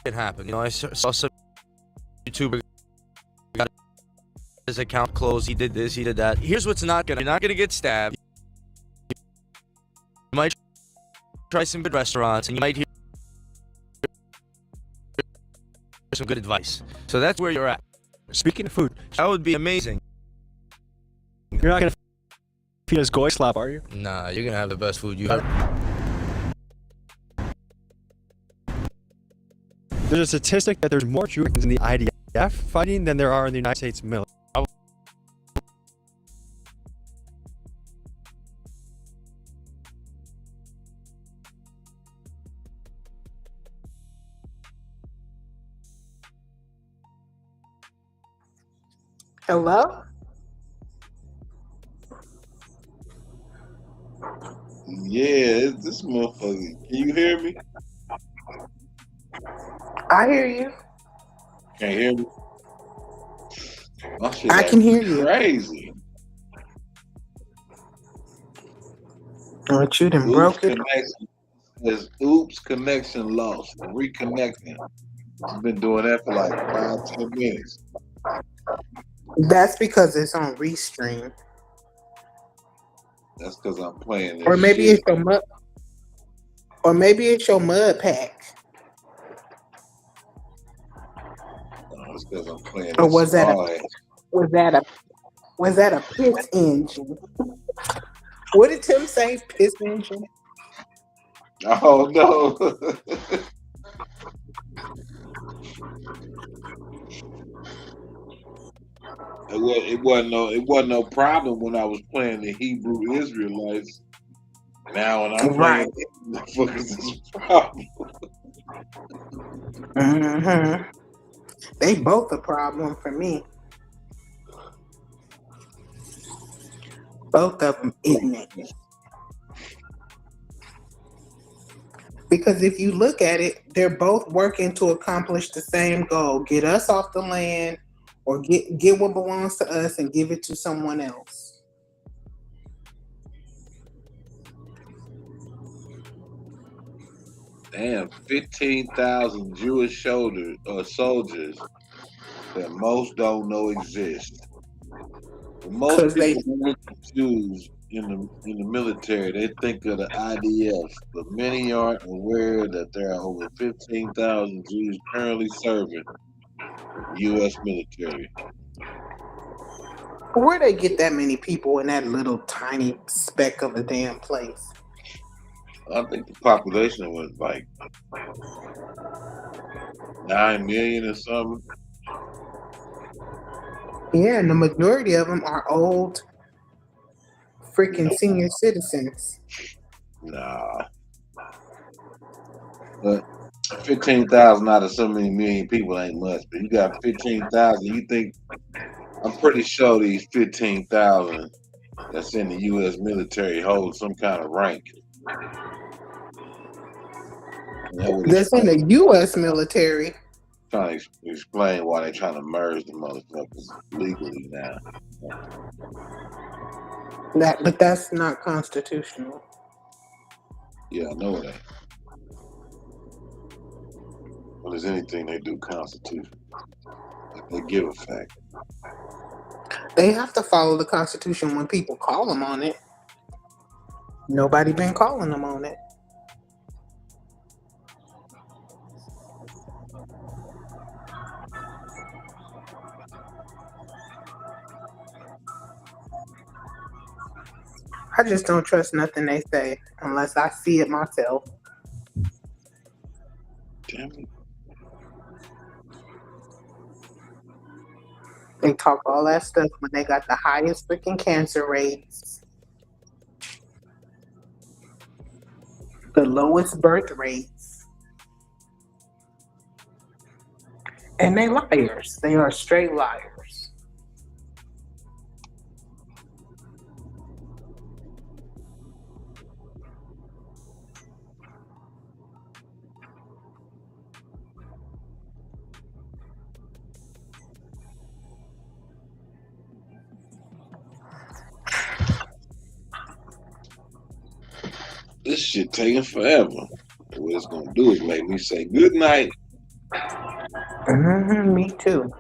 it happen. You know, I saw some YouTuber got his account closed. He did this, he did that. Here's what's not gonna. You're not gonna get stabbed. You might try some good restaurants, and you might hear some good advice. So that's where you're at. Speaking of food, That would be amazing. you're not gonna feed us goy slop, are you? Nah, you're gonna have the best food you ever. There's a statistic that there's more Jews in the IDF fighting than there are in the United States military. Hello? Yeah, this motherfucker. Can you hear me? I hear you. Can't hear me? My shit I can hear you. crazy. But you done broke it. Oops, connection lost. Reconnecting. I've been doing that for like 5-10 minutes. That's because it's on Restream. That's because I'm playing this Or maybe shit. it's your mud. Or maybe it's your mud pack. That's because I'm playing Or this was that small ass. was that a piss engine? What did Tim say? Piss engine? Oh no. It wasn't no problem when I was playing the Hebrew Israelites. Now when I'm Right. playing motherfuckers, it's a problem. Mm-hmm. They both a problem for me. Both of them ignorant. Because if you look at it, they're both working to accomplish the same goal: get us off the land, or get what belongs to us and give it to someone else. Damn, 15,000 Jewish soldiers that most don't know exist. But most 'Cause they- people look at Jews in the military, they think of the IDF, but many aren't aware that there are over 15,000 Jews currently serving the U.S. military. Where they get that many people in that little tiny speck of a damn place? I think the population was like 9 million or something. Yeah, and the majority of them are old, freaking senior citizens. Nah. But 15,000 out of so many million people ain't much. But you got 15,000, you think, I'm pretty sure these 15,000 that's in the U.S. military hold some kind of rank. That's in the U.S. military. Trying to explain why they're trying to merge the motherfuckers legally now. But that's not constitutional. Yeah, I know that. Well, there's anything they do constitutional. If they give a fact. They have to follow the Constitution when people call them on it. Nobody been calling them on it. I just don't trust nothing they say unless I see it myself. Damn it. They talk all that stuff when they got the highest freaking cancer rates, the lowest birth rates, and they liars. They are straight liars. This shit taking forever. What it's gonna do is make me say good night Me too.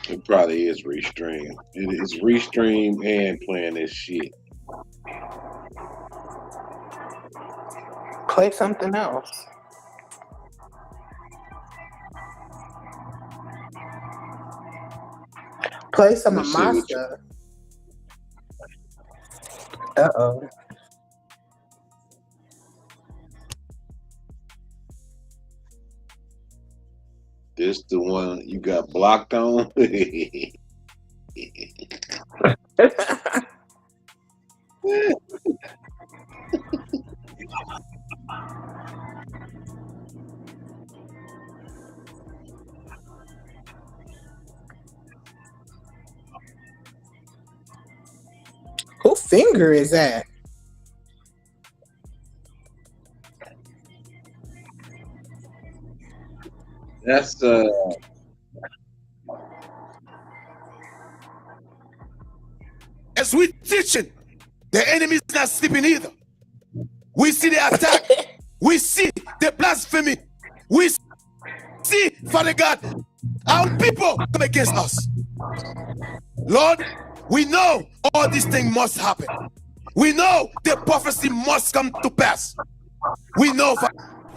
It probably is Restream. It is Restream and playing this shit. Play something else. Play some of my stuff. Uh-oh. This the one you got blocked on? Whose finger is that? That's As we teaching, the enemy is not sleeping either. We see the attack. We see the blasphemy. We see, Father God, our people come against us. Lord, we know all these things must happen. We know the prophecy must come to pass. We know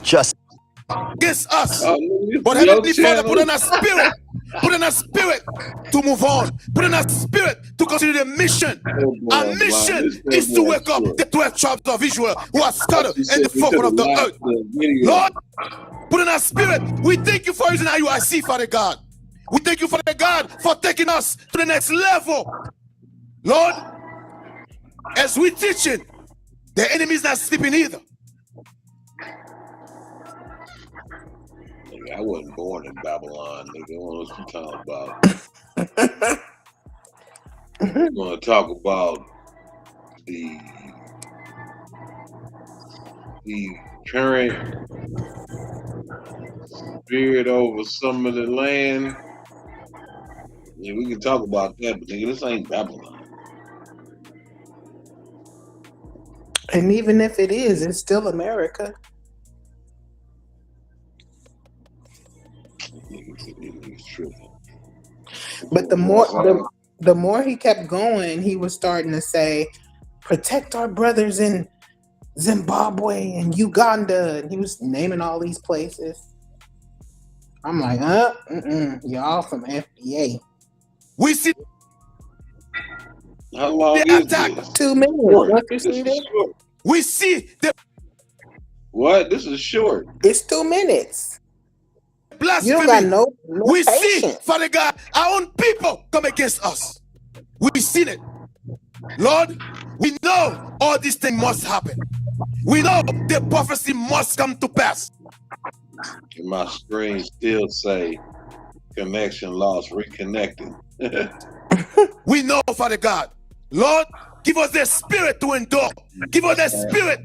just against us. But Heavenly Father, put in our spirit. Put in our spirit to move on. Put in our spirit to continue the mission. Our mission is to wake up the 12 tribes of Israel who are scattered in the four corners of the earth. Lord, put in our spirit. We thank you for using IUIC, Father God. We thank you, Father God, for taking us to the next level. Lord, as we teaching, the enemy is not sleeping either. I wasn't born in Babylon, nigga. I don't know what you talking about. We're gonna talk about the current spirit over some of the land. Yeah, we can talk about that, but nigga, this ain't Babylon. And even if it is, it's still America. But the more he kept going, he was starting to say, protect our brothers in Zimbabwe and Uganda. And he was naming all these places. I'm like, y'all from FDA. We see. How long is this? 2 minutes. What you see there? We see the. What? This is short. It's 2 minutes. Blasphemy. You don't got no we patience. See, Father God, our own people come against us. We've seen it. Lord, we know all these things must happen. We know the prophecy must come to pass. And my screen still say connection lost, reconnected. We know, Father God. Lord, give us the spirit to endure. Give us the spirit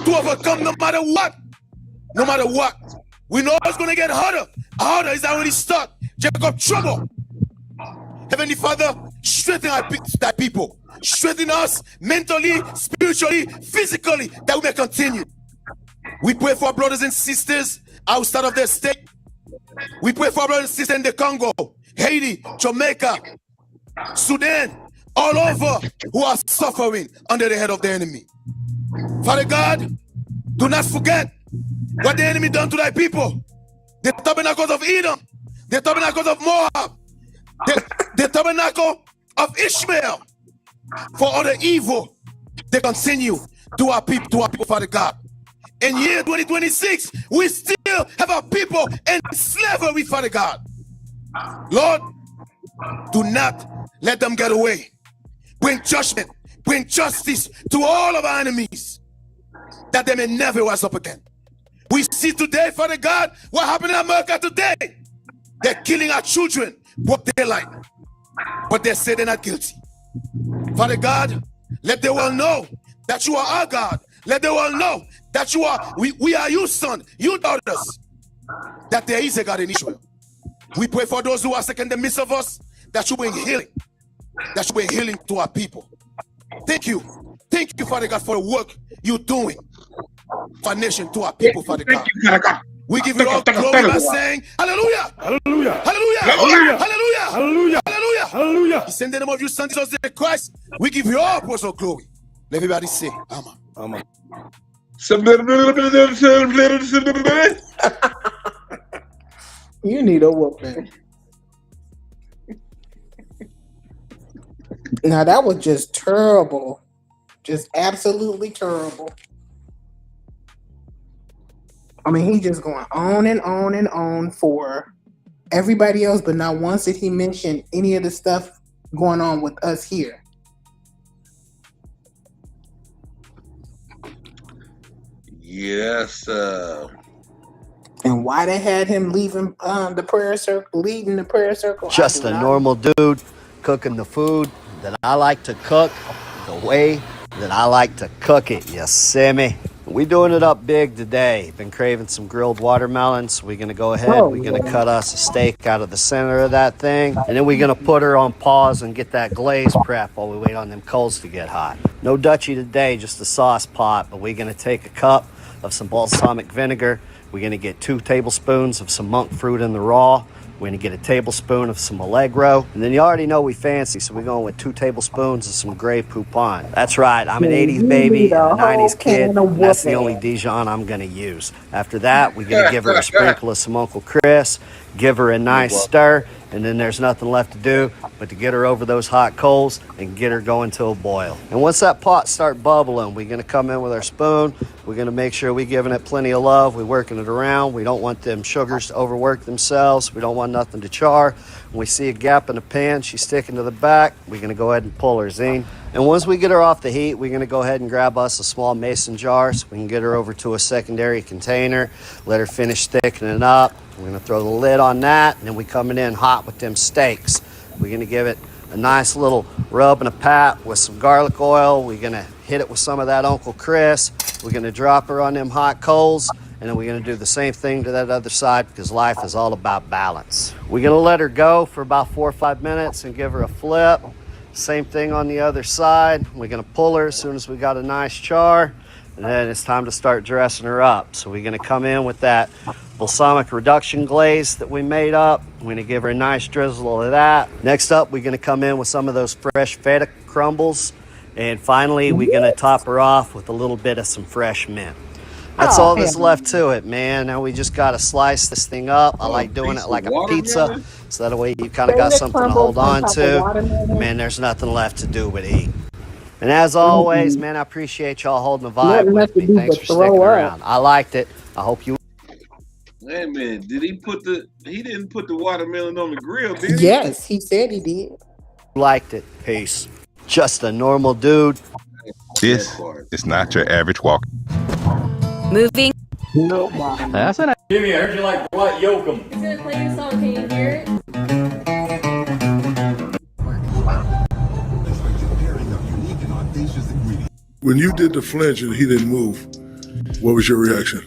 to overcome no matter what. No matter what. We know it's going to get harder. Harder is already start. Jacob trouble. Heavenly Father, strengthen thy people. Strengthen us mentally, spiritually, physically, that we may continue. We pray for our brothers and sisters outside of their state. We pray for our brothers and sisters in the Congo, Haiti, Jamaica, Sudan, all over who are suffering under the head of the enemy. Father God, do not forget what the enemy done to thy people. The tabernacles of Edom, the tabernacles of Moab, the tabernacle of Ishmael. For all the evil, they continue to our people, Father God. In year 2026, we still have our people in slavery, Father God. Lord, do not let them get away. Bring judgment, bring justice to all of our enemies, that they may never rise up again. We see today, Father God, what happened in America today. They're killing our children, broad daylight, but they say they're not guilty. Father God, let the world know that you are our God. Let the world know that we are your son, your daughters, that there is a God in Israel. We pray for those who are sick in the midst of us, that you bring healing. That you bring healing to our people. Thank you. Thank you, Father God, for the work you're doing for our nation, to our people, Father God. We give you all glory by saying, hallelujah. Hallelujah. Hallelujah. Hallelujah. Hallelujah. Hallelujah. Hallelujah. Hallelujah. It's in the name of your Son, Jesus Christ. We give you all praise and glory. Let everybody say, Amen. Amen. You need a whooping. Now that was just terrible. Just absolutely terrible. I mean, he just going on and on and on for everybody else, but not once did he mention any of the stuff going on with us here. Yes. And why they had him leaving the prayer circle, leading the prayer circle? Just a normal dude cooking the food that I like to cook the way that I like to cook it. You see me? We doing it up big today. Been craving some grilled watermelons. We're gonna go ahead. We're gonna cut us a steak out of the center of that thing, and then we're gonna put her on pause and get that glaze prep while we wait on them coals to get hot. No Dutchie today, just a sauce pot. But we're gonna take a cup of some balsamic vinegar. We're gonna get 2 tablespoons of some monk fruit in the raw. We're gonna get a tablespoon of some Allegro. And then you already know we fancy, so we're going with 2 tablespoons of some Grey Poupon. That's right, I'm an 80s baby and a 90s kid. That's the only Dijon I'm gonna use. After that, we're gonna give her a sprinkle of some Uncle Chris, give her a nice stir, and then there's nothing left to do but to get her over those hot coals and get her going to a boil. And once that pot start bubbling, we're gonna come in with our spoon. We're gonna make sure we're giving it plenty of love. We're working it around. We don't want them sugars to overwork themselves. We don't want nothing to char. When we see a gap in the pan, she's sticking to the back, we're gonna go ahead and pull her, Zine. And once we get her off the heat, we're gonna go ahead and grab us a small mason jar so we can get her over to a secondary container, let her finish thickening up. We're gonna throw the lid on that, and then we coming in hot with them steaks. We're gonna give it a nice little rub and a pat with some garlic oil. We're gonna hit it with some of that Uncle Chris. We're gonna drop her on them hot coals, and then we're gonna do the same thing to that other side because life is all about balance. We're gonna let her go for about 4 or 5 minutes and give her a flip. Same thing on the other side. We're gonna pull her as soon as we got a nice char, and then it's time to start dressing her up. So we're gonna come in with that balsamic reduction glaze that we made up. We're gonna give her a nice drizzle of that. Next up, we're gonna come in with some of those fresh feta crumbles. And finally, we're gonna top her off with a little bit of some fresh mint. That's all that's left to it, man. Now we just gotta slice this thing up. I like doing it like a pizza, so that way you kind of got something to hold on to. Man, there's nothing left to do but eat. And as always, man, I appreciate y'all holding the vibe with me. Thanks for sticking around. I liked it. I hope you. Wait a minute, he didn't put the watermelon on the grill, did he? Yes, he said he did. Liked it. Peace. Just a normal dude. This is not your average walk. Moving. That's it. Jimmy, I heard you like Dwight Yoakam. He's gonna play your song. Can you hear it? When you did the flinch and he didn't move, what was your reaction?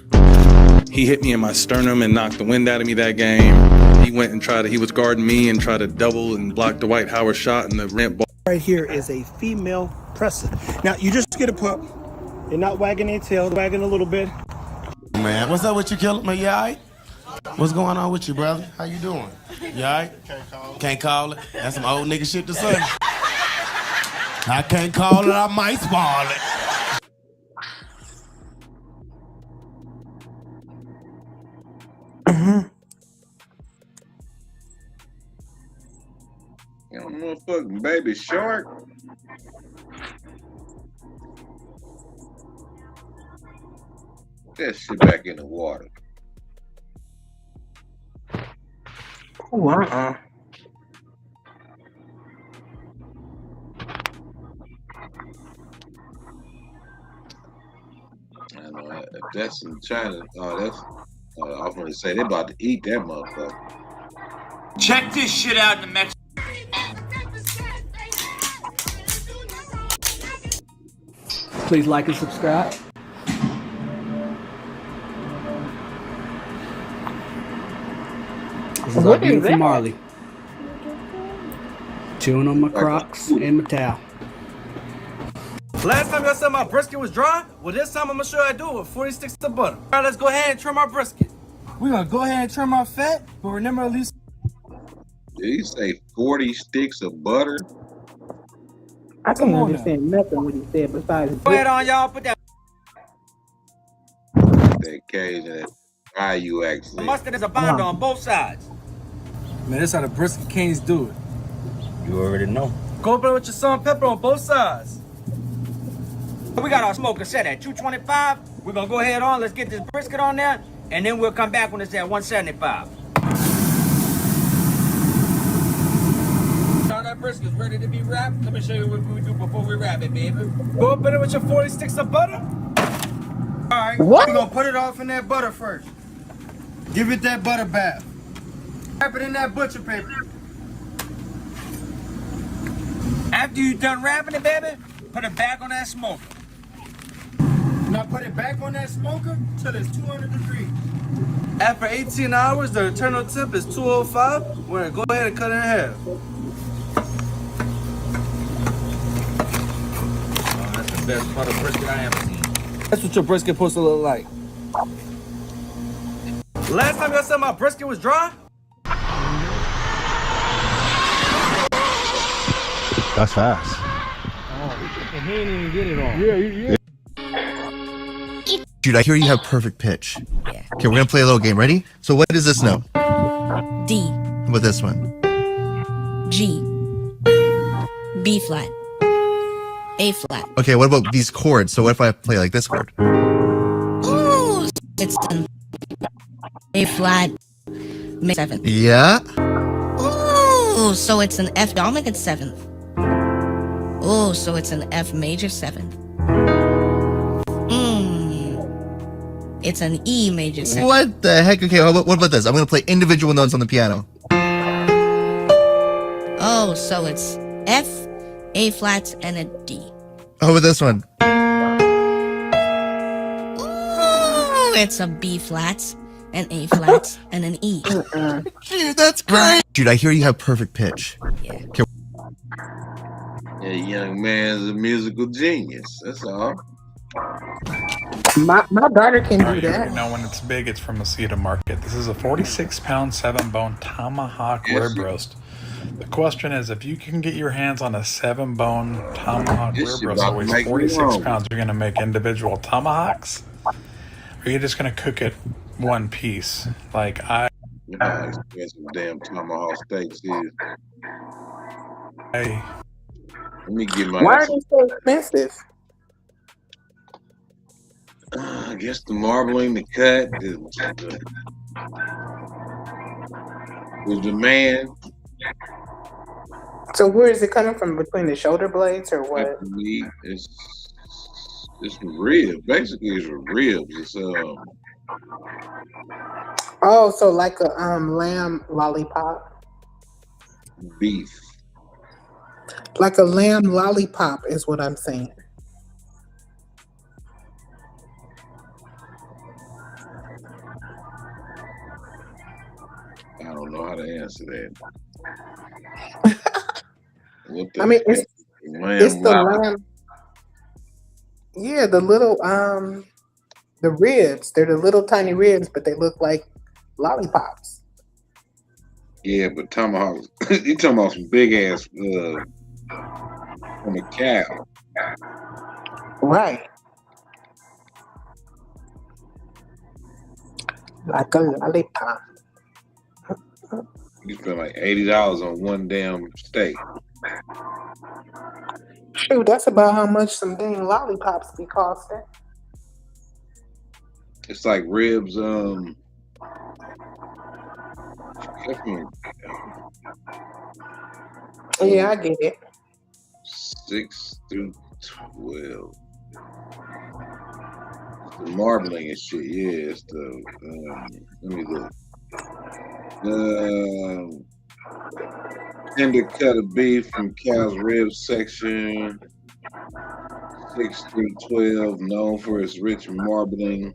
He hit me in my sternum and knocked the wind out of me that game. He went and he was guarding me and tried to double and block the Dwight Howard shot in the ramp ball. Right here is a female presser. Now, you just get a pup. They're not wagging their tail, they're wagging a little bit. Man, what's up with you, Killer? Man, you all right? What's going on with you, brother? How you doing? You all right? Can't call it. That's some old nigga shit to say. I can't call it, I might spoil it. You know, motherfucking baby shark. Put that shit back in the water. Oh, I know if that's in China, I was going to say they're about to eat that motherfucker. Check this shit out in the Mexico. Please like and subscribe. This is our beautiful Marley. Chewing on my Crocs and my towel. Last time y'all said my brisket was dry, well this time I'm gonna show you how to do it with 40 sticks of butter. All right, let's go ahead and trim our brisket. We're gonna go ahead and trim our fat, but remember at least. Did you say 40 sticks of butter? I can't understand nothing what he said besides. Go ahead on, y'all. Put that Cajun IU accent. mustard as a bond on both sides. Man, that's how the brisket kings do it. You already know. Go up with your salt and pepper on both sides. We got our smoker set at 225. We're gonna go ahead on. Let's get this brisket on there, and then we'll come back when it's at 175. Now that brisket's ready to be wrapped. Let me show you what we do before we wrap it, baby. Go up in it with your 40 sticks of butter. All right, we're gonna put it off in that butter first. Give it that butter bath. Wrap it in that butcher paper. After you're done wrapping it, baby, put it back on that smoker. Now put it back on that smoker till it's 200 degrees. After 18 hours, the internal temp is 205. We're gonna go ahead and cut it in half. Oh, that's the best part of brisket I ever seen. That's what your brisket supposed to look like. Last time y'all said my brisket was dry? That's fast. And he didn't even get it on. Yeah. Dude, I hear you have perfect pitch. Yeah. Okay, we're gonna play a little game. Ready? So what is this note? D, How about this one? G, B flat, A flat. Okay, what about these chords? So what if I play like this chord? Ooh, it's an A flat, major 7th. Yeah? Ooh, so it's an F dominant 7th. Oh, so it's an F major 7th. It's an E major 7th. What the heck? Okay, what about this? I'm gonna play individual notes on the piano. Oh, so it's F, A flats, and a D. How about this one? Ooh, it's a B flats, an A flats, and an E. Dude, that's great. Dude, I hear you have perfect pitch. Yeah. Okay. Yeah, young man's a musical genius. That's all. My daughter can do You that. know when it's big, it's from Masita Market. This is a 46-pound, 7-bone tomahawk rib roast. The question is, if you can get your hands on a 7-bone tomahawk rib roast that weighs 46 pounds, you're going to make individual tomahawks? Or are you just going to cook it one piece? Like I... You know how expensive damn tomahawk steaks is. Let me get my... Why are they so expensive? I guess the marbling, the cut, the demand. So where is it coming from? Between the shoulder blades or what? It's ribs. Basically, it's ribs. It's Oh, so like a lamb lollipop. Beef. Like a lamb lollipop is what I'm saying. I don't know how to answer that. What the I mean, it's the lollipop? lamb. Yeah, the little the ribs. They're the little tiny ribs, but they look like lollipops. Yeah, but tomahawks. You talking about some big ass from a cow. Right. Like a lollipop. You spend like $80 on one damn steak. Shoot, that's about how much some dang lollipops be costing. It's like ribs. Yeah, I get it. 6 through 12. The marbling and shit. Yeah, it's the. Let me look. Tender cut of beef from cow's ribs section. 6 through 12, known for its rich marbling,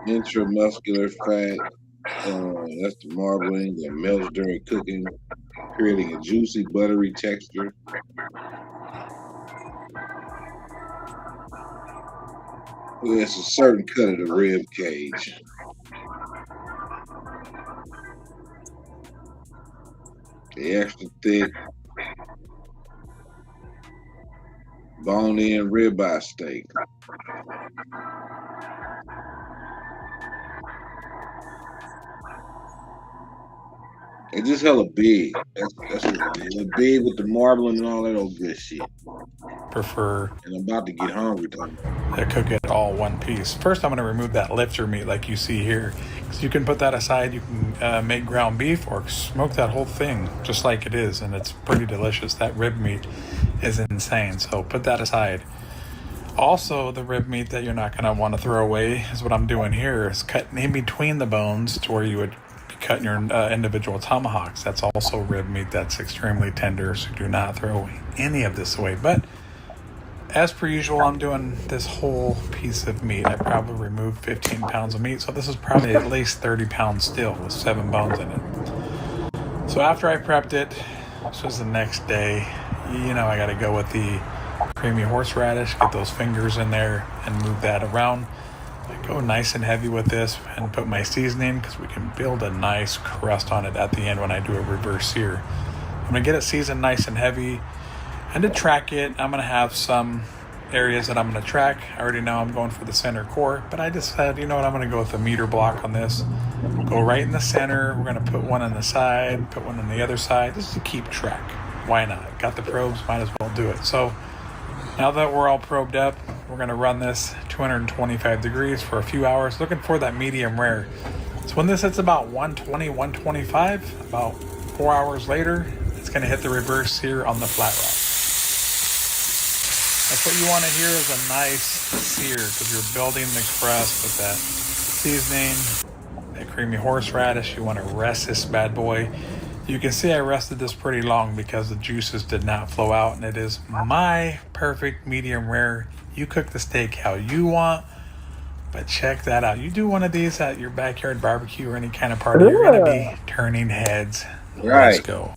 intramuscular fat. That's the marbling that melts during cooking. creating a juicy, buttery texture. There's a certain cut of the rib cage. The extra thick, bone-in ribeye steak. It's just hella big. That's what it is. It's big with the marbling and all that old good shit. Prefer. And I'm about to get hungry, Tom. To cook it all one piece. First, I'm going to remove that lifter meat like you see here. So you can put that aside. You can make ground beef or smoke that whole thing just like it is, and it's pretty delicious. That rib meat is insane, so put that aside. Also, the rib meat that you're not going to want to throw away is what I'm doing here, is cutting in between the bones to where you would be cutting your individual tomahawks. That's also rib meat that's extremely tender, so do not throw any of this away. But as per usual, I'm doing this whole piece of meat. I probably removed 15 pounds of meat, so this is probably at least 30 pounds still with 7 bones in it. So after I prepped it, this was the next day, you know I got to go with the creamy horseradish, get those fingers in there and move that around. I go nice and heavy with this and put my seasoning because we can build a nice crust on it at the end when I do a reverse sear. I'm going to get it seasoned nice and heavy. And to track it, I'm going to have some areas that I'm going to track. I already know I'm going for the center core, but I just said, you know what, I'm going to go with a meter block on this. Go right in the center. We're going to put one on the side, put one on the other side, just to keep track. Why not? Got the probes, might as well do it. So now that we're all probed up, we're going to run this 225 degrees for a few hours, looking for that medium rare. So when this hits about 120, 125, about 4 hours later, it's going to hit the reverse sear on the flat rock. That's what you want to hear, is a nice sear, because you're building the crust with that seasoning, that creamy horseradish. You want to rest this bad boy. You can see I rested this pretty long because the juices did not flow out, and it is my perfect medium rare. You cook the steak how you want, but check that out. You do one of these at your backyard barbecue or any kind of party, you're going to be turning heads. Right. Let's go.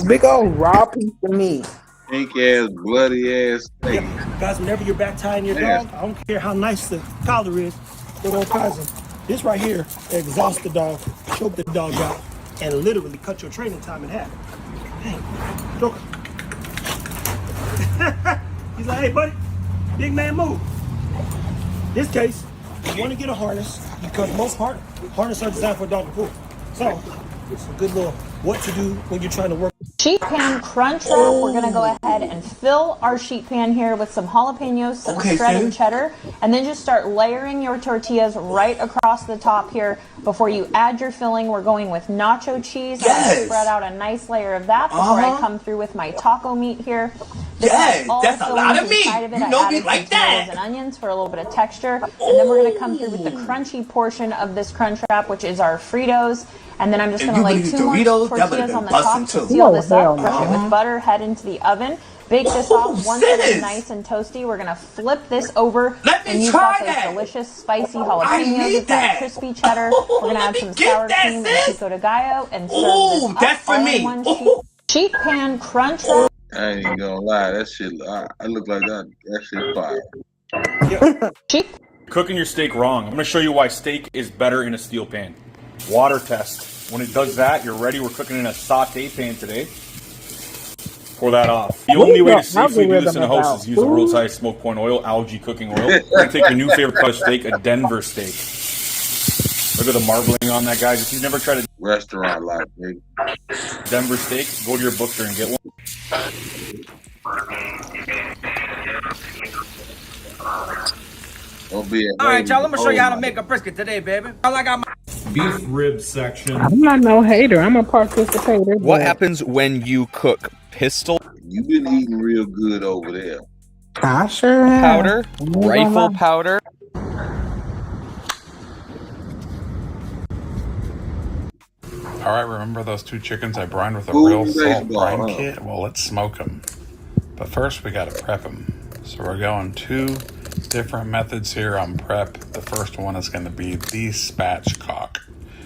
Big old raw piece of meat. Pink ass, bloody ass steak. Guys, whenever you're back tying your dog, I don't care how nice the collar is, they're gonna cousin. This right here, exhaust the dog, choke the dog out, and literally cut your training time in half. Hey, look. He's like, hey, buddy, big man move. This case, you want to get a harness because most harnesses are designed for a dog to pull. So, it's a good little what to do when you're trying to work. Sheet pan crunch wrap. We're gonna go ahead and fill our sheet pan here with some jalapenos, some shredded cheddar, and then just start layering your tortillas right across the top here. Before you add your filling, we're going with nacho cheese. I'm gonna spread out a nice layer of that before I come through with my taco meat here. Yes, that's a lot of meat. You know me like that. And onions for a little bit of texture, and then we're gonna come through with the crunchy portion of this crunch wrap, which is our Fritos. And then I'm just going to lay 2 more tortillas on the top to seal this up, brush it with butter, head into the oven, bake this off. Once it is nice and toasty, we're going to flip this over, and you've got those delicious spicy jalapenos with that crispy cheddar. We're going to add some sour cream and pico de gallo and serve this up all in one sheet pan crunch wrap. I ain't even gonna lie, that shit, I look like that shit fire. Cooking your steak wrong. I'm gonna show you why steak is better in a steel pan. Water test. When it does that, you're ready. We're cooking in a saute pan today. Pour that off. The only way to safely do this in a house is use the world's highest smoke point oil, algae cooking oil. We're gonna take your new favorite cut of steak, a Denver steak. Look at the marbling on that, guys. If you've never tried a restaurant life, big Denver steak, go to your butcher and get one. All right, y'all. I'm gonna show you how to make a brisket today, baby. I got my beef rib section. I'm not no hater. I'm a participator. What happens when you cook pistol? You've been eating real good over there. I sure have. Powder, rifle powder. All right, remember those 2 chickens I brined with a real salt brine kit? Well, let's smoke them. But first, we got to prep them. So we're going 2 different methods here on prep. The first one is going to be the spatchcock.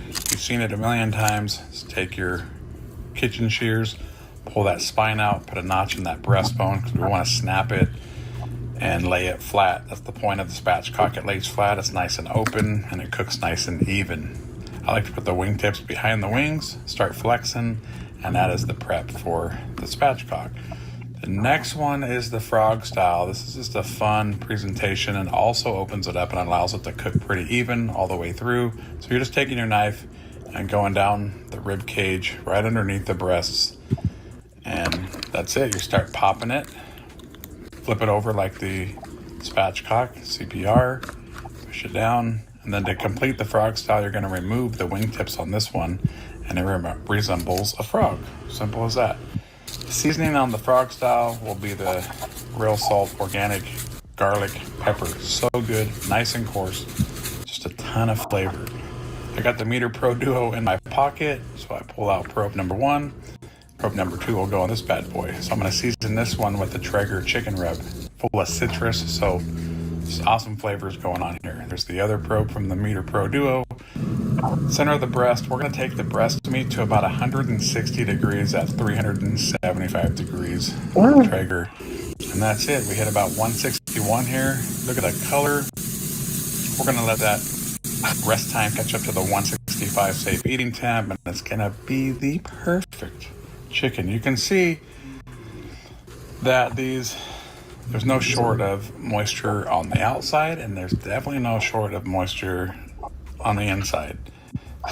You've seen it a million times. Just take your kitchen shears, pull that spine out, put a notch in that breastbone because we want to snap it and lay it flat. That's the point of the spatchcock. It lays flat, it's nice and open, and it cooks nice and even. I like to put the wingtips behind the wings, start flexing, and that is the prep for the spatchcock. The next one is the frog style. This is just a fun presentation and also opens it up and allows it to cook pretty even all the way through. So you're just taking your knife and going down the rib cage right underneath the breasts, and that's it. You start popping it, flip it over like the spatchcock, CPR, push it down, and then to complete the frog style, you're going to remove the wingtips on this one, and it resembles a frog. Simple as that. The seasoning on the frog style will be the real salt, organic garlic, pepper. So good, nice and coarse, just a ton of flavor. I got the Meter Pro Duo in my pocket, so I pull out probe number 1. Probe number 2 will go on this bad boy. So I'm going to season this one with the Traeger chicken rub, full of citrus, so just awesome flavors going on here. There's the other probe from the Meter Pro Duo. Center of the breast, we're going to take the breast meat to about 160 degrees at 375 degrees on the Traeger. And that's it. We hit about 161 here. Look at the color. We're going to let that rest time catch up to the 165 safe eating temp, and it's going to be the perfect chicken. You can see that there's no short of moisture on the outside, and there's definitely no short of moisture on the inside.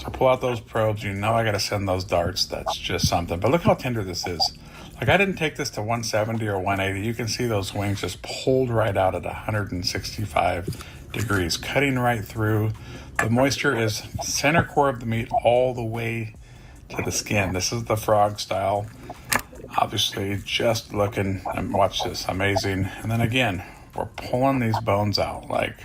So pull out those probes. You know I got to send those darts. That's just something. But look how tender this is. Like, I didn't take this to 170 or 180. You can see those wings just pulled right out at 165 degrees, cutting right through. The moisture is center core of the meat all the way to the skin. This is the frog style. Obviously, just looking, and watch this, amazing. And then again, we're pulling these bones out like.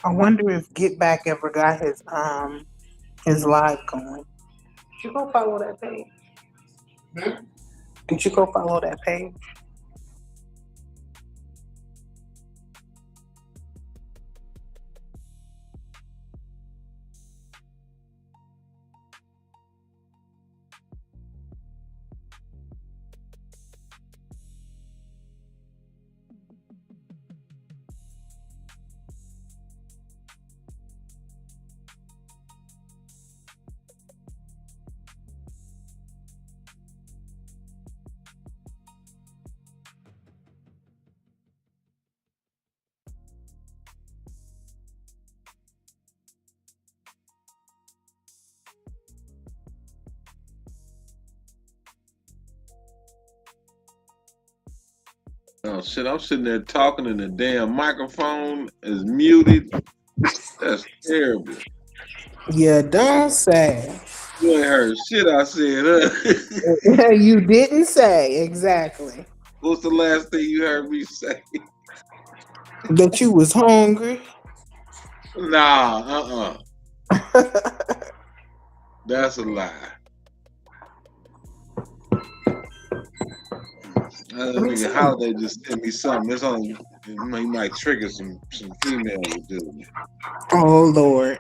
I wonder if Get Back ever got his live going. Did you go follow that page? Did you go follow that page? Oh shit! I'm sitting there talking and the damn microphone is muted. That's terrible. You don't say. You ain't heard shit I said, huh? You didn't say, exactly. What's the last thing you heard me say? That you was hungry? Nah, That's a lie. Nigga Holiday just sent me something. It's only, he might trigger some females to do it. Oh Lord.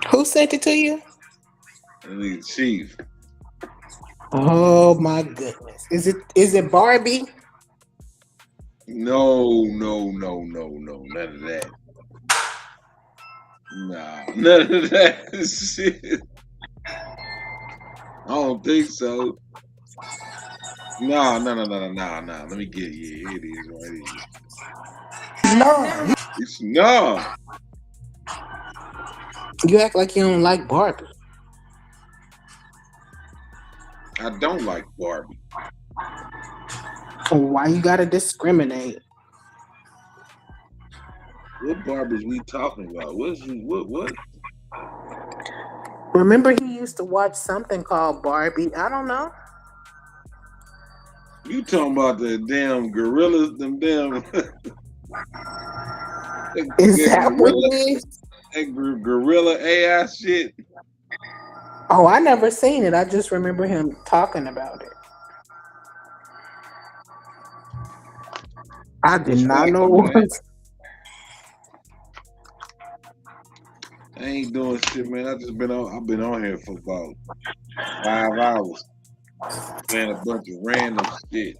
Who sent it to you? The Chief. Oh my goodness. Is it Barbie? No, none of that. Nah, none of that shit. I don't think so. Nah. Let me get you. It is right here. No. No. You act like you don't like Barbie. I don't like Barbie. Why you gotta discriminate? What Barbies we talking about? What? Remember he used to watch something called Barbie? I don't know. You talking about the damn gorillas, them damn Is that what it is? that gorilla AI shit? Oh, I never seen it. I just remember him talking about it. I did not know what. I ain't doing shit, man. I've been on here for about 5 hours. Playing a bunch of random shit.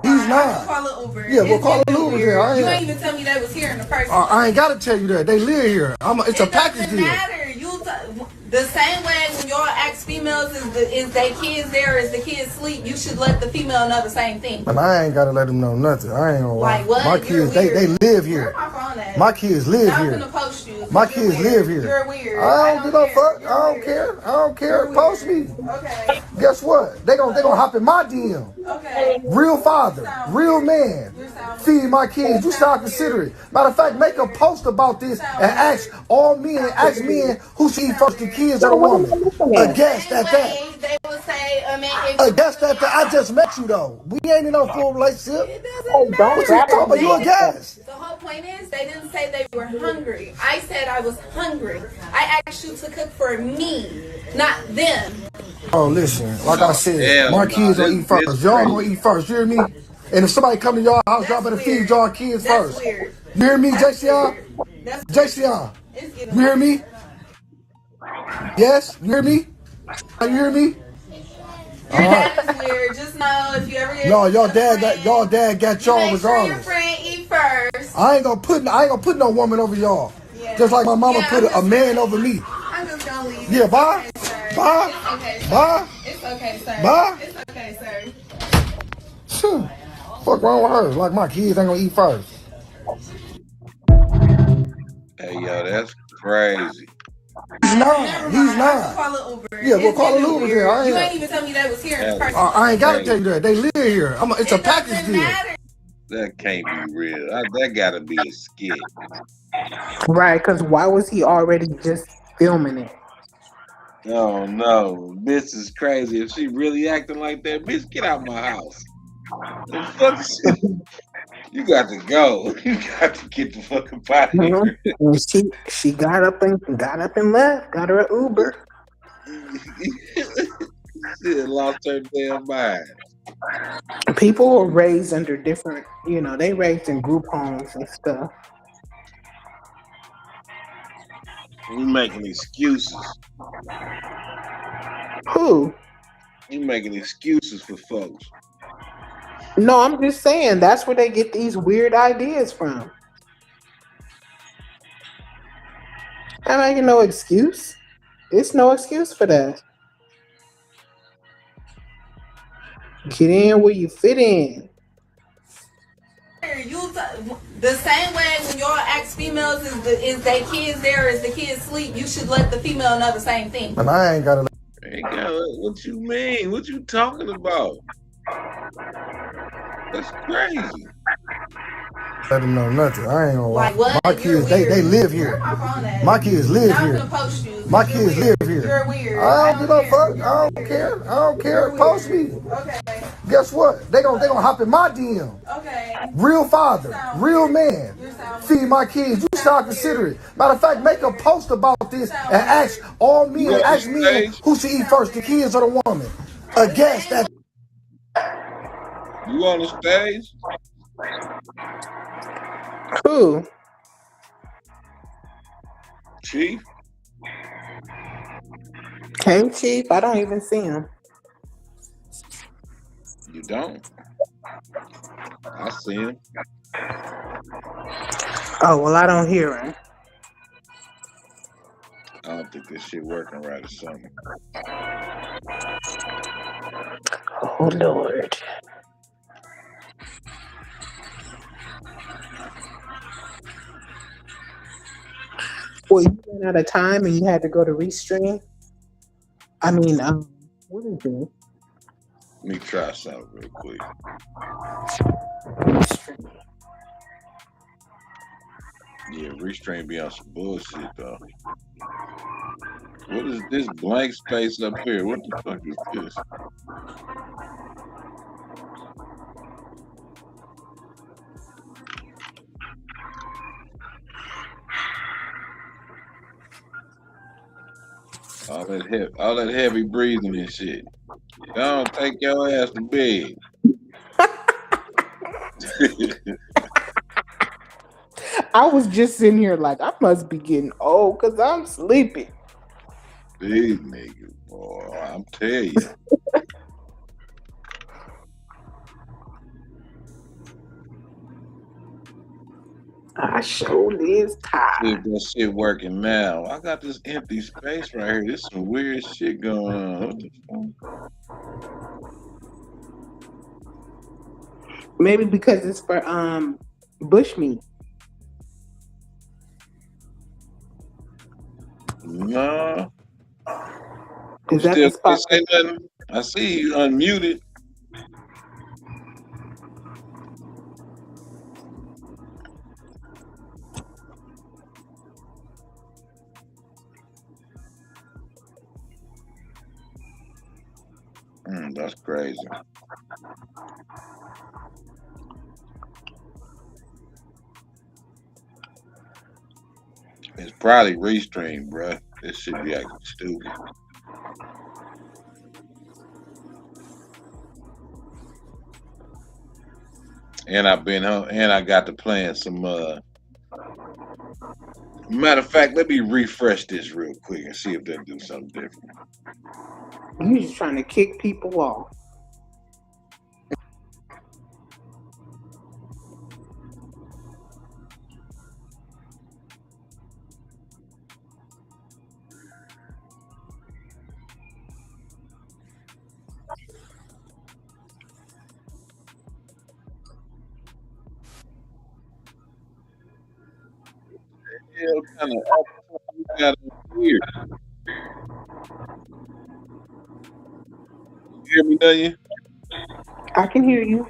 He's not. Call it Uber. Yeah, we'll call it Uber here. You ain't even tell me they was here in the first place. I ain't gotta tell you that. They live here. It's a package deal. It doesn't matter. The same way when y'all ask females, is they kids there, is the kids sleep, you should let the female know the same thing. But I ain't gotta let them know nothing. I ain't gonna lie. Like what? My kids, they live here. My kids live here. I'm gonna post you. My kids live here. You're weird. I don't give no fuck. I don't care. I don't care. Post me. Okay. Guess what? They gonna hop in my DM. Okay. Real father, real man. Feed my kids. You start considering. Matter of fact, make a post about this and ask all men, ask men who should eat first, the kids or the woman. A guest at that. They will say, A guest at that. I just met you though. We ain't in no full relationship. It doesn't matter. What you talking about? You a guest. The whole point is they didn't say they were hungry. I said I was hungry. I asked you to cook for me, not them. Oh, listen. Like I said, my kids gonna eat first. Y'all gonna eat first. You hear me? And if somebody come to y'all house, y'all better feed y'all kids first. Weird. You hear me, JCR? JCR. You hear me? Yes? You hear me? You hear me? Your dad is weird. Just know if you ever get No, y'all dad got y'all regardless. sure your friend eat first. I ain't gonna put no woman over y'all. Yeah. Just like my mama put a man over me. I'm just gonna leave. Yeah, bye. Okay, Bye. It's okay, sir. Bye. It's okay, sir. Bye. It's okay, sir. Fuck wrong with her? Like my kids ain't gonna eat first. Hey, yo, that's crazy. He's not. Call it Uber. Yeah, we'll call it Uber here. You ain't even tell me they was here in the first place. I ain't gotta tell you that. They live here. It's a package deal. That can't be real. That gotta be a skit. Right, because why was he already just filming it? Oh no, this is crazy. If she really acting like that, bitch, get out my house. The fuck you got to go. You got to get the fuck up out of here. And she got up and left. Got her an Uber. She lost her damn mind. People are raised under different, they raised in group homes and stuff. You making excuses. Who? You making excuses for folks. No, I'm just saying that's where they get these weird ideas from. I'm making no excuse. It's no excuse for that. Get in where you fit in. The same way when y'all ask females, is they kids there, is the kids sleep, you should let the female know the same thing. And I ain't gotta. What you mean? What you talking about? That's crazy. Let them know nothing. I ain't gonna lie. Like what? My kids, they live here. My kids live I'm here. gonna post you. My kids live here. You're weird. I don't give no fuck. I don't care. I don't care. Post me. Okay. Guess what? They gonna hop in my DM. Okay. Real father, real man. Feed my kids. You start considering. Matter of fact, make a post about this and ask all men, ask men who should eat first, the kids or the woman. A guest that. You on the stage? Who? Chief? Hey, Chief. I don't even see him. You don't? I see him. Oh, well, I don't hear him. I don't think this shit working right or something. Oh, Lord. Well, you ran out of time and you had to go to restream. I mean, what is it? Let me try something real quick. Yeah, Restream be on some bullshit though. What is this blank space up here? What the fuck is this? All that heavy breathing and shit. Don't take your ass to bed. I was just sitting here like, I must be getting old because I'm sleepy. These niggas, boy, I'm telling you. I sure is tired. See if that shit working now. I got this empty space right here. There's some weird shit going on. What the fuck? Maybe because it's for bushmeat. No. Is that Still the spot? can't say nothing. I see you unmuted. That's crazy. It's probably Restream, bruh. This should be acting stupid. And I've been home, and I got to playing some. Matter of fact, let me refresh this real quick and see if they do something different. You just trying to kick people off. Hell, kind of you got here. You hear me, Daniel? I can hear you.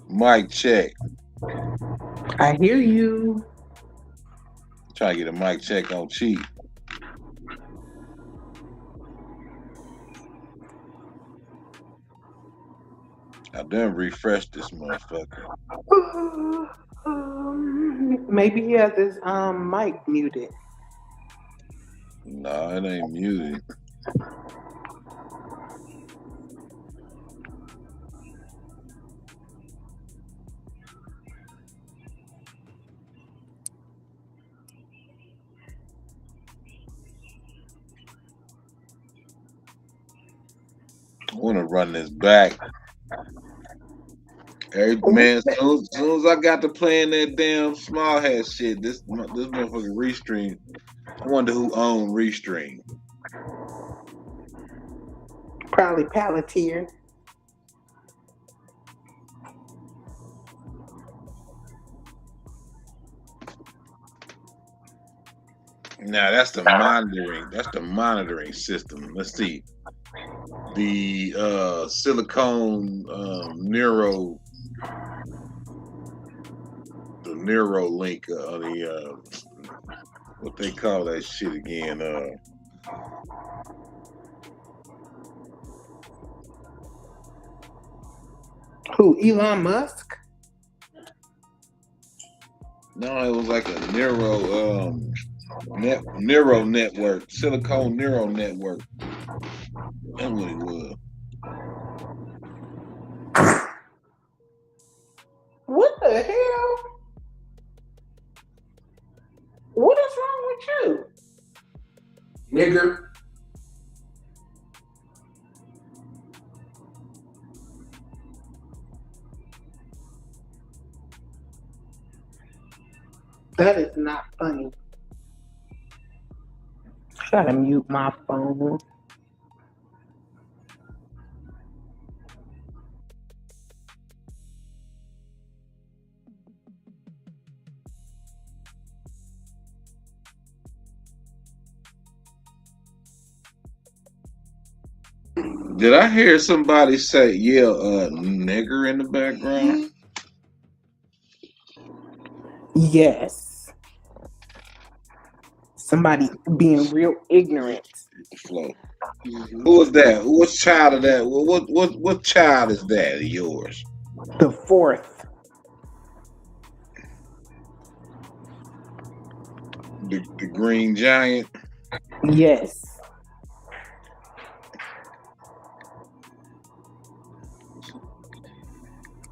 Mic check. I hear you. Try to get a mic check on cheap. I done refreshed this motherfucker. Maybe he has his mic muted. No, it ain't muted. I want to run this back. Hey, man, as soon as I got to playing that damn small hat shit, this motherfucker Restream. I wonder who owned Restream. Probably Palantir. Now that's the monitoring. That's the monitoring system. Let's see. The silicone neuro, the neuro link on the what they call that shit again? Who? Elon Musk? No, it was like a neuro network, silicone neural network. That's what it was. What the hell? What is wrong with you? Nigger. That is not funny. Gotta mute my phone. Did I hear somebody say, yeah, nigger in the background? Yes. Somebody being real ignorant. Flow. Who is that? What child of that? What child is that of yours? The fourth. The green giant? Yes.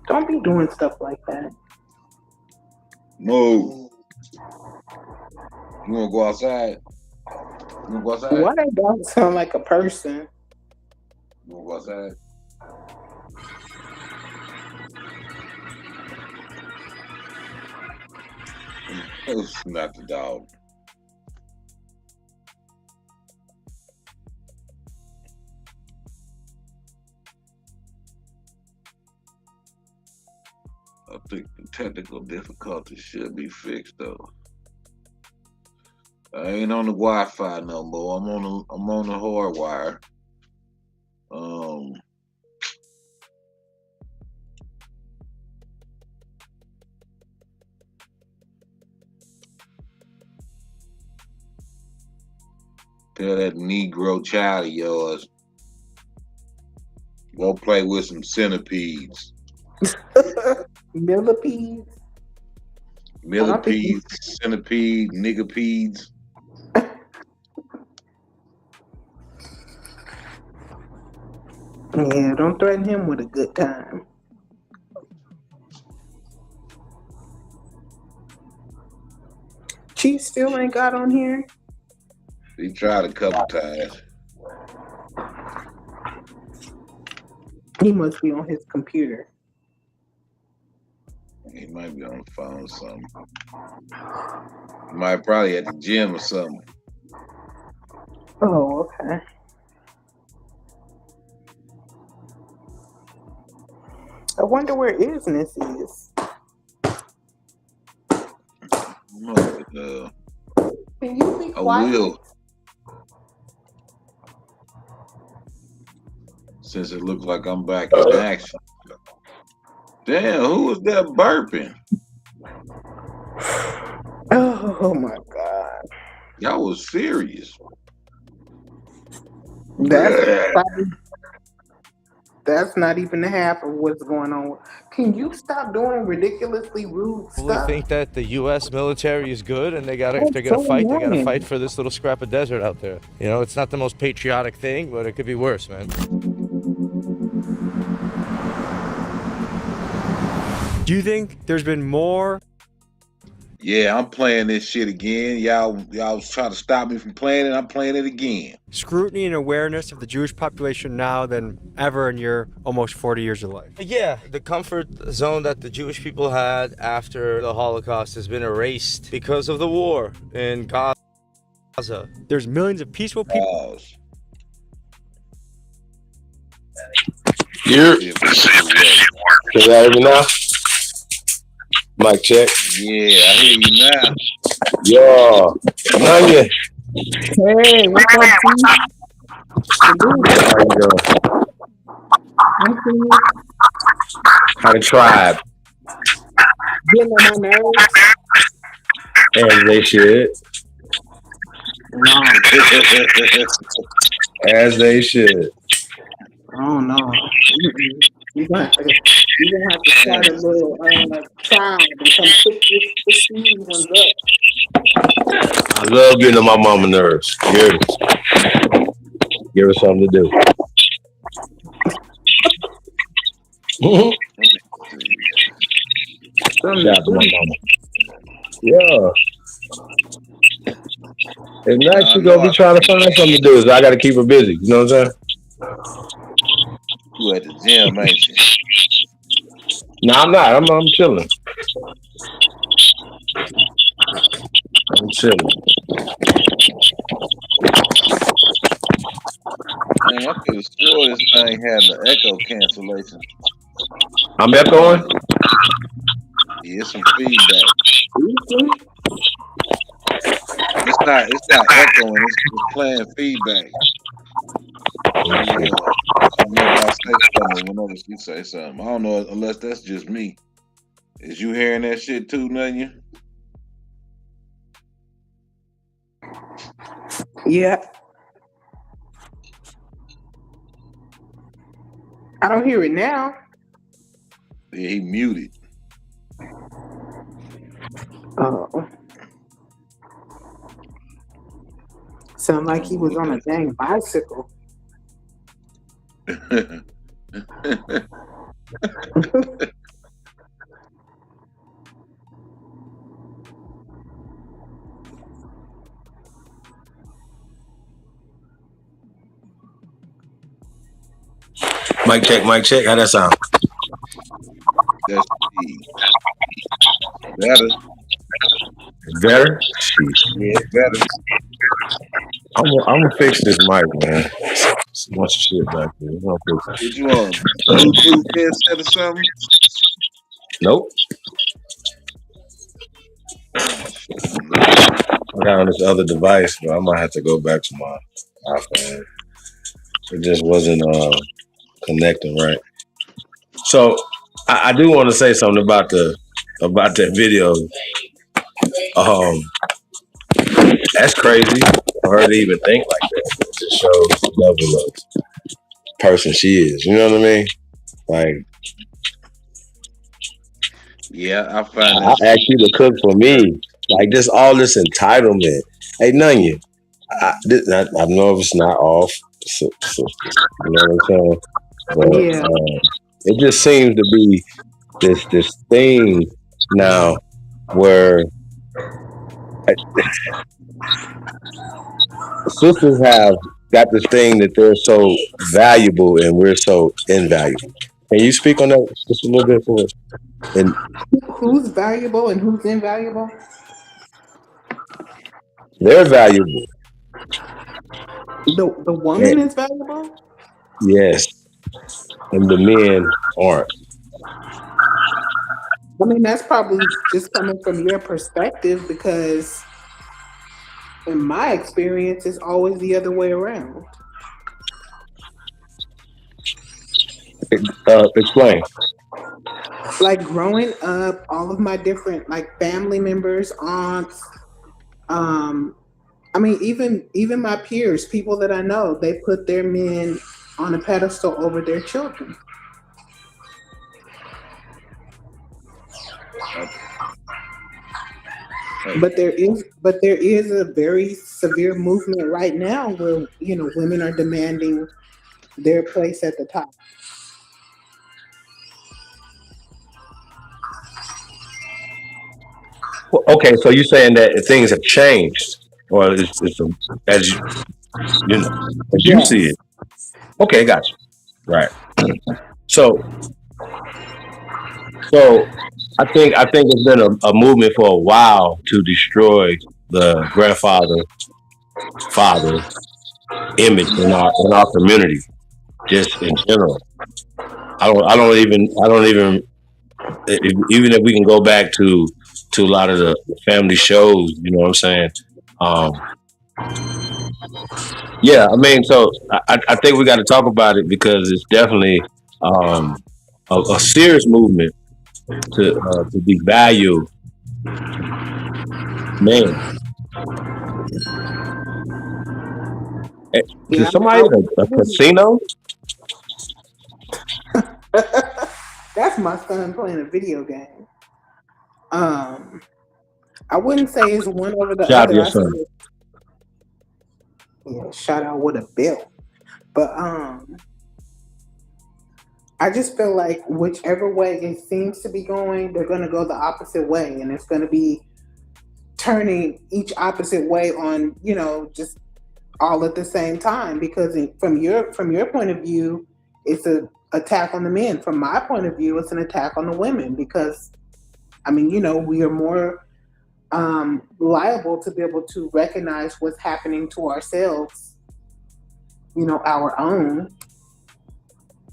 Don't be doing stuff like that. Move. You wanna go outside? You wanna go outside? Why that dog sound like a person? You wanna go outside? It's not the dog. I think the technical difficulties should be fixed though. I ain't on the Wi-Fi no more. I'm on the hard wire. Tell that Negro child of yours, go play with some centipedes. Millipedes? Millipedes, centipede, niggerpedes. Yeah, don't threaten him with a good time. Chief still ain't got on here? He tried a couple times. He must be on his computer. He might be on the phone or something. He might probably at the gym or something. Oh, okay. I wonder where Isness is. No, Can you be I quiet? will. Since it looks like I'm back in action. Damn, who was that burping? Oh my God. Y'all was serious. That's not even half of what's going on. Can you stop doing ridiculously rude People stuff? think that the U.S. military is good, and they gotta, if That's they're gonna so fight, they gotta annoying. fight for this little scrap of desert out there. You know, it's not the most patriotic thing, but it could be worse, man. Do you think there's been more? Yeah, I'm playing this shit again. Y'all was trying to stop me from playing it. I'm playing it again. Scrutiny and awareness of the Jewish population now than ever in your almost 40 years of life? Yeah, the comfort zone that the Jewish people had after the Holocaust has been erased because of the war in Gaza. There's millions of peaceful people. Can you hear me now? Mic check. Yeah, I hear you now. Yo, Nanya. Hey, what's up, Steve? How you doing? How the tribe? Getting on my nerves. As they should. As they should. Oh no. You're gonna have to start a little trial and come pick these ones up. I love getting on my mama nerves. You hear me? Give her something to do. Shout out to my mama. Yeah. If not, she gonna be trying to find something to do. So I gotta keep her busy. You know what I'm saying? You at the gym, ain't you? No, I'm not. I'm chilling. I'm chilling. Man, I could have swore this thing had the echo cancellation. I'm echoing? Yeah, some feedback. It's not echoing, it's playing feedback. Whenever I say something, whenever she say something, I don't know unless that's just me. Is you hearing that shit too, Nunya? Yeah. I don't hear it now. Yeah, he muted. Oh. Sound like he was on a dang bicycle. Mic check, mic check. How that sound? That's better. Better? Yeah, better. I'm gonna fix this mic, man. So much shit back there. What you want? Bluetooth headset or something? Nope. I got on this other device, but I might have to go back to my iPhone. It just wasn't connecting right. So I do want to say something about that video. That's crazy for her to even think like that. It just shows the level of person she is. You know what I mean? Like, yeah, I find I asked you to cook for me. Like, this all this entitlement. Hey, Nunya, I know it's not off. So, you know what I'm saying? But yeah. it just seems to be this thing now where sisters have got this thing that they're so valuable and we're so invaluable. Can you speak on that just a little bit for us? And who's valuable and who's invaluable? they're valuable. The woman is valuable? Yes. And the men aren't. I mean, that's probably just coming from your perspective because in my experience, it's always the other way around. Explain. Like growing up, all of my different like family members, aunts, I mean, even my peers, people that I know, they put their men on a pedestal over their children. But there is a very severe movement right now where women are demanding their place at the top. Well, okay, so you're saying that things have changed, or as you see it. Okay, gotcha. Right. So I think it's been a movement for a while to destroy the father image in our community, just in general. I don't even even if we can go back to a lot of the family shows, you know what I'm saying? Yeah, I mean, so I think we got to talk about it because it's definitely a serious movement to devalue men. Is somebody at a casino? That's my son playing a video game. I wouldn't say it's one over the Shout out to other. your son. Yeah, shout out with a bill. But I just feel like whichever way it seems to be going, they're going to go the opposite way, and it's going to be turning each opposite way on, just all at the same time. Because from your point of view, it's an attack on the men. From my point of view, it's an attack on the women. Because, I mean, we are more liable to be able to recognize what's happening to ourselves, our own.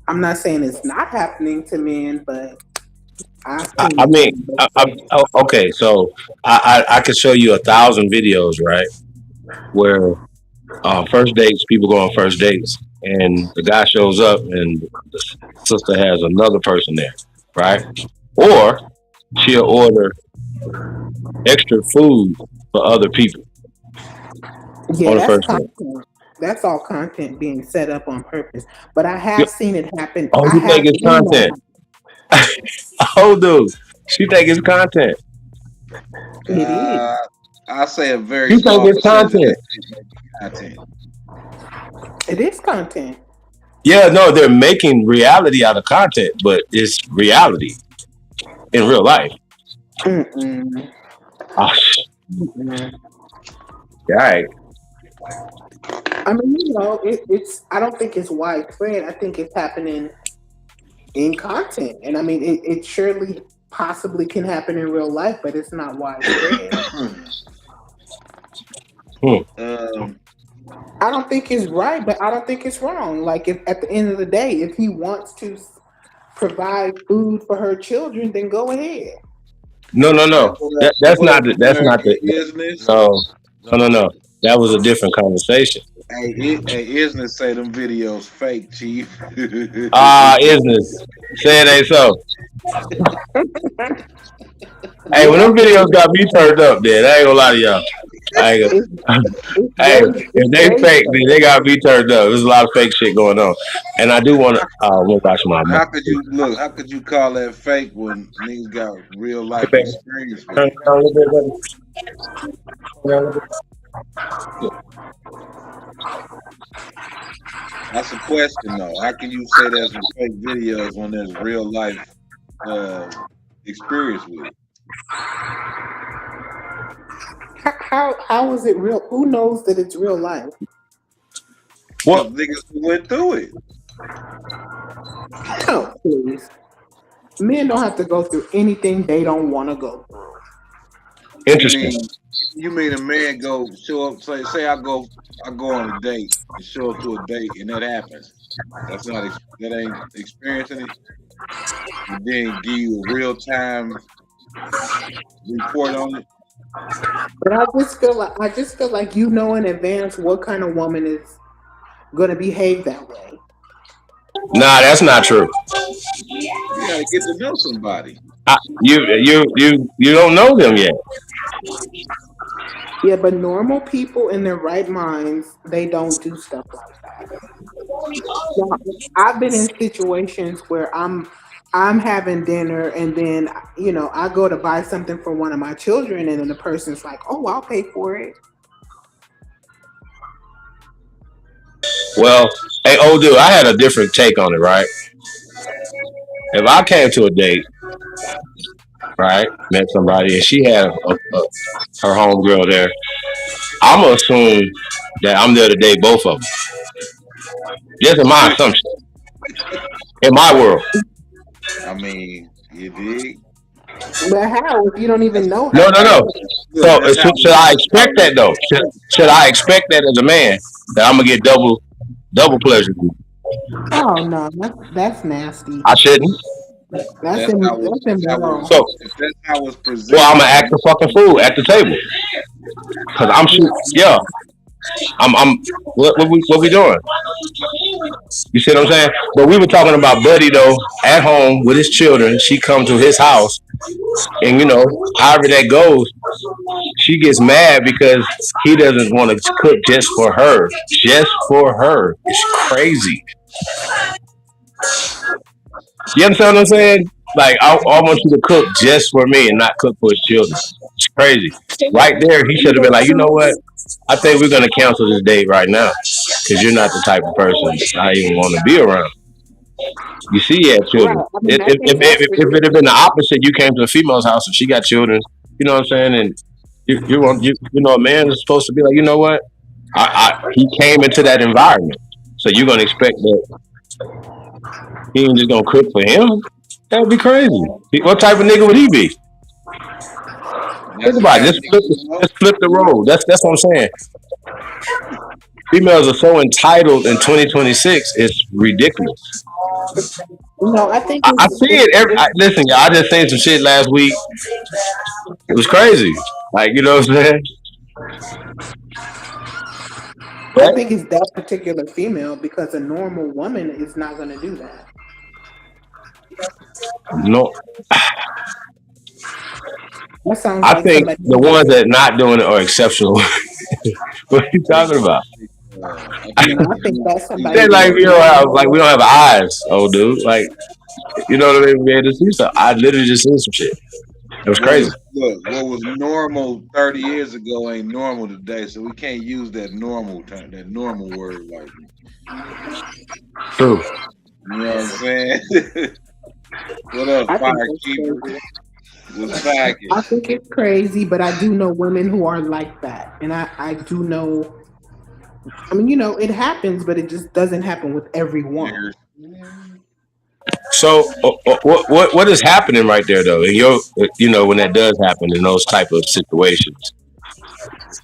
I'm not saying it's not happening to men, but I mean, okay, so I could show you 1,000 videos, right? Where first dates, people go on first dates, and the guy shows up and the sister has another person there, right? Or she'll order extra food for other people Yeah, on the that's first day. content. That's all content being set up on purpose. But I have seen it happen. Oh, I you think have it's seen content? Oh, dude, she think it's content. that. It is. I say a very You think small it's percentage of content? that shit may be content. It is content. Yeah, no, they're making reality out of content, but it's reality in real life. Mm-mm. Oh, Mm-mm. right. I mean, it's. I don't think it's widespread. I think it's happening in content, and I mean, it surely possibly can happen in real life, but it's not widespread. I don't think it's right, but I don't think it's wrong. Like, if at the end of the day, if he wants to provide food for her children, then go ahead. No. That's not the. That's not American the. business. No. That was a different conversation. Isn't say them videos fake, Chief? Isn't say it ain't so. Hey, when them videos got me turned up, then I ain't gonna lie to y'all. I ain't gonna, hey, if they fake, then they got me turned up. There's a lot of fake shit going on, and I do want to. Watch my mouth. How could you call that fake when niggas got real life experience with it? That's a question though. How can you say there's some fake videos when there's real life experience with it? How is it real? Who knows that it's real life? What niggas went through it? No, please. Men don't have to go through anything they don't want to go through. Interesting. You mean a man go show up? Say I go on a date and show up to a date and that happens. That ain't experiencing it. And then give you a real time report on it. But I just feel like you know in advance what kind of woman is gonna behave that way. Nah, that's not true. You gotta get to know somebody. You don't know them yet. Yeah, but normal people in their right minds, they don't do stuff like that. Now, I've been in situations where I'm having dinner and then I go to buy something for one of my children and then the person's like, "Oh, I'll pay for it." Well, hey, old dude, I had a different take on it, right? If I came to a date, right, met somebody and she had her homegirl there, I'm gonna assume that I'm there to date both of them. Just in my assumption. In my world. I mean, you dig? But how if you don't even know? No. So should I expect that though? Should I expect that as a man that I'm gonna get double pleasure? Oh no, that's nasty. I shouldn't. That's immoral. So, if that's how it's presented, well, I'm gonna act the fucking fool at the table. Cause I'm shooting. Yeah. I'm. What we doing? You see what I'm saying? But we were talking about Buddy though at home with his children. She come to his house, and however that goes, she gets mad because he doesn't want to cook just for her. Just for her. It's crazy. You understand what I'm saying? Like, I want you to cook just for me and not cook for his children. It's crazy. Right there, he should have been like, you know what? I think we're going to cancel this date right now because you're not the type of person I even want to be around. You see, he had children. Right. I mean, If it had been the opposite, you came to a female's house and she got children, you know what I'm saying? And a man is supposed to be like, you know what? He came into that environment. So you're going to expect that he ain't just going to cook for him? That would be crazy. What type of nigga would he be? Think about it. Just flip the role. That's what I'm saying. Females are so entitled in 2026. It's ridiculous. No, I think I see it. Listen, y'all. I just seen some shit last week. It was crazy. Like, you know what I'm saying? I think it's that particular female because a normal woman is not going to do that. No, That sounds I like think somebody the who ones does that not doing it are exceptional. What are you talking about? it. No, I think that's somebody They're who like does you don't not have know like we what. don't have eyes, old dude. Like you know what I mean? Man, to see stuff. I literally just seen some shit. It was crazy. What was normal 30 years ago ain't normal today, so we can't use that normal term, that normal word like True. you know what I'm saying? What up, I think that's firekeeper? crazy. What's packing? I think it's crazy, but I do know women who are like that. And I do know, I mean, it happens, but it just doesn't happen with everyone. So what is happening right there though? In your when that does happen in those type of situations,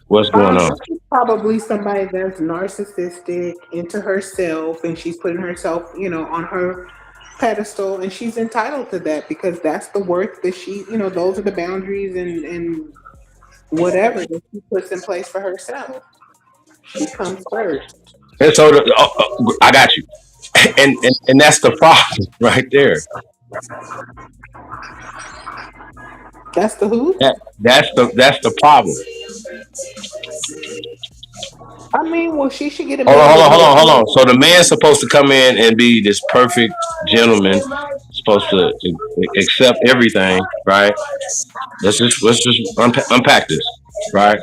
what's going on? This is probably somebody that's narcissistic, into herself, and she's putting herself, on her pedestal, and she's entitled to that because that's the worth that those are the boundaries and whatever that she puts in place for herself. She comes first. And so I got you, and that's the problem right there. That's the who? That's the problem. I mean, well, she should get a Hold on, man hold that on, hold knows on, hold how on. So the man's supposed to come in and be this perfect gentleman, supposed to accept everything, right? Let's just unpack this, right?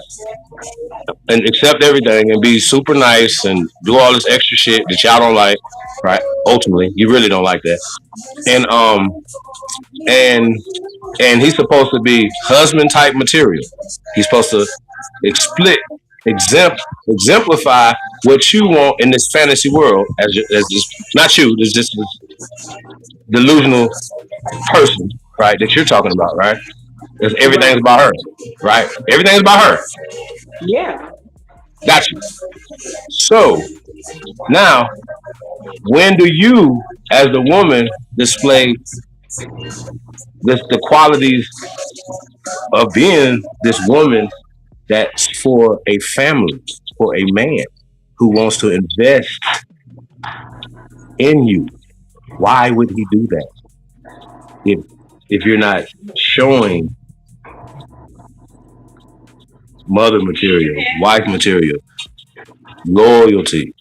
And accept everything and be super nice and do all this extra shit that y'all don't like, right? Ultimately, you really don't like that. And and he's supposed to be husband type material. He's supposed to explit exemplify what you want in this fantasy world as this not you, there's just this delusional person, right, that you're talking about, right? Because everything's Right. about her, right? Everything's about her. Yeah. Got you. So now, when do you, as the woman, display the qualities of being this woman that's for a family, for a man who wants to invest in you? Why would he do that if you're not showing mother material, wife material, loyalty?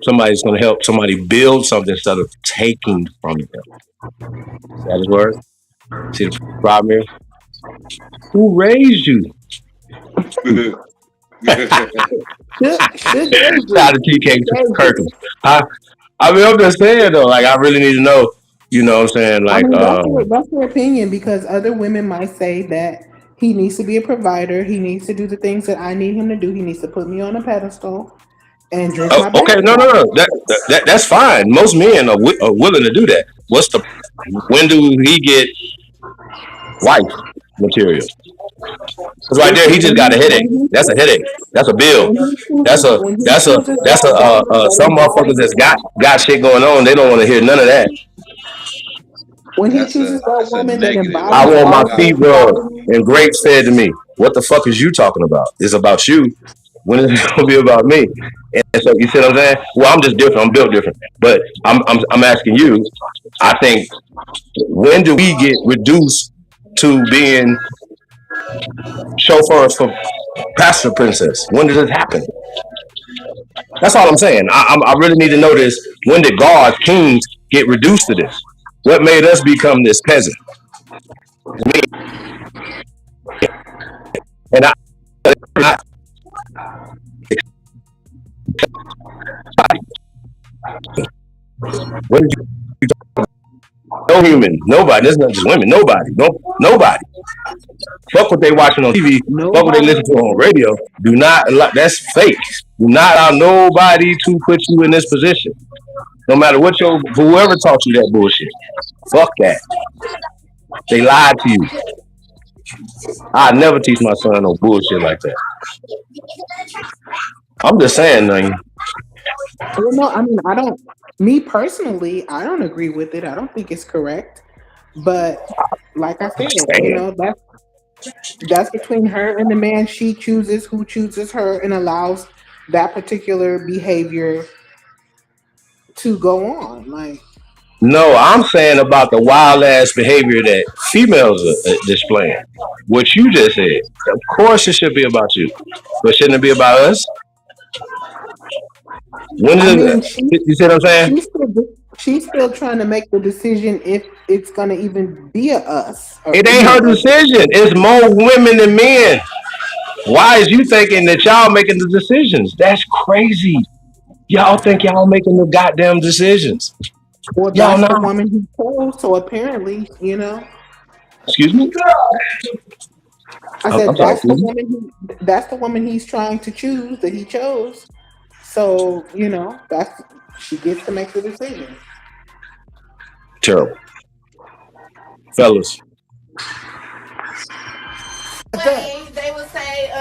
Somebody's going to help somebody build something instead of taking from them. That is word. See the problem here? Who raised you? Should they Shout out to TK Kirkland. I mean, I'm just saying though, like I really need to know. You know what I'm saying? I Like, mean, that's your opinion because other women might say that he needs to be a provider. He needs to do the things that I need him to do. He needs to put me on a pedestal and drink my okay, no, backside. no, no, that's fine. Most men are willing to do that. When do he get wife material? Because right there, he just got a headache. That's a headache. That's a bill. That's a When he that's a chooses that's that woman that some motherfuckers embodies that's got shit going on. They don't want to hear none of that. when he chooses that that's a woman that negative. I embodies want my all feet those rubbed qualities. and grapes fed to me. What the fuck is you talking about? It's about you. When is it gonna be about me? And so you see what I'm saying? Well, I'm just different. I'm built different. But I'm asking you. I think when do we get reduced to being chauffeurs for pastor princess? When does it happen? That's all I'm saying. I really need to know this. When did gods, kings get reduced to this? What made us become this peasant? And I what did you, no human, nobody. This is not just women. Nobody. Nobody. Fuck what they watching on TV. Fuck what they Nobody. listen to on radio. Do not. That's fake. Do not allow nobody to put you in this position. No matter what whoever taught you that bullshit. Fuck that. They lied to you. I never teach my son no bullshit like that. I'm just saying, man. Well, no, I mean, I don't. Me personally, I don't agree with it. I don't think it's correct. But like I said, Saying. that's between her and the man. She chooses who chooses her and allows that particular behavior to go on. Like, No, I'm saying about the wild ass behavior that females are displaying. What you just said. Of course, it should be about you, but shouldn't it be about us? When I is mean, it? You see what I'm saying? she's still trying to make the decision if it's gonna even be a us or It ain't her decision. It's more women than men. Why is you thinking that y'all making the decisions? That's crazy. Y'all think y'all making the goddamn decisions. Well, Y'all that's the not. woman he chose. So apparently, Excuse me? I I'm said sorry, that's the excuse me? woman. That's the woman he's trying to choose that he chose. So that's she gets to make the decision. Terrible. Fellas. They would say,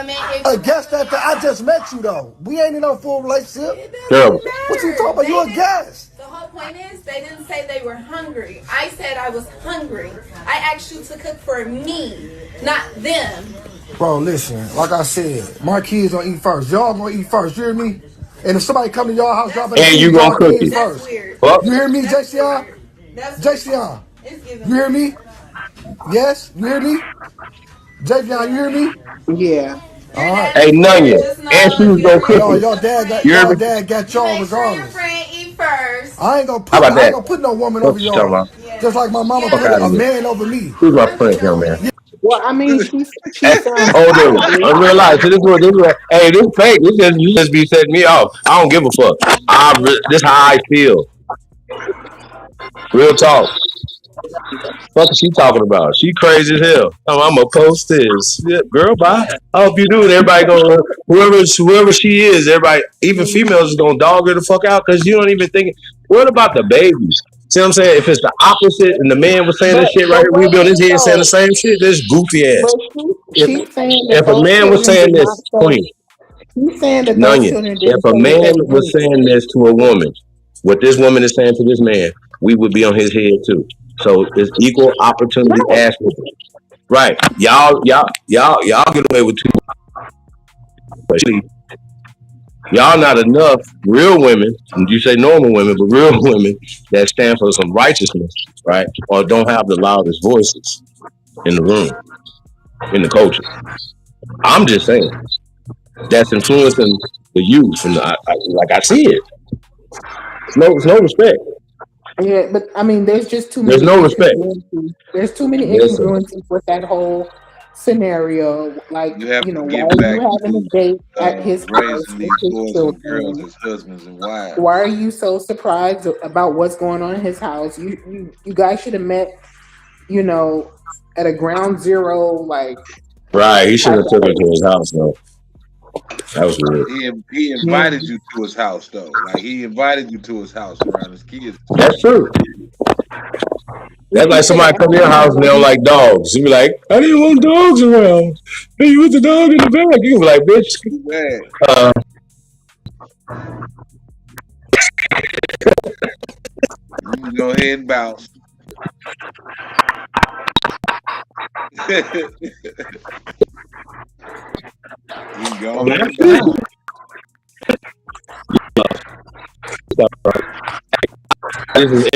A guest that I just met you though. We ain't in no full relationship. Terrible. What you talking about? You a guest. The whole point is they didn't say they were hungry. I said I was hungry. I asked you to cook for me, not them. Bro, listen, like I said, my kids gonna eat first. Y'all gonna eat first, you hear me? And if somebody come to y'all house dropping the And you keys, gonna y'all cook kids it. first. Fuck. You hear me, JCR? JCR, you hear me? Yes, you hear me? Javion, you hear me? Yeah. All right. Hey, Nunya. And she was gonna cook it. You hear me? Y'all dad got y'all regardless. Eat first. I ain't gonna How put about that? no woman What over you talking y'all. about? Just like my mama Fuck put out of a here. man over me. Who's my friend, young man? Well, I mean, she Hey, sounds oh, dude. probably. In real life, so this. Hey, this fake. You just be setting me off. I don't give a fuck. This how I feel. Real talk. What is she talking about? She crazy as hell. I'm gonna post this. Yeah, girl, bye. I hope you do. And everybody gonna whoever she is, everybody, even females, is gonna dog her the fuck out because you don't even think. What about the babies? See what I'm saying? If it's the opposite and the man was saying this shit right But here, we'd be on wait, his head saying the so same shit. This goofy ass. but If she's saying that if a those man was children saying did not this, say. Queen, She's saying that those Nunya, children if didn't a say that man they was wanted saying this to a woman, what this woman is saying to this man, we would be on his head too. So it's equal opportunity it. ass whooping. Right. Y'all get away with too much. Y'all not enough real women, and you say normal women, but real women that stand for some righteousness, right? Or don't have the loudest voices in the room, in the culture. I'm just saying that's influencing the youth, and like I see it. It's no respect. Yeah, but I mean, there's just too There's many no respect. incongruencies. There's too many Listen, incongruencies with that whole scenario. Like, You have to why get are you back having to a date at his house raising with these his boys and girls children? as husbands and wives. Why are you so surprised about what's going on in his house? You guys should have met, at a ground zero, like right? He should type have took her of. to his house though. That was weird. He invited you to his house though. Like he invited you to his house around his kids. That's true. That's like You could somebody have come to your house and they don't like dogs. You be like, I didn't want dogs around. Hey, you with the dog in the back? You be like, bitch. You can go ahead and bounce. You can go ahead and bounce. This is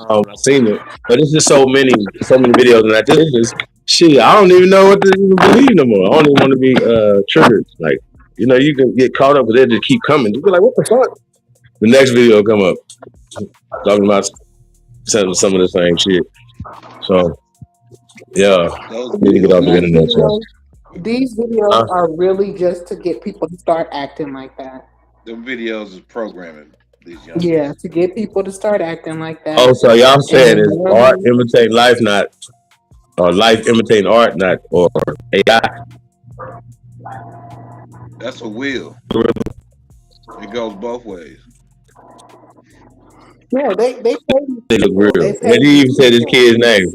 I've seen it, but it's just so many videos, and this is shit. I don't even know what to even believe no more. I don't even want to be triggered. Like, you can get caught up with it, just keep coming. You be like, what the fuck? The next video come up talking about some of the same shit. So yeah, need to get off the internet. These videos are really just to get people to start acting like that. The videos is programming these young. Yeah, to get people to start acting like that. Oh, so y'all saying is art imitating life, not or life imitating art, not or AI? That's a will. It goes both ways. Yeah, they look real. They And he even said his kid's name.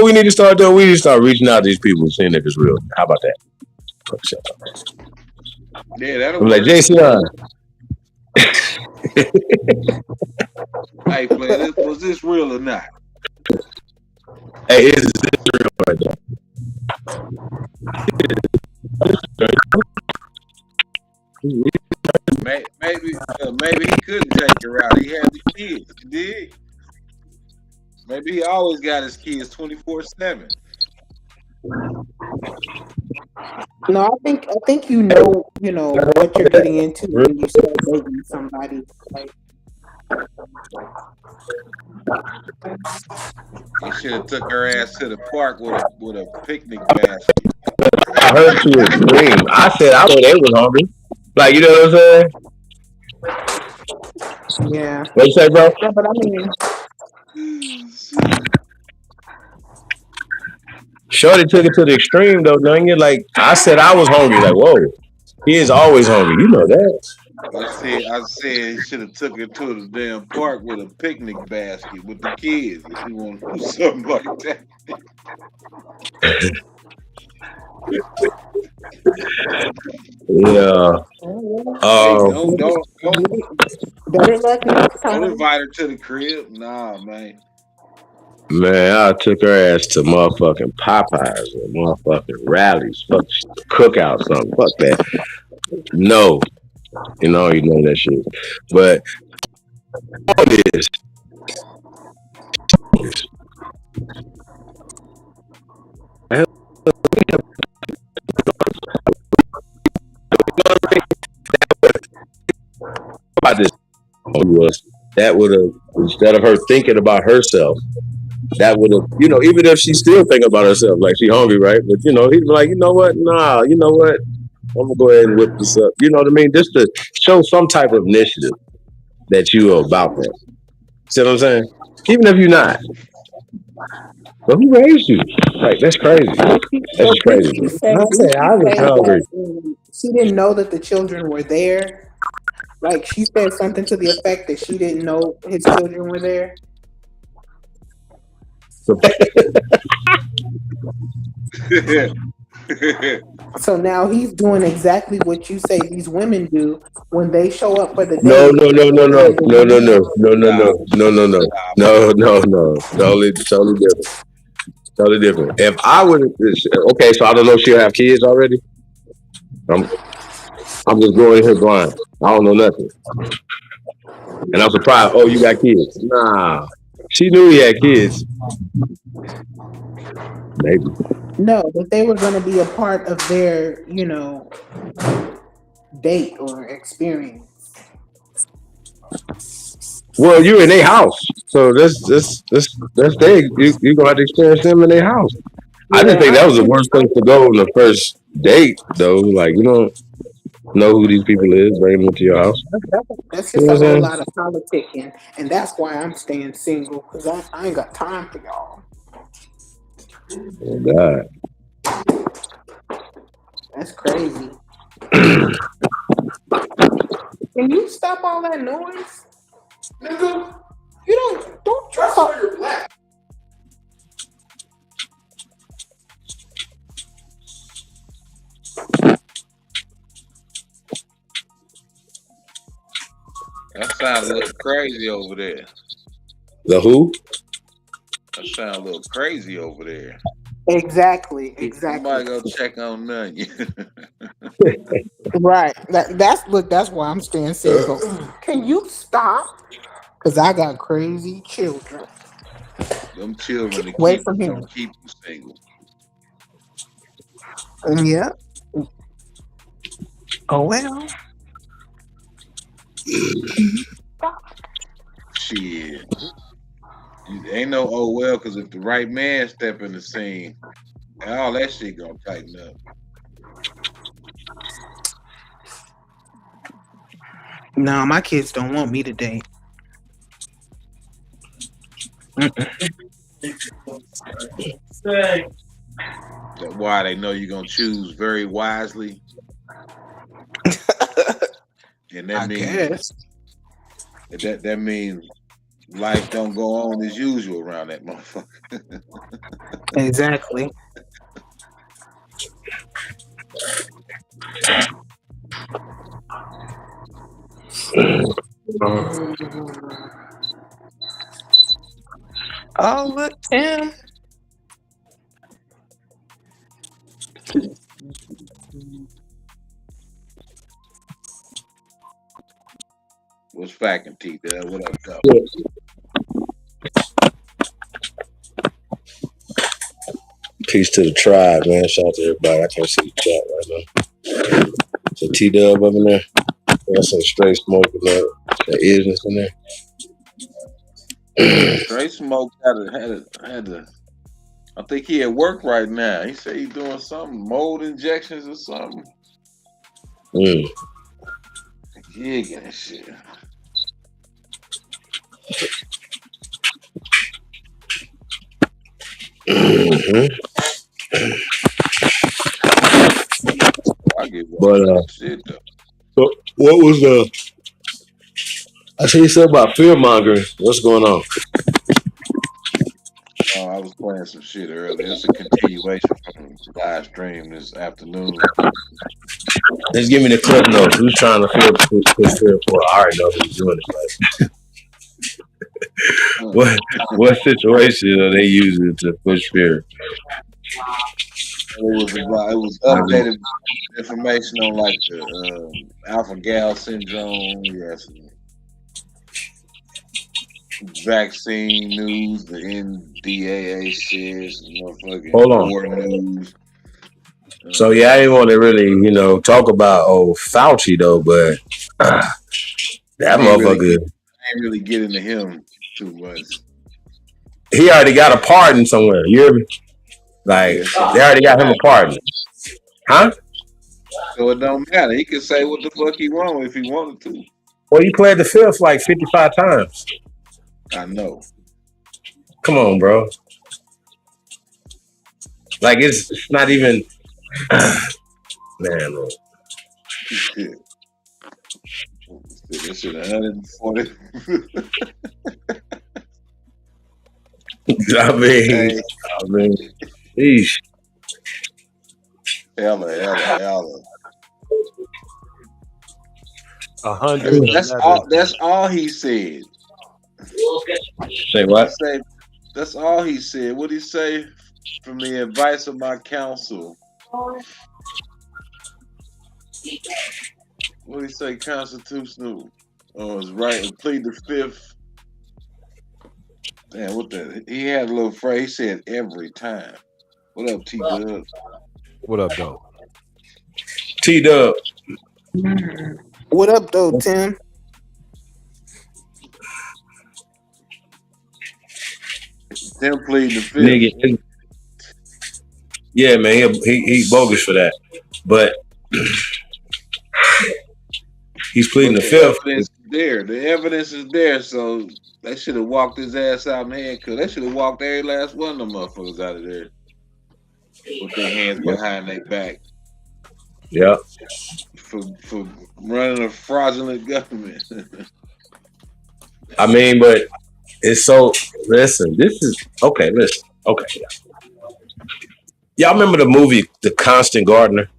We need to start doing. We need to start reaching out to these people and seeing if it's real. How about that? Yeah, that'll I'm work. like JCR. Hey, play, was this real or not? Hey, is this real right there? kids. He did. Maybe he always got his kids 24/7. No, I think you know what you're getting into when you start dating somebody. Like, He should have took her ass to the park with a picnic basket. I heard to a scream. I said I know they was hungry. Like you know what I'm saying? yeah. What you say, bro? Yeah, but I mean, Shorty took it to the extreme though, don't you? Like I said I was hungry. Like, whoa. He is always hungry. You know that. I said he should have took her to the damn park with a picnic basket with the kids if you want to do something like that. Yeah. Hey, Um, better luck next don't time. invite her to the crib. Nah, man. man, I took her ass to motherfucking Popeyes or motherfucking rallies. Fuck cookout something. Fuck that. No. You know that shit. But all it is about this was that would have instead of her thinking about herself, that would have even if she's still thinking about herself, like she hungry, right? But he'd be like, you know what? Nah, you know what? I'm gonna go ahead and whip this up. You know what I mean? Just to show some type of initiative that you are about that. See what I'm saying? Even if you're not. But who raised you? Like that's crazy. That's just Didn't crazy, she bro. say? I Didn't said she I was say hungry. that she didn't know that the children were there? Like she said something to the effect that she didn't know his children were there. So now he's doing exactly what you say these women do when they show up for the No, date. no, no, no, no, And the no, no, man, no, no, no, Stop. no, no, no, no, Stop. no, no, no. Totally different. Totally different. If I would, okay, so I don't know if she'll have kids already. I'm just going in here blind. I don't know nothing, and I'm surprised. Oh, you got kids? Nah, she knew he had kids. Maybe. no, but they were going to be a part of their, date or experience. Well, you're in their house, so that's they. You gonna have to experience them in their house. I just think that was the worst place to go on the first date, though. Like you don't know who these people is, bring them into your house. That's You just know a what I'm whole saying? lot of politicking, and that's why I'm staying single because I ain't got time for y'all. Oh God. That's crazy. Can you stop all that noise, nigga? You don't trust all your black. That sounds a little crazy over there. The who? That sounds a little crazy over there. Exactly. Somebody go check on none. Right. That's why I'm staying single. Can you stop? Because I got crazy children. Them children that Wait from him. don't keep you single. Yeah. Oh well. Shit. Ain't no oh well, because if the right man step in the scene, all that shit gonna tighten up. No, my kids don't want me to date. That's why they know you're gonna choose very wisely. And that means that means life don't go on as usual around that motherfucker. Exactly. Oh look, Tim. What's facting, T-Dub? What up, though? Peace to the tribe, man. Shout out to everybody. I can't see the chat right now. So T-Dub up in there. Got some straight smoke in there. That isness in there. Straight Smoke had a. I think he at work right now. He said he's doing something, mold injections or something. Yeah, that shit. But so what was I see you said about fear mongering. What's going on? Oh, I was playing some shit earlier. It's a continuation from the live stream this afternoon. Just give me the clip notes. Who's trying to push fear for? I already know who's doing it. Like, what situation are they using to push fear? It was updated information on like the alpha gal syndrome. Yes, vaccine news, the NDAA shit, motherfucking war news. So yeah, I didn't want to really, talk about Fauci though, but that motherfucker ain't really get into him too much. He already got a pardon somewhere. You hear me? Like they already got him a pardon, huh? So it don't matter. He can say what the fuck he want if he wanted to. Well, you played the fifth like 55 times. I know. Come on, bro. Like it's not even. Man, look. Shit. That shit 140. I mean, eesh. Hella. 100. That's all he said. Say what? That's all he said. What'd he say? From the advice of my counsel. What did he say? Constitutional. Oh, it's right. And plead the fifth. Damn, what the? He had a little phrase. He said every time. What up, T-Dub? What up, though? T-Dub. What up, though, Tim? Tim plead the fifth. Nigga. Yeah, man, he bogus for that. But he's pleading the fifth. The evidence is there, so they should have walked his ass out in handcuffs. They should have walked every last one of them motherfuckers out of there with their hands behind their back. Yeah. For running a fraudulent government. I mean, but it's so. Listen, this is okay. Listen, okay. Y'all remember the movie The Constant Gardener?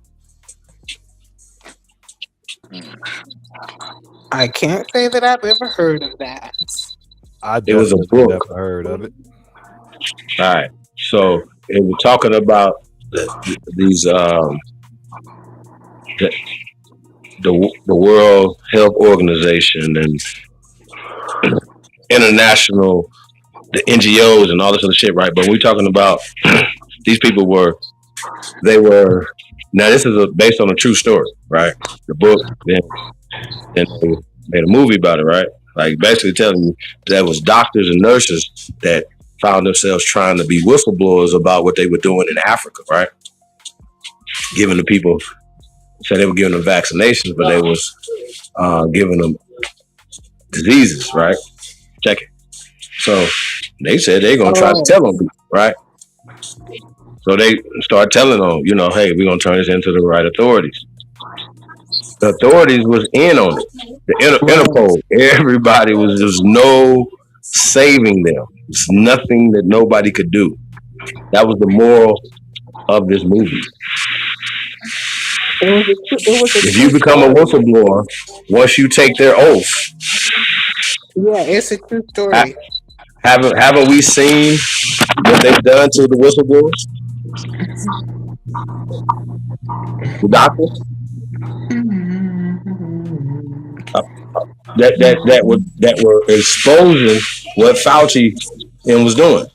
I can't say that I've ever heard of that. It was a book. Never heard of it. All right. So it was talking about these the World Health Organization and international, the NGOs and all this other shit, right? But we're talking about these people now this is based on a true story, right? The book, then they made a movie about it, right? Like basically telling you that was doctors and nurses that found themselves trying to be whistleblowers about what they were doing in Africa, right? Giving the people, said they were giving them vaccinations, but they was giving them diseases, right? Check it. So they said they're gonna try to tell them, right? So they start telling them, hey, we're gonna turn this into the right authorities. The authorities was in on it. The Interpol, everybody was no saving them. It's nothing that nobody could do. That was the moral of this movie. If you become a whistleblower, once you take their oath, yeah, it's a true story. Haven't we seen what they've done to the whistleblowers? The doctors? that were exposing what Fauci and was doing.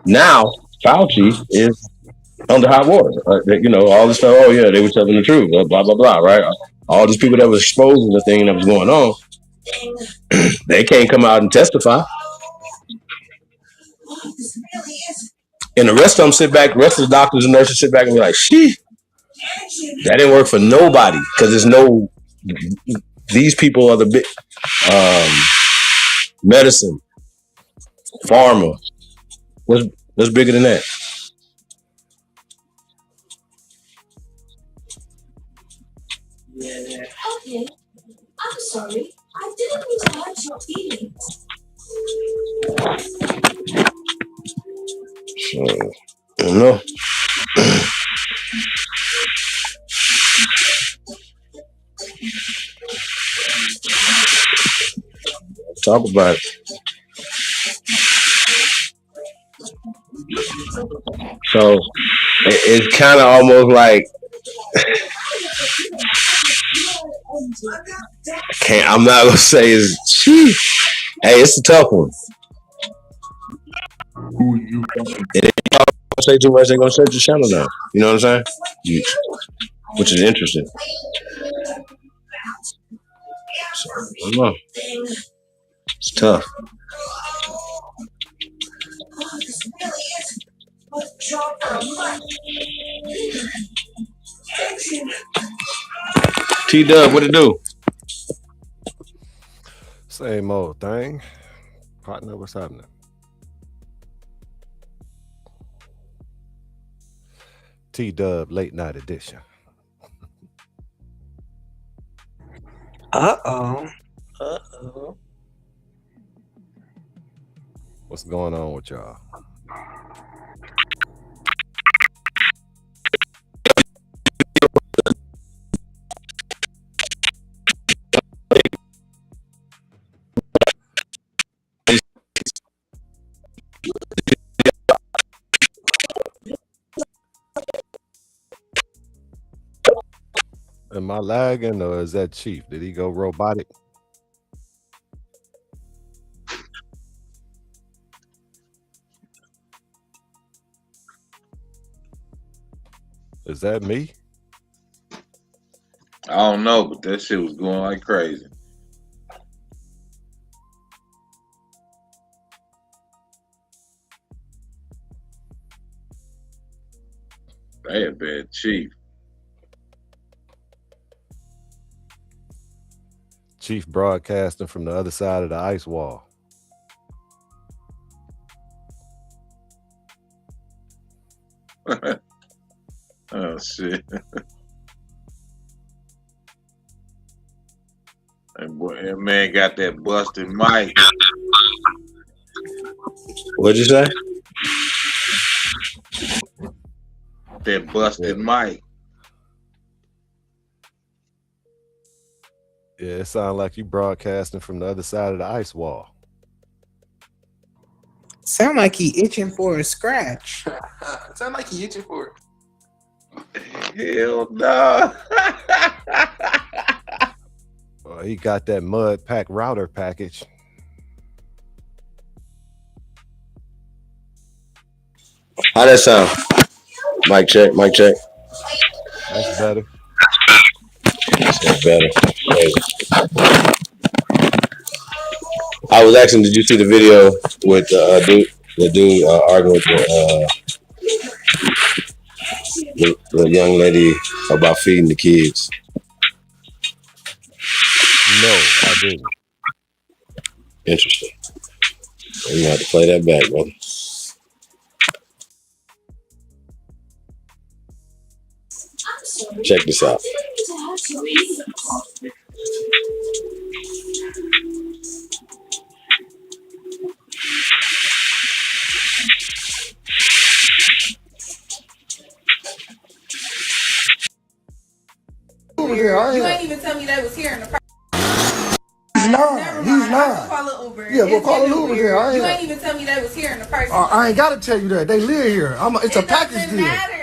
Now Fauci is under hot water. You know, all this stuff. Oh yeah, they were telling the truth. Blah blah blah. Right? All these people that was exposing the thing that was going on, they can't come out and testify. And the rest of them sit back. The rest of the doctors and nurses sit back and be like, "Shee, that didn't work for nobody because there's no. These people are the big medicine, pharma. What's bigger than that?" Okay, I'm sorry. I didn't mean to hurt your feelings. I don't know. Talk about it. So it's kind of almost like I'm not gonna say it's. Hey, it's a tough one. If they don't say too much, they're gonna shut your channel down. You know what I'm saying? Which is interesting. So, I don't know. It's tough. T-Dub, what it do? Same old thing. Partner, what's happening? T-Dub late night edition. Uh-oh. What's going on with y'all? Am I lagging or is that Chief? Did he go robotic? Is that me? I don't know, but that shit was going like crazy. They a bad Chief. Chief broadcasting from the other side of the ice wall. Oh shit. That man got that busted mic. What'd you say? That busted mic. Yeah, it sounds like you broadcasting from the other side of the ice wall. Sound like he itching for a scratch. Sound like he itching for it. Hell no. Well, he got that mud pack router package. How that sound? Mic check, mic check. That's better. That's better. Crazy. I was asking, did you see the video with the dude arguing with the young lady about feeding the kids? No, I didn't. Interesting. You have to play that back, brother. Check this out. You ain't even tell me they was here in the first. He's not. He's not. Call it Uber. Yeah, we'll call it Uber here. You ain't even tell me they was here in the first. I ain't gotta tell you that. They live here. It's a package deal. Matter.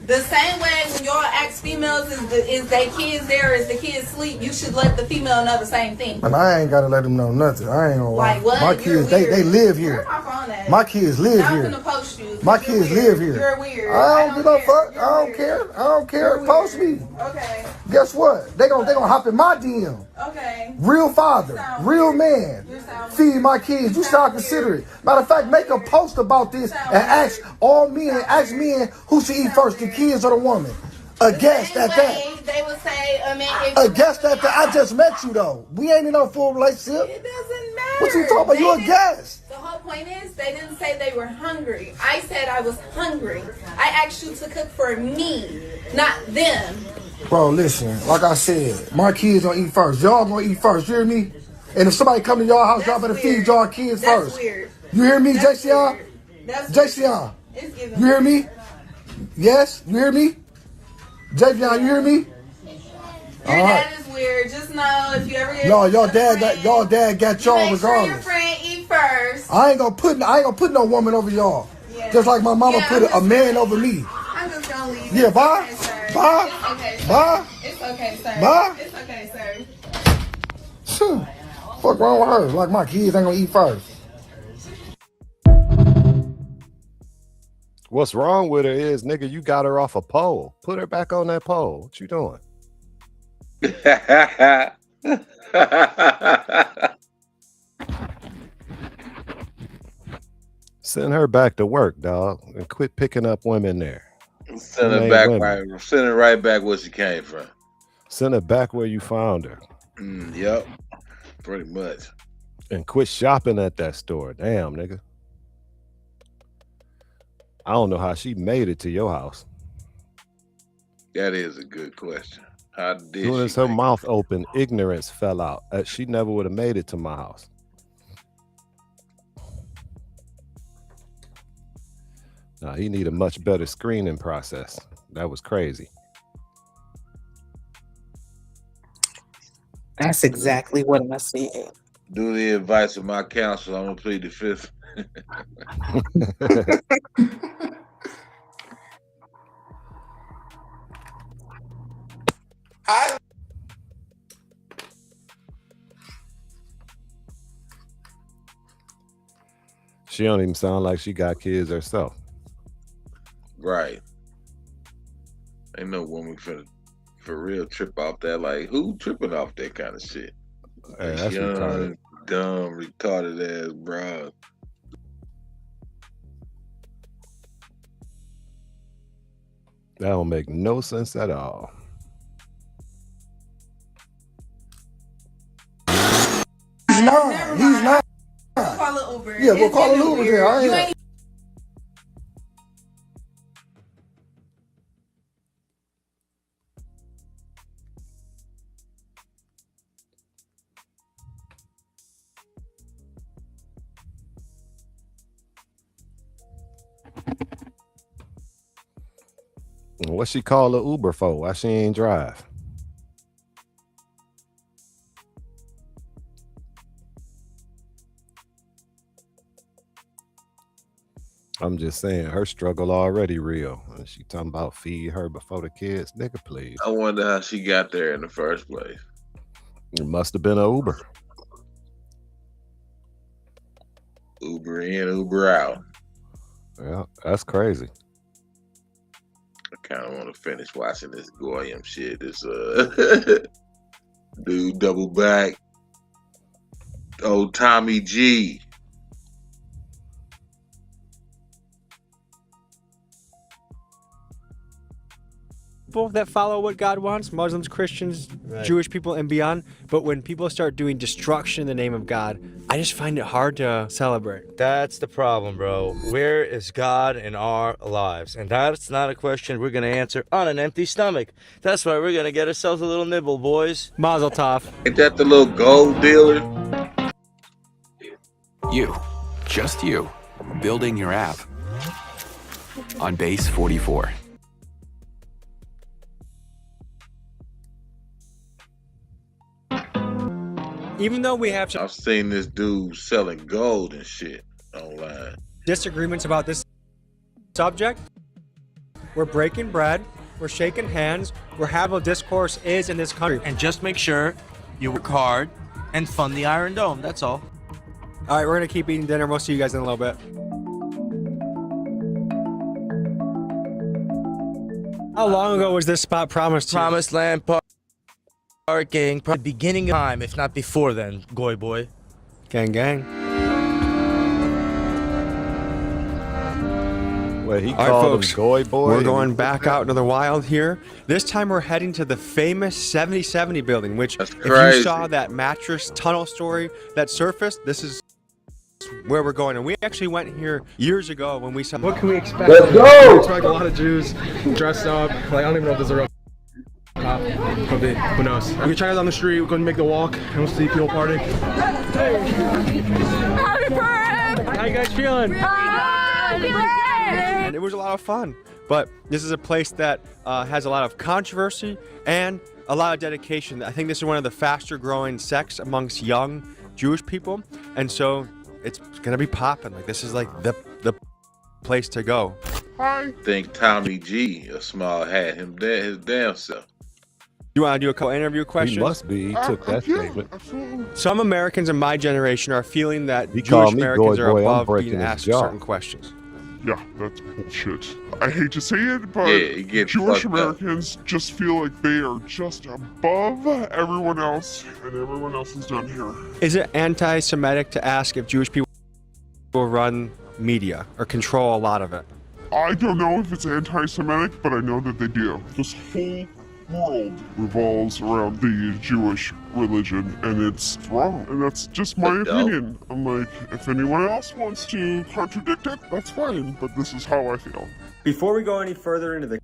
The same way when y'all ask females, is they kids there, is the kids sleep, you should let the female know the same thing. And I ain't gotta let them know nothing. I ain't gonna lie. Like what? My kids, they live here. My kids live here. Post you. My kids live here. You're weird. I don't give no fuck. I don't care. I don't care. Post me. Okay. Guess what? They gonna hop in my DM. Okay. Real father, real man. Feed my kids. You sound considerate. Matter of fact, make a post about this and ask all men, who should eat first, the kids or the woman. A guest at that. They would say, a guest at that. I just met you though. We ain't in no full relationship. It doesn't matter. What you talking about? You a guest. The whole point is they didn't say they were hungry. I said I was hungry. I asked you to cook for me, not them. Bro, listen, like I said, my kids gonna eat first. Y'all gonna eat first, you hear me? And if somebody come to y'all house, y'all better feed y'all kids first. Weird. You hear me, JCR? JCR, you hear me? Yes, you hear me? Javion, you hear me? Your dad is weird. Just know if you ever get y'all dad got y'all regardless. Make sure your friend eat first. I ain't gonna put no woman over y'all. Yeah. Just like my mama put a man over me. I'm just gonna leave. Yeah, bye. Okay, Bye. It's okay, sir. Bye. It's okay, sir. Bye. It's okay, sir. Fuck wrong with her? Like my kids ain't gonna eat first. What's wrong with her is, nigga, you got her off a pole. Put her back on that pole. What you doing? Send her back to work, dog, and quit picking up women there. Send her back right back where she came from. Send her back where you found her. Yep, pretty much. And quit shopping at that store. Damn, nigga. I don't know how she made it to your house. That is a good question. How did as soon as her mouth opened, ignorance fell out. She never would have made it to my house. Nah, he need a much better screening process. That was crazy. That's exactly what I said. Do the advice of my counsel. I'm gonna plead the fifth. She don't even sound like she got kids herself. Right. Ain't no woman finna for real trip off that. Like, who tripping off that kind of shit? Hey, that's young, retarded. dumb, retarded ass bro. That don't make no sense at all. He's not. Call it Uber. Yeah, we'll call it Uber there. I ain't. What she call a Uber for? Why she ain't drive? I'm just saying, her struggle already real. And she talking about feed her before the kids. Nigga, please. I wonder how she got there in the first place. It must have been an Uber. Uber in, Uber out. Yeah, that's crazy. I kind of want to finish watching this Goyim shit. This dude double back. Old Tommy G. People that follow what God wants, Muslims, Christians, Jewish people, and beyond. But when people start doing destruction in the name of God, I just find it hard to celebrate. That's the problem, bro. Where is God in our lives? And that's not a question we're going to answer on an empty stomach. That's why we're going to get ourselves a little nibble, boys. Mazel tov. Ain't that the little gold dealer? You, just you, building your app on Base 44. Even though we have I've seen this dude selling gold and shit online. disagreements about this subject, we're breaking bread, we're shaking hands, we're having a discourse is in this country. And just make sure you work hard and fund the Iron Dome. That's all. All right, we're gonna keep eating dinner. We'll see you guys in a little bit. How long ago was this spot promised to you? Promised land parking, beginning of time, if not before then, Goy boy. Gang, gang. Well, he All right, called folks, him Goy Boy. we're going back out into the wild here. This time we're heading to the famous 7070 building, which if you saw that mattress tunnel story that surfaced, this is where we're going. And we actually went here years ago when we saw. What can we expect? Let's go! We expect a lot of Jews dressed up. Like, I don't even know if there's a real cop. Could be. Who knows? We check out on the street. We're going to make the walk, and we'll see people partying. How you guys feeling? And it was a lot of fun. But this is a place that has a lot of controversy and a lot of dedication. I think this is one of the faster growing sects amongst young Jewish people. And so it's gonna be popping. Like, this is like the place to go. I think Tommy G, a small hat, his damn self. You want to do a co-interview question? He must be. He took that statement. Some Americans in my generation are feeling that He Jewish called me Americans Goy are Boy. I'm above breaking being his asked jaw. certain questions. Yeah, that's bullshit. I hate to say it, but Yeah, Jewish Americans just feel like they are just above everyone else, and everyone else is done here. Is it anti-Semitic to ask if Jewish people will run media or control a lot of it? I don't know if it's anti-Semitic, but I know that they do. This whole world revolves around the Jewish religion, and it's wrong. And that's just my opinion. I'm like, if anyone else wants to contradict it, that's fine, but this is how I feel. Before we go any further into the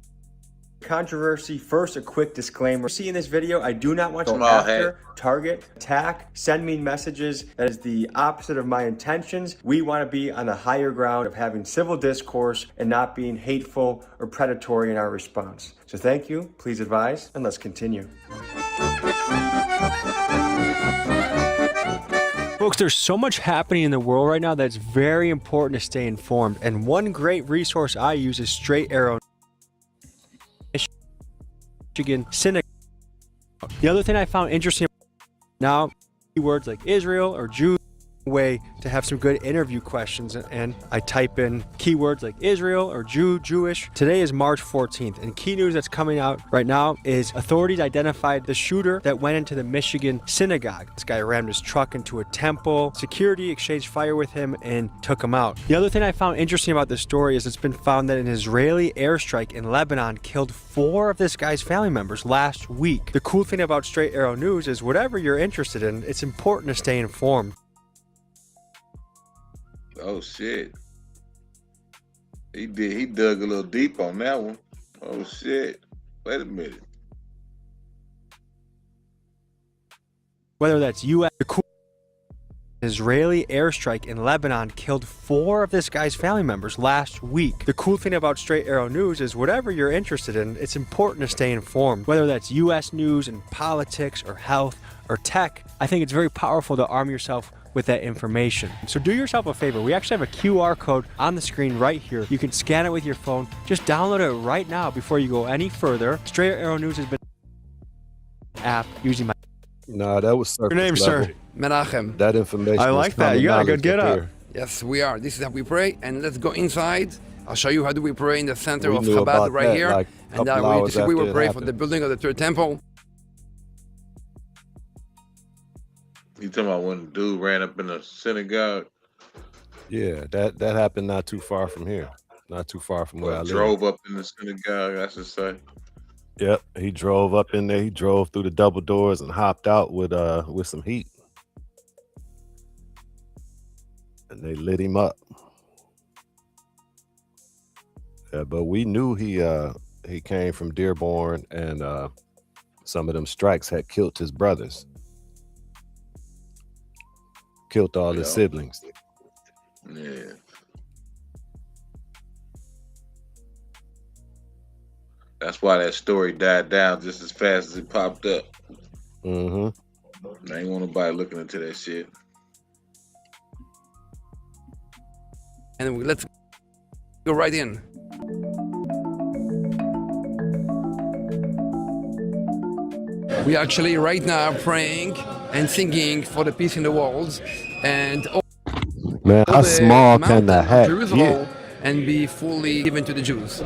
controversy, first a quick disclaimer. See in this video, I do not want to after, target, attack, send mean messages. That is the opposite of my intentions. We want to be on the higher ground of having civil discourse and not being hateful or predatory in our response. So thank you, please advise, and let's continue. Folks, there's so much happening in the world right now that's very important to stay informed. And one great resource I use is Straight Arrow Michigan Synagogue. The other thing I found interesting now, keywords like Israel or Jew, way to have some good interview questions, and I type in keywords like Israel or Jewish. Today is March 14th, and key news that's coming out right now is authorities identified the shooter that went into the Michigan synagogue. This guy rammed his truck into a temple. Security exchanged fire with him and took him out. The other thing I found interesting about this story is it's been found that an Israeli airstrike in Lebanon killed 4 of this guy's family members last week. The cool thing about Straight Arrow News is whatever you're interested in, it's important to stay informed. Oh shit. He dug a little deep on that one. Oh shit. Wait a minute. Whether that's U.S. Israeli airstrike in Lebanon killed 4 of this guy's family members last week. The cool thing about Straight Arrow News is whatever you're interested in, it's important to stay informed. Whether that's U.S. news and politics or health or tech, I think it's very powerful to arm yourself with that information. So do yourself a favor. We actually have a QR code on the screen right here. You can scan it with your phone. Just download it right now before you go any further. Straight Arrow News has been app using my... Nah, that was surface Your name, level. sir? Menachem. That information. I like that. You got a good get up. Yes, we are. This is how we pray, and let's go inside. I'll show you how do we pray in the center We of knew about Chabad right that, here. like, a And couple hours we will after it pray for happened. the building of the third temple. You talking about when the dude ran up in the synagogue? Yeah, that happened not too far from here. Not too far from where I live. Drove up in the synagogue, I should say. Yep, he drove up in there. He drove through the double doors and hopped out with some heat. And they lit him up. Yeah, but we knew he came from Dearborn, and some of them strikes had killed his brothers. Killed all his siblings. Yeah. That's why that story died down just as fast as it popped up. Mm-hmm. I ain't want nobody looking into that shit. And let's go right in. We are actually right now praying and singing for the peace in the world, and Man, all how the small can mountain the of hat Jerusalem get? and be fully given to the Jews.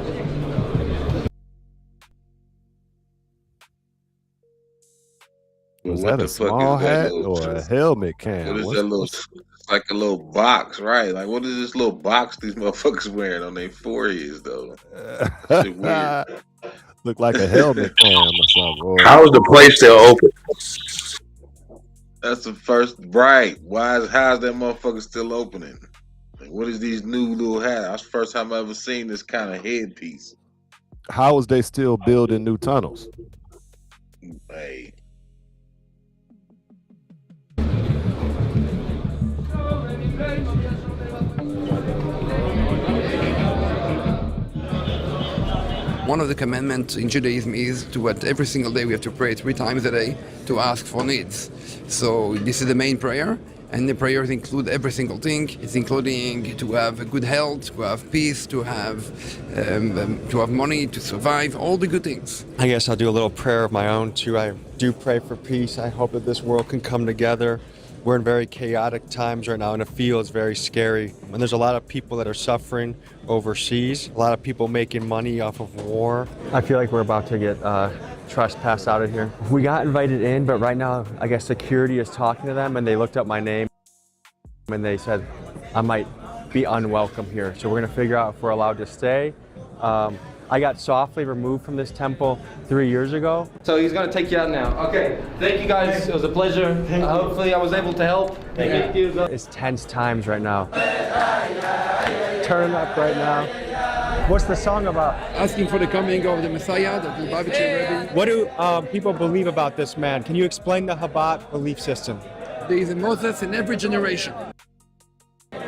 Was What that a the fuck small is that hat little? or a helmet What cam? is that little? It's like a little box, right? Like what is this little box these motherfuckers wearing on their foreheads though? Shit weird. Look like a helmet cam or something. Or How is the place still open? That's the first right. How's that motherfucker still opening? Like, what is these new little hats? That's the first time I ever seen this kind of headpiece. how is they still building new tunnels? Hey. One of the commandments in Judaism is to what every single day we have to pray 3 times a day to ask for needs. So this is the main prayer, and the prayers include every single thing. It's including to have good health, to have peace, to have money, to survive, all the good things. I guess I'll do a little prayer of my own too. I do pray for peace. I hope that this world can come together. We're in very chaotic times right now, and it feels very scary. And there's a lot of people that are suffering overseas, a lot of people making money off of war. I feel like we're about to get trespassed out of here. We got invited in, but right now, I guess security is talking to them, and they looked up my name, and they said I might be unwelcome here. So we're gonna figure out if we're allowed to stay. I got softly removed from this temple 3 years ago. So he's gonna take you out now. Okay, thank you guys. It was a pleasure. Hopefully I was able to help. Thank you. It's tense times right now. Turn up right now. What's the song about? Asking for the coming of the Messiah, the Lubavitcher Rebbe. What do people believe about this man? Can you explain the Chabad belief system? There is a Moses in every generation.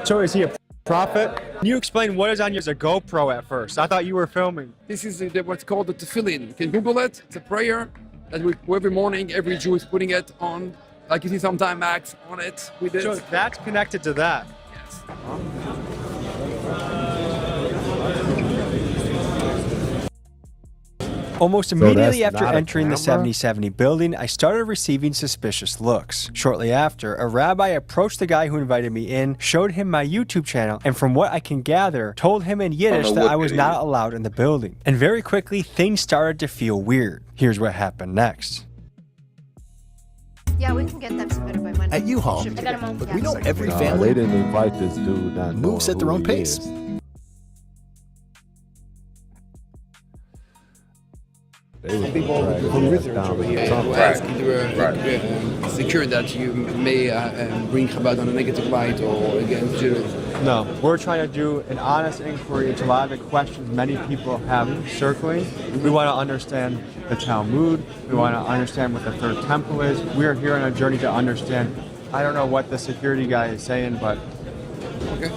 So is he a prophet? Can you explain what is on your GoPro at first? I thought you were filming. This is what's called the tefillin. You can Google it. It's a prayer that we every morning, every Jew is putting it on. Like you see sometime Max on it. We did. So that's connected to that. Yes. Almost immediately that's after not a entering the camera? 7070 building, I started receiving suspicious looks. Shortly after, a rabbi approached the guy who invited me in, showed him my YouTube channel, and from what I can gather, told him in Yiddish that I was not allowed in the building. And very quickly, things started to feel weird. Here's what happened next. Yeah, we can get them submitted by Monday. At U-Haul, but we know every Nah, family they didn't invite this dude. Not moves knowing at their who own he pace. is. They was People dragging from his research down over with here the who tongue. ask if you are secure that you may bring Chabad on a negative light or against Judaism. No, we're trying to do an honest inquiry into a lot of the questions many people have circling. We want to understand the Talmud. We want to understand what the third temple is. We are here on a journey to understand. I don't know what the security guy is saying, but Okay.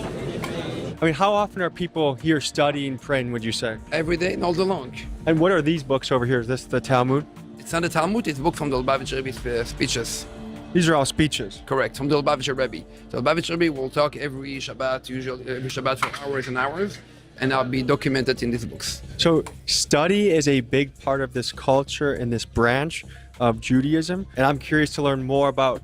I mean, how often are people here studying, praying, would you say? Every day and all day long. And what are these books over here? Is this the Talmud? It's not the Talmud, it's a book from the Lubavitcher Rebbe's speeches. These are all speeches. Correct, from the Lubavitcher Rebbe. So the Lubavitcher Rebbe will talk every Shabbat, usually every Shabbat for hours and hours, and I'll be documented in these books. So study is a big part of this culture and this branch of Judaism. And I'm curious to learn more about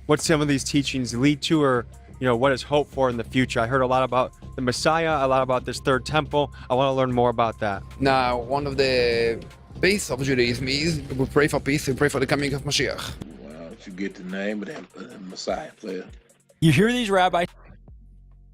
what some of these teachings lead to, or what is hoped for in the future. I heard a lot about the Messiah, a lot about this third temple. I want to learn more about that. Now, one of the base of Judaism is we pray for peace, we pray for the coming of Mashiach. Well, you get the name of that Messiah player. You hear these rabbis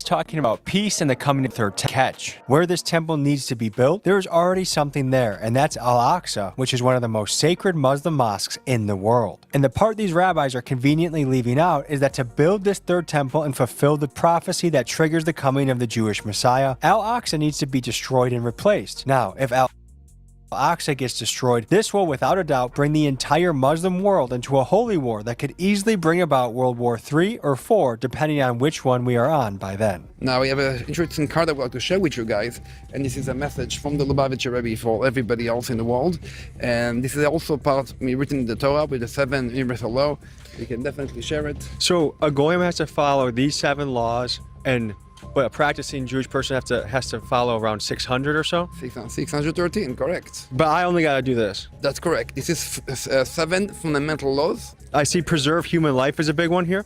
talking about peace and the coming of the third catch. Where this temple needs to be built, there is already something there, and that's Al-Aqsa, which is one of the most sacred Muslim mosques in the world. And the part these rabbis are conveniently leaving out is that to build this third temple and fulfill the prophecy that triggers the coming of the Jewish Messiah, Al-Aqsa needs to be destroyed and replaced. Now, if Al-Aqsa gets destroyed, this will without a doubt bring the entire Muslim world into a holy war that could easily bring about World War III or IV, depending on which one we are on by then. Now we have an interesting card that we'd like to share with you guys, and this is a message from the Lubavitcher Rebbe for everybody else in the world. And this is also part written in the Torah with the 7 universal law. You can definitely share it. So a goyim has to follow these 7 laws, and but a practicing Jewish person has to follow around 600 or so? 613, correct. But I only got to do this. That's correct. This is 7 fundamental laws. I see preserve human life is a big one here.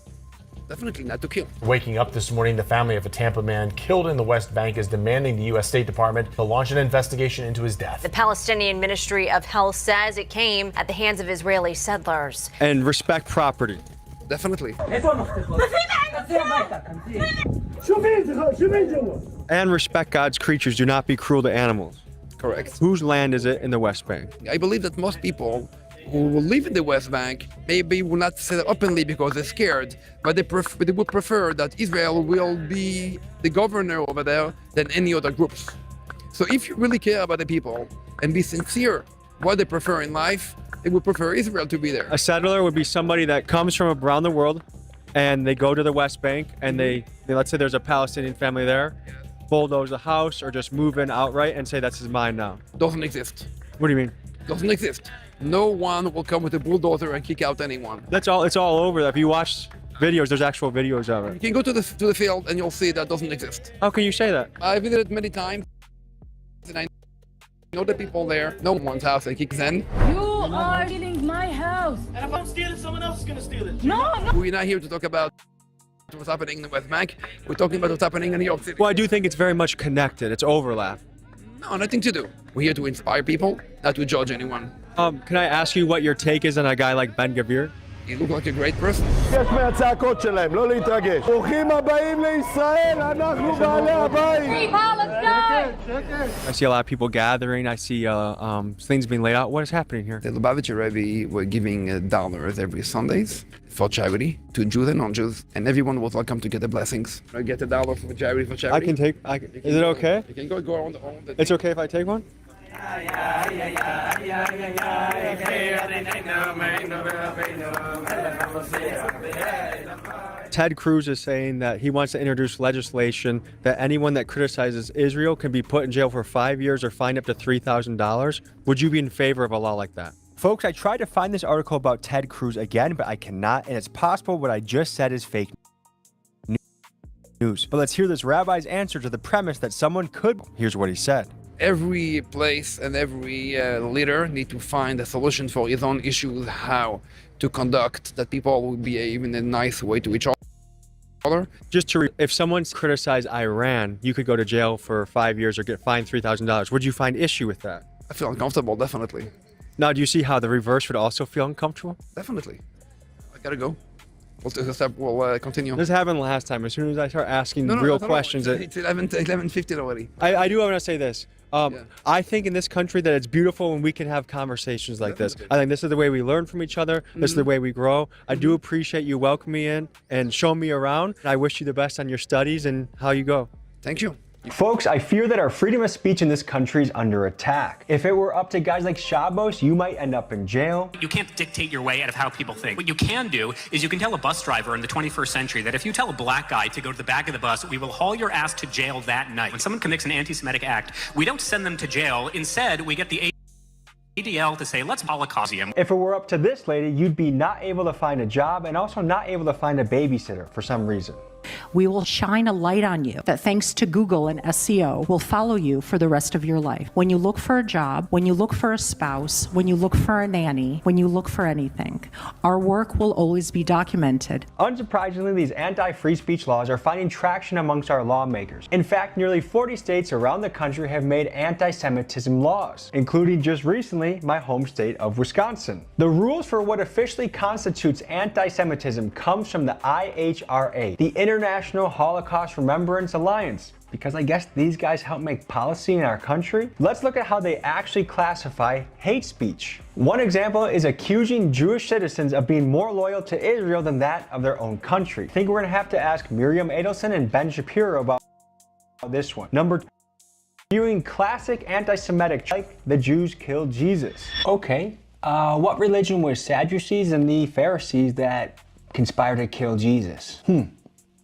Definitely not to kill. Waking up this morning, the family of a Tampa man killed in the West Bank is demanding the U.S. State Department to launch an investigation into his death. The Palestinian Ministry of Health says it came at the hands of Israeli settlers. And respect property. Definitely. And respect God's creatures. Do not be cruel to animals. Correct. Whose land is it in the West Bank? I believe that most people who will live in the West Bank maybe will not say that openly because they're scared, but they would prefer that Israel will be the governor over there than any other groups. So if you really care about the people and be sincere what they prefer in life, they would prefer Israel to be there. A settler would be somebody that comes from around the world and they go to the West Bank and they let's say there's a Palestinian family there, bulldoze a house or just move in outright and say that's mine now. Doesn't exist. What do you mean? Doesn't exist. No one will come with a bulldozer and kick out anyone. It's all over that. If you watch videos, there's actual videos of it. You can go to the field and you'll see that doesn't exist. How can you say that? I visited many times and I know the people there. No one's house and kicks in. You are stealing my house. And if I'm stealing, someone else is gonna steal it. No. We're not here to talk about what's happening in the West Bank. We're talking about what's happening in New York City. Well, I do think it's very much connected. It's overlap. No, nothing to do. We're here to inspire people, not to judge anyone. Can I ask you what your take is on a guy like Ben Gvir? He looks like a great person. יש מהצעקות שלהם, לא להתרגש. ברוכים הבאים לישראל, אנחנו בעלי הבית. I see a lot of people gathering. I see things being laid out. What is happening here? The Lubavitcher Rebbe were giving dollars every Sundays for charity to Jews and non-Jews, and everyone was welcome to get the blessings. I get $1 for charity. I can take. Is it okay? You can go around the It's okay if I take one? Ted Cruz is saying that he wants to introduce legislation that anyone that criticizes Israel can be put in jail for 5 years or fined up to $3,000. Would you be in favor of a law like that? Folks, I tried to find this article about Ted Cruz again, but I cannot, and it's possible what I just said is fake news. But let's hear this rabbi's answer to the premise that someone could. Here's what he said. Every place and every leader need to find a solution for his own issues, how to conduct that people will behave in a nice way to each other. Just to if someone criticized Iran, you could go to jail for 5 years or get fined $3,000. Would you find issue with that? I feel uncomfortable, definitely. Now, do you see how the reverse would also feel uncomfortable? Definitely. I gotta go. We'll continue. This happened last time. As soon as I start asking real questions. It's 11:15 already. I do want to say this. I think in this country that it's beautiful when we can have conversations like this. I think this is the way we learn from each other. This is the way we grow. I do appreciate you welcoming me in and showing me around. I wish you the best on your studies and how you go. Thank you. Folks, I fear that our freedom of speech in this country is under attack. If it were up to guys like Shabbos, you might end up in jail. You can't dictate your way out of how people think. What you can do is you can tell a bus driver in the 21st century that if you tell a black guy to go to the back of the bus, we will haul your ass to jail that night. When someone commits an anti-Semitic act, we don't send them to jail. Instead, we get the ADL to say, let's Holocaust him. If it were up to this lady, you'd be not able to find a job and also not able to find a babysitter for some reason. We will shine a light on you that thanks to Google and SEO will follow you for the rest of your life. When you look for a job, when you look for a spouse, when you look for a nanny, when you look for anything, our work will always be documented. Unsurprisingly, these anti-free speech laws are finding traction amongst our lawmakers. In fact, nearly 40 states around the country have made anti-Semitism laws, including just recently my home state of Wisconsin. The rules for what officially constitutes anti-Semitism comes from the IHRA, the International Holocaust Remembrance Alliance, because I guess these guys help make policy in our country. Let's look at how they actually classify hate speech. One example is accusing Jewish citizens of being more loyal to Israel than that of their own country. I think we're gonna have to ask Miriam Adelson and Ben Shapiro about this one. Number 2, viewing classic anti-Semitic like the Jews killed Jesus. Okay, what religion were Sadducees and the Pharisees that conspired to kill Jesus?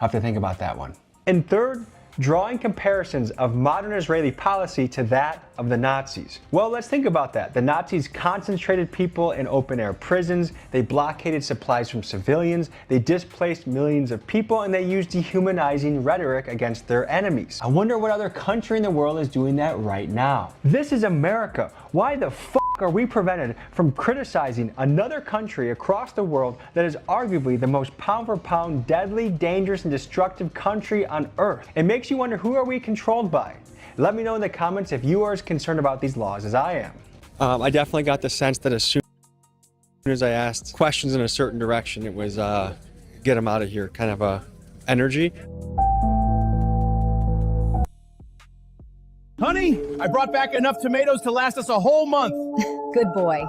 I have to think about that one. And third, drawing comparisons of modern Israeli policy to that of the Nazis? Well, let's think about that. The Nazis concentrated people in open-air prisons, they blockaded supplies from civilians, they displaced millions of people, and they used dehumanizing rhetoric against their enemies. I wonder what other country in the world is doing that right now. This is America. Why the f*** are we prevented from criticizing another country across the world that is arguably the most pound-for-pound, deadly, dangerous, and destructive country on Earth? It makes you wonder, who are we controlled by? Let me know in the comments if you are as concerned about these laws as I am. I definitely got the sense that as soon as I asked questions in a certain direction, it was get them out of here kind of a energy. Honey, I brought back enough tomatoes to last us a whole month. Good boy.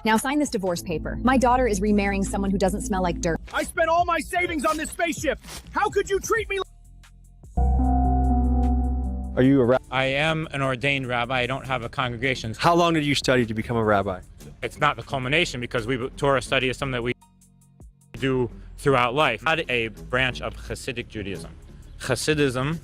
Now sign this divorce paper. My daughter is remarrying someone who doesn't smell like dirt. I spent all my savings on this spaceship. How could you treat me like... Are you a rabbi? I am an ordained rabbi. I don't have a congregation. How long did you study to become a rabbi? It's not the culmination because Torah study is something that we do throughout life. Not a branch of Hasidic Judaism. Hasidism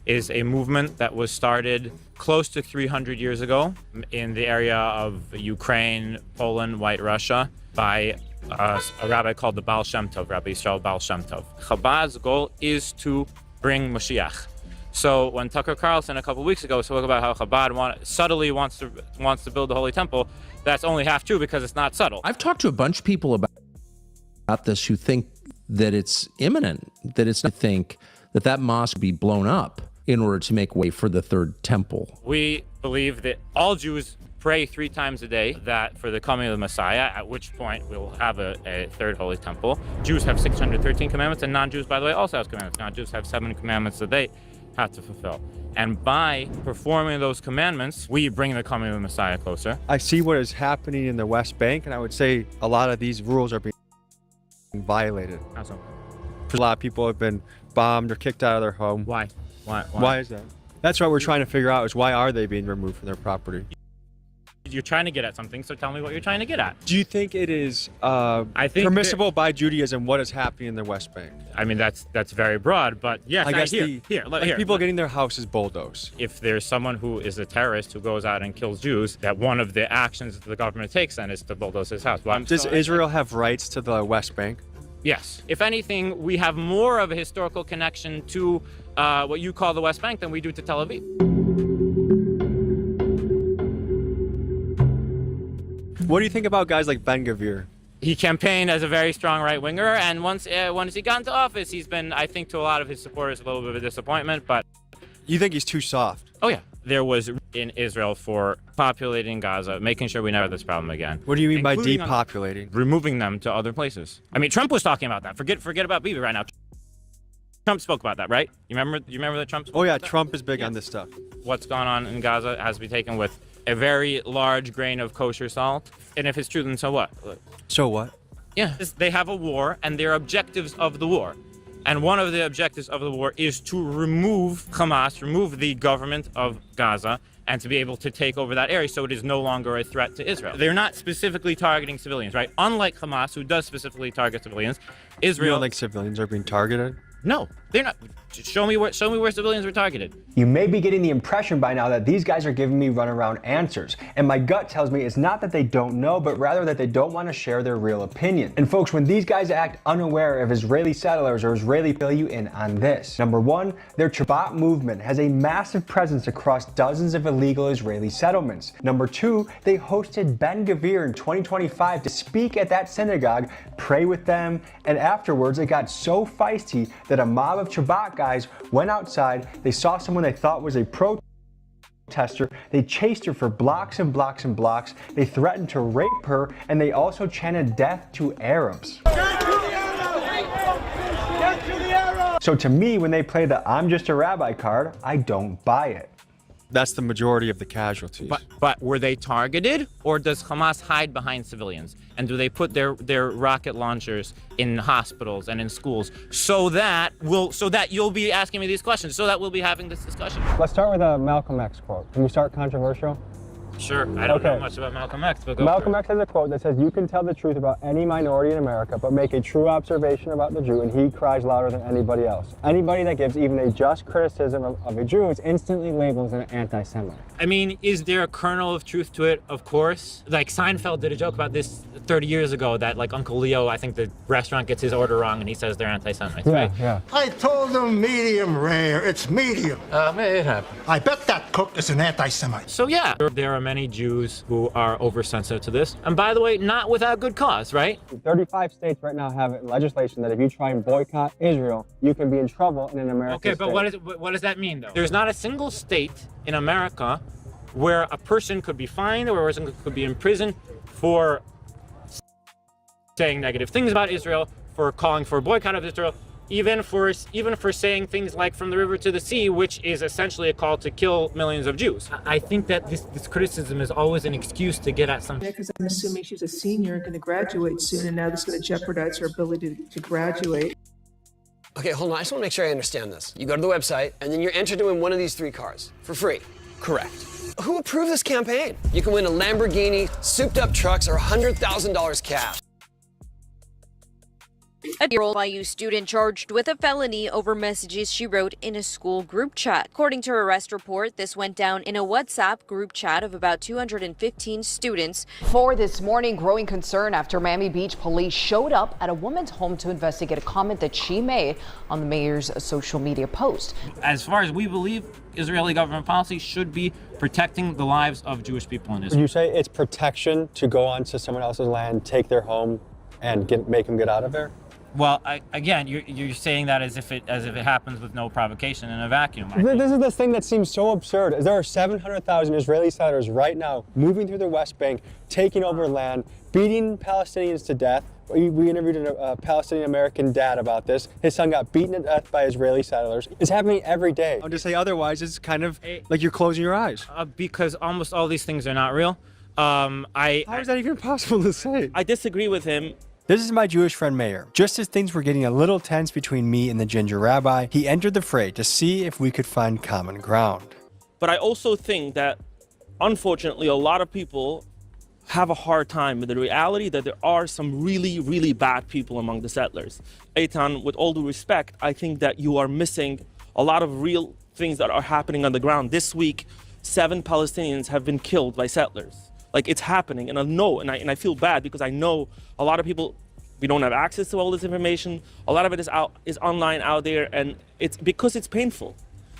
is a movement that was started close to 300 years ago in the area of Ukraine, Poland, White Russia by a rabbi called the Baal Shem Tov, Rabbi Yisrael Baal Shem Tov. Chabad's goal is to bring Mashiach. So when Tucker Carlson a couple weeks ago spoke about how Chabad subtly wants to build the Holy Temple, that's only half true because it's not subtle. I've talked to a bunch of people about this who think that it's imminent, that it's not think that mosque will be blown up in order to make way for the third temple. We believe that all Jews pray 3 times a day, that for the coming of the Messiah, at which point we'll have a third holy temple. Jews have 613 commandments, and non-Jews, by the way, also have commandments. Non-Jews have 7 commandments that they have to fulfill. And by performing those commandments, we bring the coming of the Messiah closer. I see what is happening in the West Bank, and I would say a lot of these rules are being violated. How so? A lot of people have been bombed or kicked out of their home. Why? Why is that? That's what we're trying to figure out, is why are they being removed from their property? You're trying to get at something, so tell me what you're trying to get at. Do you think it is permissible by Judaism what is happening in the West Bank? I mean, that's very broad, but yes, I guess here. Getting their houses bulldozed. If there's someone who is a terrorist who goes out and kills Jews, that one of the actions that the government takes then is to bulldoze his house. Does Israel have rights to the West Bank? Yes. If anything, we have more of a historical connection to what you call the West Bank than we do to Tel Aviv. What do you think about guys like Ben Gvir? He campaigned as a very strong right-winger, and once he got into office, he's been, I think, to a lot of his supporters, a little bit of a disappointment, but... You think he's too soft? Oh, yeah. There was in Israel for populating Gaza, making sure we never have this problem again. What do you mean by depopulating? Removing them to other places. I mean, Trump was talking about that. Forget about Bibi right now. Trump spoke about that, right? You remember that Trump spoke about that? Trump is big on this stuff. What's gone on in Gaza has to be taken with a very large grain of kosher salt. And if it's true, then so what? So what? Yeah, they have a war, and their objectives of the war. And one of the objectives of the war is to remove Hamas, remove the government of Gaza, and to be able to take over that area so it is no longer a threat to Israel. They're not specifically targeting civilians, right? Unlike Hamas, who does specifically target civilians, Israel... You don't think civilians are being targeted? No, they're not. Show me where civilians were targeted. You may be getting the impression by now that these guys are giving me runaround answers, and my gut tells me it's not that they don't know, but rather that they don't want to share their real opinion. And folks, when these guys act unaware of Israeli settlers or Israeli, fill you in on this. Number one, their Shabbat movement has a massive presence across dozens of illegal Israeli settlements. Number two, they hosted Ben Gvir in 2025 to speak at that synagogue, pray with them, and afterwards it got so feisty that a mob of Shabbat guys went outside, they saw someone they thought was a protester, they chased her for blocks and blocks and blocks, they threatened to rape her, and they also chanted death to Arabs. So to me, when they play the I'm just a rabbi card, I don't buy it. That's the majority of the casualties. But were they targeted, or does Hamas hide behind civilians? And do they put their rocket launchers in hospitals and in schools so that you'll be asking me these questions, so that we'll be having this discussion? Let's start with a Malcolm X quote. Can we start controversial? Sure. I don't know much about Malcolm X, but go Malcolm for it. X has a quote that says, "You can tell the truth about any minority in America, but make a true observation about the Jew, and he cries louder than anybody else." Anybody that gives even a just criticism of a Jew is instantly labeled as an anti-Semite. I mean, is there a kernel of truth to it? Of course. Like Seinfeld did a joke about this 30 years ago that like Uncle Leo, I think the restaurant gets his order wrong and he says they're anti-Semites, right? Yeah. I told them medium rare. It's medium. It happened. I bet that cook is an anti-Semite. So yeah, there are many Jews who are oversensitive to this. And by the way, not without good cause, right? 35 states right now have legislation that if you try and boycott Israel, you can be in trouble in an American Okay, but state. what does that mean though? There's not a single state in America where a person could be fined or a person could be in prison for saying negative things about Israel, for calling for a boycott of Israel, even for saying things like "from the river to the sea," which is essentially a call to kill millions of Jews. I think that this criticism is always an excuse to get at something. Because I'm assuming she's a senior and going to graduate soon, and now this is going to jeopardize her ability to graduate. Okay, hold on. I just want to make sure I understand this. You go to the website, and then you're entered to win one of these 3 cars for free. Correct. Who approved this campaign? You can win a Lamborghini, souped-up trucks, or $100,000 cash. A YU student charged with a felony over messages she wrote in a school group chat. According to her arrest report, this went down in a WhatsApp group chat of about 215 students. For this morning, growing concern after Miami Beach police showed up at a woman's home to investigate a comment that she made on the mayor's social media post. As far as we believe, Israeli government policy should be protecting the lives of Jewish people in Would Israel. you say it's protection to go onto someone else's land, take their home, and make them get out of there? Well, again, you're saying that as if it happens with no provocation in a vacuum. This is the thing that seems so absurd. Is there are 700,000 Israeli settlers right now moving through the West Bank, taking over land, beating Palestinians to death. We interviewed a Palestinian American dad about this. His son got beaten to death by Israeli settlers. It's happening every day. I'll To say otherwise is kind of like you're closing your eyes. Because almost all these things are not real. How is that even possible to say? I disagree with him. This is my Jewish friend Mayor. Just as things were getting a little tense between me and the ginger rabbi, he entered the fray to see if we could find common ground. But I also think that, unfortunately, a lot of people have a hard time with the reality that there are some really, really bad people among the settlers. Eitan, with all due respect, I think that you are missing a lot of real things that are happening on the ground. This week, 7 Palestinians have been killed by settlers. Like, it's happening, and I know, and I feel bad because I know a lot of people, we don't have access to all this information. A lot of it is online out there, and it's because it's painful.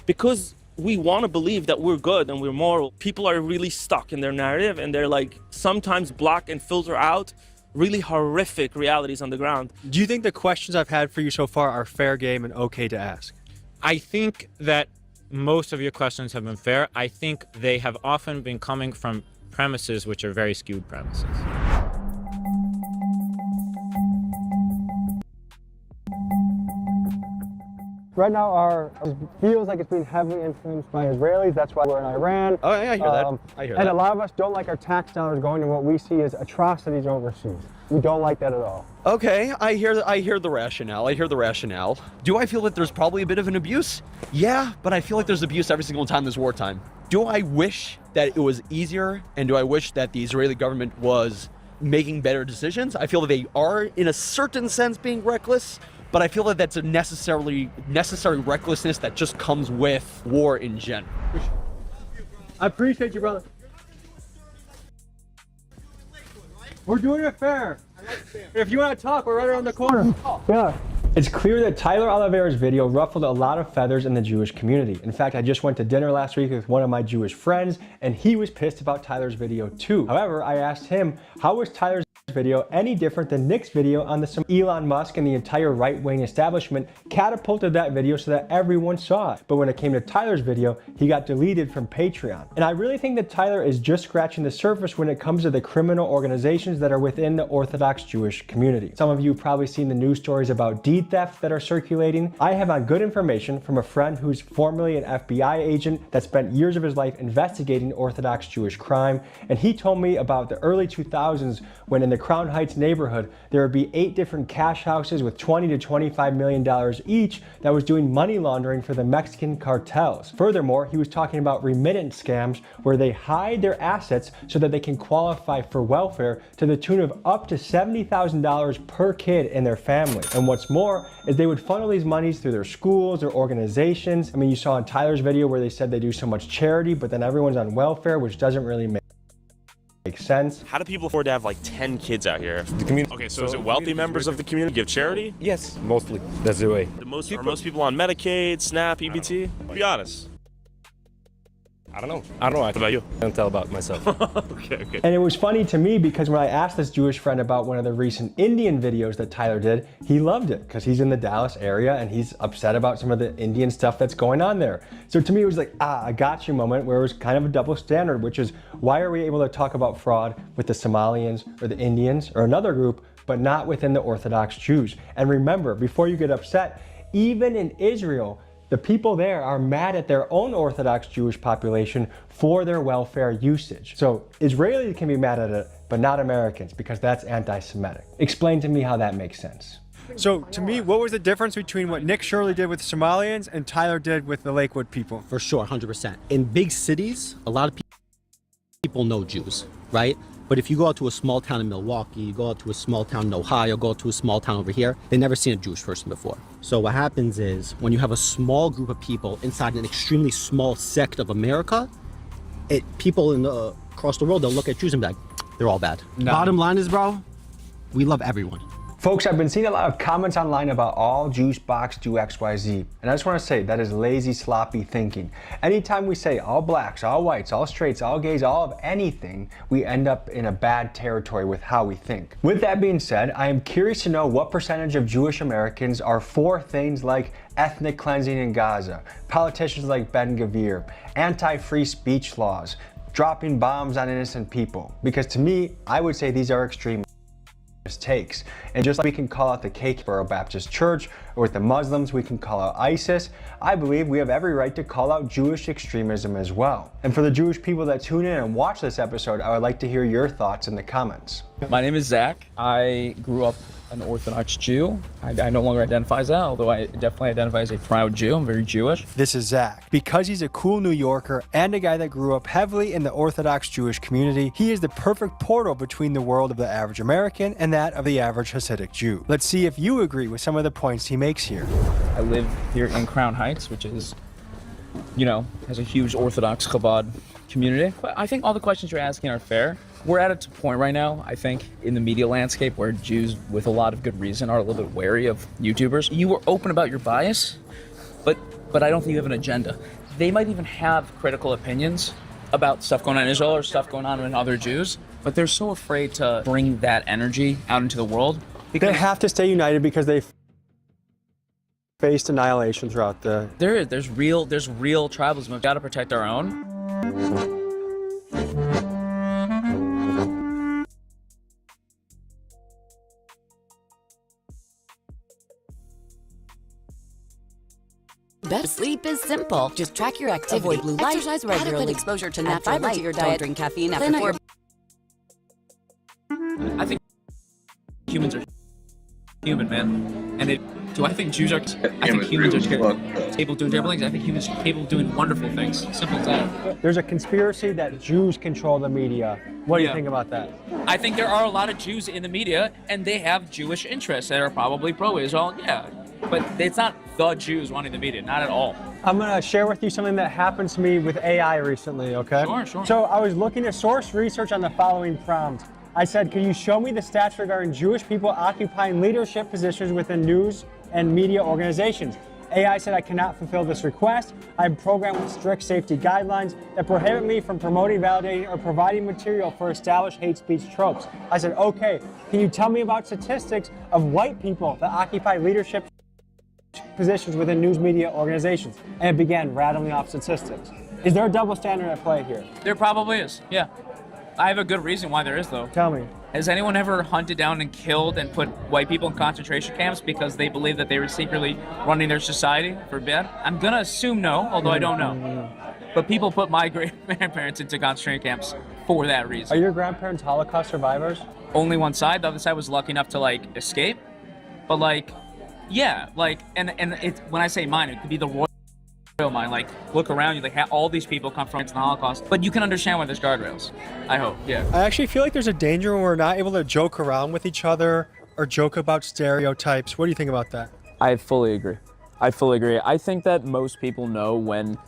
Because we want to believe that we're good and we're moral. People are really stuck in their narrative, and they're like sometimes block and filter out really horrific realities on the ground. Do you think the questions I've had for you so far are fair game and okay to ask? I think that most of your questions have been fair. I think they have often been coming from premises which are very skewed premises. Right now, it feels like it's being heavily influenced by Israelis. That's why we're in Iran. Oh, yeah, I hear that. I hear and that. a lot of us don't like our tax dollars going to what we see as atrocities overseas. We don't like that at all. Okay, I hear the rationale. Do I feel that there's probably a bit of an abuse? Yeah, but I feel like there's abuse every single time there's wartime. Do I wish that it was easier, and do I wish that the Israeli government was making better decisions? I feel that they are, in a certain sense, being reckless, but I feel that that's a necessary recklessness that just comes with war in general. I appreciate you, brother. We're doing it fair. If you want to talk, we're right around the corner. Yeah. It's clear that Tyler Oliveira's video ruffled a lot of feathers in the Jewish community. In fact, I just went to dinner last week with one of my Jewish friends, and he was pissed about Tyler's video too. However, I asked him, how was Tyler's video any different than Nick's video on the Elon Musk and the entire right-wing establishment catapulted that video so that everyone saw it. But when it came to Tyler's video, he got deleted from Patreon. And I really think that Tyler is just scratching the surface when it comes to the criminal organizations that are within the Orthodox Jewish community. Some of you have probably seen the news stories about deed theft that are circulating. I have on good information from a friend who's formerly an FBI agent that spent years of his life investigating Orthodox Jewish crime. And he told me about the early 2000s when in the the Crown Heights neighborhood, there would be 8 different cash houses with $20 to $25 million each that was doing money laundering for the Mexican cartels. Furthermore, he was talking about remittance scams where they hide their assets so that they can qualify for welfare to the tune of up to $70,000 per kid in their family. And what's more is they would funnel these monies through their schools or organizations. I mean, you saw in Tyler's video where they said they do so much charity, but then everyone's on welfare, which doesn't really make sense. How do people afford to have like 10 kids out here? The community. Okay, so is it wealthy members of the community give charity? Yes, mostly. That's the way. Are most people on Medicaid, SNAP, EBT? Be honest. I don't know. What about you? I don't tell about myself. Okay. And it was funny to me because when I asked this Jewish friend about one of the recent Indian videos that Tyler did, he loved it because he's in the Dallas area and he's upset about some of the Indian stuff that's going on there. So to me, it was like, a gotcha moment where it was kind of a double standard, which is why are we able to talk about fraud with the Somalians or the Indians or another group, but not within the Orthodox Jews? And remember, before you get upset, even in Israel, the people there are mad at their own Orthodox Jewish population for their welfare usage. So Israelis can be mad at it, but not Americans, because that's anti-Semitic. Explain to me how that makes sense. So to me, what was the difference between what Nick Shirley did with Somalians and Tyler did with the Lakewood people? For sure, 100%. In big cities, a lot of people know Jews, right? But if you go out to a small town in Milwaukee, you go out to a small town in Ohio, go out to a small town over here, they've never seen a Jewish person before. So what happens is when you have a small group of people inside an extremely small sect of America, people across the world, they'll look at Jews and be like, they're all bad. No. Bottom line is, bro, we love everyone. Folks, I've been seeing a lot of comments online about all Jewish box do XYZ. And I just want to say that is lazy, sloppy thinking. Anytime we say all blacks, all whites, all straights, all gays, all of anything, we end up in a bad territory with how we think. With that being said, I am curious to know what percentage of Jewish Americans are for things like ethnic cleansing in Gaza, politicians like Ben Gvir, anti-free speech laws, dropping bombs on innocent people. Because to me, I would say these are extreme takes. And just like we can call out the Kakeboro Baptist Church, or with the Muslims we can call out ISIS, I believe we have every right to call out Jewish extremism as well. And for the Jewish people that tune in and watch this episode, I would like to hear your thoughts in the comments. My name is Zach. I grew up an Orthodox Jew. I no longer identify as that, although I definitely identify as a proud Jew. I'm very Jewish. This is Zach. Because he's a cool New Yorker and a guy that grew up heavily in the Orthodox Jewish community, he is the perfect portal between the world of the average American and that of the average Hasidic Jew. Let's see if you agree with some of the points he makes here. I live here in Crown Heights, which is, has a huge Orthodox Chabad community. But I think all the questions you're asking are fair. We're at a point right now, I think, in the media landscape where Jews, with a lot of good reason, are a little bit wary of YouTubers. You were open about your bias, but I don't think you have an agenda. They might even have critical opinions about stuff going on in Israel or stuff going on with other Jews, but they're so afraid to bring that energy out into the world. They have to stay united because they faced annihilation throughout the... There's real tribalism. We've got to protect our own. Best sleep is simple. Just track your activity, avoid blue light, exercise regularly, adequate exposure to natural light, to your diet, don't drink caffeine after 4. I think humans are human, man. And do I think Jews are... I think humans are capable of doing terrible things. I think humans are capable of doing wonderful things. Simple as that. There's a conspiracy that Jews control the media. What do you think about that? I think there are a lot of Jews in the media, and they have Jewish interests that are probably pro-Israel, yeah. But it's not the Jews running the media, not at all. I'm going to share with you something that happened to me with AI recently, okay? Sure. So I was looking to source research on the following prompt. I said, can you show me the stats regarding Jewish people occupying leadership positions within news and media organizations? AI said I cannot fulfill this request. I'm programmed with strict safety guidelines that prohibit me from promoting, validating, or providing material for established hate speech tropes. I said, okay, can you tell me about statistics of white people that occupy leadership positions within news media organizations? And it began rattling off statistics. Is there a double standard at play here? There probably is, yeah. I have a good reason why there is, though. Tell me. Has anyone ever hunted down and killed and put white people in concentration camps because they believe that they were secretly running their society for bad? I'm going to assume no, although I don't know. But people put my great-grandparents into concentration camps for that reason. Are your grandparents Holocaust survivors? Only one side. The other side was lucky enough to like escape. But like, yeah, like, and it, when I say mine, it could be the royal mine. Like, look around you, like, all these people come from the Holocaust. But you can understand why there's guardrails. I hope, yeah. I actually feel like there's a danger when we're not able to joke around with each other or joke about stereotypes. What do you think about that? I fully agree. I fully agree. I think that most people know when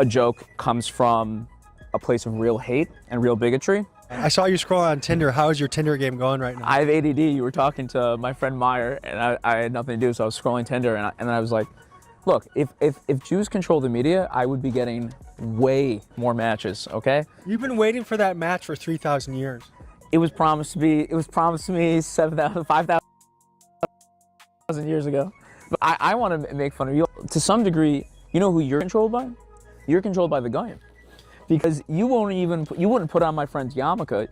a joke comes from a place of real hate and real bigotry. I saw you scroll on Tinder. How is your Tinder game going right now? I have ADD. You were talking to my friend Meyer, and I had nothing to do, so I was scrolling Tinder, and then I was like, look, if Jews control the media, I would be getting way more matches, okay? You've been waiting for that match for 3,000 years. It was promised to me 5,000 years ago. But I want to make fun of you. To some degree, you know who you're controlled by? You're controlled by the Goyim. Because you wouldn't put on my friend's yarmulke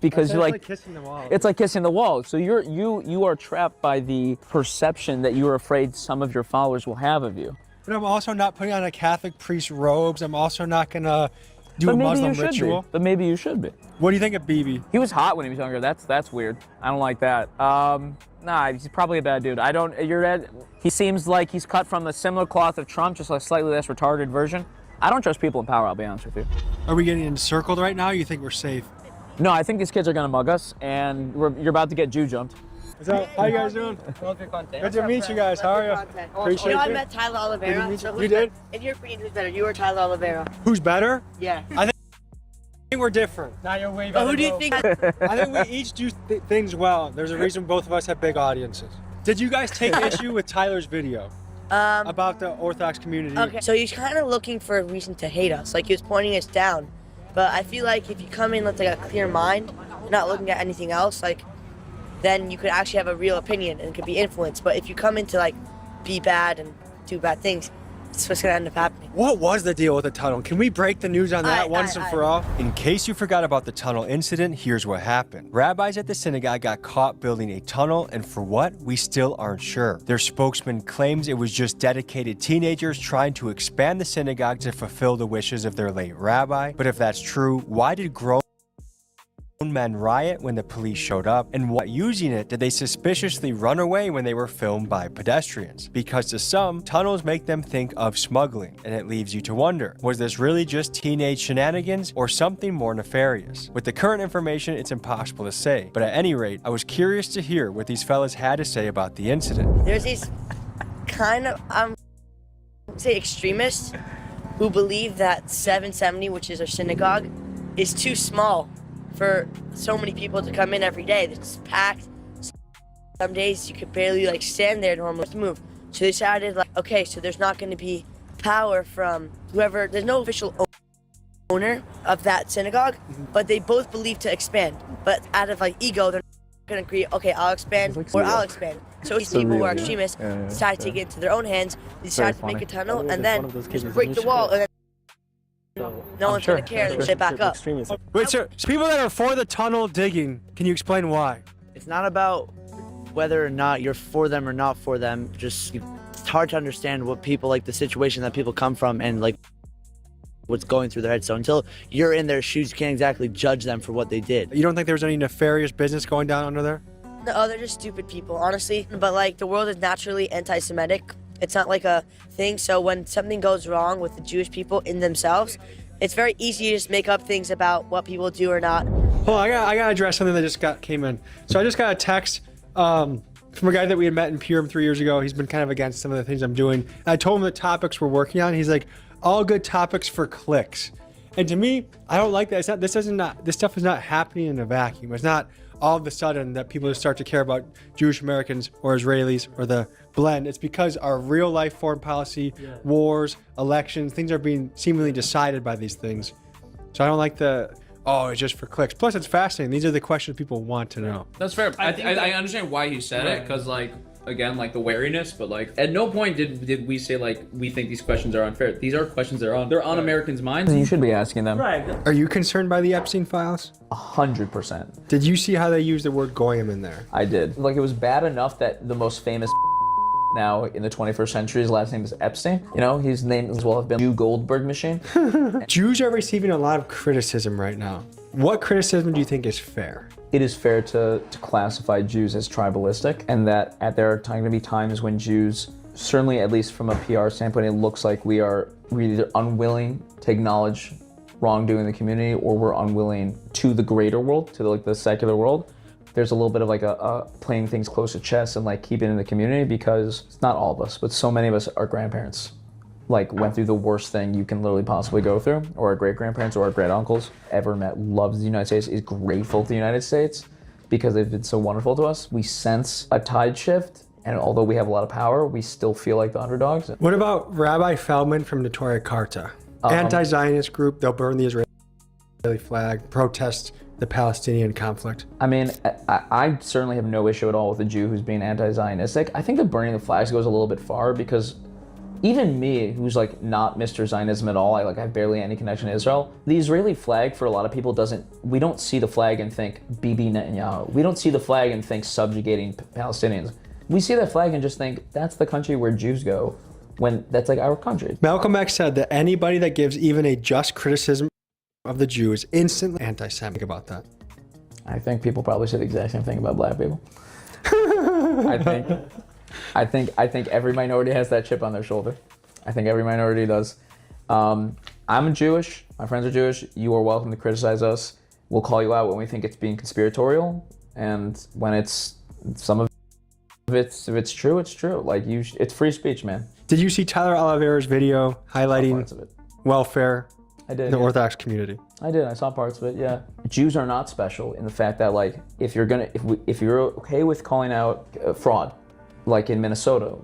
because you're like kissing the wall. It's like kissing the wall. So you are trapped by the perception that you're afraid some of your followers will have of you. But I'm also not putting on a Catholic priest robes. I'm also not gonna do a Muslim ritual. But maybe you should be. What do you think of BB? He was hot when he was younger. That's weird. I don't like that. Nah, he's probably a bad dude. He seems like he's cut from the similar cloth of Trump, just a slightly less retarded version. I don't trust people in power, I'll be honest with you. Are we getting encircled right now? Or you think we're safe? No, I think these kids are gonna mug us, and you're about to get Jew jumped. What's up? How you guys doing? Good to meet you guys. How are you? Appreciate I you. met Tyler Oliveira. So you did? In your opinion, who's better? You or Tyler Oliveira? Who's better? Yeah. I think we're different. Now you're way But better. who do you think? I think we each do things well. There's a reason both of us have big audiences. Did you guys take issue with Tyler's video about the Orthodox community? Okay, so he's kind of looking for a reason to hate us. Like he was pointing us down. But I feel like if you come in with like a clear mind, not looking at anything else, like then you could actually have a real opinion and could be influenced. But if you come in to like be bad and do bad things, it's what's gonna end up happening. What was the deal with the tunnel? Can we break the news on that once and for all? In case you forgot about the tunnel incident, here's what happened. Rabbis at the synagogue got caught building a tunnel, and for what? We still aren't sure. Their spokesman claims it was just dedicated teenagers trying to expand the synagogue to fulfill the wishes of their late rabbi. But if that's true, why did grown men riot when the police showed up, and what using it did they suspiciously run away when they were filmed by pedestrians? Because to some, tunnels make them think of smuggling, and it leaves you to wonder, was this really just teenage shenanigans or something more nefarious? With the current information, it's impossible to say, but at any rate, I was curious to hear what these fellas had to say about the incident. There's these kind of say extremists who believe that 770, which is our synagogue, is too small for so many people to come in every day. It's packed. Some days you could barely like stand there normally to move. So they decided like, okay, so there's not going to be power from whoever. There's no official owner of that synagogue, but they both believe to expand. But out of like ego, they're going to agree. Okay, I'll expand or I'll expand. So these people who are extremists decide to take it into their own hands. They decide to make a tunnel and then just break the wall and then. No one's gonna care. They sit back up. Wait, so people that are for the tunnel digging, can you explain why? It's not about whether or not you're for them or not for them. Just it's hard to understand what people like the situation that people come from and like what's going through their head. So until you're in their shoes, you can't exactly judge them for what they did. You don't think there was any nefarious business going down under there? No, they're just stupid people, honestly. But like the world is naturally anti-Semitic. It's not like a thing. So when something goes wrong with the Jewish people in themselves, it's very easy to just make up things about what people do or not. Hold on, I gotta address something that just came in. So I just got a text from a guy that we had met in Purim 3 years ago. He's been kind of against some of the things I'm doing. I told him the topics we're working on. He's like, all good topics for clicks. And to me, I don't like that. It's not, this stuff is not happening in a vacuum. It's not all of a sudden that people just start to care about Jewish Americans or Israelis or the blend. It's because our real life foreign policy, wars, elections, things are being seemingly decided by these things. So I don't like it's just for clicks. Plus, it's fascinating. These are the questions people want to know. That's fair. I understand why he said it, because like, again, like the wariness, but like at no point did we say like we think these questions are unfair. These are questions that are on Americans' minds, and you should be asking them. Right. Are you concerned by the Epstein files? 100%. Did you see how they used the word goyim in there? I did. Like it was bad enough that the most famous now in the 21st century. His last name is Epstein. You know, his name as well have been Jew Goldberg machine. Jews are receiving a lot of criticism right now. What criticism do you think is fair? It is fair to classify Jews as tribalistic, and that there are going to be times when Jews, certainly at least from a PR standpoint, it looks like we're either unwilling to acknowledge wrongdoing in the community, or we're unwilling to the greater world, to the secular world. There's a little bit of like a playing things close to chest and like keeping it in the community, because it's not all of us, but so many of us, our grandparents like went through the worst thing you can literally possibly go through, or our great grandparents or our great uncles ever met, loves the United States, is grateful to the United States because they've been so wonderful to us. We sense a tide shift, and although we have a lot of power, we still feel like the underdogs. What about Rabbi Feldman from Notoria Karta? Anti-Zionist group, they'll burn the Israeli flag, protest the Palestinian conflict. I mean, I certainly have no issue at all with a Jew who's being anti-Zionistic. I think the burning of the flags goes a little bit far, because even me, who's like not Mr. Zionism at all, I have barely any connection to Israel. The Israeli flag for a lot of people we don't see the flag and think Bibi Netanyahu. We don't see the flag and think subjugating Palestinians. We see that flag and just think that's the country where Jews go, when that's like our country. Malcolm X said that anybody that gives even a just criticism of the Jew is instantly anti-Semitic. About that. I think people probably say the exact same thing about black people. I think every minority has that chip on their shoulder. I think every minority does. I'm Jewish. My friends are Jewish. You are welcome to criticize us. We'll call you out when we think it's being conspiratorial, and when it's some of if it's true, it's true. Like it's free speech, man. Did you see Tyler Oliveira's video highlighting welfare in the Orthodox community? I did. I saw parts of it. Yeah. Jews are not special in the fact that like if you're okay with calling out fraud, like in Minnesota,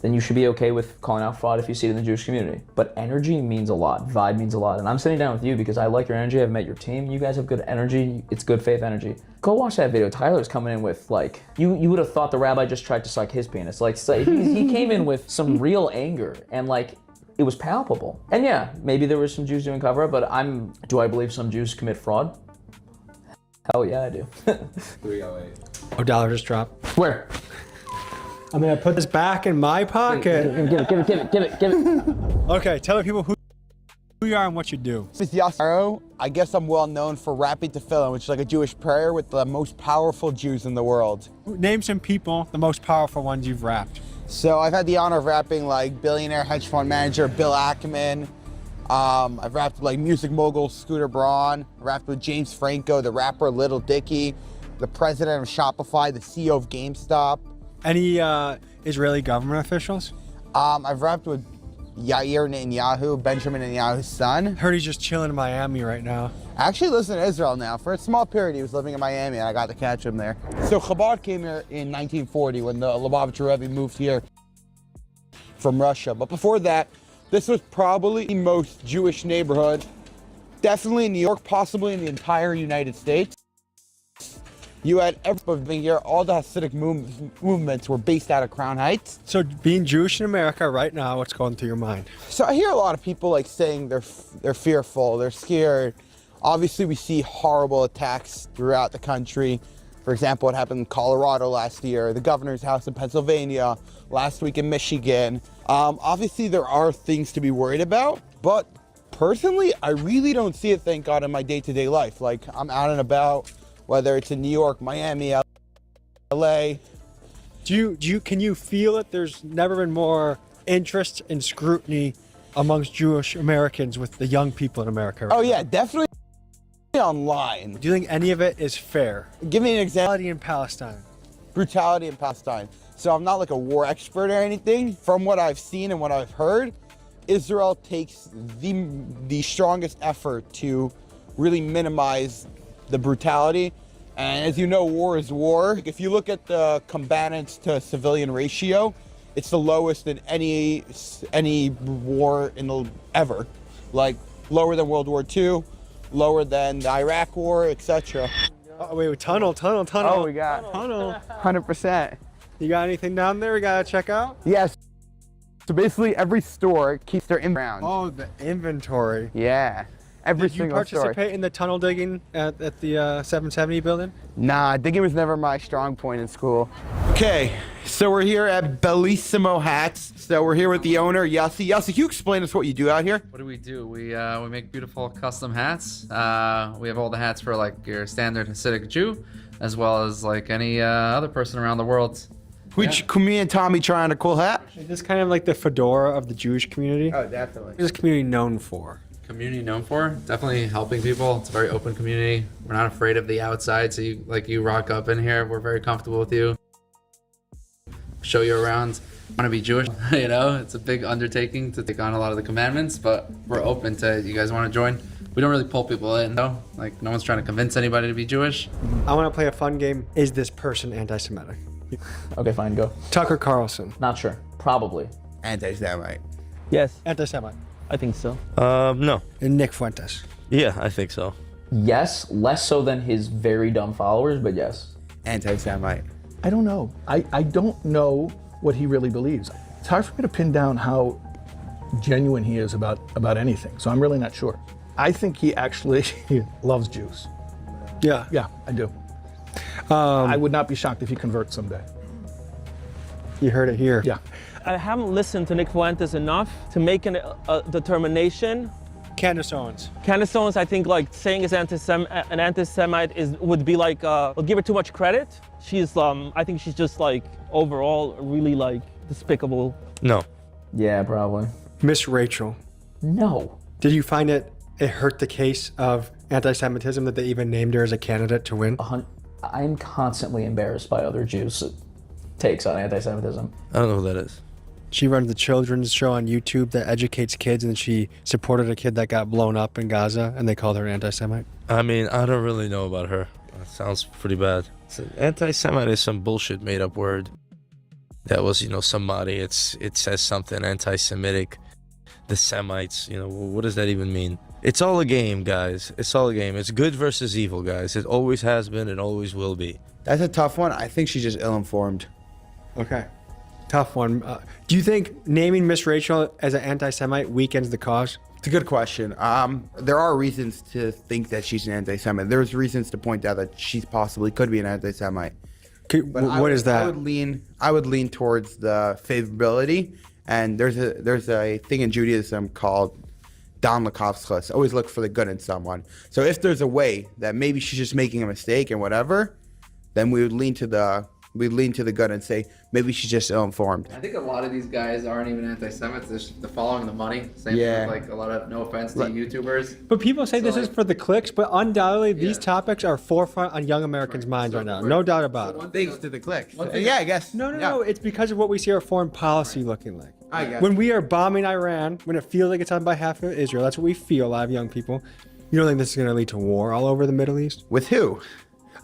then you should be okay with calling out fraud if you see it in the Jewish community. But energy means a lot. Vibe means a lot. And I'm sitting down with you because I like your energy. I've met your team. You guys have good energy. It's good faith energy. Go watch that video. Tyler's coming in with like, you would have thought the rabbi just tried to suck his penis. Like he came in with some real anger, and like it was palpable. And yeah, maybe there were some Jews doing cover up, but do I believe some Jews commit fraud? Hell yeah, I do. 308. Oh, dollar just dropped. Where? I'm gonna put this back in my pocket. Give it. Okay, tell the people who you are and what you do. This is Yasaro. I guess I'm well known for rapping tefillin, which is like a Jewish prayer with the most powerful Jews in the world. Name some people, the most powerful ones you've rapped. So I've had the honor of rapping like billionaire hedge fund manager Bill Ackman. I've rapped with like music mogul Scooter Braun. I rapped with James Franco, the rapper Little Dicky, the president of Shopify, the CEO of GameStop. Any Israeli government officials? I've rapped with Yair Netanyahu, Benjamin Netanyahu's son. Heard he's just chilling in Miami right now. Actually lives in Israel now. For a small period, he was living in Miami, and I got to catch him there. So Chabad came here in 1940 when the Lubavitcher Rebbe moved here from Russia. But before that, this was probably the most Jewish neighborhood, definitely in New York, possibly in the entire United States. You had everybody here. All the Hasidic movements were based out of Crown Heights. So being Jewish in America right now, what's going through your mind? So I hear a lot of people like saying they're fearful, they're scared. Obviously, we see horrible attacks throughout the country. For example, what happened in Colorado last year, the governor's house in Pennsylvania, last week in Michigan. Obviously, there are things to be worried about, but personally, I really don't see it, thank God, in my day-to-day life. Like, I'm out and about, whether it's in New York, Miami, LA. Can you feel it? There's never been more interest and scrutiny amongst Jewish Americans with the young people in America right Oh now. yeah, definitely online. Do you think any of it is fair? Give me an example. Brutality in Palestine. Brutality in Palestine. So I'm not like a war expert or anything. From what I've seen and what I've heard, Israel takes the strongest effort to really minimize the brutality. And as you know, war is war. If you look at the combatants to civilian ratio, it's the lowest in any war ever. Like lower than World War II, lower than the Iraq War, etc. Oh, wait, tunnel. Oh, we got tunnel. 100%. You got anything down there we gotta check out? Yes. So basically, every store keeps their inbound. Oh, the inventory. Yeah. Every single store. Did you participate in the tunnel digging at the 770 building? Nah, digging was never my strong point in school. Okay, so we're here at Bellissimo Hats. So we're here with the owner, Yossi. Yossi, can you explain us what you do out here? What do? We make beautiful custom hats. We have all the hats for like your standard Hasidic Jew, as well as like any other person around the world. Can me and Tommy try on a cool hat? This is kind of like the fedora of the Jewish community. Oh, definitely. What is this community known for? Community known for definitely helping people. It's a very open community. We're not afraid of the outside, so you rock up in here. We're very comfortable with you. Show you around. Want to be Jewish? You know, it's a big undertaking to take on a lot of the commandments, but we're open to it. You guys want to join? We don't really pull people in, though. Like, no one's trying to convince anybody to be Jewish. I want to play a fun game. Is this person anti-Semitic? Okay, fine, go. Tucker Carlson. Not sure. Probably. Anti-Semite. Yes. Anti-Semite. I think so. No. And Nick Fuentes. Yeah, I think so. Yes, less so than his very dumb followers, but yes. Anti-Semite. I don't know. I don't know what he really believes. It's hard for me to pin down how genuine he is about anything, so I'm really not sure. I think he actually loves Jews. Yeah. Yeah, I do. I would not be shocked if he converts someday. You heard it here. Yeah. I haven't listened to Nick Fuentes enough to make a determination. Candace Owens. Candace Owens, I think like saying is an anti-Semite would be like, will give her too much credit. She's, I think she's just like overall really like despicable. No. Yeah, probably. Miss Rachel. No. Did you find it hurt the case of anti-Semitism that they even named her as a candidate to win? I'm constantly embarrassed by other Jews' takes on anti-Semitism. I don't know who that is. She runs the children's show on YouTube that educates kids, and she supported a kid that got blown up in Gaza, and they called her an anti-Semite. I mean, I don't really know about her. That sounds pretty bad. Anti-Semite is some bullshit made-up word. That was, somebody. It says something anti-Semitic. The Semites, what does that even mean? It's all a game, guys. It's all a game. It's good versus evil, guys. It always has been and always will be. That's a tough one. I think she's just ill-informed. Okay. Tough one. Do you think naming Miss Rachel as an anti-Semite weakens the cause? It's a good question. There are reasons to think that she's an anti-Semite. There's reasons to point out that she possibly could be an anti-Semite. What is that? I would lean towards the favorability. And there's a thing in Judaism called Dan Lakavschus. Always look for the good in someone. So if there's a way that maybe she's just making a mistake and whatever, then we would lean to the good and say maybe she's just ill-informed. I think a lot of these guys aren't even anti-Semites. They're following the money. Same Yeah. with like a lot of, no offense to YouTubers. But people say this is for the clicks, but undoubtedly these topics are forefront on young Americans' minds right now. No doubt about it. Thanks to the clicks. Yeah, I guess. No. It's because of what we see our foreign policy looking like. I guess. When we are bombing Iran, when it feels like it's on behalf of Israel, that's what we feel, a lot of young people. You don't think this is going to lead to war all over the Middle East? With who?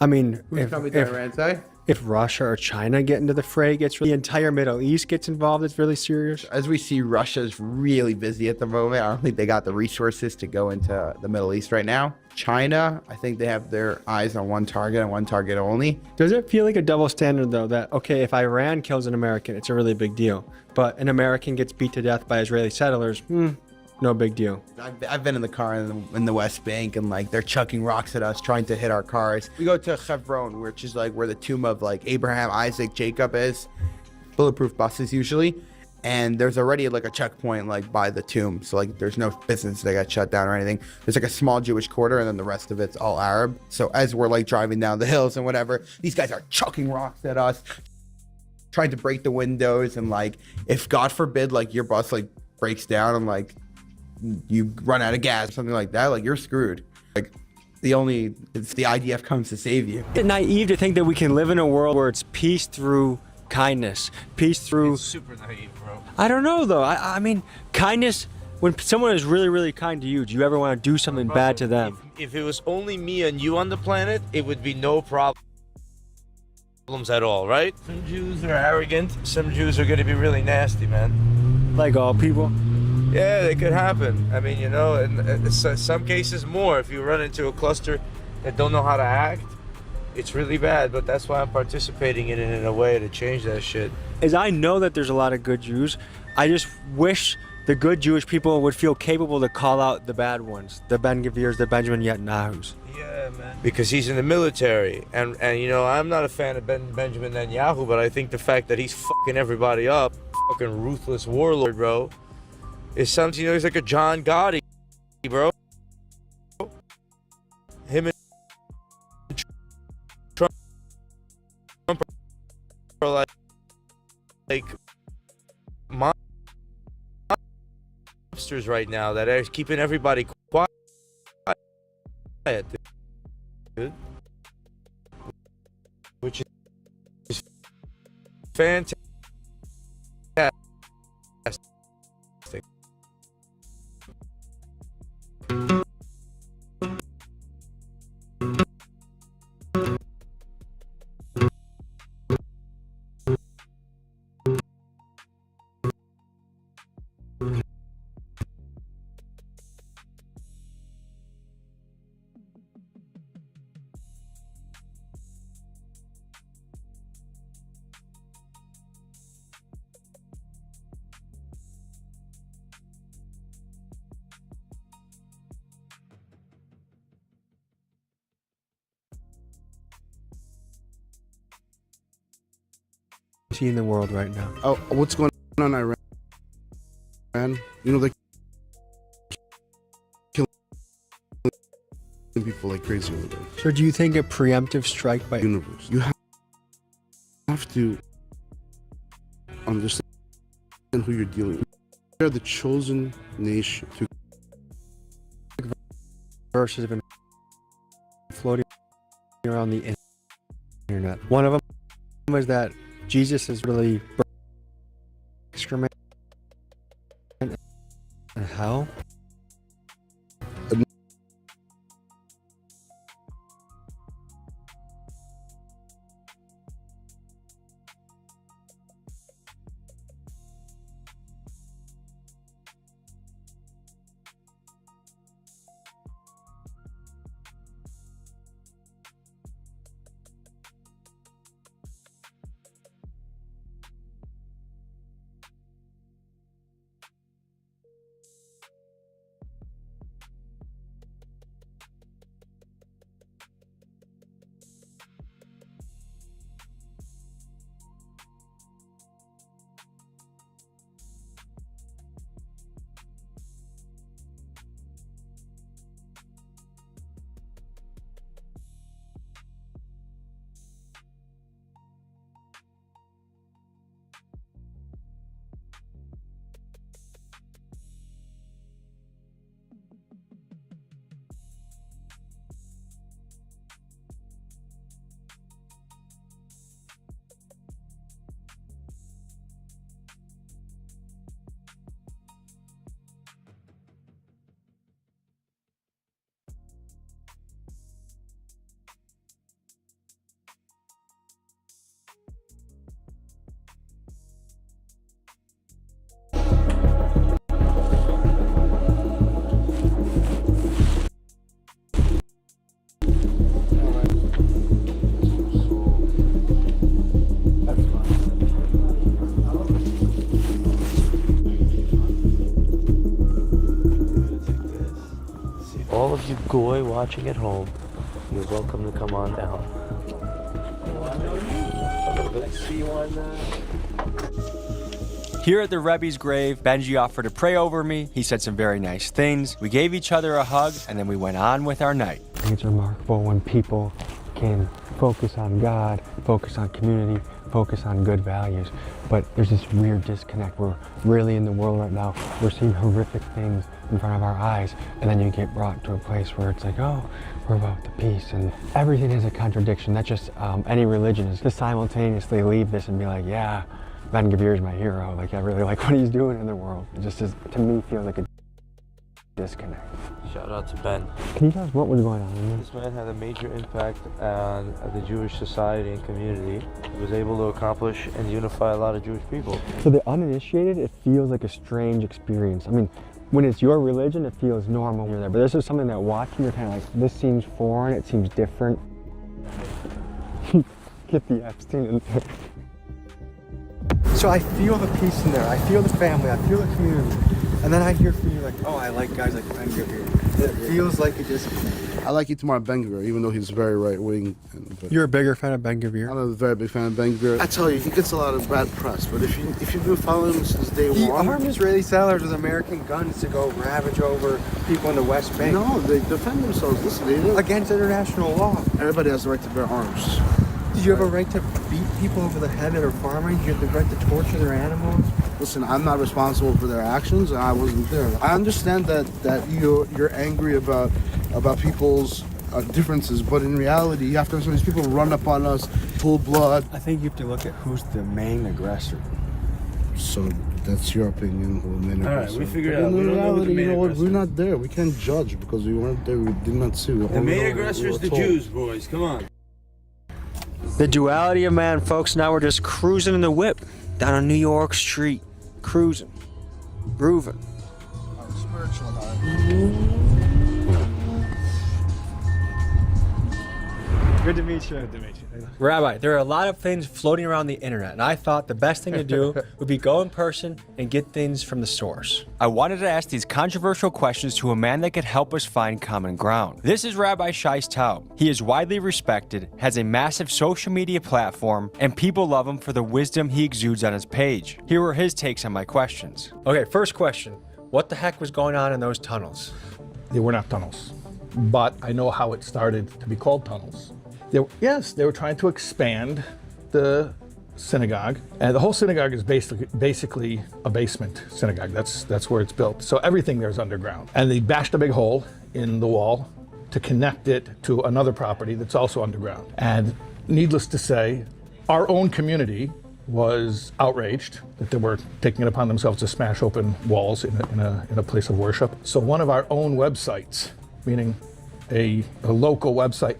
I mean, Who's coming to Iran's side? If Russia or China get into the fray, the entire Middle East gets involved, it's really serious. As we see, Russia's really busy at the moment. I don't think they got the resources to go into the Middle East right now. China, I think they have their eyes on one target and one target only. Does it feel like a double standard, though, that, okay, if Iran kills an American, it's a really big deal, but an American gets beat to death by Israeli settlers, no big deal. I've been in the car in the West Bank, and like they're chucking rocks at us, trying to hit our cars. We go to Hebron, which is like where the tomb of like Abraham, Isaac, Jacob is. Bulletproof buses usually, and there's already like a checkpoint like by the tomb, so like there's no business that got shut down or anything. There's like a small Jewish quarter, and then the rest of it's all Arab. So as we're like driving down the hills and whatever, these guys are chucking rocks at us, trying to break the windows, and like if God forbid like your bus like breaks down and like you run out of gas or something like that, like you're screwed. Like it's the IDF comes to save you. It's naive to think that we can live in a world where it's peace through kindness, peace through... It's super naive, bro. I don't know, though. I mean, kindness, when someone is really, really kind to you, do you ever want to do something bad to them? If it was only me and you on the planet, it would be no problems at all, right? Some Jews are arrogant. Some Jews are going to be really nasty, man. Like all people? Yeah, they could happen. I mean, in some cases more. If you run into a cluster that don't know how to act, it's really bad. But that's why I'm participating in it in a way to change that shit. As I know that there's a lot of good Jews, I just wish the good Jewish people would feel capable to call out the bad ones, the Ben Gavirs, the Benjamin Netanyahus. Yeah, man. Because he's in the military, and you know, I'm not a fan of Benjamin Netanyahu, but I think the fact that he's fucking everybody up, fucking ruthless warlord, bro, is something. You know, he's like a John Gotti, bro. Him and Trump are like monsters right now that are keeping everybody quiet, dude. Which is fantastic. See in the world right now. Oh, what's going on in Iran? You know, they killing people like crazy over there. So do you think a preemptive strike by universe? You have to understand who you're dealing with. They are the chosen nation to verses have been floating around the internet. One of them was that Jesus is really excrement and hell. All of you goy watching at home, you're welcome to come on down. Here at the Rebbe's grave, Benji offered to pray over me. He said some very nice things. We gave each other a hug, and then we went on with our night. I think it's remarkable when people can focus on God, focus on community, focus on good values. But there's this weird disconnect. We're really in the world right now. We're seeing horrific things in front of our eyes, and then you get brought to a place where it's like, oh, we're about the peace, and everything is a contradiction. That's just any religion is to simultaneously leave this and be like, yeah, Ben Gavir is my hero. Like, I really like what he's doing in the world. It just is, to me, feels like a disconnect. Shout out to Ben. Can you tell us what was going on in this? This man had a major impact on the Jewish society and community. He was able to accomplish and unify a lot of Jewish people. For the uninitiated, it feels like a strange experience. I mean, when it's your religion, it feels normal when you're there. But this is something that watching, you're kind of like, this seems foreign, it seems different. Get the Epstein in there. So I feel the peace in there. I feel the family. I feel the community. And then I hear from you like, oh, I like guys like Ben Gvir. It feels like it just... I like Itamar Ben-Gvir, even though he's very right-wing. You're a bigger fan of Ben Gvir? I'm a very big fan of Ben-Gvir. I tell you, he gets a lot of bad press, but if you've been following him since day He one... armed Israeli settlers with American guns to go ravage over people in the West Bank. No, they defend themselves. Listen, they don't... Against international law. Everybody has the right to bear arms. Did you have a right to beat people over the head that are farming? Did you have the right to torture their animals? Listen, I'm not responsible for their actions, and I wasn't there. I understand that you're angry about people's differences, but in reality, you have to understand these people run up on us, pull blood. I think you have to look at who's the main aggressor. So that's your opinion. Who the main All right, aggressor. we figured But out. in We don't know who reality, the main you know what? aggressor We're not there. We can't judge because we weren't there. We did not see. The main aggressor is the Jews, boys. Come on. The duality of man, folks. Now we're just cruising in the whip down a New York street. Cruising. Grooving. Spiritual heart. Good to meet you. Good to meet you. Rabbi, there are a lot of things floating around the internet, and I thought the best thing to do would be go in person and get things from the source. I wanted to ask these controversial questions to a man that could help us find common ground. This is Rabbi Shais Taub. He is widely respected, has a massive social media platform, and people love him for the wisdom he exudes on his page. Here were his takes on my questions. Okay, first question. What the heck was going on in those tunnels? They were not tunnels, but I know how it started to be called tunnels. They were trying to expand the synagogue, and the whole synagogue is basically a basement synagogue. That's where it's built. So everything there is underground, and they bashed a big hole in the wall to connect it to another property that's also underground. And needless to say, our own community was outraged that they were taking it upon themselves to smash open walls in a place of worship. So one of our own websites, meaning a local website,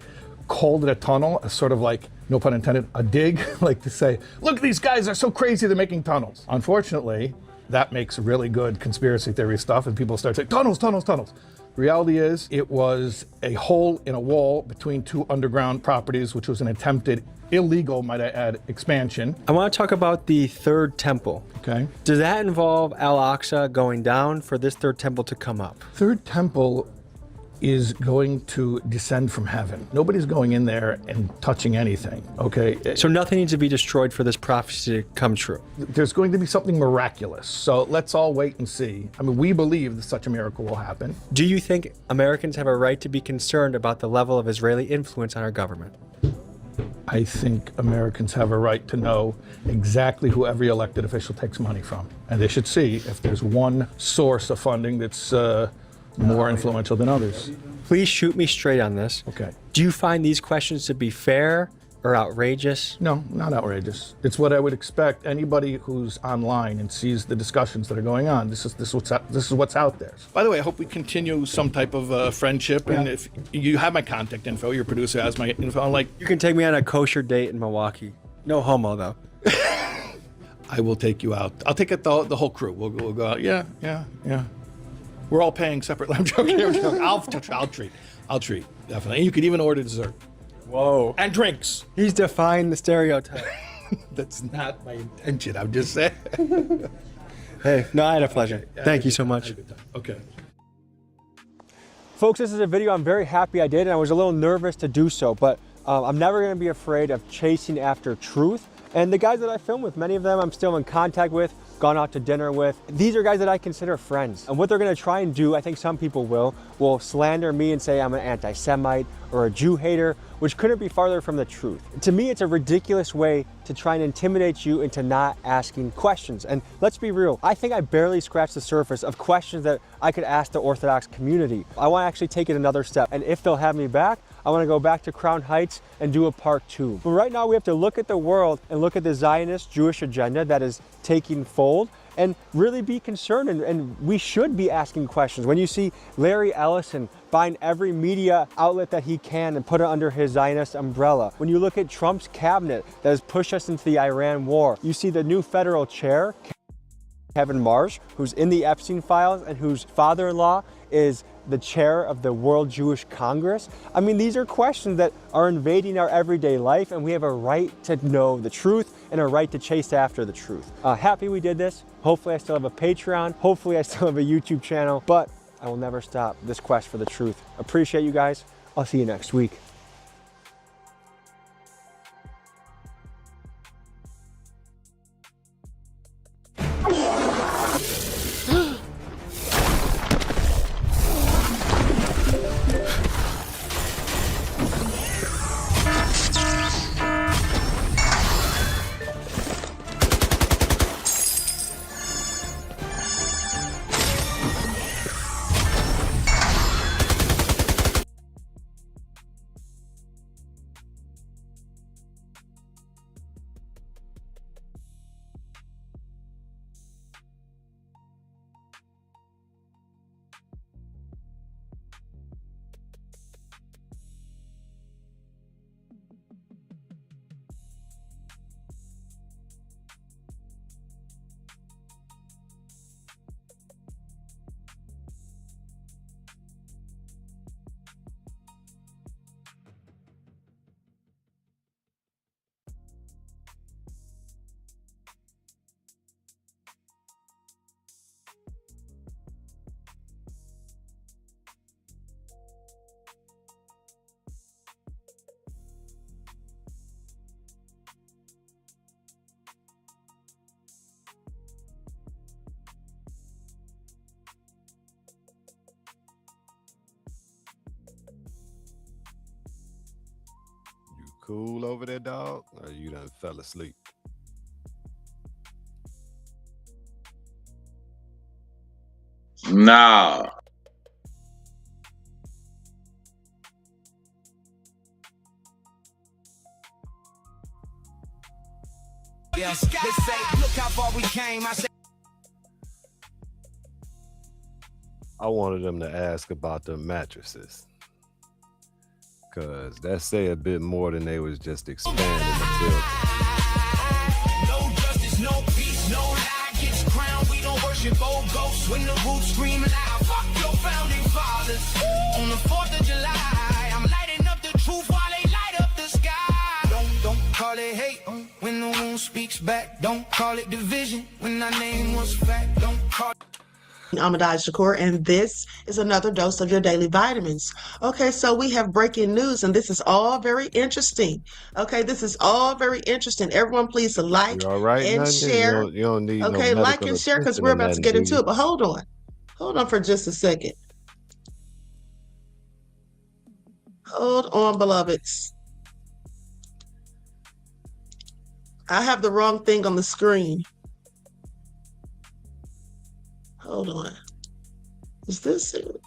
called it a tunnel, a sort of like, no pun intended, a dig, like to say, look, these guys are so crazy they're making tunnels. Unfortunately, that makes really good conspiracy theory stuff, and people start saying, tunnels, tunnels, tunnels. Reality is, it was a hole in a wall between two underground properties, which was an attempted illegal, might I add, expansion. I want to talk about the third temple. Okay. Does that involve Al-Aqsa going down for this third temple to come up? Third temple is going to descend from heaven. Nobody's going in there and touching anything, okay? So nothing needs to be destroyed for this prophecy to come true? There's going to be something miraculous. So let's all wait and see. I mean, we believe that such a miracle will happen. Do you think Americans have a right to be concerned about the level of Israeli influence on our government? I think Americans have a right to know exactly who every elected official takes money from. And they should see if there's one source of funding that's more influential than others. Please shoot me straight on this. Okay. Do you find these questions to be fair or outrageous? No, not outrageous. It's what I would expect anybody who's online and sees the discussions that are going on. This is what's out there. By the way, I hope we continue some type of friendship. And if you have my contact info, your producer has my info. Like, you can take me on a kosher date in Milwaukee. No homo though. I will take you out. I'll take it the whole crew. We'll go out. Yeah. We're all paying separately. I'm joking. I'll treat, definitely. And you could even order dessert. Whoa. And drinks. He's defying the stereotype. That's not my intention. I'm just saying. Hey, no, I had a pleasure. Okay. Thank you so much. Okay. Folks, this is a video I'm very happy I did, and I was a little nervous to do so, but I'm never going to be afraid of chasing after truth. And the guys that I film with, many of them I'm still in contact with, gone out to dinner with. These are guys that I consider friends. And what they're gonna try and do, I think some people will slander me and say I'm an anti-Semite or a Jew hater, which couldn't be farther from the truth. To me, it's a ridiculous way to try and intimidate you into not asking questions. And let's be real, I think I barely scratched the surface of questions that I could ask the Orthodox community. I wanna actually take it another step. And if they'll have me back, I want to go back to Crown Heights and do a part 2. But right now we have to look at the world and look at the Zionist Jewish agenda that is taking fold and really be concerned, and we should be asking questions. When you see Larry Ellison buying every media outlet that he can and put it under his Zionist umbrella, when you look at Trump's cabinet that has pushed us into the Iran war, you see the new federal chair, Kevin Marsh, who's in the Epstein files and whose father-in-law is the chair of the World Jewish Congress? I mean, these are questions that are invading our everyday life, and we have a right to know the truth and a right to chase after the truth. Happy we did this. Hopefully I still have a Patreon. Hopefully I still have a YouTube channel, but I will never stop this quest for the truth. Appreciate you guys. I'll see you next week. Cool over there, dog? Or you done fell asleep? Nah. Yes, they say, look how far we came. I say, I wanted them to ask about the mattresses. Cause that say a bit more than they was just expanding the building. no justice, no peace, no lie gets crowned. We don't worship old ghosts when the roots scream loud. Fuck your founding fathers. On the 4th of July, I'm lighting up the truth while they light up the sky. Don't call it hate when the wound speaks back. Don't call it division when our name was fact. Don't call it. I'm Adai Shakur, and this is another dose of your daily vitamins. Okay, so we have breaking news, and this is all very interesting. Okay, this is all very interesting. Everyone, please like You all right, and nothing? share. You don't need Okay, no like medical and share because attention we're or about to nothing, get do into you? it. But hold on. Hold on for just a second. Hold on, beloveds. I have the wrong thing on the screen. Hold on. Is this it?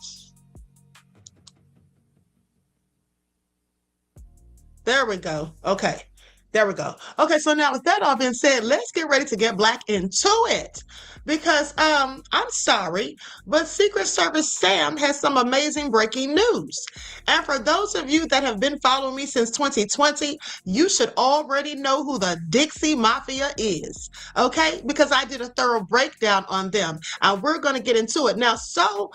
There we go. Okay. There we go. Okay, so now with that all being said, let's get ready to get black into it. Because I'm sorry, but Secret Service Sam has some amazing breaking news. And for those of you that have been following me since 2020, you should already know who the Dixie Mafia is. Okay? Because I did a thorough breakdown on them. And we're going to get into it. Now, so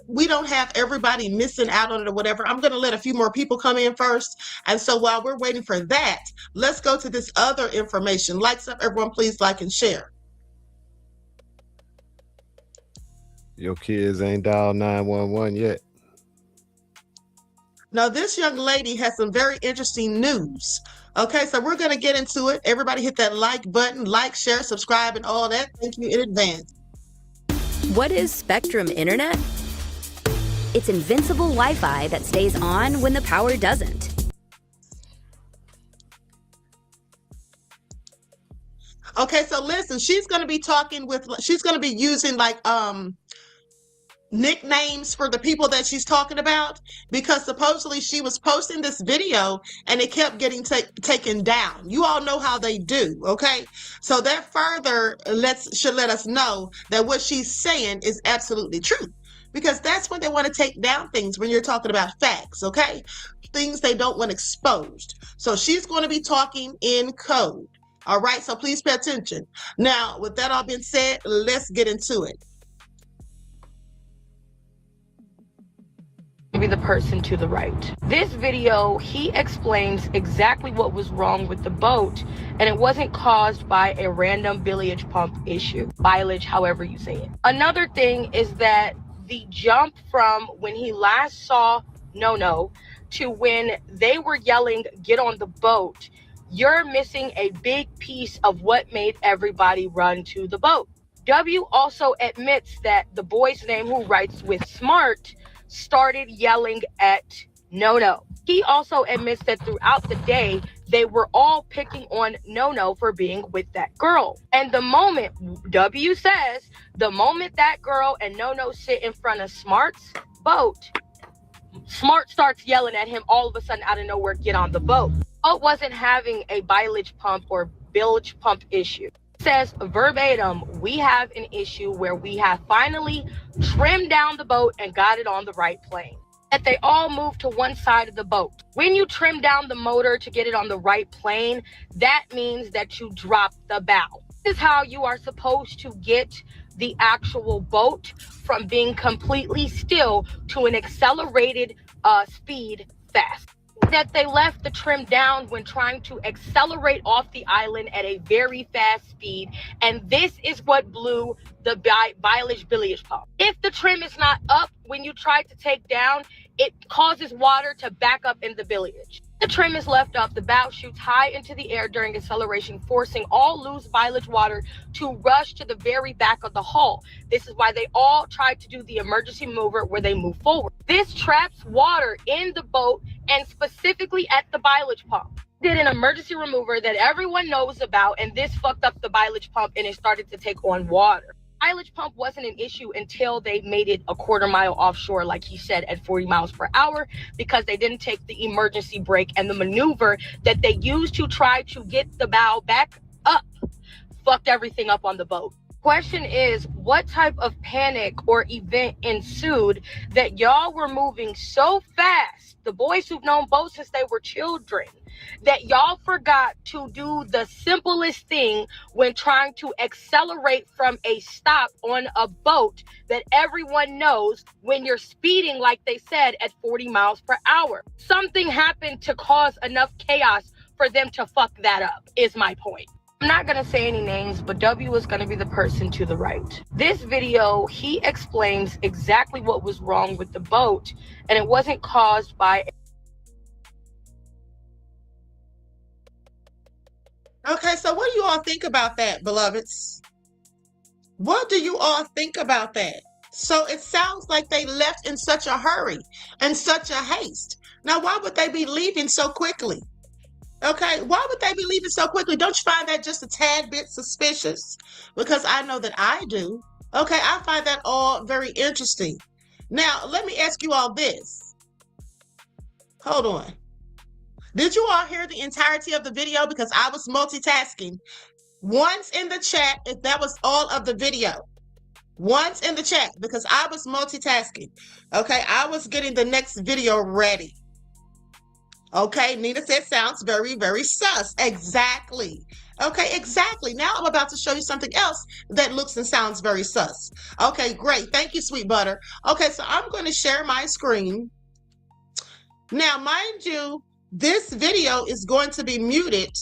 we don't have everybody missing out on it or whatever. I'm going to let a few more people come in first. And so while we're waiting for that, let's go to this other information. Lights up, everyone, please like and share. Your kids ain't dialed 911 yet. Now, this young lady has some very interesting news. Okay, so we're going to get into it. Everybody hit that like button, like, share, subscribe, and all that. Thank you in advance. What is Spectrum Internet? It's invincible Wi-Fi that stays on when the power doesn't. Okay, so listen, she's going to be using like nicknames for the people that she's talking about, because supposedly she was posting this video and it kept getting taken down. You all know how they do, okay? So that further should let us know that what she's saying is absolutely true, because that's when they want to take down things, when you're talking about facts, okay? Things they don't want exposed. So she's going to be talking in code. All right, so please pay attention. Now, with that all being said, let's get into it. Be the person to the right. This video, he explains exactly what was wrong with the boat, and it wasn't caused by a random billiage pump issue. Bilage, however you say it. Another thing is that the jump from when he last saw No to when they were yelling, "Get on the boat," you're missing a big piece of what made everybody run to the boat. W also admits that the boy's name who writes with Smart started yelling at No. He also admits that throughout the day, they were all picking on No for being with that girl. And the moment, W says, the moment that girl and No sit in front of Smart's boat, Smart starts yelling at him all of a sudden out of nowhere, "Get on the boat." Boat wasn't having a bilage pump or bilge pump issue. Says verbatim, "We have an issue where we have finally trimmed down the boat and got it on the right plane." That they all moved to one side of the boat. When you trim down the motor to get it on the right plane, that means that you drop the bow. This is how you are supposed to get the actual boat from being completely still to an accelerated speed fast. That they left the trim down when trying to accelerate off the island at a very fast speed, and this is what blew the bilage pump. If the trim is not up when you try to take down, it causes water to back up in the bilage. The trim is left up, the bow shoots high into the air during acceleration, forcing all loose bilage water to rush to the very back of the hull. This is why they all tried to do the emergency mover where they move forward. This traps water in the boat and specifically at the bilage pump. Did an emergency remover that everyone knows about, and this fucked up the bilage pump and it started to take on water. Bilage pump wasn't an issue until they made it a quarter mile offshore, like he said, at 40 miles per hour, because they didn't take the emergency brake, and the maneuver that they used to try to get the bow back up fucked everything up on the boat. Question is, what type of panic or event ensued that y'all were moving so fast, the boys who've known boats since they were children, that y'all forgot to do the simplest thing when trying to accelerate from a stop on a boat that everyone knows when you're speeding, like they said, at 40 miles per hour. Something happened to cause enough chaos for them to fuck that up, is my point. I'm not gonna say any names, but W is gonna be the person to the right. This video, he explains exactly what was wrong with the boat, and it wasn't caused by. Okay, so what do you all think about that, beloveds? What do you all think about that? So it sounds like they left in such a hurry and such a haste. Now, why would they be leaving so quickly? Okay, why would they be leaving so quickly? Don't you find that just a tad bit suspicious? Because I know that I do. Okay, I find that all very interesting. Now, let me ask you all this. Hold on. Did you all hear the entirety of the video? Because I was multitasking. Once in the chat, if that was all of the video. Once in the chat, because I was multitasking. Okay, I was getting the next video ready. Okay, Nina said sounds very, very sus. Exactly. Okay, exactly. Now I'm about to show you something else that looks and sounds very sus. Okay, great. Thank you, sweet butter. Okay, so I'm going to share my screen. Now, mind you, this video is going to be muted.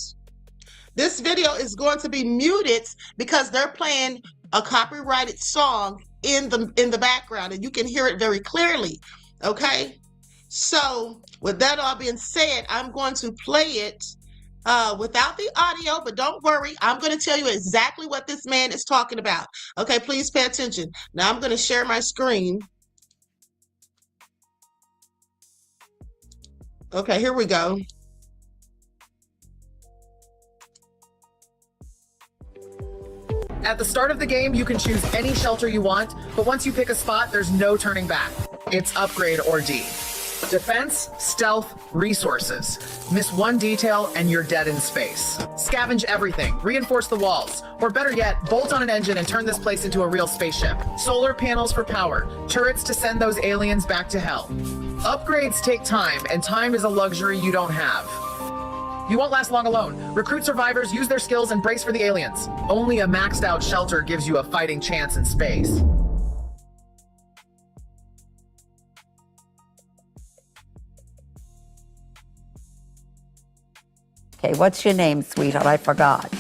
This video is going to be muted because they're playing a copyrighted song in the background, and you can hear it very clearly. Okay? So, with that all being said, I'm going to play it without the audio, but don't worry. I'm going to tell you exactly what this man is talking about. Okay, please pay attention. Now, I'm going to share my screen. Okay, here we go. At the start of the game, you can choose any shelter you want, but once you pick a spot, there's no turning back. It's upgrade or D. Defense, stealth, resources. Miss one detail and you're dead in space. Scavenge everything, reinforce the walls, or better yet, bolt on an engine and turn this place into a real spaceship. Solar panels for power, turrets to send those aliens back to hell. Upgrades take time, and time is a luxury you don't have. You won't last long alone. Recruit survivors, use their skills, and brace for the aliens. Only a maxed out shelter gives you a fighting chance in space. Okay, what's your name, sweetheart? I forgot.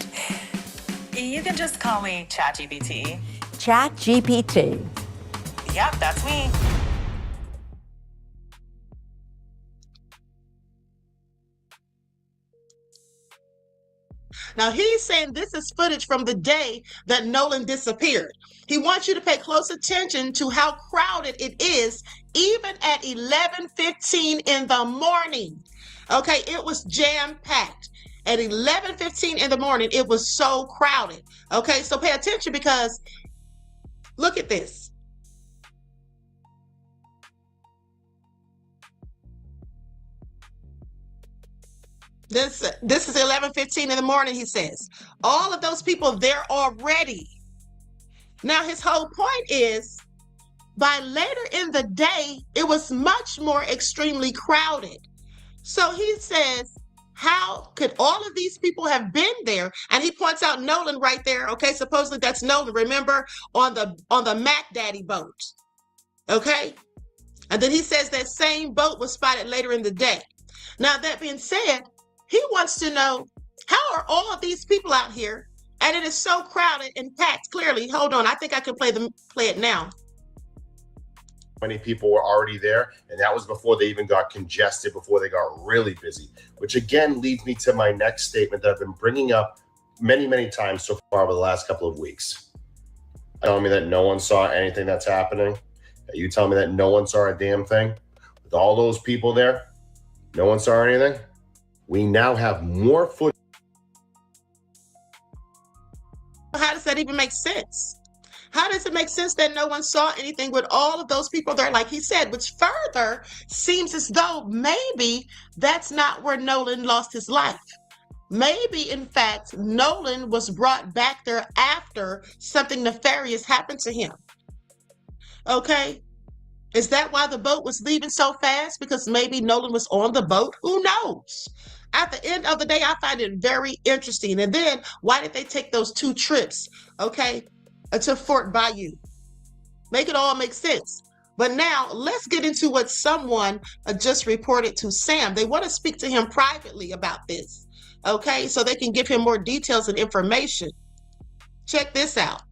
You can just call me ChatGPT. ChatGPT. Yep, that's me. Now he's saying this is footage from the day that Nolan disappeared. He wants you to pay close attention to how crowded it is, even at 11:15 in the morning. Okay, it was jam-packed. At 11:15 in the morning, it was so crowded. Okay, so pay attention because look at this. This is 11:15 in the morning, he says. All of those people there already. Now, his whole point is, by later in the day, it was much more extremely crowded. So he says, how could all of these people have been there? And he points out Nolan right there. Okay, supposedly that's Nolan. Remember, on the Mac Daddy boat. Okay, and then he says that same boat was spotted later in the day. Now, that being said, he wants to know, how are all of these people out here? And it is so crowded and packed. Clearly, hold on. I think I can play it now. Many people were already there, and that was before they even got congested, before they got really busy, which again leads me to my next statement that I've been bringing up many, many times so far over the last couple of weeks. Telling me that no one saw anything that's happening. You tell me that no one saw a damn thing. With all those people there, no one saw anything. We now have more footage. How does that even make sense? How does it make sense that no one saw anything with all of those people there, like he said, which further seems as though maybe that's not where Nolan lost his life. Maybe, in fact, Nolan was brought back there after something nefarious happened to him. Okay? Is that why the boat was leaving so fast? Because maybe Nolan was on the boat? Who knows? At the end of the day, I find it very interesting. And then, why did they take those 2 trips, okay, to Fort Bayou? Make it all make sense. But now, let's get into what someone just reported to Sam. They want to speak to him privately about this, okay, so they can give him more details and information. Check this out.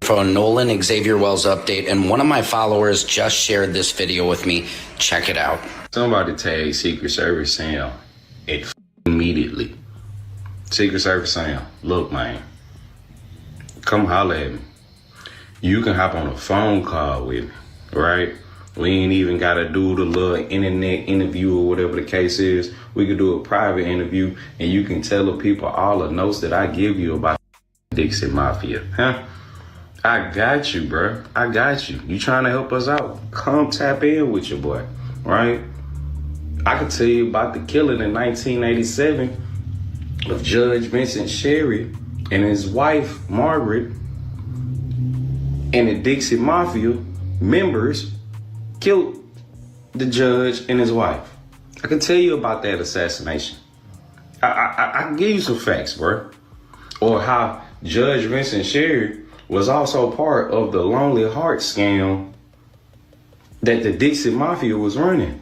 For Nolan Xavier Wells update, and one of my followers just shared this video with me. Check it out. Somebody tag Secret Service Sam immediately. Secret Service Sam, look, man, come holler at me. You can hop on a phone call with me, right? We ain't even got to do the little internet interview or whatever the case is. We could do a private interview, and you can tell the people all the notes that I give you about Dixie Mafia, huh? I got you, bro. I got you. You trying to help us out? Come tap in with your boy, right? I could tell you about the killing in 1987 of Judge Vincent Sherry and his wife, Margaret, and the Dixie Mafia members killed the judge and his wife. I can tell you about that assassination. I can give you some facts, bro. Or how Judge Vincent Sherry was also part of the Lonely Heart scam that the Dixie Mafia was running.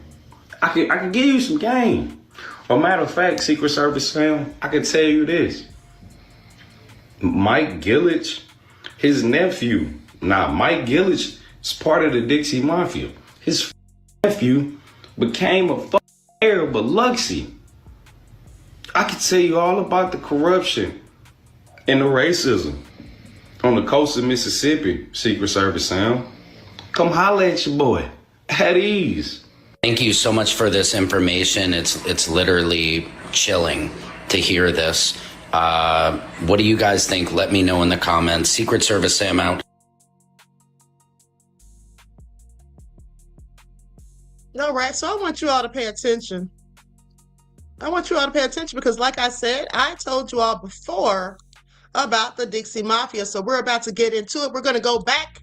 I can give you some game. Or matter of fact, Secret Service fam, I can tell you this. Mike Gillich, his nephew. Now, Mike Gillich is part of the Dixie Mafia. His nephew became a mayor of Biloxi. I can tell you all about the corruption and the racism on the coast of Mississippi, Secret Service Sam. Come holler at your boy. At ease. Thank you so much for this information. It's literally chilling to hear this. What do you guys think? Let me know in the comments. Secret Service Sam out. All right, so I want you all to pay attention. I want you all to pay attention because, like I said, I told you all before about the Dixie Mafia. So we're about to get into it. We're going to go back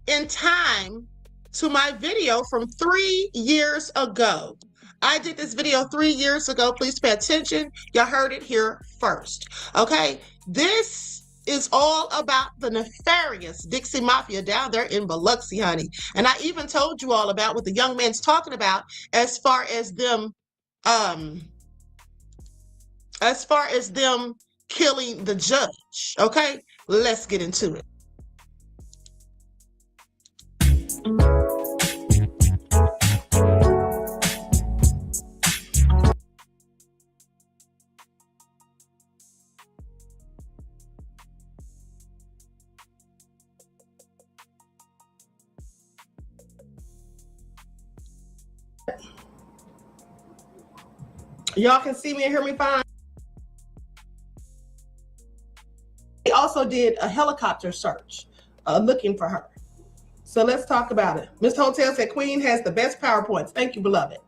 in time to my video from 3 years ago. I did this video 3 years ago. Please pay attention. You heard it here first. Okay, this is all about the nefarious Dixie Mafia down there in Biloxi, honey. And I even told you all about what the young man's talking about as far as them as far as them killing the judge. Okay, let's get into it. Y'all can see me and hear me fine. They also did a helicopter search looking for her. So let's talk about it. Ms. Hotel said Queen has the best PowerPoints. Thank you, beloved.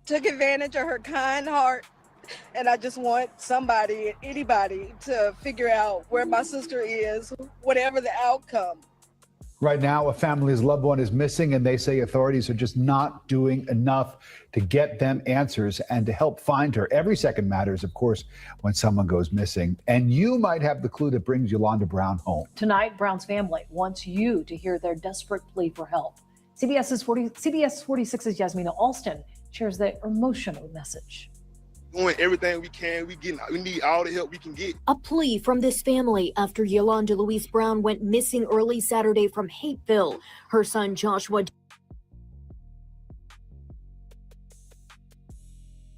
Took advantage of her kind heart, and I just want somebody, anybody, to figure out where my sister is, whatever the outcome. Right now, a family's loved one is missing, and they say authorities are just not doing enough to get them answers and to help find her. Every second matters, of course, when someone goes missing. And you might have the clue that brings Yolanda Brown home. Tonight, Brown's family wants you to hear their desperate plea for help. CBS 46's Yasmina Alston shares their emotional message. Doing everything we can. We need all the help we can get. A plea from this family after Yolanda Louise Brown went missing early Saturday from Hapeville. Her son Joshua.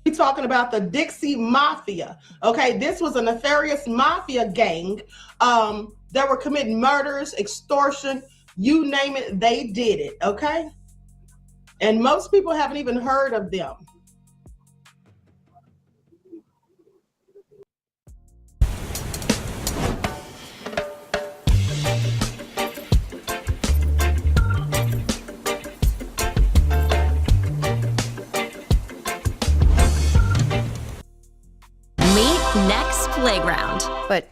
We're talking about the Dixie Mafia. Okay, this was a nefarious mafia gang that were committing murders, extortion, you name it, they did it. Okay, and most people haven't even heard of them. Next playground. But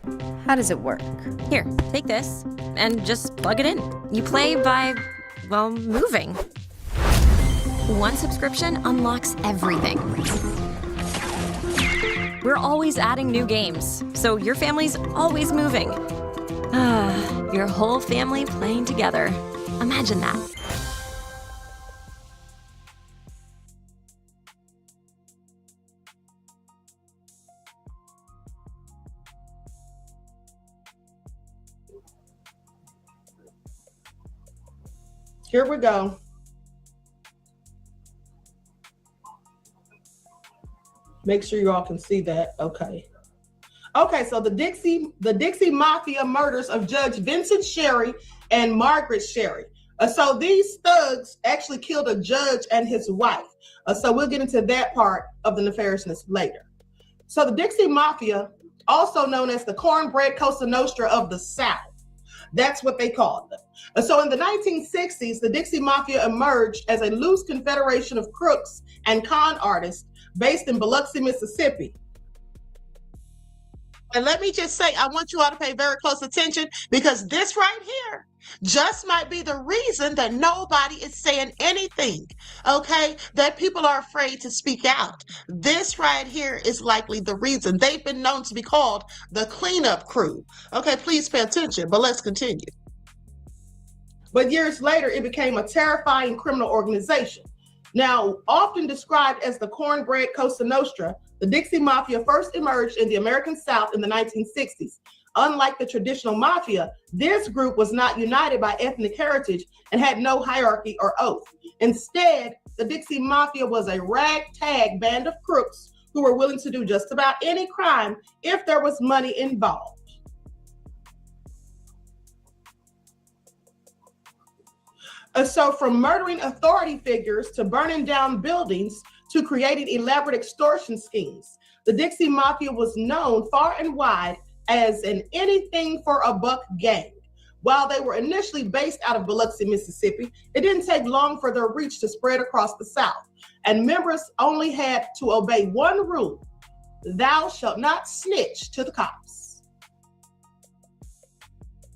how does it work? Here, take this and just plug it in. You play by, well, moving. One subscription unlocks everything. We're always adding new games, so your family's always moving. Your whole family playing together. Imagine that. Here we go. Make sure you all can see that. Okay. Okay, so the Dixie Mafia murders of Judge Vincent Sherry and Margaret Sherry. So these thugs actually killed a judge and his wife. So we'll get into that part of the nefariousness later. So the Dixie Mafia, also known as the Cornbread Cosa Nostra of the South. That's what they called them. So in the 1960s, the Dixie Mafia emerged as a loose confederation of crooks and con artists based in Biloxi, Mississippi. And let me just say, I want you all to pay very close attention because this right here just might be the reason that nobody is saying anything, okay? That people are afraid to speak out. This right here is likely the reason. They've been known to be called the cleanup crew. Okay, please pay attention, but let's continue. But years later, it became a terrifying criminal organization. Now, often described as the Cornbread Cosa Nostra, the Dixie Mafia first emerged in the American South in the 1960s. Unlike the traditional mafia, this group was not united by ethnic heritage and had no hierarchy or oath. Instead, the Dixie Mafia was a ragtag band of crooks who were willing to do just about any crime if there was money involved. So from murdering authority figures to burning down buildings to creating elaborate extortion schemes, the Dixie Mafia was known far and wide as an anything for a buck gang. While they were initially based out of Biloxi, Mississippi, it didn't take long for their reach to spread across the South, and members only had to obey one rule: thou shalt not snitch to the cops.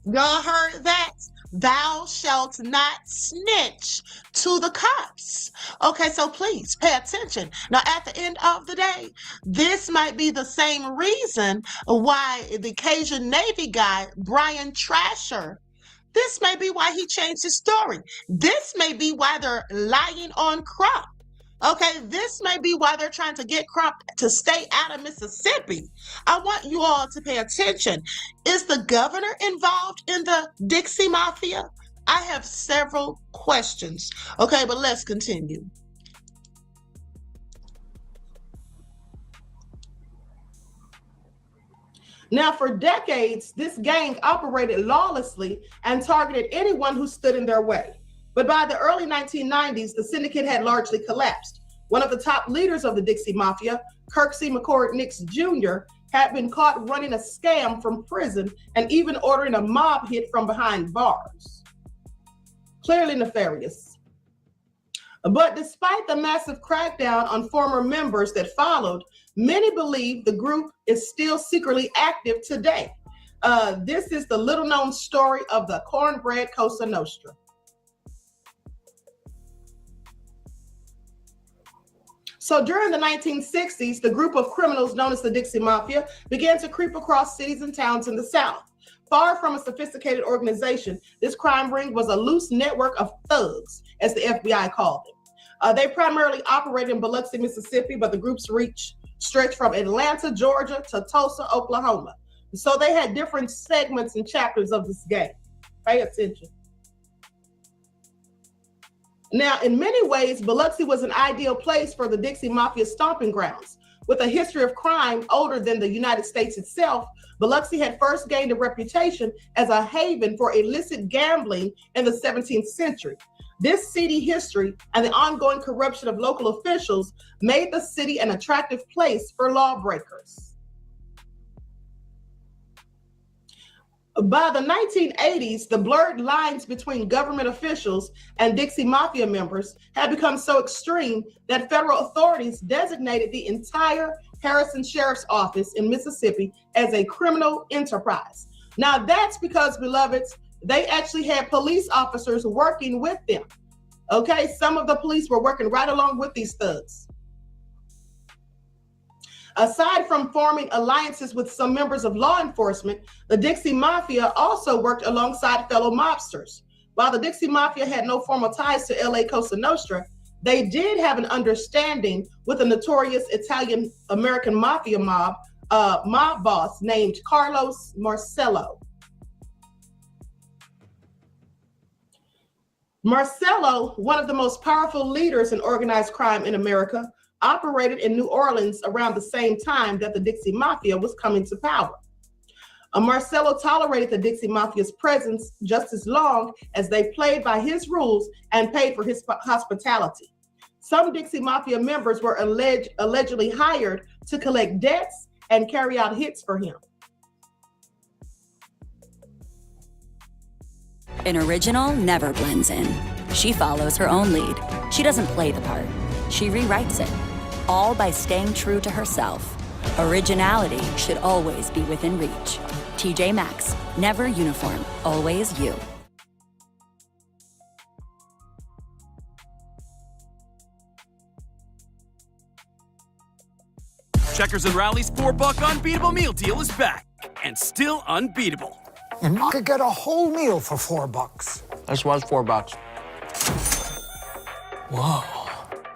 Y'all heard that? Thou shalt not snitch to the cops. Okay, so please pay attention. Now, at the end of the day, this might be the same reason why the Cajun Navy guy, Brian Trasher, This may be why he changed his story. This may be why they're lying on Crump. Okay, this may be why they're trying to get Crump to stay out of Mississippi. I want you all to pay attention. Is the governor involved in the Dixie Mafia? I have several questions. Okay, but let's continue. Now, for decades, this gang operated lawlessly and targeted anyone who stood in their way. But by the early 1990s, the syndicate had largely collapsed. One of the top leaders of the Dixie Mafia, Kirksey McCord Nix Jr., had been caught running a scam from prison and even ordering a mob hit from behind bars. Clearly nefarious. But despite the massive crackdown on former members that followed, many believe the group is still secretly active today. This is the little-known story of the Cornbread Cosa Nostra. So during the 1960s, the group of criminals known as the Dixie Mafia began to creep across cities and towns in the South. Far from a sophisticated organization, this crime ring was a loose network of thugs, as the FBI called them. They primarily operated in Biloxi, Mississippi, but the group's reach stretched from Atlanta, Georgia to Tulsa, Oklahoma. So they had different segments and chapters of this gang. Pay attention. Now, in many ways, Biloxi was an ideal place for the Dixie Mafia stomping grounds. With a history of crime older than the United States itself, Biloxi had first gained a reputation as a haven for illicit gambling in the 17th century. This seedy history and the ongoing corruption of local officials made the city an attractive place for lawbreakers. By the 1980s, the blurred lines between government officials and Dixie Mafia members had become so extreme that federal authorities designated the entire Harrison Sheriff's Office in Mississippi as a criminal enterprise. Now that's because, beloveds, they actually had police officers working with them. Okay, some of the police were working right along with these thugs. Aside from forming alliances with some members of law enforcement, the Dixie Mafia also worked alongside fellow mobsters. While the Dixie Mafia had no formal ties to LA Cosa Nostra, they did have an understanding with a notorious Italian-American mafia mob boss named Carlos Marcello. Marcello, one of the most powerful leaders in organized crime in America, operated in New Orleans around the same time that the Dixie Mafia was coming to power. Marcello tolerated the Dixie Mafia's presence just as long as they played by his rules and paid for his hospitality. Some Dixie Mafia members were allegedly hired to collect debts and carry out hits for him. An original never blends in. She follows her own lead. She doesn't play the part. She rewrites it, all by staying true to herself. Originality should always be within reach. TJ Maxx, never uniform, always you. Checkers and Rally's $4 unbeatable meal deal is back and still unbeatable. And you could get a whole meal for $4. This was $4. Whoa,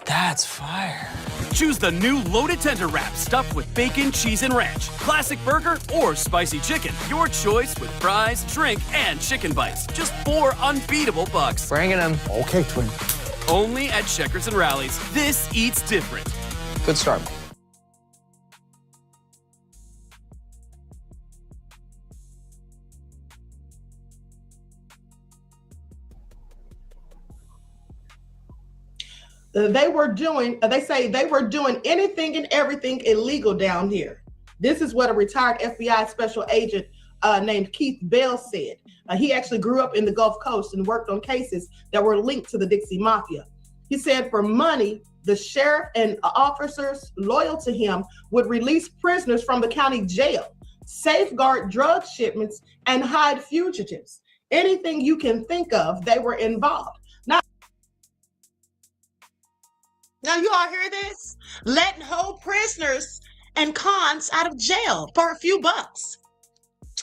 that's fire. Choose the new loaded tender wrap stuffed with bacon, cheese, and ranch. Classic burger or spicy chicken. Your choice with fries, drink, and chicken bites. Just $4 unbeatable bucks. Bringing them. Okay, twin. Only at Checkers and Rally's. This eats different. Good start. They say they were doing anything and everything illegal down here. This is what a retired FBI special agent named Keith Bell said. He actually grew up in the Gulf Coast and worked on cases that were linked to the Dixie Mafia. He said for money, the sheriff and officers loyal to him would release prisoners from the county jail, safeguard drug shipments, and hide fugitives. Anything you can think of, they were involved. Now you all hear this? Letting whole prisoners and cons out of jail for a few bucks.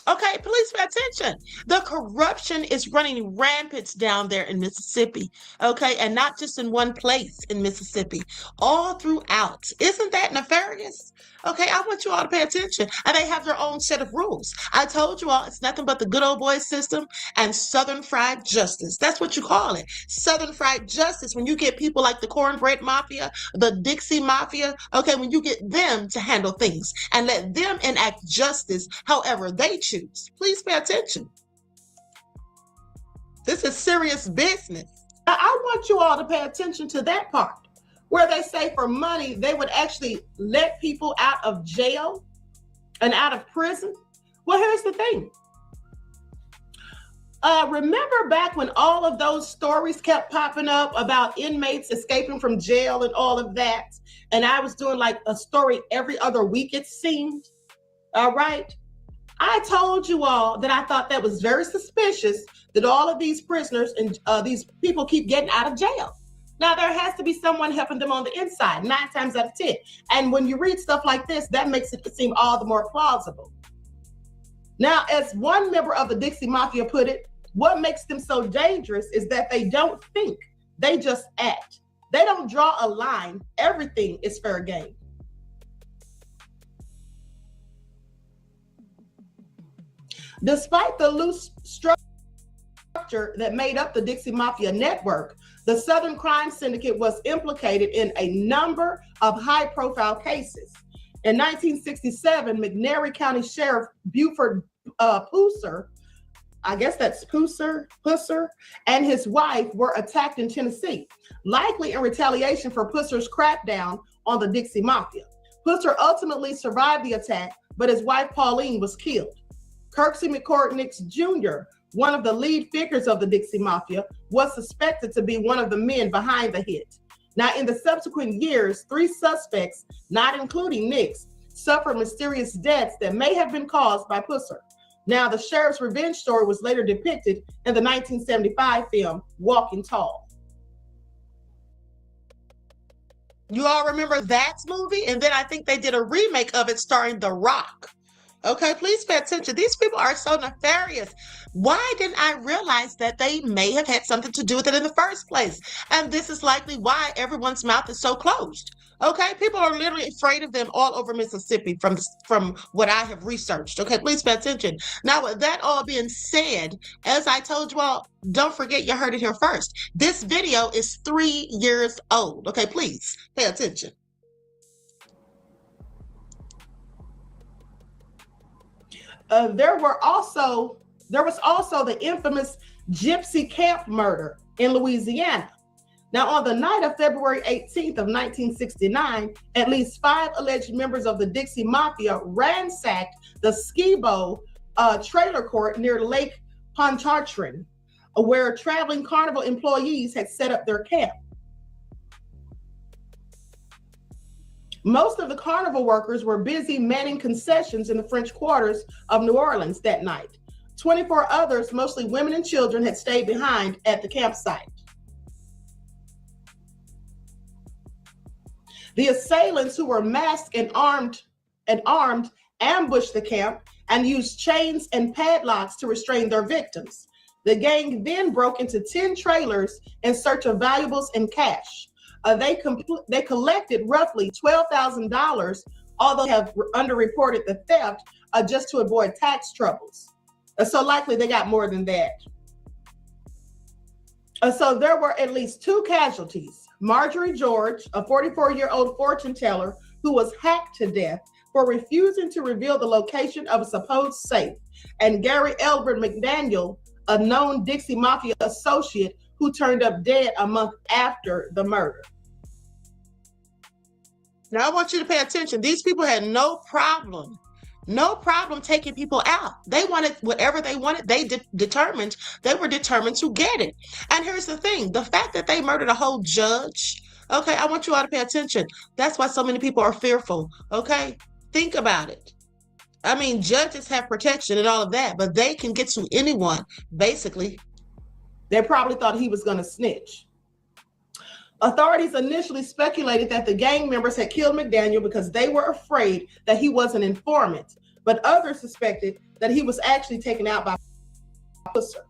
Okay, please pay attention. The corruption is running rampant down there in Mississippi, okay, and not just in one place in Mississippi, all throughout. Isn't that nefarious? Okay, I want you all to pay attention. And they have their own set of rules. I told you all it's nothing but the good old boy system and Southern fried justice. That's what you call it. Southern fried justice. When you get people like the cornbread mafia, the Dixie mafia, okay, when you get them to handle things and let them enact justice however they choose. Please pay attention. This is serious business. I want you all to pay attention to that part where they say for money, they would actually let people out of jail and out of prison. Well, here's the thing. Remember back when all of those stories kept popping up about inmates escaping from jail and all of that? And I was doing like a story every other week, it seemed. All right. I told you all that I thought that was very suspicious that all of these prisoners and these people keep getting out of jail. Now, there has to be someone helping them on the inside, 9 times out of 10. And when you read stuff like this, that makes it seem all the more plausible. Now, as one member of the Dixie Mafia put it, what makes them so dangerous is that they don't think, they just act. They don't draw a line. Everything is fair game. Despite the loose structure that made up the Dixie Mafia network, the Southern Crime Syndicate was implicated in a number of high-profile cases. In 1967, McNairy County Sheriff Buford Pusser, I guess that's Pusser, and his wife were attacked in Tennessee, likely in retaliation for Pusser's crackdown on the Dixie Mafia. Pusser ultimately survived the attack, but his wife Pauline was killed. Kirksey McCormick Jr., one of the lead figures of the Dixie Mafia, was suspected to be one of the men behind the hit. Now, in the subsequent years, 3 suspects, not including Nix, suffered mysterious deaths that may have been caused by Pusser. Now, the sheriff's revenge story was later depicted in the 1975 film, Walking Tall. You all remember that movie? And then I think they did a remake of it starring The Rock. Okay, please pay attention. These people are so nefarious. Why didn't I realize that they may have had something to do with it in the first place? And this is likely why everyone's mouth is so closed. Okay, people are literally afraid of them all over Mississippi from what I have researched. Okay, please pay attention. Now, with that all being said, as I told you all, don't forget you heard it here first. This video is 3 years old. Okay, please pay attention. There was also the infamous Gypsy Camp murder in Louisiana. Now, on the night of February 18th of 1969, at least 5 alleged members of the Dixie Mafia ransacked the Skibo trailer court near Lake Pontchartrain, where traveling carnival employees had set up their camp. Most of the carnival workers were busy manning concessions in the French quarters of New Orleans that night. 24 others, mostly women and children, had stayed behind at the campsite. The assailants, who were masked and armed, ambushed the camp and used chains and padlocks to restrain their victims. The gang then broke into 10 trailers in search of valuables and cash. They collected roughly $12,000, although they have underreported the theft just to avoid tax troubles. So likely they got more than that. So there were at least 2 casualties. Marjorie George, a 44-year-old fortune teller who was hacked to death for refusing to reveal the location of a supposed safe, and Gary Elbert McDaniel, a known Dixie Mafia associate who turned up dead a month after the murder. Now, I want you to pay attention. These people had no problem taking people out. They wanted whatever they wanted. They were determined to get it. And here's the thing, the fact that they murdered a whole judge, okay, I want you all to pay attention. That's why so many people are fearful, okay? Think about it. I mean, judges have protection and all of that, but they can get to anyone, basically. They probably thought he was going to snitch. Authorities initially speculated that the gang members had killed McDaniel because they were afraid that he was an informant, but others suspected that he was actually taken out by Pusser.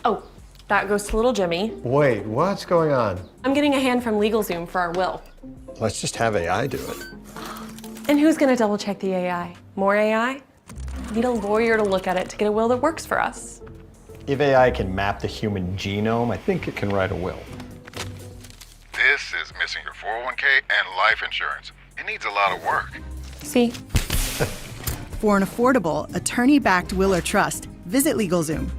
Oh, that goes to little Jimmy. Wait, what's going on? I'm getting a hand from LegalZoom for our will. Let's just have AI do it. And who's gonna double check the AI? More AI? Need a lawyer to look at it to get a will that works for us. If AI can map the human genome, I think it can write a will. This is missing your 401k and life insurance. It needs a lot of work. See? For an affordable, attorney-backed will or trust, visit LegalZoom.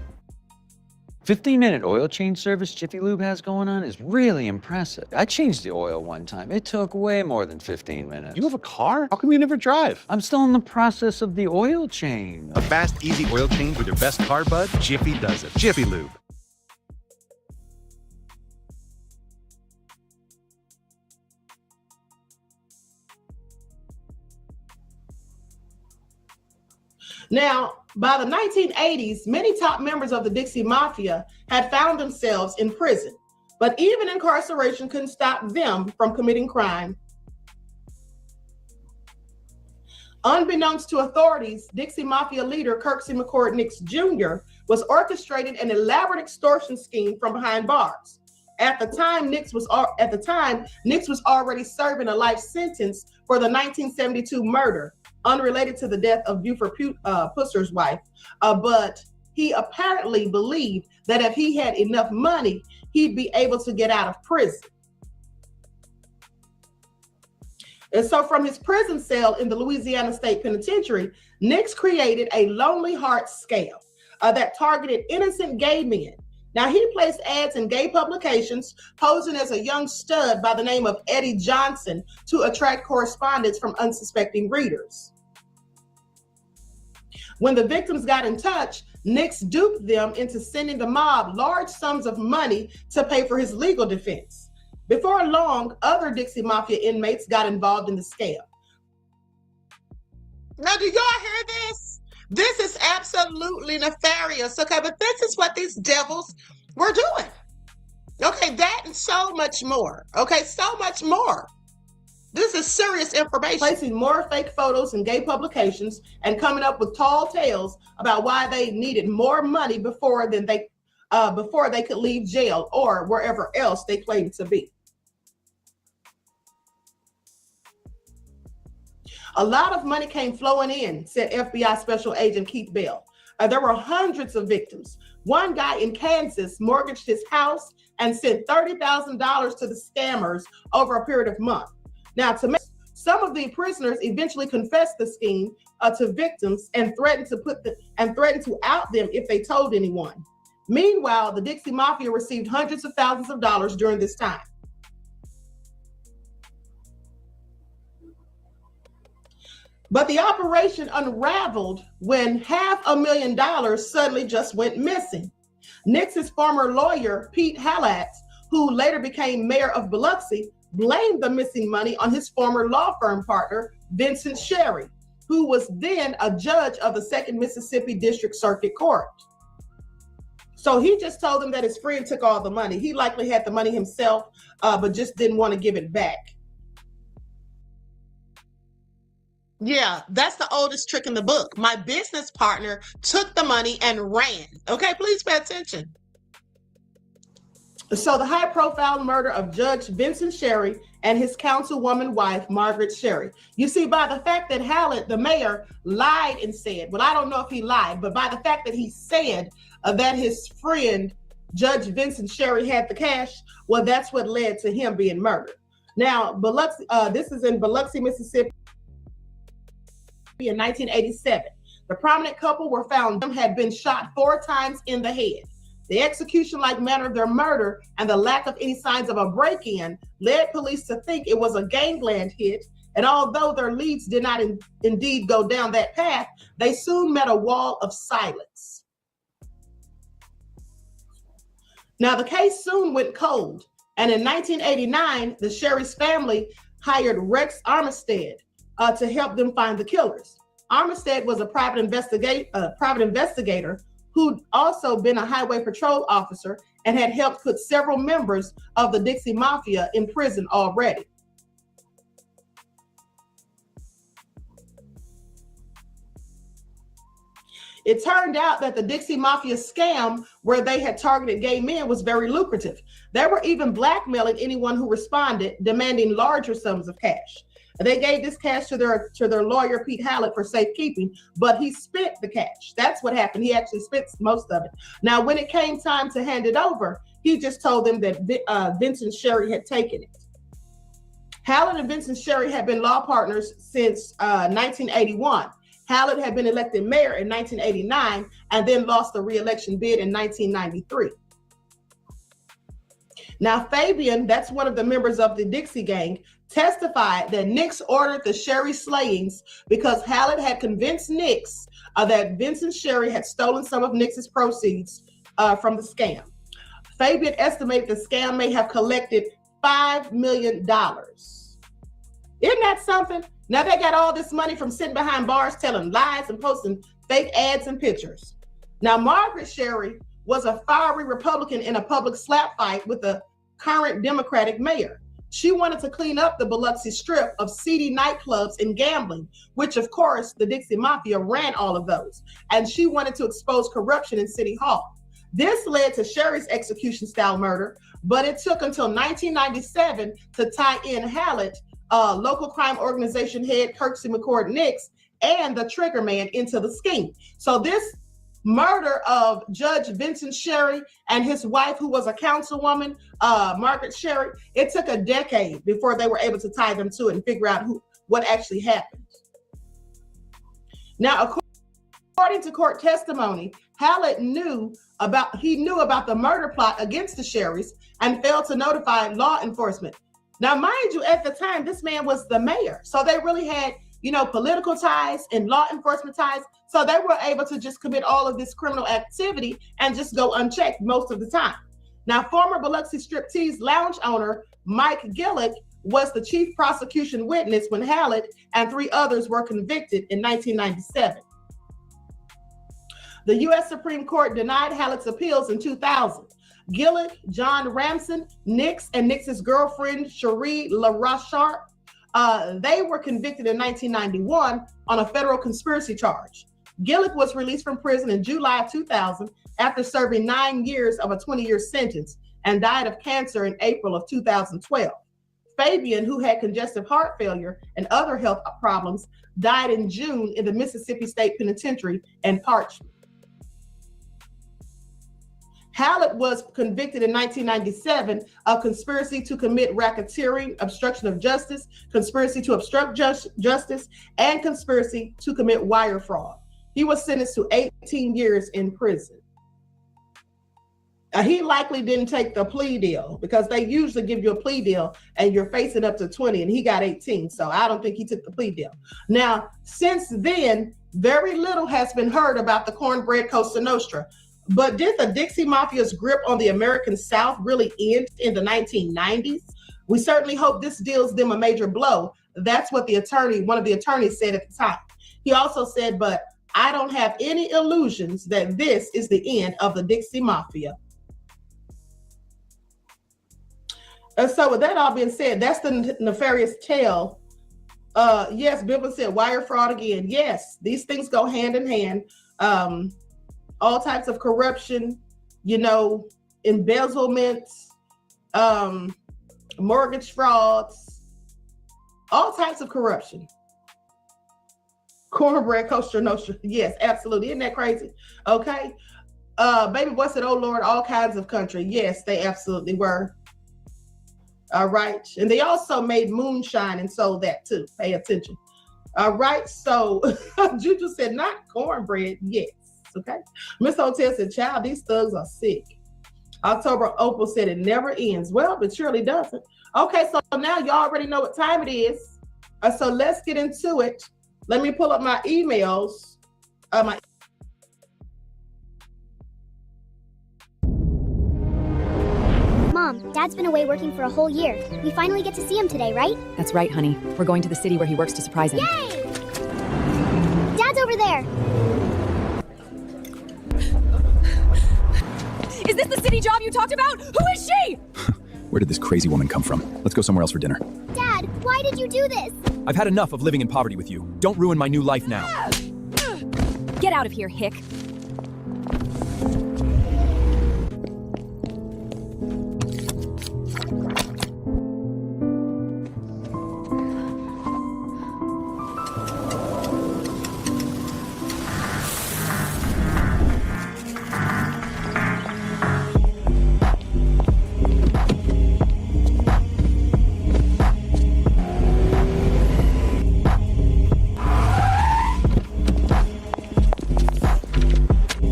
15-minute oil change service Jiffy Lube has going on is really impressive. I changed the oil one time. It took way more than 15 minutes. You have a car? How come you never drive? I'm still in the process of the oil change. A fast, easy oil change with your best car bud? Jiffy does it. Jiffy Lube. Now, by the 1980s, many top members of the Dixie Mafia had found themselves in prison, but even incarceration couldn't stop them from committing crime. Unbeknownst to authorities, Dixie Mafia leader Kirksey McCord Nix Jr. was orchestrating an elaborate extortion scheme from behind bars. At the time, Nix was already serving a life sentence for the 1972 murder, unrelated to the death of Buford Pusser's wife, but he apparently believed that if he had enough money, he'd be able to get out of prison. And so from his prison cell in the Louisiana State Penitentiary, Nix created a Lonely Heart scam that targeted innocent gay men. Now, he placed ads in gay publications, posing as a young stud by the name of Eddie Johnson to attract correspondence from unsuspecting readers. When the victims got in touch, Nix duped them into sending the mob large sums of money to pay for his legal defense. Before long, other Dixie Mafia inmates got involved in the scam. Now, do y'all hear this? This is absolutely nefarious, okay? But this is what these devils were doing. Okay, that and so much more. Okay, so much more. This is serious information. Placing more fake photos in gay publications and coming up with tall tales about why they needed more money before they could leave jail or wherever else they claimed to be. A lot of money came flowing in, said FBI Special Agent Keith Bell. There were hundreds of victims. One guy in Kansas mortgaged his house and sent $30,000 to the scammers over a period of months. Now, some of the prisoners eventually confessed the scheme to victims and threatened to out them if they told anyone. Meanwhile, the Dixie Mafia received hundreds of thousands of dollars during this time. But the operation unraveled when $500,000 suddenly just went missing. Nix's former lawyer, Pete Hallatz, who later became mayor of Biloxi, blamed the missing money on his former law firm partner, Vincent Sherry, who was then a judge of the 2nd Mississippi District Circuit Court. So he just told him that his friend took all the money. He likely had the money himself, but just didn't want to give it back. Yeah, that's the oldest trick in the book. My business partner took the money and ran. Okay, please pay attention. So the high-profile murder of Judge Vincent Sherry and his councilwoman wife, Margaret Sherry. You see, by the fact that Hallett, the mayor, lied and said, well, I don't know if he lied, but by the fact that he said that his friend, Judge Vincent Sherry, had the cash, well, that's what led to him being murdered. Now, Biloxi, this is in Biloxi, Mississippi in 1987. The prominent couple were found had been shot 4 times in the head. The execution-like manner of their murder and the lack of any signs of a break-in led police to think it was a gangland hit, and although their leads did not indeed go down that path, they soon met a wall of silence. Now, the case soon went cold, and in 1989, the Sherry's family hired Rex Armistead to help them find the killers. Armistead was a private investigator who'd also been a highway patrol officer and had helped put several members of the Dixie Mafia in prison already. It turned out that the Dixie Mafia scam where they had targeted gay men was very lucrative. They were even blackmailing anyone who responded, demanding larger sums of cash. They gave this cash to their lawyer, Pete Hallett, for safekeeping, but he spent the cash. That's what happened. He actually spent most of it. Now, when it came time to hand it over, he just told them that Vincent Sherry had taken it. Hallett and Vincent Sherry had been law partners since 1981. Hallett had been elected mayor in 1989 and then lost the re-election bid in 1993. Now, Fabian, that's one of the members of the Dixie Gang, testified that Nix ordered the Sherry slayings because Hallett had convinced Nix that Vincent Sherry had stolen some of Nix's proceeds from the scam. Fabian estimated the scam may have collected $5 million. Isn't that something? Now they got all this money from sitting behind bars telling lies and posting fake ads and pictures. Now, Margaret Sherry was a fiery Republican in a public slap fight with the current Democratic mayor. She wanted to clean up the Biloxi Strip of seedy nightclubs and gambling, which of course the Dixie Mafia ran all of those. And she wanted to expose corruption in City Hall. This led to Sherry's execution style murder, but it took until 1997 to tie in Hallett, local crime organization head Kirksey McCord Nix, and the trigger man into the scheme. So this murder of Judge Vincent Sherry and his wife, who was a councilwoman, Margaret Sherry, it took a decade before they were able to tie them to it and figure out what actually happened. Now, according to court testimony, Hallett knew about the murder plot against the Sherrys and failed to notify law enforcement. Now, mind you, at the time, this man was the mayor. So they really had, political ties and law enforcement ties. So they were able to just commit all of this criminal activity and just go unchecked most of the time. Now, former Biloxi Striptease lounge owner Mike Gillick was the chief prosecution witness when Hallett and 3 others were convicted in 1997. The U.S. Supreme Court denied Hallett's appeals in 2000. Gillick, John Ramson, Nix, and Nix's girlfriend, Cherie LaRochart, they were convicted in 1991 on a federal conspiracy charge. Gillick was released from prison in July 2000 after serving 9 years of a 20-year sentence and died of cancer in April of 2012. Fabian, who had congestive heart failure and other health problems, died in June in the Mississippi State Penitentiary in Parchman. Hallett was convicted in 1997 of conspiracy to commit racketeering, obstruction of justice, conspiracy to obstruct justice, and conspiracy to commit wire fraud. He was sentenced to 18 years in prison. He likely didn't take the plea deal because they usually give you a plea deal and you're facing up to 20, and he got 18. So I don't think he took the plea deal. Now, since then, very little has been heard about the Cornbread Cosa Nostra. But did the Dixie Mafia's grip on the American South really end in the 1990s? We certainly hope this deals them a major blow. That's what one of the attorneys said at the time. He also said, but I don't have any illusions that this is the end of the Dixie Mafia. And so with that all being said, that's the nefarious tale. Yes, Bill said wire fraud again. Yes, these things go hand in hand. All types of corruption, embezzlements, mortgage frauds, all types of corruption. Cornbread Cosa Nostra. Yes, absolutely. Isn't that crazy? Okay. Baby Boy said, oh Lord, all kinds of country. Yes, they absolutely were. All right. And they also made moonshine and sold that too. Pay attention. All right. So Juju said, not cornbread. Yes. Okay. Miss Hotel said, child, these thugs are sick. October Opal said it never ends. Well, it surely doesn't. Okay, so now you already know what time it is. So let's get into it. Let me pull up my emails. Mom, Dad's been away working for a whole year. We finally get to see him today, right? That's right, honey. We're going to the city where he works to surprise him. Yay! Dad's over there. Is this the city job you talked about? Who is she? Where did this crazy woman come from? Let's go somewhere else for dinner. Dad, why did you do this? I've had enough of living in poverty with you. Don't ruin my new life now. Get out of here, hick.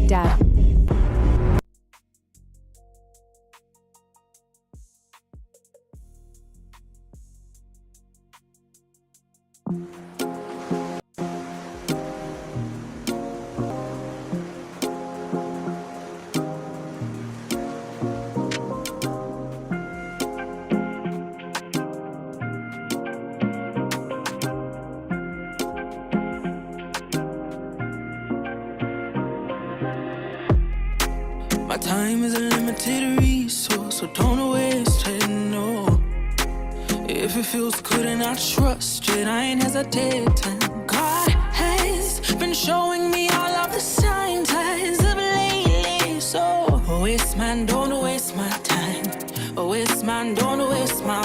Dad. My time is a limited resource, so don't waste it, no. If it feels good and I trust it, I ain't hesitating. God has been showing me all of the signs as of lately, so waste man, don't waste my time. Waste man, don't waste my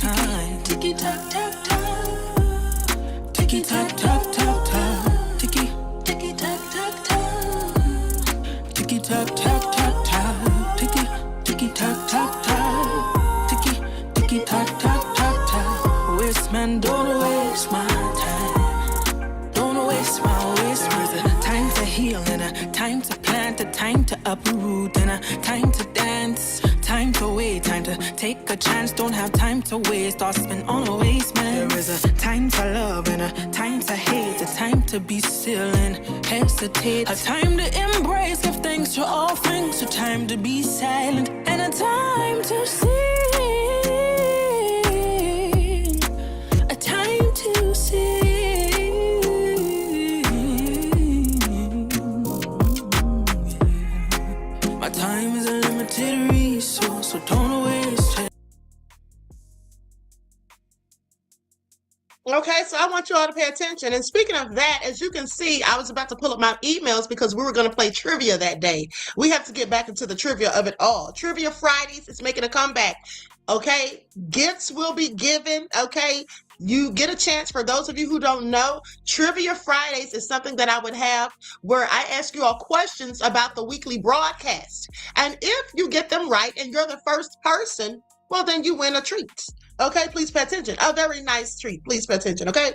time. Ticky tock tock tock, ticky tock tock tock tock, ticky ticky tock tock tock, ticky tock tock tock tock, ticky ticky tock tock tock, ticky ticky tock tock tock tock. Waste man, don't waste my time. Don't waste my waste. There is a time to heal and a time to plant, a time to uproot and a time to dance. Time to wait, time to take a chance. Don't have time to waste or spend on a waste, man. There is a time to love and a time to hate. A time to be still and hesitate. A time to embrace, give thanks to all things. A time to be silent and a time to sing. A time to sing. My time is a limited resource, so don't waste it. Okay, so I want you all to pay attention. And speaking of that, as you can see, I was about to pull up my emails because we were going to play trivia that day. We have to get back into the trivia of it all. Trivia Fridays is making a comeback. Okay, gifts will be given. Okay, you get a chance. For those of you who don't know, Trivia Fridays is something that I would have where I ask you all questions about the weekly broadcast. And if you get them right and you're the first person, well, then you win a treat. Okay, please pay attention. A very nice treat. Please pay attention, okay?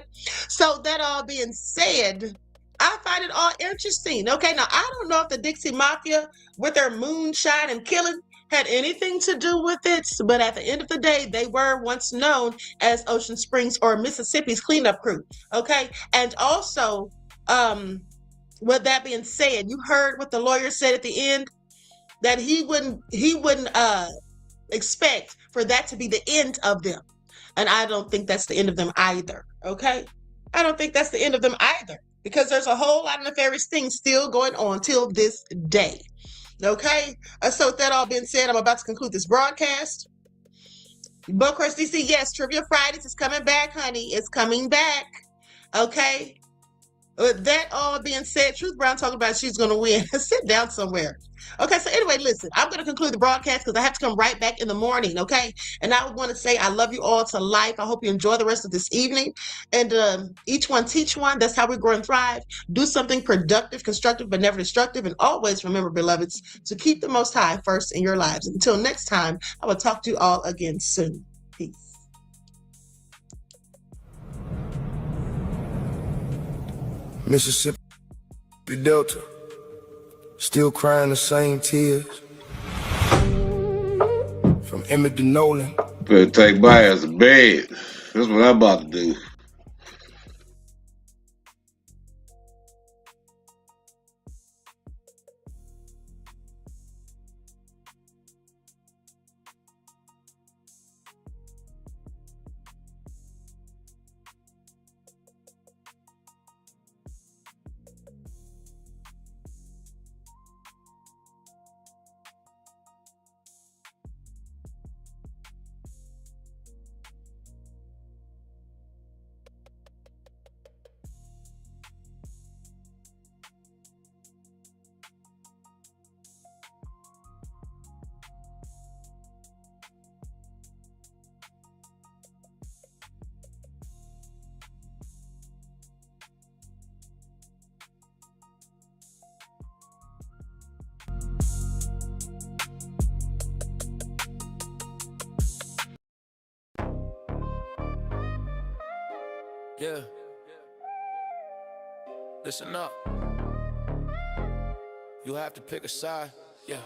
So that all being said, I find it all interesting. Okay, now I don't know if the Dixie Mafia with their moonshine and killing had anything to do with it, but at the end of the day, they were once known as Ocean Springs or Mississippi's cleanup crew. Okay, and also, with that being said, you heard what the lawyer said at the end, that he wouldn't expect for that to be the end of them. And I don't think that's the end of them either. Okay, I don't think that's the end of them either, because there's a whole lot of nefarious things still going on till this day. Okay, so with that all being said, I'm about to conclude this broadcast. Billcrest DC, yes, Trivia Fridays is coming back, honey. It's coming back. Okay, with that all being said, Truth Brown talking about she's going to win. Sit down somewhere. Okay, so anyway, listen, I'm going to conclude the broadcast because I have to come right back in the morning, okay? And I want to say I love you all to life. I hope you enjoy the rest of this evening. And each one teach one. That's how we grow and thrive. Do something productive, constructive, but never destructive. And always remember, beloveds, to keep the Most High first in your lives. Until next time, I will talk to you all again soon. Peace. Mississippi Delta, still crying the same tears. From Emmett to Nolan. Better take Byers to bed. That's what I'm about to do. Yeah. Listen up. You have to pick a side. Yeah.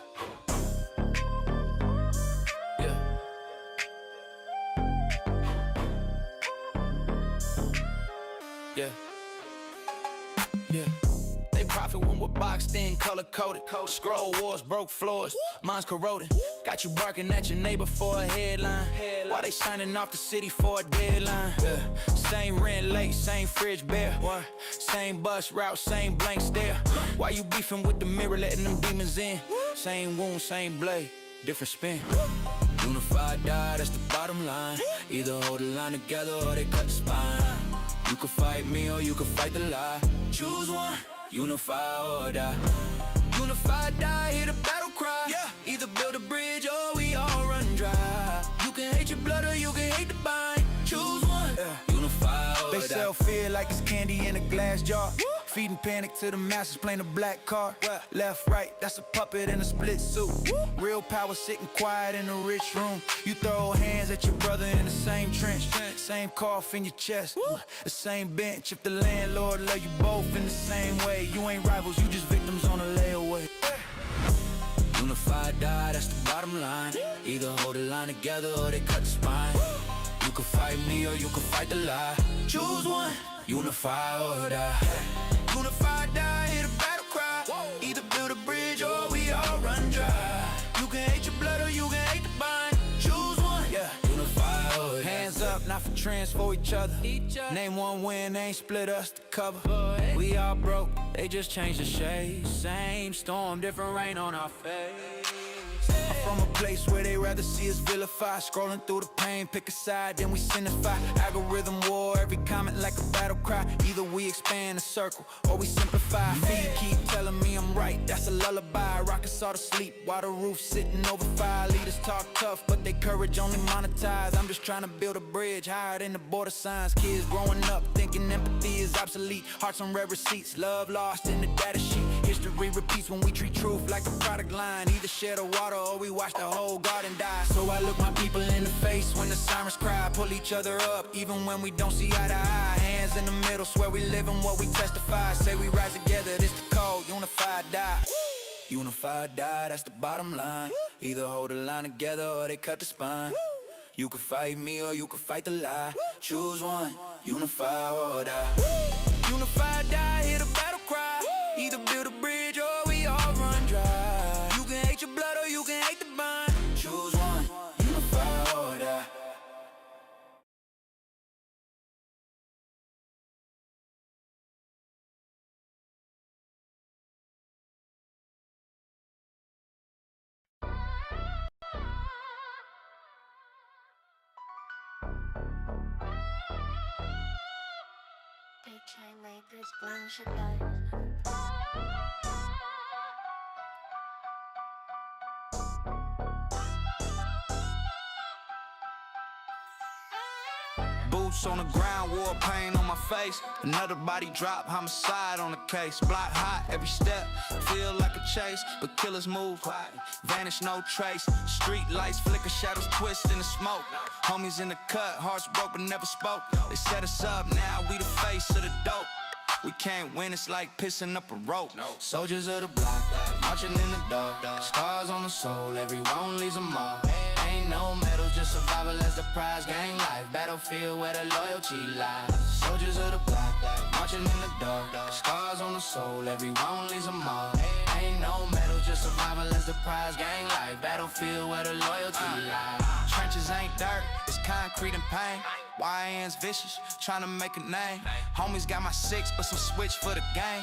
Yeah. Yeah. Yeah. They profit when we're boxed in, color coded. Scroll wars, broke floors, mine's corroded. Got you barking at your neighbor for a headline. Why they signing off the city for a deadline? Yeah. Same rent late, same fridge bare. Same bus route, same blank stare. Why you beefing with the mirror, letting them demons in? Same wound, same blade, different spin. Unified die, that's the bottom line. Either hold the line together or they cut the spine. You can fight me or you can fight the lie. Choose one, unify or die. Unify, die, hear the battle cry. Either build a bridge or we all run dry. You can hate your blood or you can hate the bind. Choose one, unify or die. They sell fear like it's candy in a glass jar. Feeding panic to the masses, playing a black card. Left, right, that's a puppet in a split suit. Real power sitting quiet in a rich room. You throw hands at your brother in the same trench. Same cough in your chest, the same bench. If the landlord love you both in the same way, you ain't rivals, you just victims on a layaway. Unified die, that's the bottom line. Either hold the line together or they cut the spine. You can fight me or you can fight the lie. Choose one, unify or die. Unify, die, hear the battle cry. Either build a bridge or we all run dry. You can hate your blood or you can hate the bind. Choose one, unify or die. Hands up, not for trends, for each other. Name one win, they ain't split us to cover. We all broke, they just changed the shade. Same storm, different rain on our face. I'm from a place where they rather see us vilify. Scrolling through the pain, pick a side, then we signify. Algorithm war, every comment like a battle cry. Either we expand the circle, or we simplify. Feet keep telling me I'm right, that's a lullaby. Rockets all to sleep, while the roof sitting over fire. Leaders talk tough, but they courage only monetized. I'm just trying to build a bridge higher than the border signs. Kids growing up thinking empathy is obsolete. Hearts on red receipts, love lost in the data sheet. History repeats when we treat truth like a product line. Either share the water or we watch the whole garden die. So I look my people in the face when the sirens cry. Pull each other up even when we don't see eye to eye. Hands in the middle, swear we live in what we testify. Say we rise together, this the code, unified die. Unified die, that's the bottom line. Either hold the line together or they cut the spine. You can fight me or you can fight the lie. Choose one, unify or die. Unify, die, hear the battle cry. Either build a bridge or we all run dry. You can hate your blood or you can hate the bind. Choose one, unify or die. Boots on the ground, war pain on my face. Another body drop, homicide on the case. Block hot, every step, feel like a chase. But killers move quiet, vanish no trace. Street lights flicker, shadows twist in the smoke. Homies in the cut, hearts broke but never spoke. They set us up, now we the face of the dope. We can't win, it's like pissing up a rope. Soldiers of the block, marching in the dark. Scars on the soul, everyone leaves a mark. Ain't no medals, just survival as the prize. Gang life, battlefield where the loyalty lies. Soldiers of the block, marching in the dark. Scars on the soul, everyone leaves a mark. Ain't no medals, just survival as the prize. Gang life, battlefield where the loyalty lies. Trenches ain't dirt, it's concrete and pain. YN's vicious, trying to make a name. Homies got my six, but some switch for the game.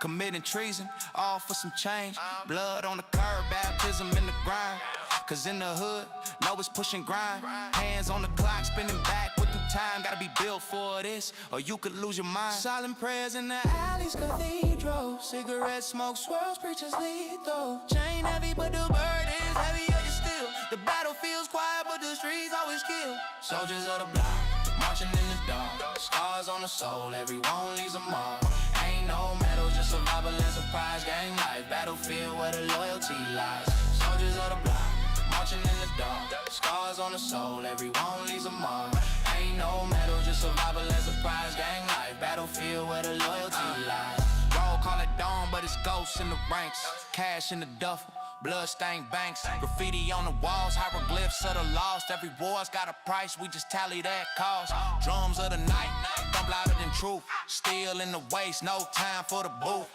Committing treason, all for some change. Blood on the curb, baptism in the grind. Cause in the hood, know it's pushing grind. Hands on the clock, spinning back with the time. Gotta be built for this, or you could lose your mind. Silent prayers in the alleys, cathedral. Cigarette smoke swirls, preachers lead though. Chain heavy, but the bird is heavier still. The battlefield's quiet, but the streets always kill. Soldiers of the block, marching in the dark. Scars on the soul, everyone leaves a mark. Ain't no medals, just survival and surprise. Gang life, battlefield where the loyalty lies. Soldiers of the block, marching in the dark. Scars on the soul, everyone leaves a mark. Ain't no medal, just survival as a prize. Gang life, battlefield where the loyalty lies. Roll, call it dawn, but it's ghosts in the ranks. Cash in the duffel, blood-stained banks. Graffiti on the walls, hieroglyphs of the lost. Every war's got a price, we just tally that cost. Drums of the night, thump louder than truth. Steel in the waist, no time for the booth.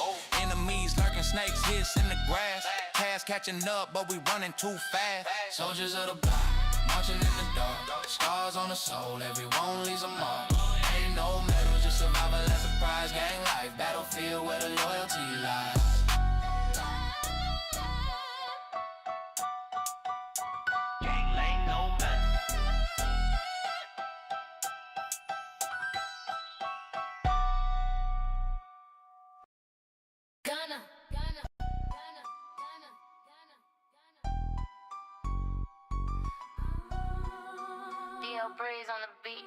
Enemies lurking, snakes hiss in the grass. Cash catching up, but we running too fast. Soldiers of the block, marching in the dark. Scars on the soul, everyone leaves a mark. Ain't no medal, just survival as a prize. Gang life, battlefield where the loyalty lies. Breeze on the beat.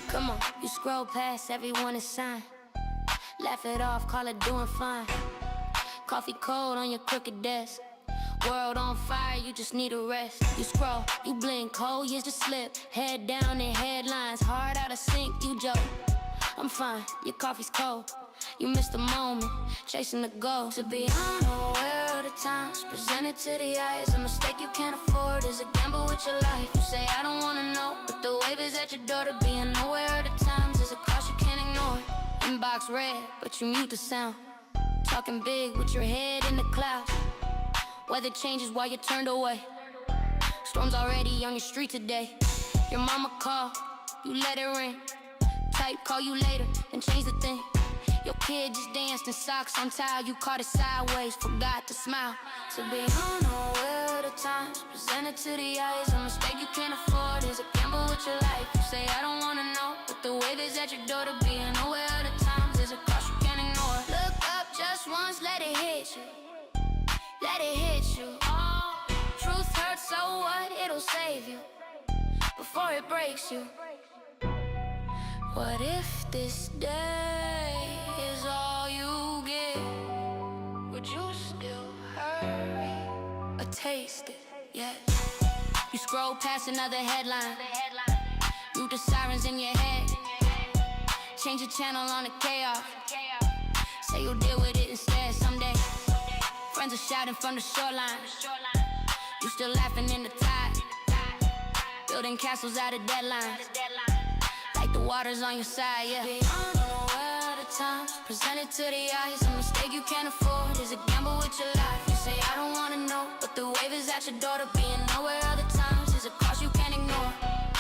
Come on, you scroll past everyone is signed. Laugh it off, call it doing fine. Coffee cold on your crooked desk. World on fire, you just need a rest. You scroll, you blink, cold years just slip. Head down in headlines, hard out of sync, you joke. I'm fine, your coffee's cold. You missed the moment, chasing the goal. To be unaware of the times presented to the eyes, a mistake you can't afford is a gamble with your life. You say I don't wanna know, but the wave is at your door. To be unaware of the times is a cost you can't ignore. Inbox red, but you mute the sound. Talking big with your head in the clouds. Weather changes while you're turned away. Storms already on your street today. Your mama call, you let it ring. Type call you later and change the thing. Your kid just danced in socks on tile. You caught it sideways, forgot to smile. To be unaware of the times presented to the eyes, a mistake you can't afford is a gamble with your life. You say I don't wanna know, but the wave is at your door. To be unaware of the times is a cost you can't ignore. Look up just once, let it hit you. Let it hit you. Oh, truth hurts, so what? It'll save you before it breaks you. What if this day is all you get? Would you still hurry or taste it yet? You scroll past another headline. Mute the sirens in your head. Change the channel on the chaos. Say you'll deal with it instead someday. Friends are shouting from the shoreline. You still laughing in the tide. Building castles out of deadlines. The water's on your side, yeah. Be unaware of the times presented to the eyes, a mistake you can't afford is a gamble with your life. You say I don't wanna know, but the wave is at your door. To be unaware of the times is a cost you can't ignore.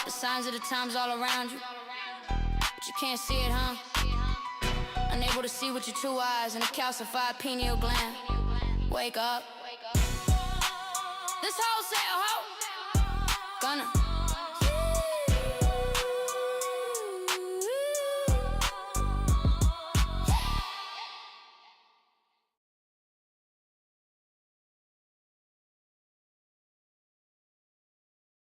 The signs of the times all around you, but you can't see it, huh? Unable to see with your true eyes and a calcified pineal gland. Wake up. This wholesale hoe gonna